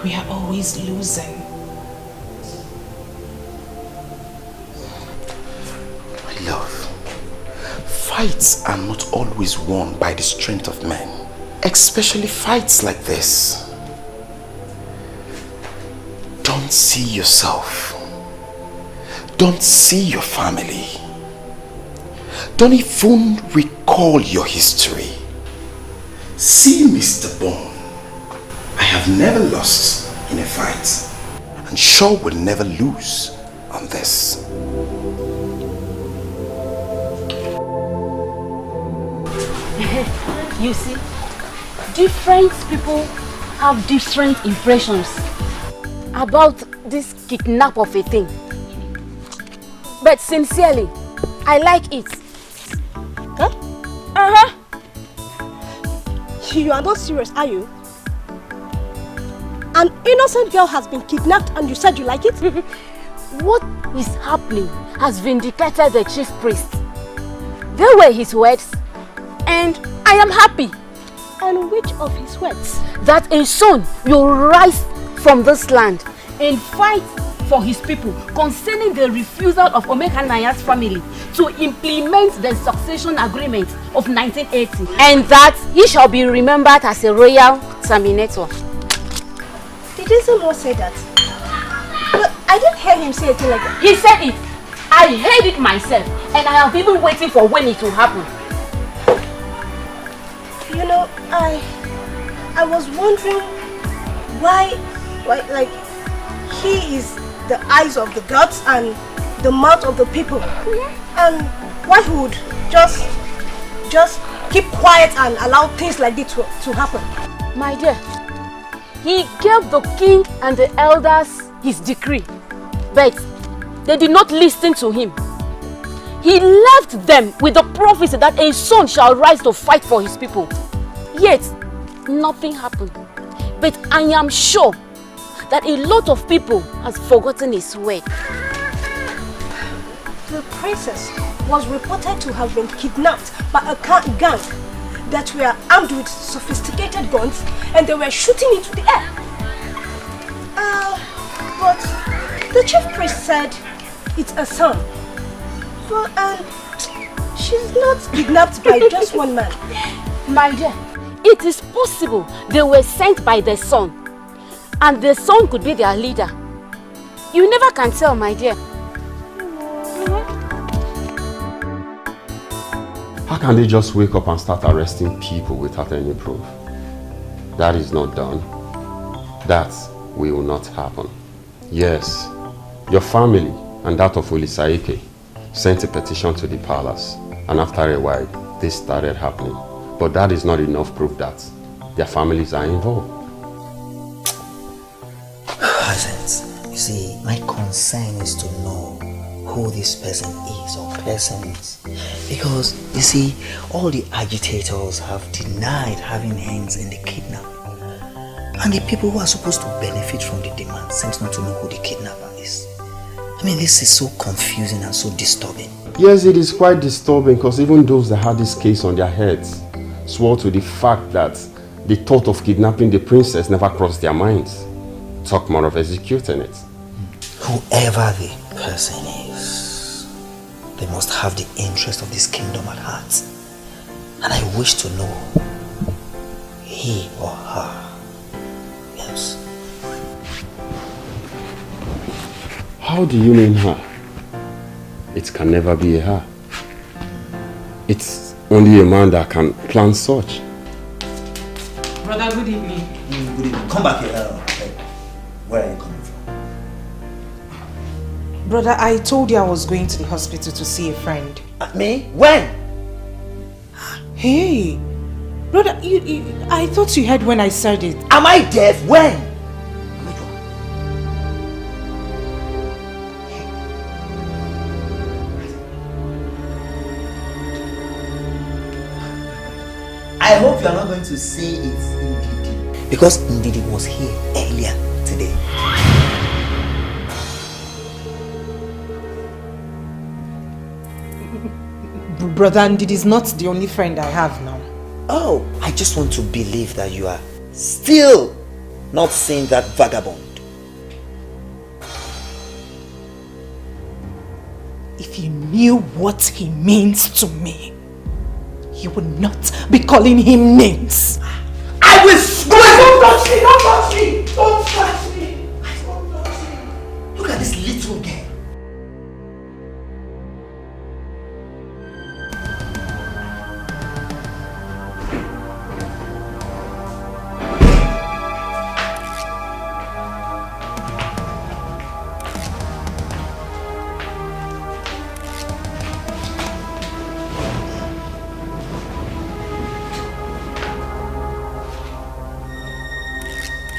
We are always losing. My love, fights are not always won by the strength of men, especially fights like this. Don't see yourself. Don't see your family. Don't even recall your history. See Mr. Bond. I have never lost in a fight, and sure will never lose on this. You see, different people have different impressions about this kidnap of a thing. But sincerely, I like it. Huh? You are not serious, are you? An innocent girl has been kidnapped and you said you like it? What is happening has vindicated the chief priest. They were his words, and I am happy. And which of his words? That a son will rise from this land and fight for his people concerning the refusal of Omekanaya's family to implement the succession agreement of 1980, and that he shall be remembered as a royal terminator. Did someone say that? But I didn't hear him say anything like that. He said it. I heard it myself, and I have been waiting for when it will happen. You know, I was wondering why like he is the eyes of the gods and the mouth of the people, and why he would just keep quiet and allow things like this to happen. My dear, he gave the king and the elders his decree, but they did not listen to him. He left them with the prophecy that a son shall rise to fight for his people. Yet, nothing happened. But I am sure that a lot of people has forgotten his word. The princess was reported to have been kidnapped by a gang that were armed with sophisticated guns, and they were shooting into the air. But the chief priest said it's a son. So, she's not kidnapped by just one man. My dear, it is possible they were sent by the son, and the son could be their leader. You never can tell, my dear. How can they just wake up and start arresting people without any proof? That is not done. That will not happen. Yes, your family and that of Olisaike sent a petition to the palace, and after a while, this started happening. But that is not enough proof that their families are involved. Presence. You see, my concern is to know who this person is or persons. Because, you see, all the agitators have denied having hands in the kidnapping. And the people who are supposed to benefit from the demand seems not to know who the kidnapper is. I mean, this is so confusing and so disturbing. Yes, it is quite disturbing because even those that had this case on their heads swore to the fact that the thought of kidnapping the princess never crossed their minds. Talk more of executing it. Whoever the person is, they must have the interest of this kingdom at heart. And I wish to know he or her. Yes. How do you mean her? It can never be a her. It's only a man that can plan such. Brother, good evening. Good evening. Come back here. Where are you coming from? Brother, I told you I was going to the hospital to see a friend. Me? When? Hey, brother, I thought you heard when I said it. Am I deaf? When? I hope you are not going to say it's Ndidi. Because Ndidi was here earlier today. Brother, Ndidi is not the only friend I have now. Oh, I just want to believe that you are still not seeing that vagabond. If you knew what he means to me, you would not be calling him names. I will swear! Don't touch me! Don't touch me! Don't touch me! Don't touch me! Look at this little girl.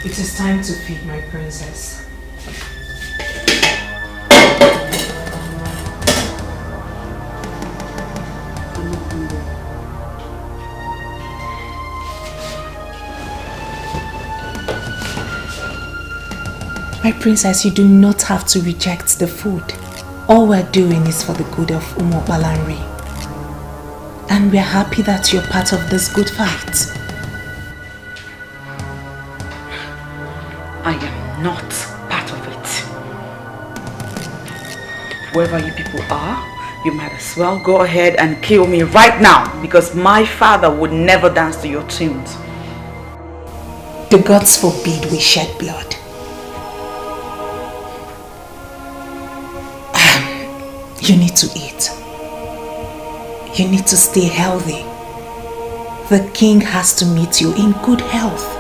It is time to feed my princess. My princess, you do not have to reject the food. All we're doing is for the good of Umobalanri. And we're happy that you're part of this good fight. I am not part of it. Whoever you people are, you might as well go ahead and kill me right now, because my father would never dance to your tunes. The gods forbid we shed blood. You need to eat. You need to stay healthy. The king has to meet you in good health.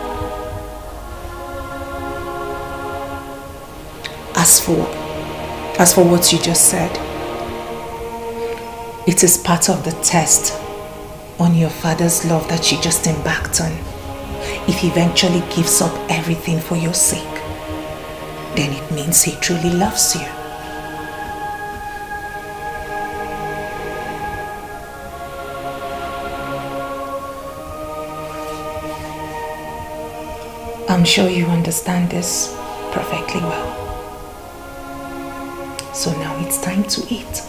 As for what you just said, it is part of the test on your father's love that you just embarked on. If he eventually gives up everything for your sake, then it means he truly loves you. I'm sure you understand this perfectly well. So now it's time to eat.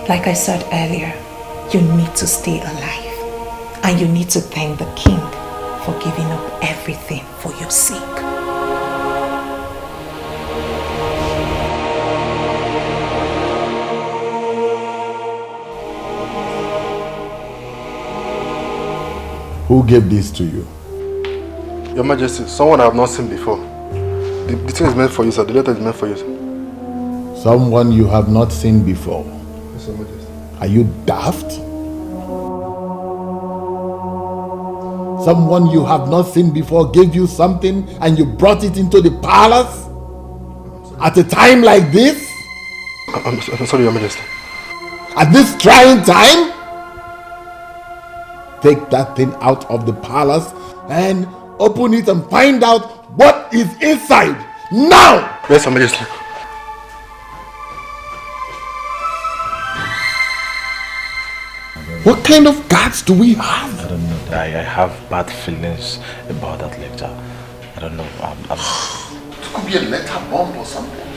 Like I said earlier, you need to stay alive. And you need to thank the king for giving up everything for your sake. Who gave this to you? Your Majesty, someone I have not seen before. The thing is meant for you, sir. The letter is meant for you, sir. Someone you have not seen before. Yes, Your Majesty. Are you daft? Someone you have not seen before gave you something and you brought it into the palace? At a time like this? I'm sorry, Your Majesty. At this trying time? Take that thing out of the palace and open it and find out what is inside. Now! Yes, Your Majesty. What kind of guards do we have? I don't know. I have bad feelings about that letter. I don't know. It could be a letter bomb or something.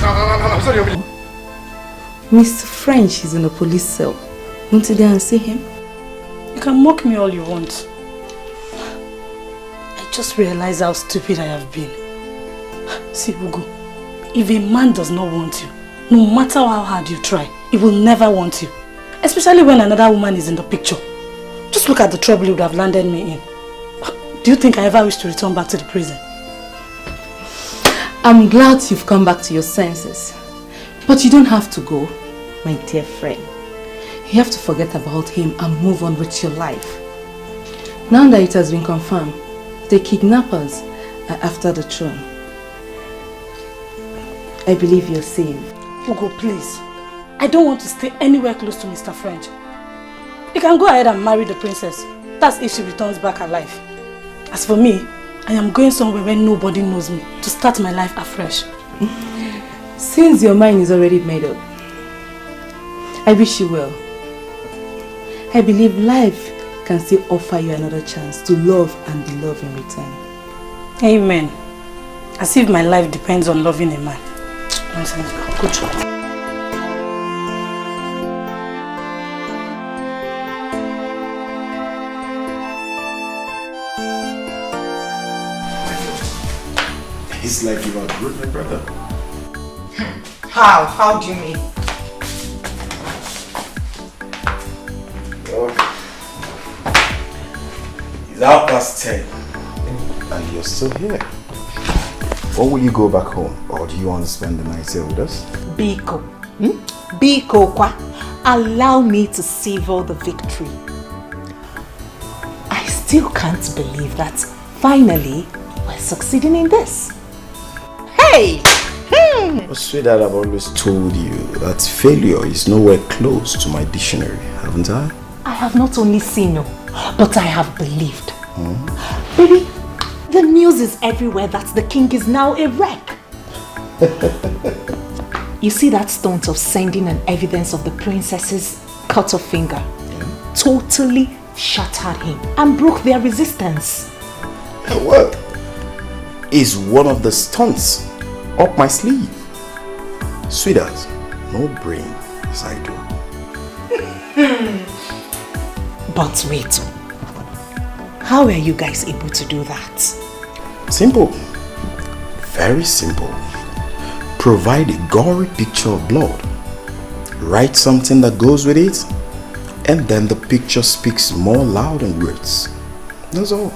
I'm sorry. Mr. French is in a police cell. Want to go and see him? You can mock me all you want. I just realized how stupid I have been. See, Ugo, if a man does not want you, no matter how hard you try, he will never want you. Especially when another woman is in the picture. Just look at the trouble you would have landed me in. Do you think I ever wish to return back to the prison? I'm glad you've come back to your senses. But you don't have to go, my dear friend. You have to forget about him and move on with your life. Now that it has been confirmed, the kidnappers are after the throne. I believe you're safe. Ugo, please. I don't want to stay anywhere close to Mr. French. You can go ahead and marry the princess. That's if she returns back alive. As for me, I am going somewhere where nobody knows me to start my life afresh. Since your mind is already made up, I wish you well. I believe life can still offer you another chance to love and be loved in return. Amen. As if my life depends on loving a man. Good job. It's like you outgrew my brother. How? How do you mean? It's 10:30. And you're still here. Or will you go back home? Or do you want to spend the night here with us? Biko. Biko kwa. Allow me to savor the victory. I still can't believe that finally we're succeeding in this. Hey! Oh, sweetheart, I've always told you that failure is nowhere close to my dictionary, haven't I? I have not only seen you, but I have believed. Baby, the news is everywhere that the king is now a wreck. You see that stunt of sending an evidence of the princess's cut off finger? Yeah. Totally shattered him and broke their resistance. Well, it's one of the stunts up my sleeve. Sweetheart, no brain as I do. But wait, how are you guys able to do that? Simple. Very simple. Provide a gory picture of blood. Write something that goes with it, and then the picture speaks more loud than words. That's all.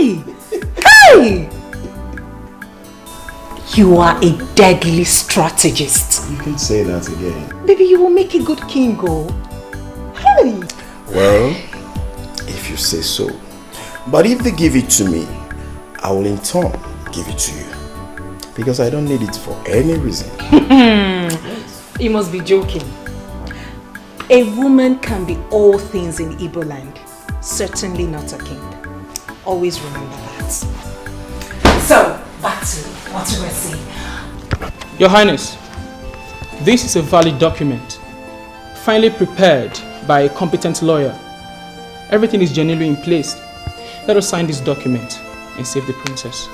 Hey! You are a deadly strategist. You can say that again. Baby, you will make a good king, oh. Hey! Well, if you say so. But if they give it to me, I will in turn give it to you. Because I don't need it for any reason. You must be joking. A woman can be all things in Igbo land. Certainly not a king. Always remember that. So, back to what you were saying. Your Highness, this is a valid document, finally prepared by a competent lawyer. Everything is genuinely in place. Let us sign this document and save the princess.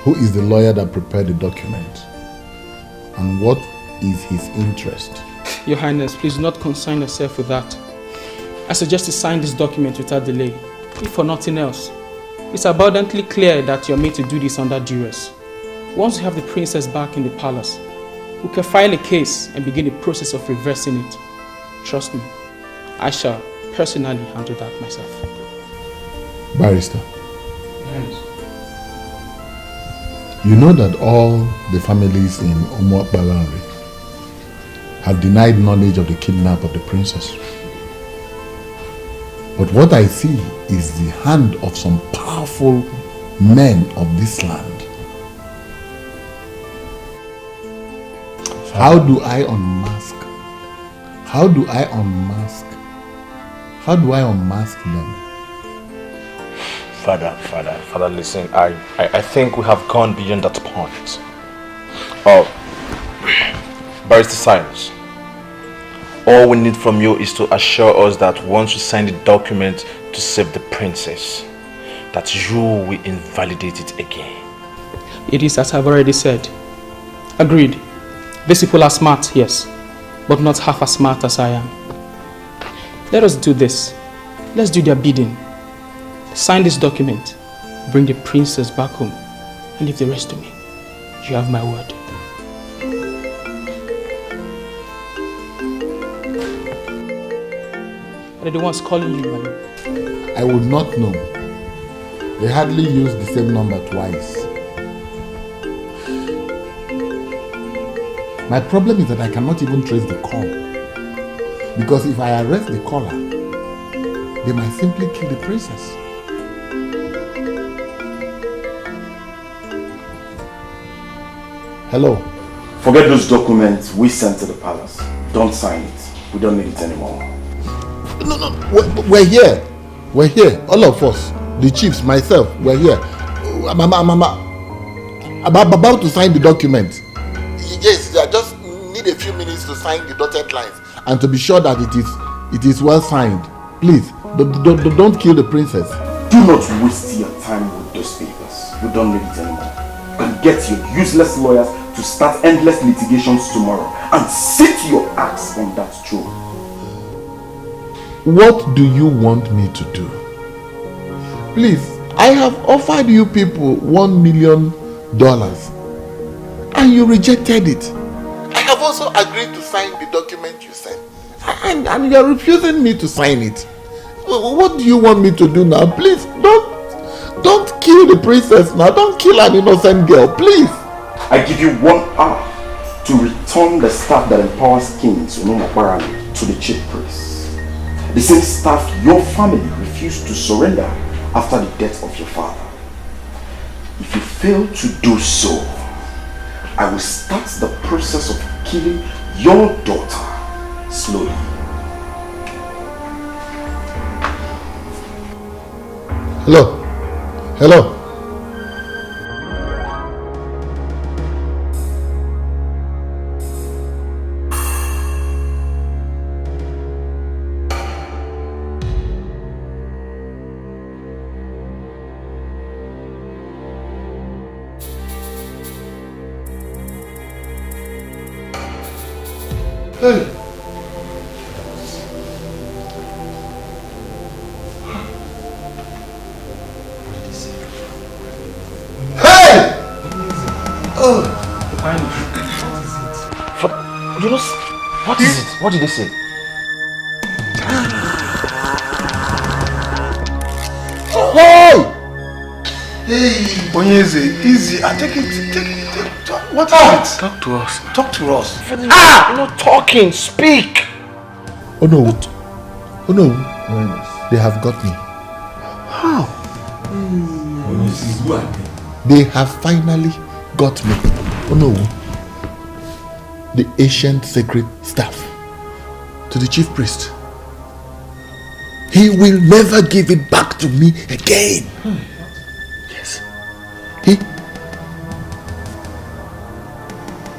Who is the lawyer that prepared the document? And what is his interest? Your Highness, please do not concern yourself with that. I suggest you sign this document without delay. If for nothing else, it's abundantly clear that you're made to do this under duress. Once you have the princess back in the palace, we can file a case and begin the process of reversing it. Trust me, I shall personally handle that myself. Barrister, You know that all the families in Umuakbalari have denied knowledge of the kidnap of the princess. But what I see is the hand of some powerful men of this land. How do I unmask? How do I unmask? How do I unmask them? Father, listen, I think we have gone beyond that point. Oh, Barrister Cyrus, all we need from you is to assure us that once you sign the document to save the princess, that you will invalidate it again. It is as I've already said. Agreed. These people are smart, yes, but not half as smart as I am. Let us do this. Let's do their bidding. Sign this document, bring the princess back home, and leave the rest to me. You have my word. Are they the ones calling you, madam? I would not know. They hardly use the same number twice. My problem is that I cannot even trace the call. Because if I arrest the caller, they might simply kill the princess. Hello? Forget those documents we sent to the palace. Don't sign it. We don't need it anymore. No, we're here. We're here. All of us. The chiefs, myself, we're here. I'm about to sign the document. Yes, I just need a few minutes to sign the dotted lines and to be sure that it is well signed. Please, don't kill the princess. Do not waste your time with those papers. We don't need it anymore. And get your useless lawyers to start endless litigations tomorrow and sit your ass on that throne. What do you want me to do? Please, I have offered you people $1 million and you rejected it. I have also agreed to sign the document you sent and you are refusing me to sign it. What do you want me to do now? Please, don't kill the princess now. Don't kill an innocent girl, please. I give you 1 hour to return the staff that empowers kings to the chief priest. The same staff your family refused to surrender after the death of your father. If you fail to do so, I will start the process of killing your daughter slowly. Hello? Hello? Hey! What is it? What did they say? Hey! Onyeze, easy. Take it. What is it? Talk to us. Talk to us. You're not talking. Speak. Oh no. They have got me. How? They have finally got me. Oh no. The ancient sacred staff to the chief priest. He will never give it back to me again. Yes.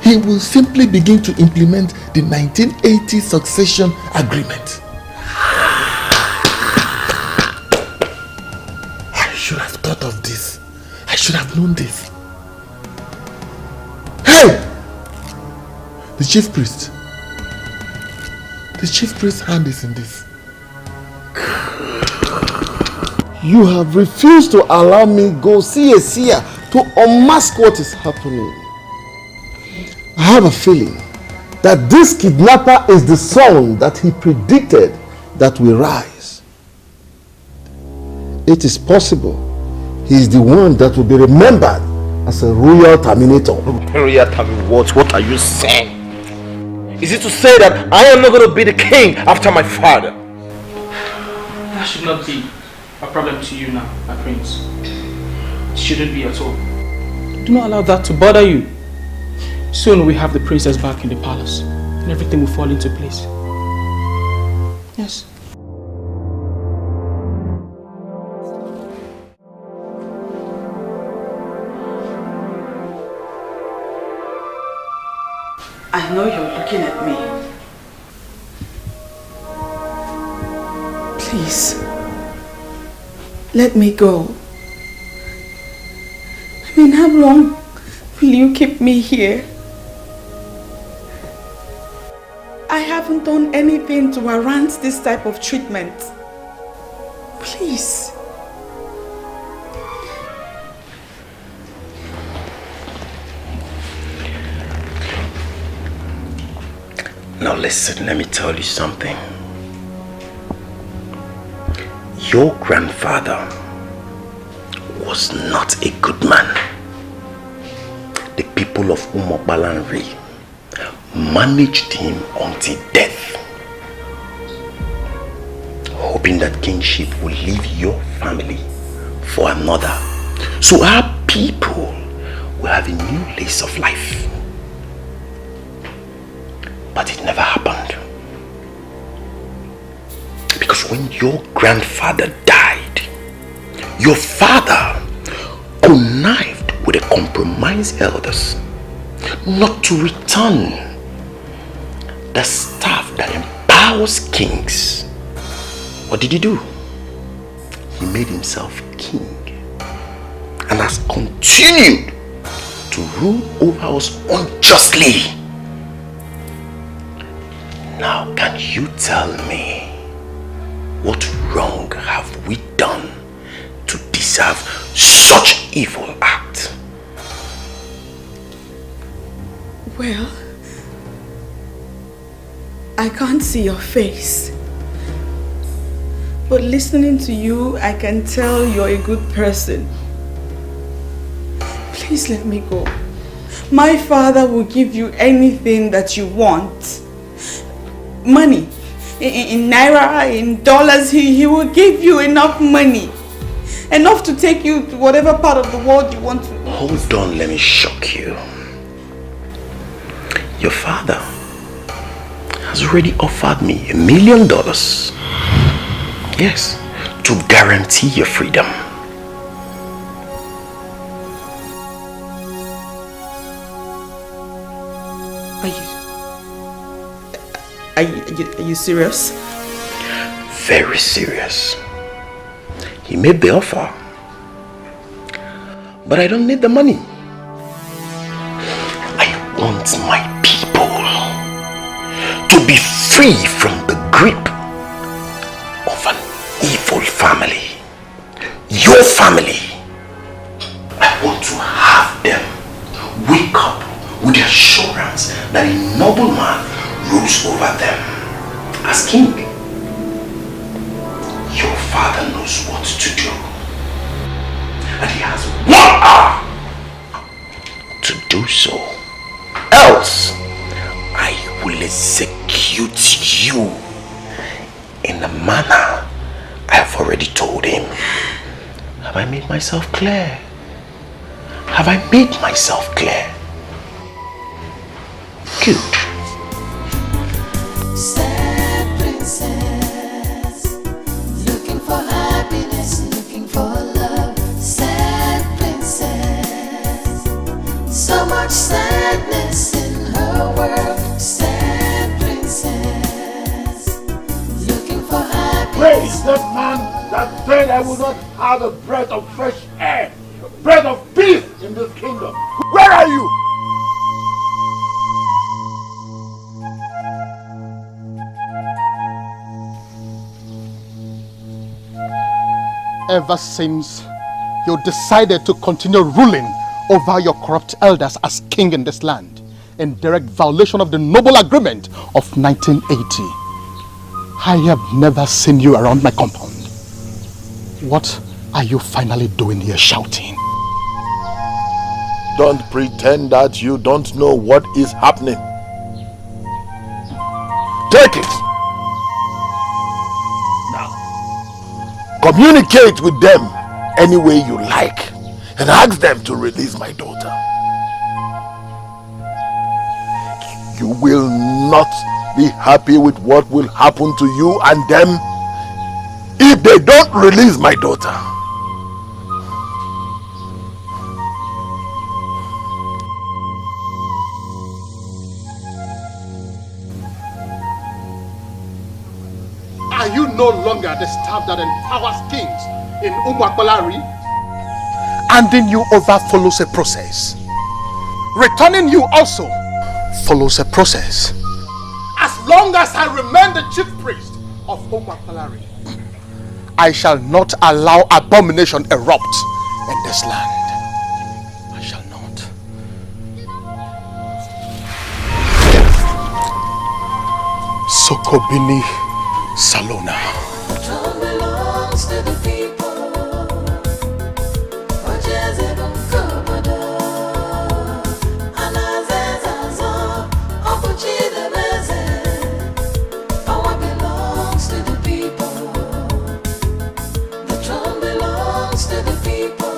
He will simply begin to implement the 1980 succession agreement. I should have thought of this. I should have known this. Hey! The chief priest. The chief priest's hand is in this. You have refused to allow me go see a seer to unmask what is happening. I have a feeling that this kidnapper is the son that he predicted that will rise. It is possible he is the one that will be remembered as a royal terminator. Royal terminator? What are you saying? Is it to say that I am not going to be the king after my father? That should not be a problem to you now, my prince. It shouldn't be at all. Do not allow that to bother you. Soon we have the princess back in the palace and everything will fall into place. Yes. I know you're looking at me. Please, let me go. I mean, how long will you keep me here? I haven't done anything to warrant this type of treatment. Please. Now listen, let me tell you something. Your grandfather was not a good man. The people of Umobalanri managed him until death, hoping that kingship will leave your family for another, so our people will have a new lease of life. But it never happened. Because when your grandfather died, your father connived with the compromised elders not to return the staff that empowers kings. What did he do? He made himself king and has continued to rule over us unjustly. Now, can you tell me what wrong have we done to deserve such evil act? Well, I can't see your face, but listening to you, I can tell you're a good person. Please let me go. My father will give you anything that you want. Money, in naira, in dollars, he will give you enough money. Enough to take you to whatever part of the world you want to. Hold on, let me shock you. Your father has already offered me $1 million. Yes, to guarantee your freedom. Are you serious? Very serious. He made the offer, but I don't need the money. I want my people to be free from the grip of an evil family. Your family. I want to have them wake up with the assurance that a noble man rules over them as king. Your father knows what to do, and he has 1 hour to do so, else I will execute you in the manner I have already told him. Have I made myself clear? Have I made myself clear? Good. Sad princess, looking for happiness, looking for love. Sad princess, so much sadness in her world. Sad princess, looking for happiness. Where is that man that said I will not have a breath of fresh air, breath of peace in this kingdom? Where are you? Ever since you decided to continue ruling over your corrupt elders as king in this land, in direct violation of the noble agreement of 1980, I have never seen you around my compound. What are you finally doing here shouting? Don't pretend that you don't know what is happening. Take it. Now, communicate with them any way you like and ask them to release my daughter. You will not be happy with what will happen to you and them if they don't release my daughter. Are you no longer the staff that empowers kings in Umwakolari? Handing you over follows a process. Returning you also follows a process. As long as I remain the chief priest of Umwakolari, I shall not allow abomination erupt in this land. I shall not. Sokobini Salona. Throne belongs to the people. Power belongs to the people. The throne belongs to the people.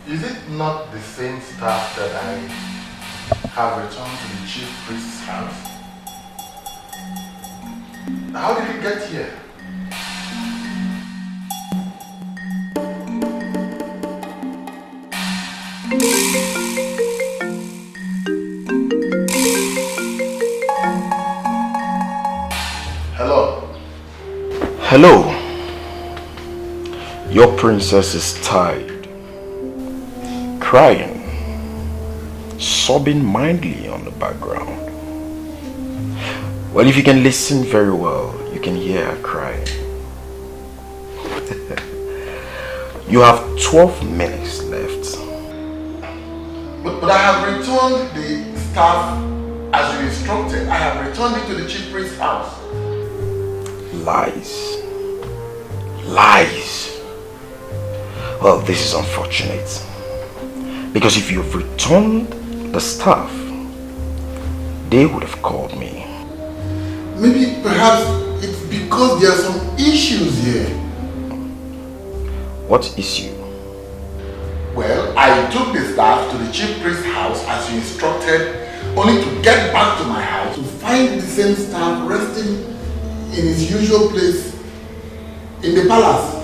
Is it not the same staff that I have returned to the chief priest's house? How did it get here? Hello? Hello. Your princess is tired, crying, sobbing mildly on the background. Well, if you can listen very well, you can hear her crying. You have 12 minutes left. But I have returned the staff as you instructed. I have returned it to the chief priest's house. Lies. Lies. Well, this is unfortunate. Because if you've returned the staff, they would have called me. Maybe perhaps it's because there are some issues here. What issue? Well, I took the staff to the chief priest's house as you instructed, only to get back to my house to find the same staff resting in his usual place in the palace.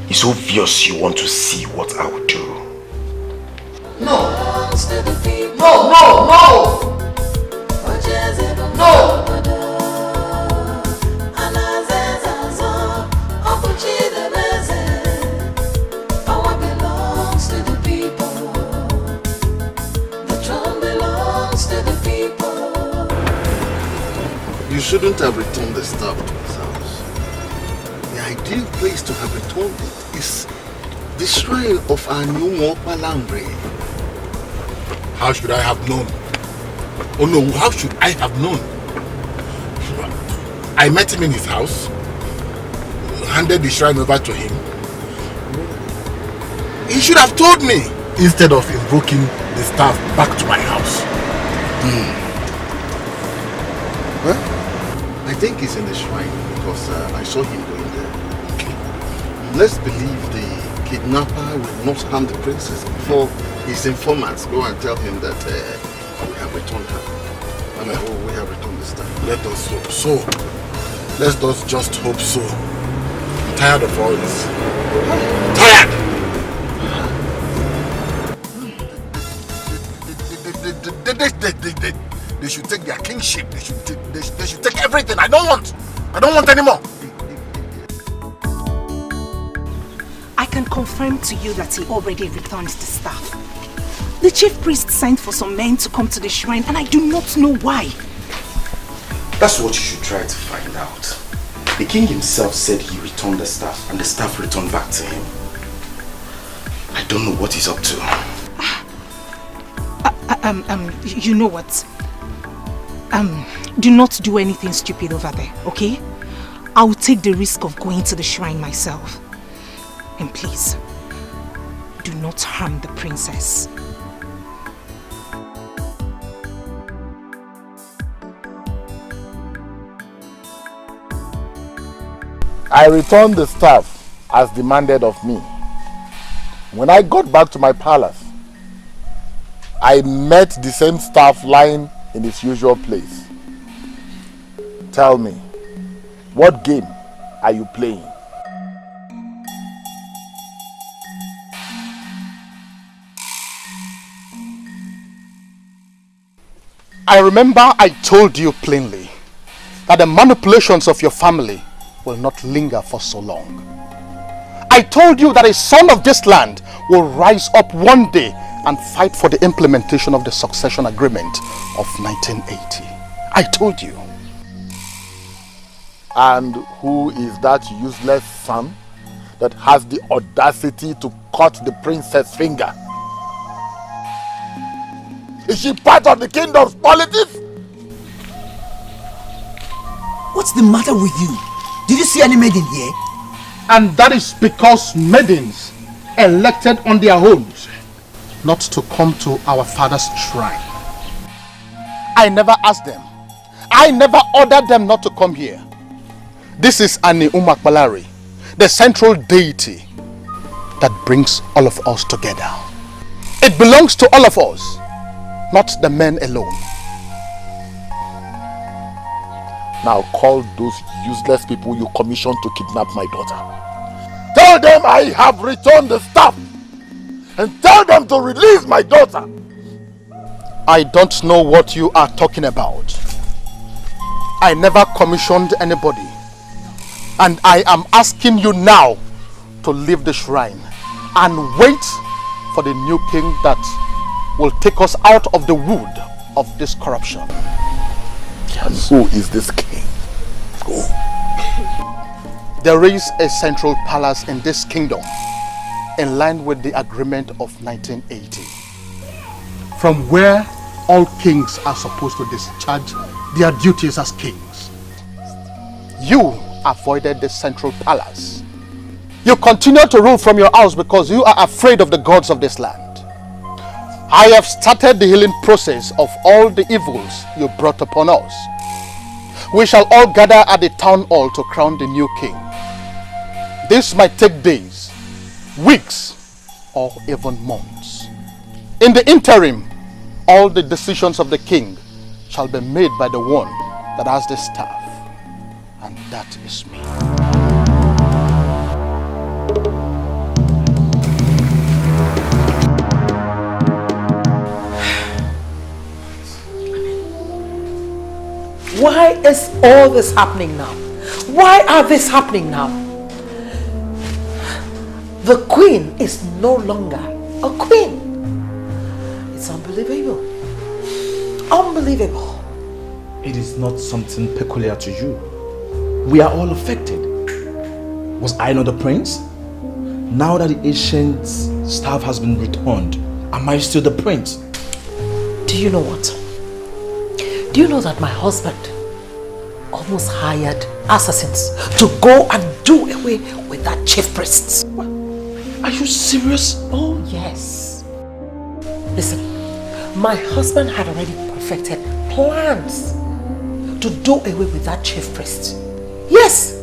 It's obvious you want to see what I will do. No! No, no, no! No! Power belongs to the people. The throne belongs to the people. You shouldn't have returned the staff to his house. The ideal place to have returned it is the shrine of our new Mopalambre. How should I have known? Oh no, how should I have known? I met him in his house, handed the shrine over to him. He should have told me instead of invoking the staff back to my house. Well, I think he's in the shrine because I saw him going there. Okay. Let's believe the kidnapper will not harm the princess before his informants go and tell him that we have returned her. I mean, we have returned the staff. Let us hope so. Let's just hope so. I'm tired of all this. Tired! They should take their kingship. They should take everything. I don't want anymore. I can confirm to you that he already returned the staff. The chief priest sent for some men to come to the shrine and I do not know why. That's what you should try to find out. The king himself said he returned the staff and the staff returned back to him. I don't know what he's up to. You know what? Do not do anything stupid over there, okay? I will take the risk of going to the shrine myself. And please, do not harm the princess. I returned the staff as demanded of me. When I got back to my palace, I met the same staff lying in its usual place. Tell me, what game are you playing? I remember I told you plainly that the manipulations of your family will not linger for so long. I told you that a son of this land will rise up one day and fight for the implementation of the succession agreement of 1980. I told you. And who is that useless son that has the audacity to cut the princess' finger? Is she part of the kingdom's politics? What's the matter with you? Did you see any maiden here? And that is because maidens elected on their own not to come to our father's shrine. I never asked them. I never ordered them not to come here. This is Ani Umakbalari, the central deity that brings all of us together. It belongs to all of us, not the men alone. Now call those useless people you commissioned to kidnap my daughter. Tell them I have returned the staff. And tell them to release my daughter. I don't know what you are talking about. I never commissioned anybody. And I am asking you now to leave the shrine and wait for the new king that will take us out of the wood of this corruption. And who is this king? Who? There is a central palace in this kingdom in line with the agreement of 1980, from where all kings are supposed to discharge their duties as kings. You avoided the central palace. You continue to rule from your house because you are afraid of the gods of this land. I have started the healing process of all the evils you brought upon us. We shall all gather at the town hall to crown the new king. This might take days, weeks, or even months. In the interim, all the decisions of the king shall be made by the one that has the staff, and that is me. Why is all this happening now? Why are this happening now? The queen is no longer a queen. It's unbelievable. Unbelievable. It is not something peculiar to you. We are all affected. Was I not the prince? Now that the ancient staff has been returned, am I still the prince? Do you know what? Do you know that my husband almost hired assassins to go and do away with that chief priest? Are you serious? Oh yes. Listen, my husband had already perfected plans to do away with that chief priest. Yes,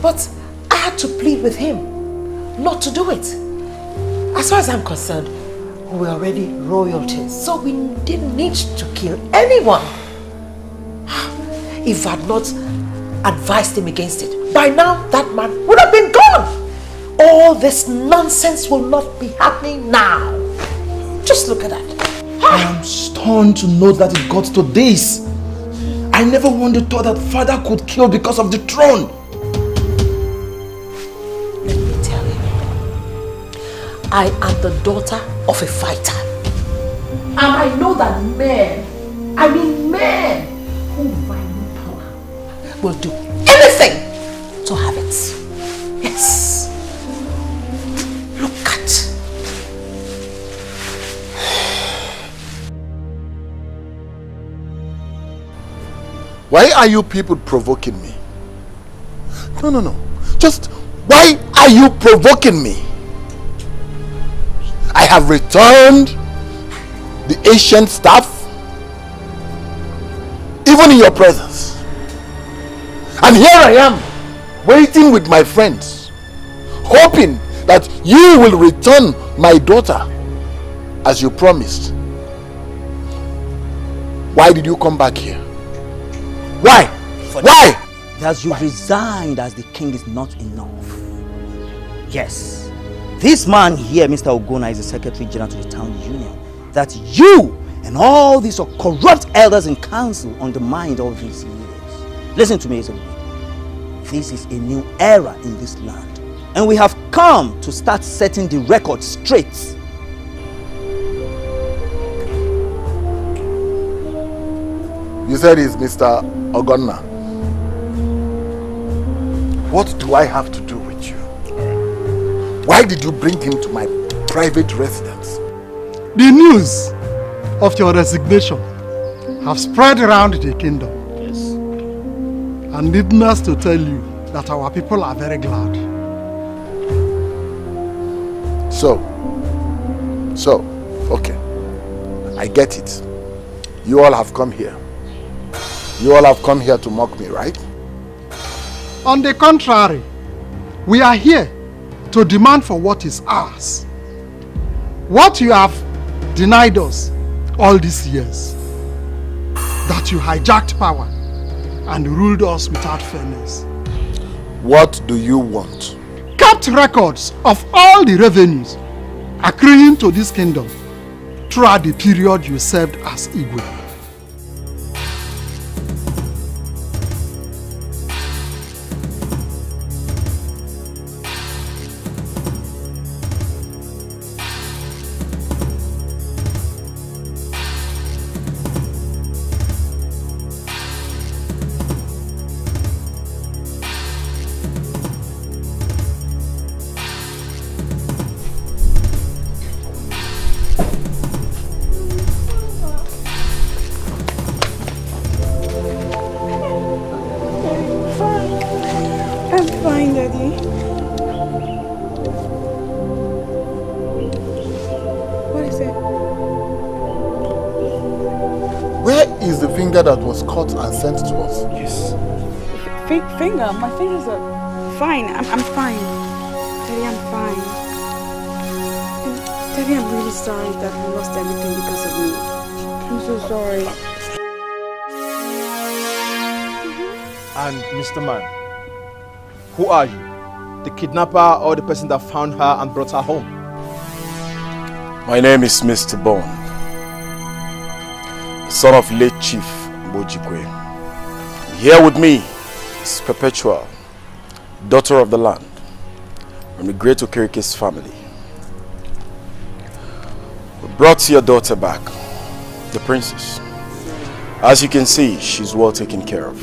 but I had to plead with him not to do it. As far as I'm concerned, we were already royalties, so we didn't need to kill anyone. If I had not advised him against it, by now that man would have been gone. All this nonsense will not be happening now. Just look at that. I am stunned to know that it got to this. I never once thought that father could kill because of the throne. Let me tell you, I am the daughter of a fighter. And I know that men, I mean men, who manipulate will do anything to have it. Yes. Look at. Why are you people provoking me? No. Just why are you provoking me? I have returned the ancient staff, even in your presence. And here I am, waiting with my friends, hoping that you will return my daughter as you promised. Why did you come back here? Why? Why? That you resigned as the king is not enough. Yes, this man here, Mr. Ogona, is the Secretary General to the Town Union. That you and all these corrupt elders in council undermined all these years. Listen to me, Ezebube. This is a new era in this land, and we have come to start setting the record straight. You said it's Mr. Ogonna. What do I have to do with you? Why did you bring him to my private residence? The news of your resignation have spread around the kingdom. Yes. And needless to tell you that our people are very glad. So, okay. I get it. You all have come here. You all have come here to mock me, right? On the contrary, we are here to demand for what is ours. What you have denied us all these years. That you hijacked power and ruled us without fairness. What do you want? Kept records of all the revenues accruing to this kingdom throughout the period you served as Igwe. That was caught and sent to us. Yes. Finger? My fingers are fine. I'm fine. Daddy, I'm fine. Daddy, I'm really sorry that we lost everything because of me. I'm so sorry. And Mr. Man, who are you? The kidnapper or the person that found her and brought her home? My name is Mr. Bond, the son of late Chief Mbojikwe. Here with me is Perpetual, daughter of the land, from the great Okerike's family. We brought your daughter back, the princess. As you can see, she's well taken care of.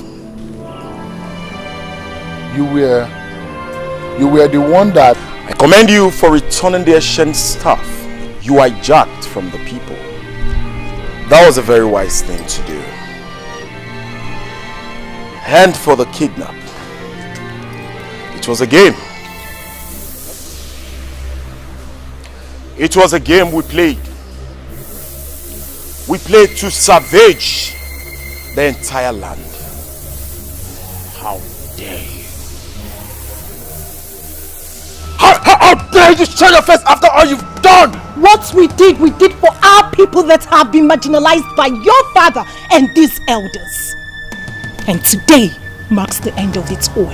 You were the one that... I commend you for returning the ancient staff you hijacked from the people. That was a very wise thing to do. And for the kidnap, it was a game. It was a game we played. We played to savage the entire land. How dare you? How dare you show your face after all you've done? What we did for our people that have been marginalized by your father and these elders. And today marks the end of it all.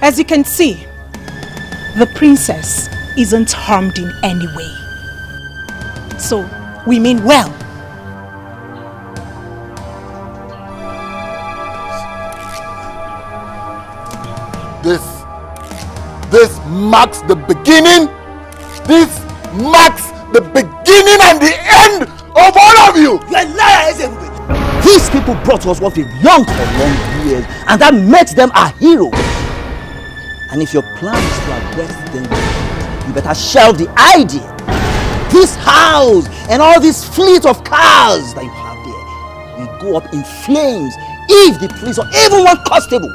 As you can see, the princess isn't harmed in any way. So, we mean well. This marks the beginning. This marks the beginning and the end of all of you. You are a liar, Ezebube. These people brought us what we've longed for long years, and that makes them our heroes. And if your plan is to arrest them, you better shelve the idea. This house and all this fleet of cars that you have there will go up in flames if the police or even one constable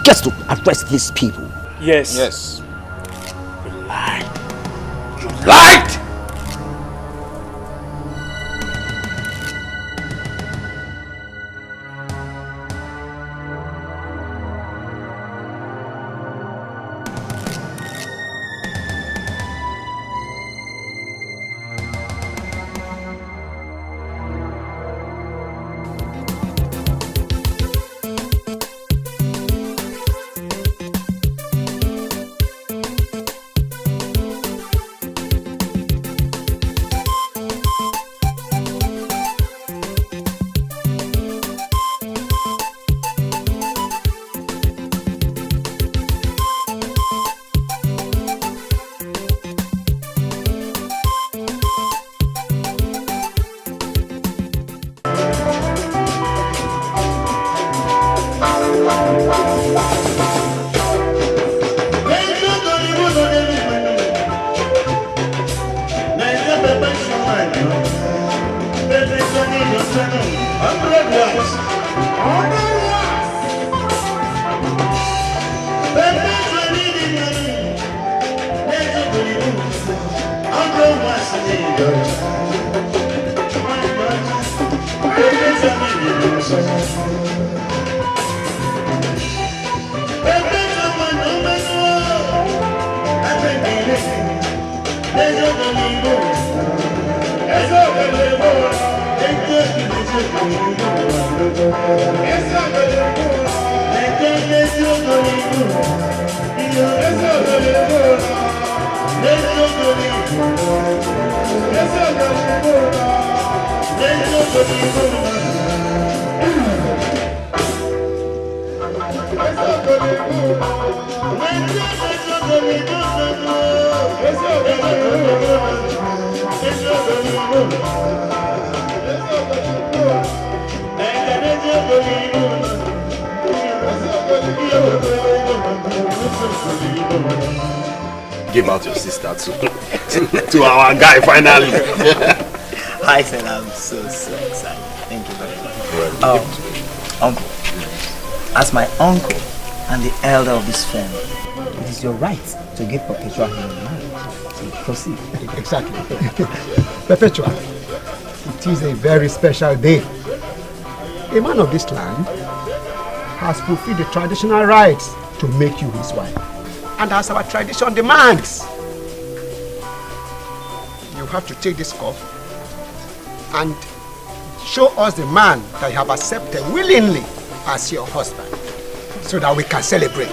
gets to arrest these people. Yes. Yes. You lied. You lied! Give out your sister to our guy finally. I said I'm so excited. Thank you very much. Uncle, as my uncle and the elder of this family, it is your right to give Perpetual hand in marriage. So proceed. Exactly. Perpetual, it is a very special day. A man of this land has fulfilled the traditional rites to make you his wife. And as our tradition demands, you have to take this cup and show us the man that you have accepted willingly as your husband, so that we can celebrate.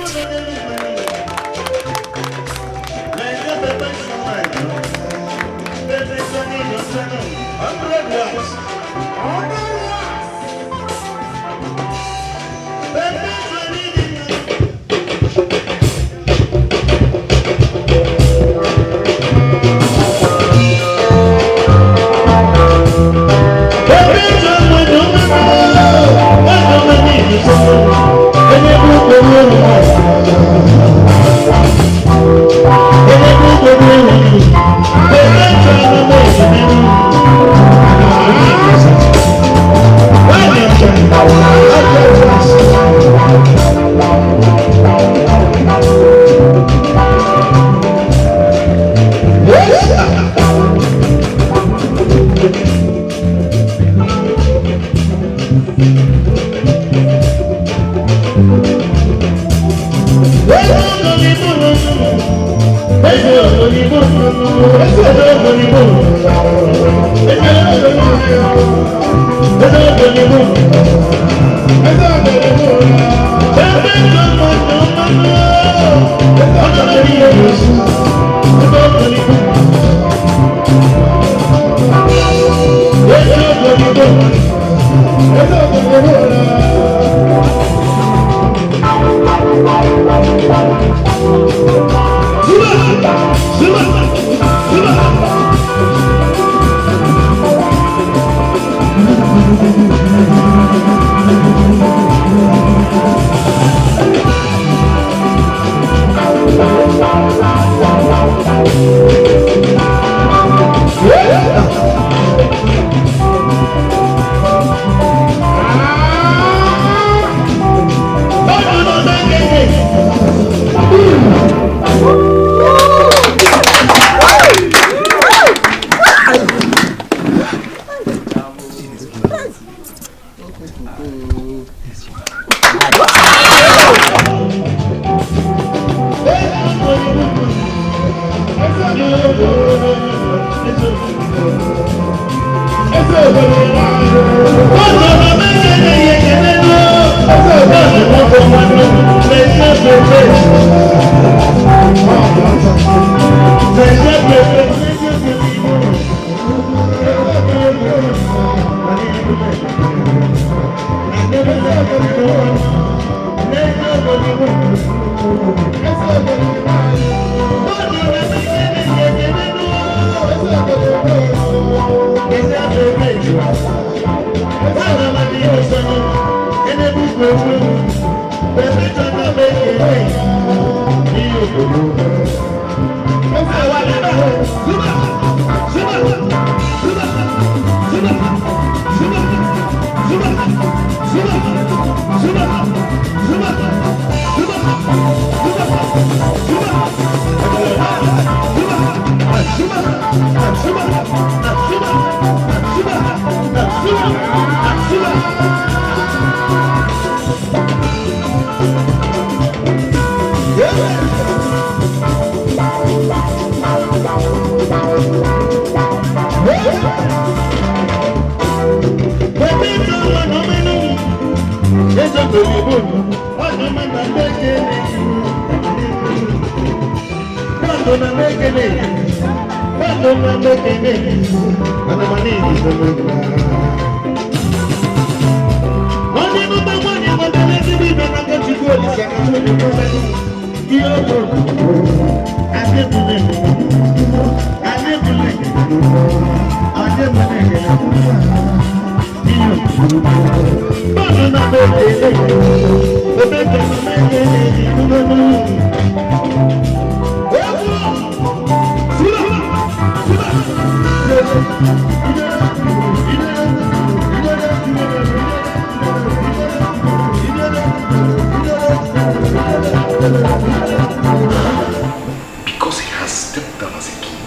Because he has stepped down as a king,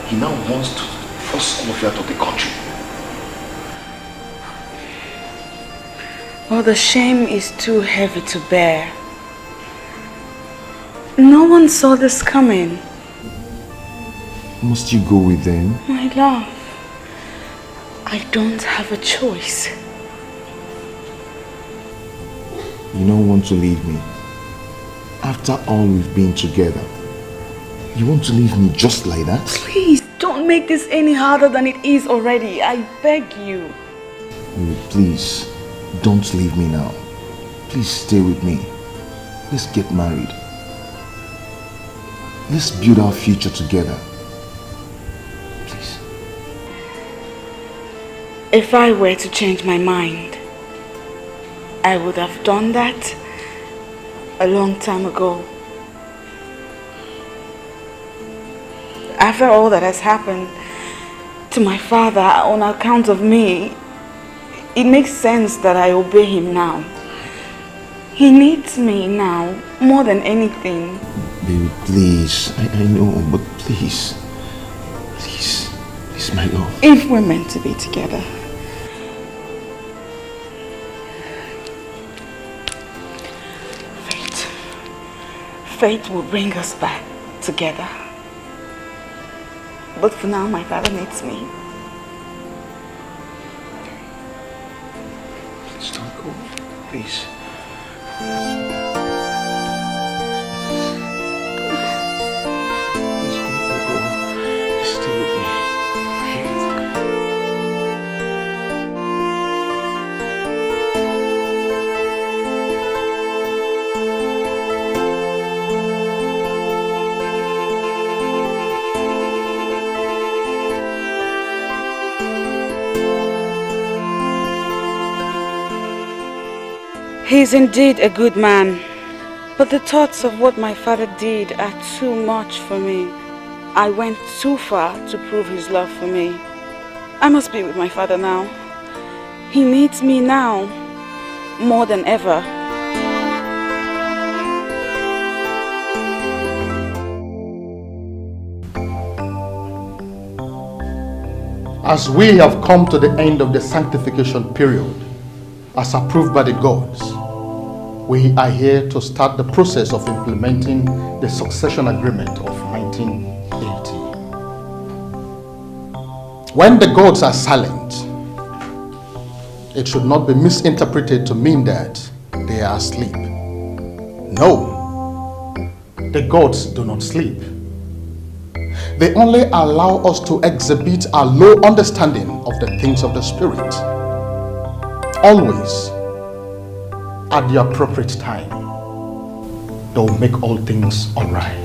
he now wants to force all of you out of the country. Well, the shame is too heavy to bear. No one saw this coming. Must you go with them? My love, I don't have a choice. You don't want to leave me. After all we've been together, you want to leave me just like that? Please, don't make this any harder than it is already. I beg you. Please, don't leave me now. Please stay with me. Let's get married. Let's build our future together. Please. If I were to change my mind, I would have done that a long time ago. After all that has happened to my father on account of me, it makes sense that I obey him now. He needs me now more than anything. Baby, please. I know, but please. Please. Please, my love. If we're meant to be together, fate will bring us back together. But for now, my father needs me. Please don't go. Please. He's indeed a good man, but the thoughts of what my father did are too much for me. I went too far to prove his love for me. I must be with my father now. He needs me now, more than ever. As we have come to the end of the sanctification period, as approved by the gods, we are here to start the process of implementing the succession agreement of 1980. When the gods are silent, it should not be misinterpreted to mean that they are asleep. No, the gods do not sleep. They only allow us to exhibit our low understanding of the things of the spirit. Always, at the appropriate time, they will make all things all right.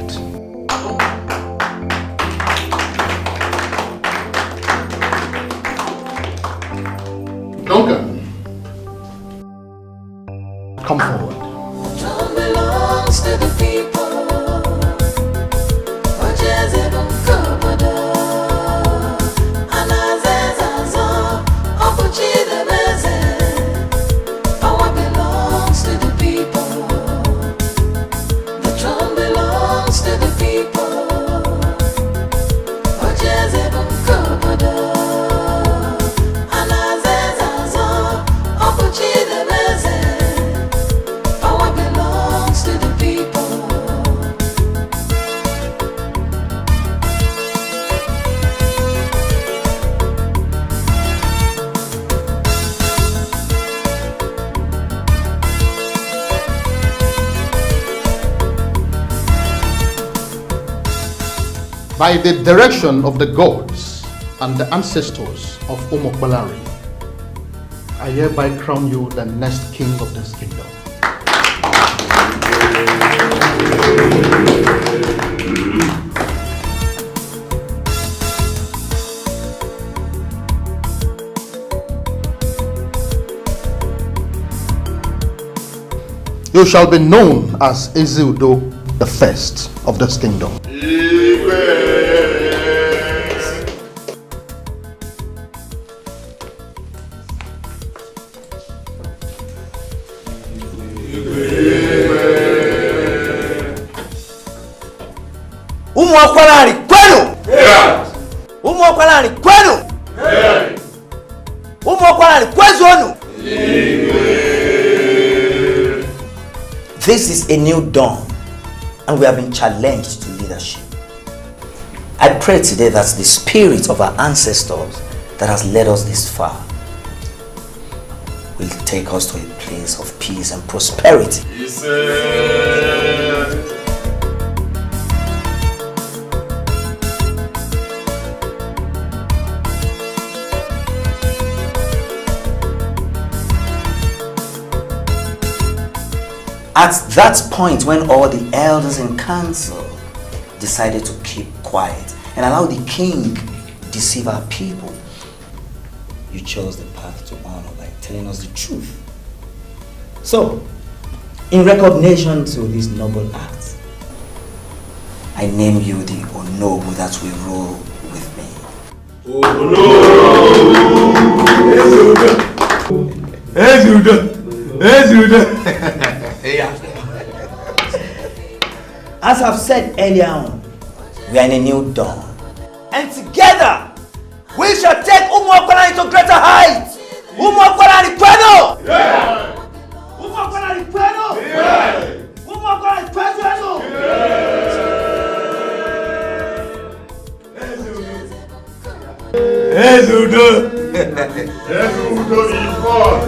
Duncan, come forward. Throne belongs to the people. Power belongs to the people. The throne belongs to the people. Power belongs to the people. By the direction of the gods and the ancestors of Omokwalari, I hereby crown you the next king of this kingdom. You shall be known as Ezeudo the first of this kingdom. Umwakwalari kwenu! Umwakwalari kwenu! Umwakwalari kwezonu! This is a new dawn, and we have been challenged to leadership. I pray today that the spirit of our ancestors that has led us this far will take us to a place of peace and prosperity. At that point, when all the elders in council decided to keep quiet and allow the king deceive our people, you chose the path to honor by telling us the truth. So, in recognition to this noble act, I name you the Onobu that will rule with me. As I've said earlier on, we are in a new dawn. And together, we shall take Umwakwala into greater heights. Umwakwala ni kwenu! Umwakwala ni kwenu! Umwakwala ni kwenu! Ezeudo! Ezeudo is born!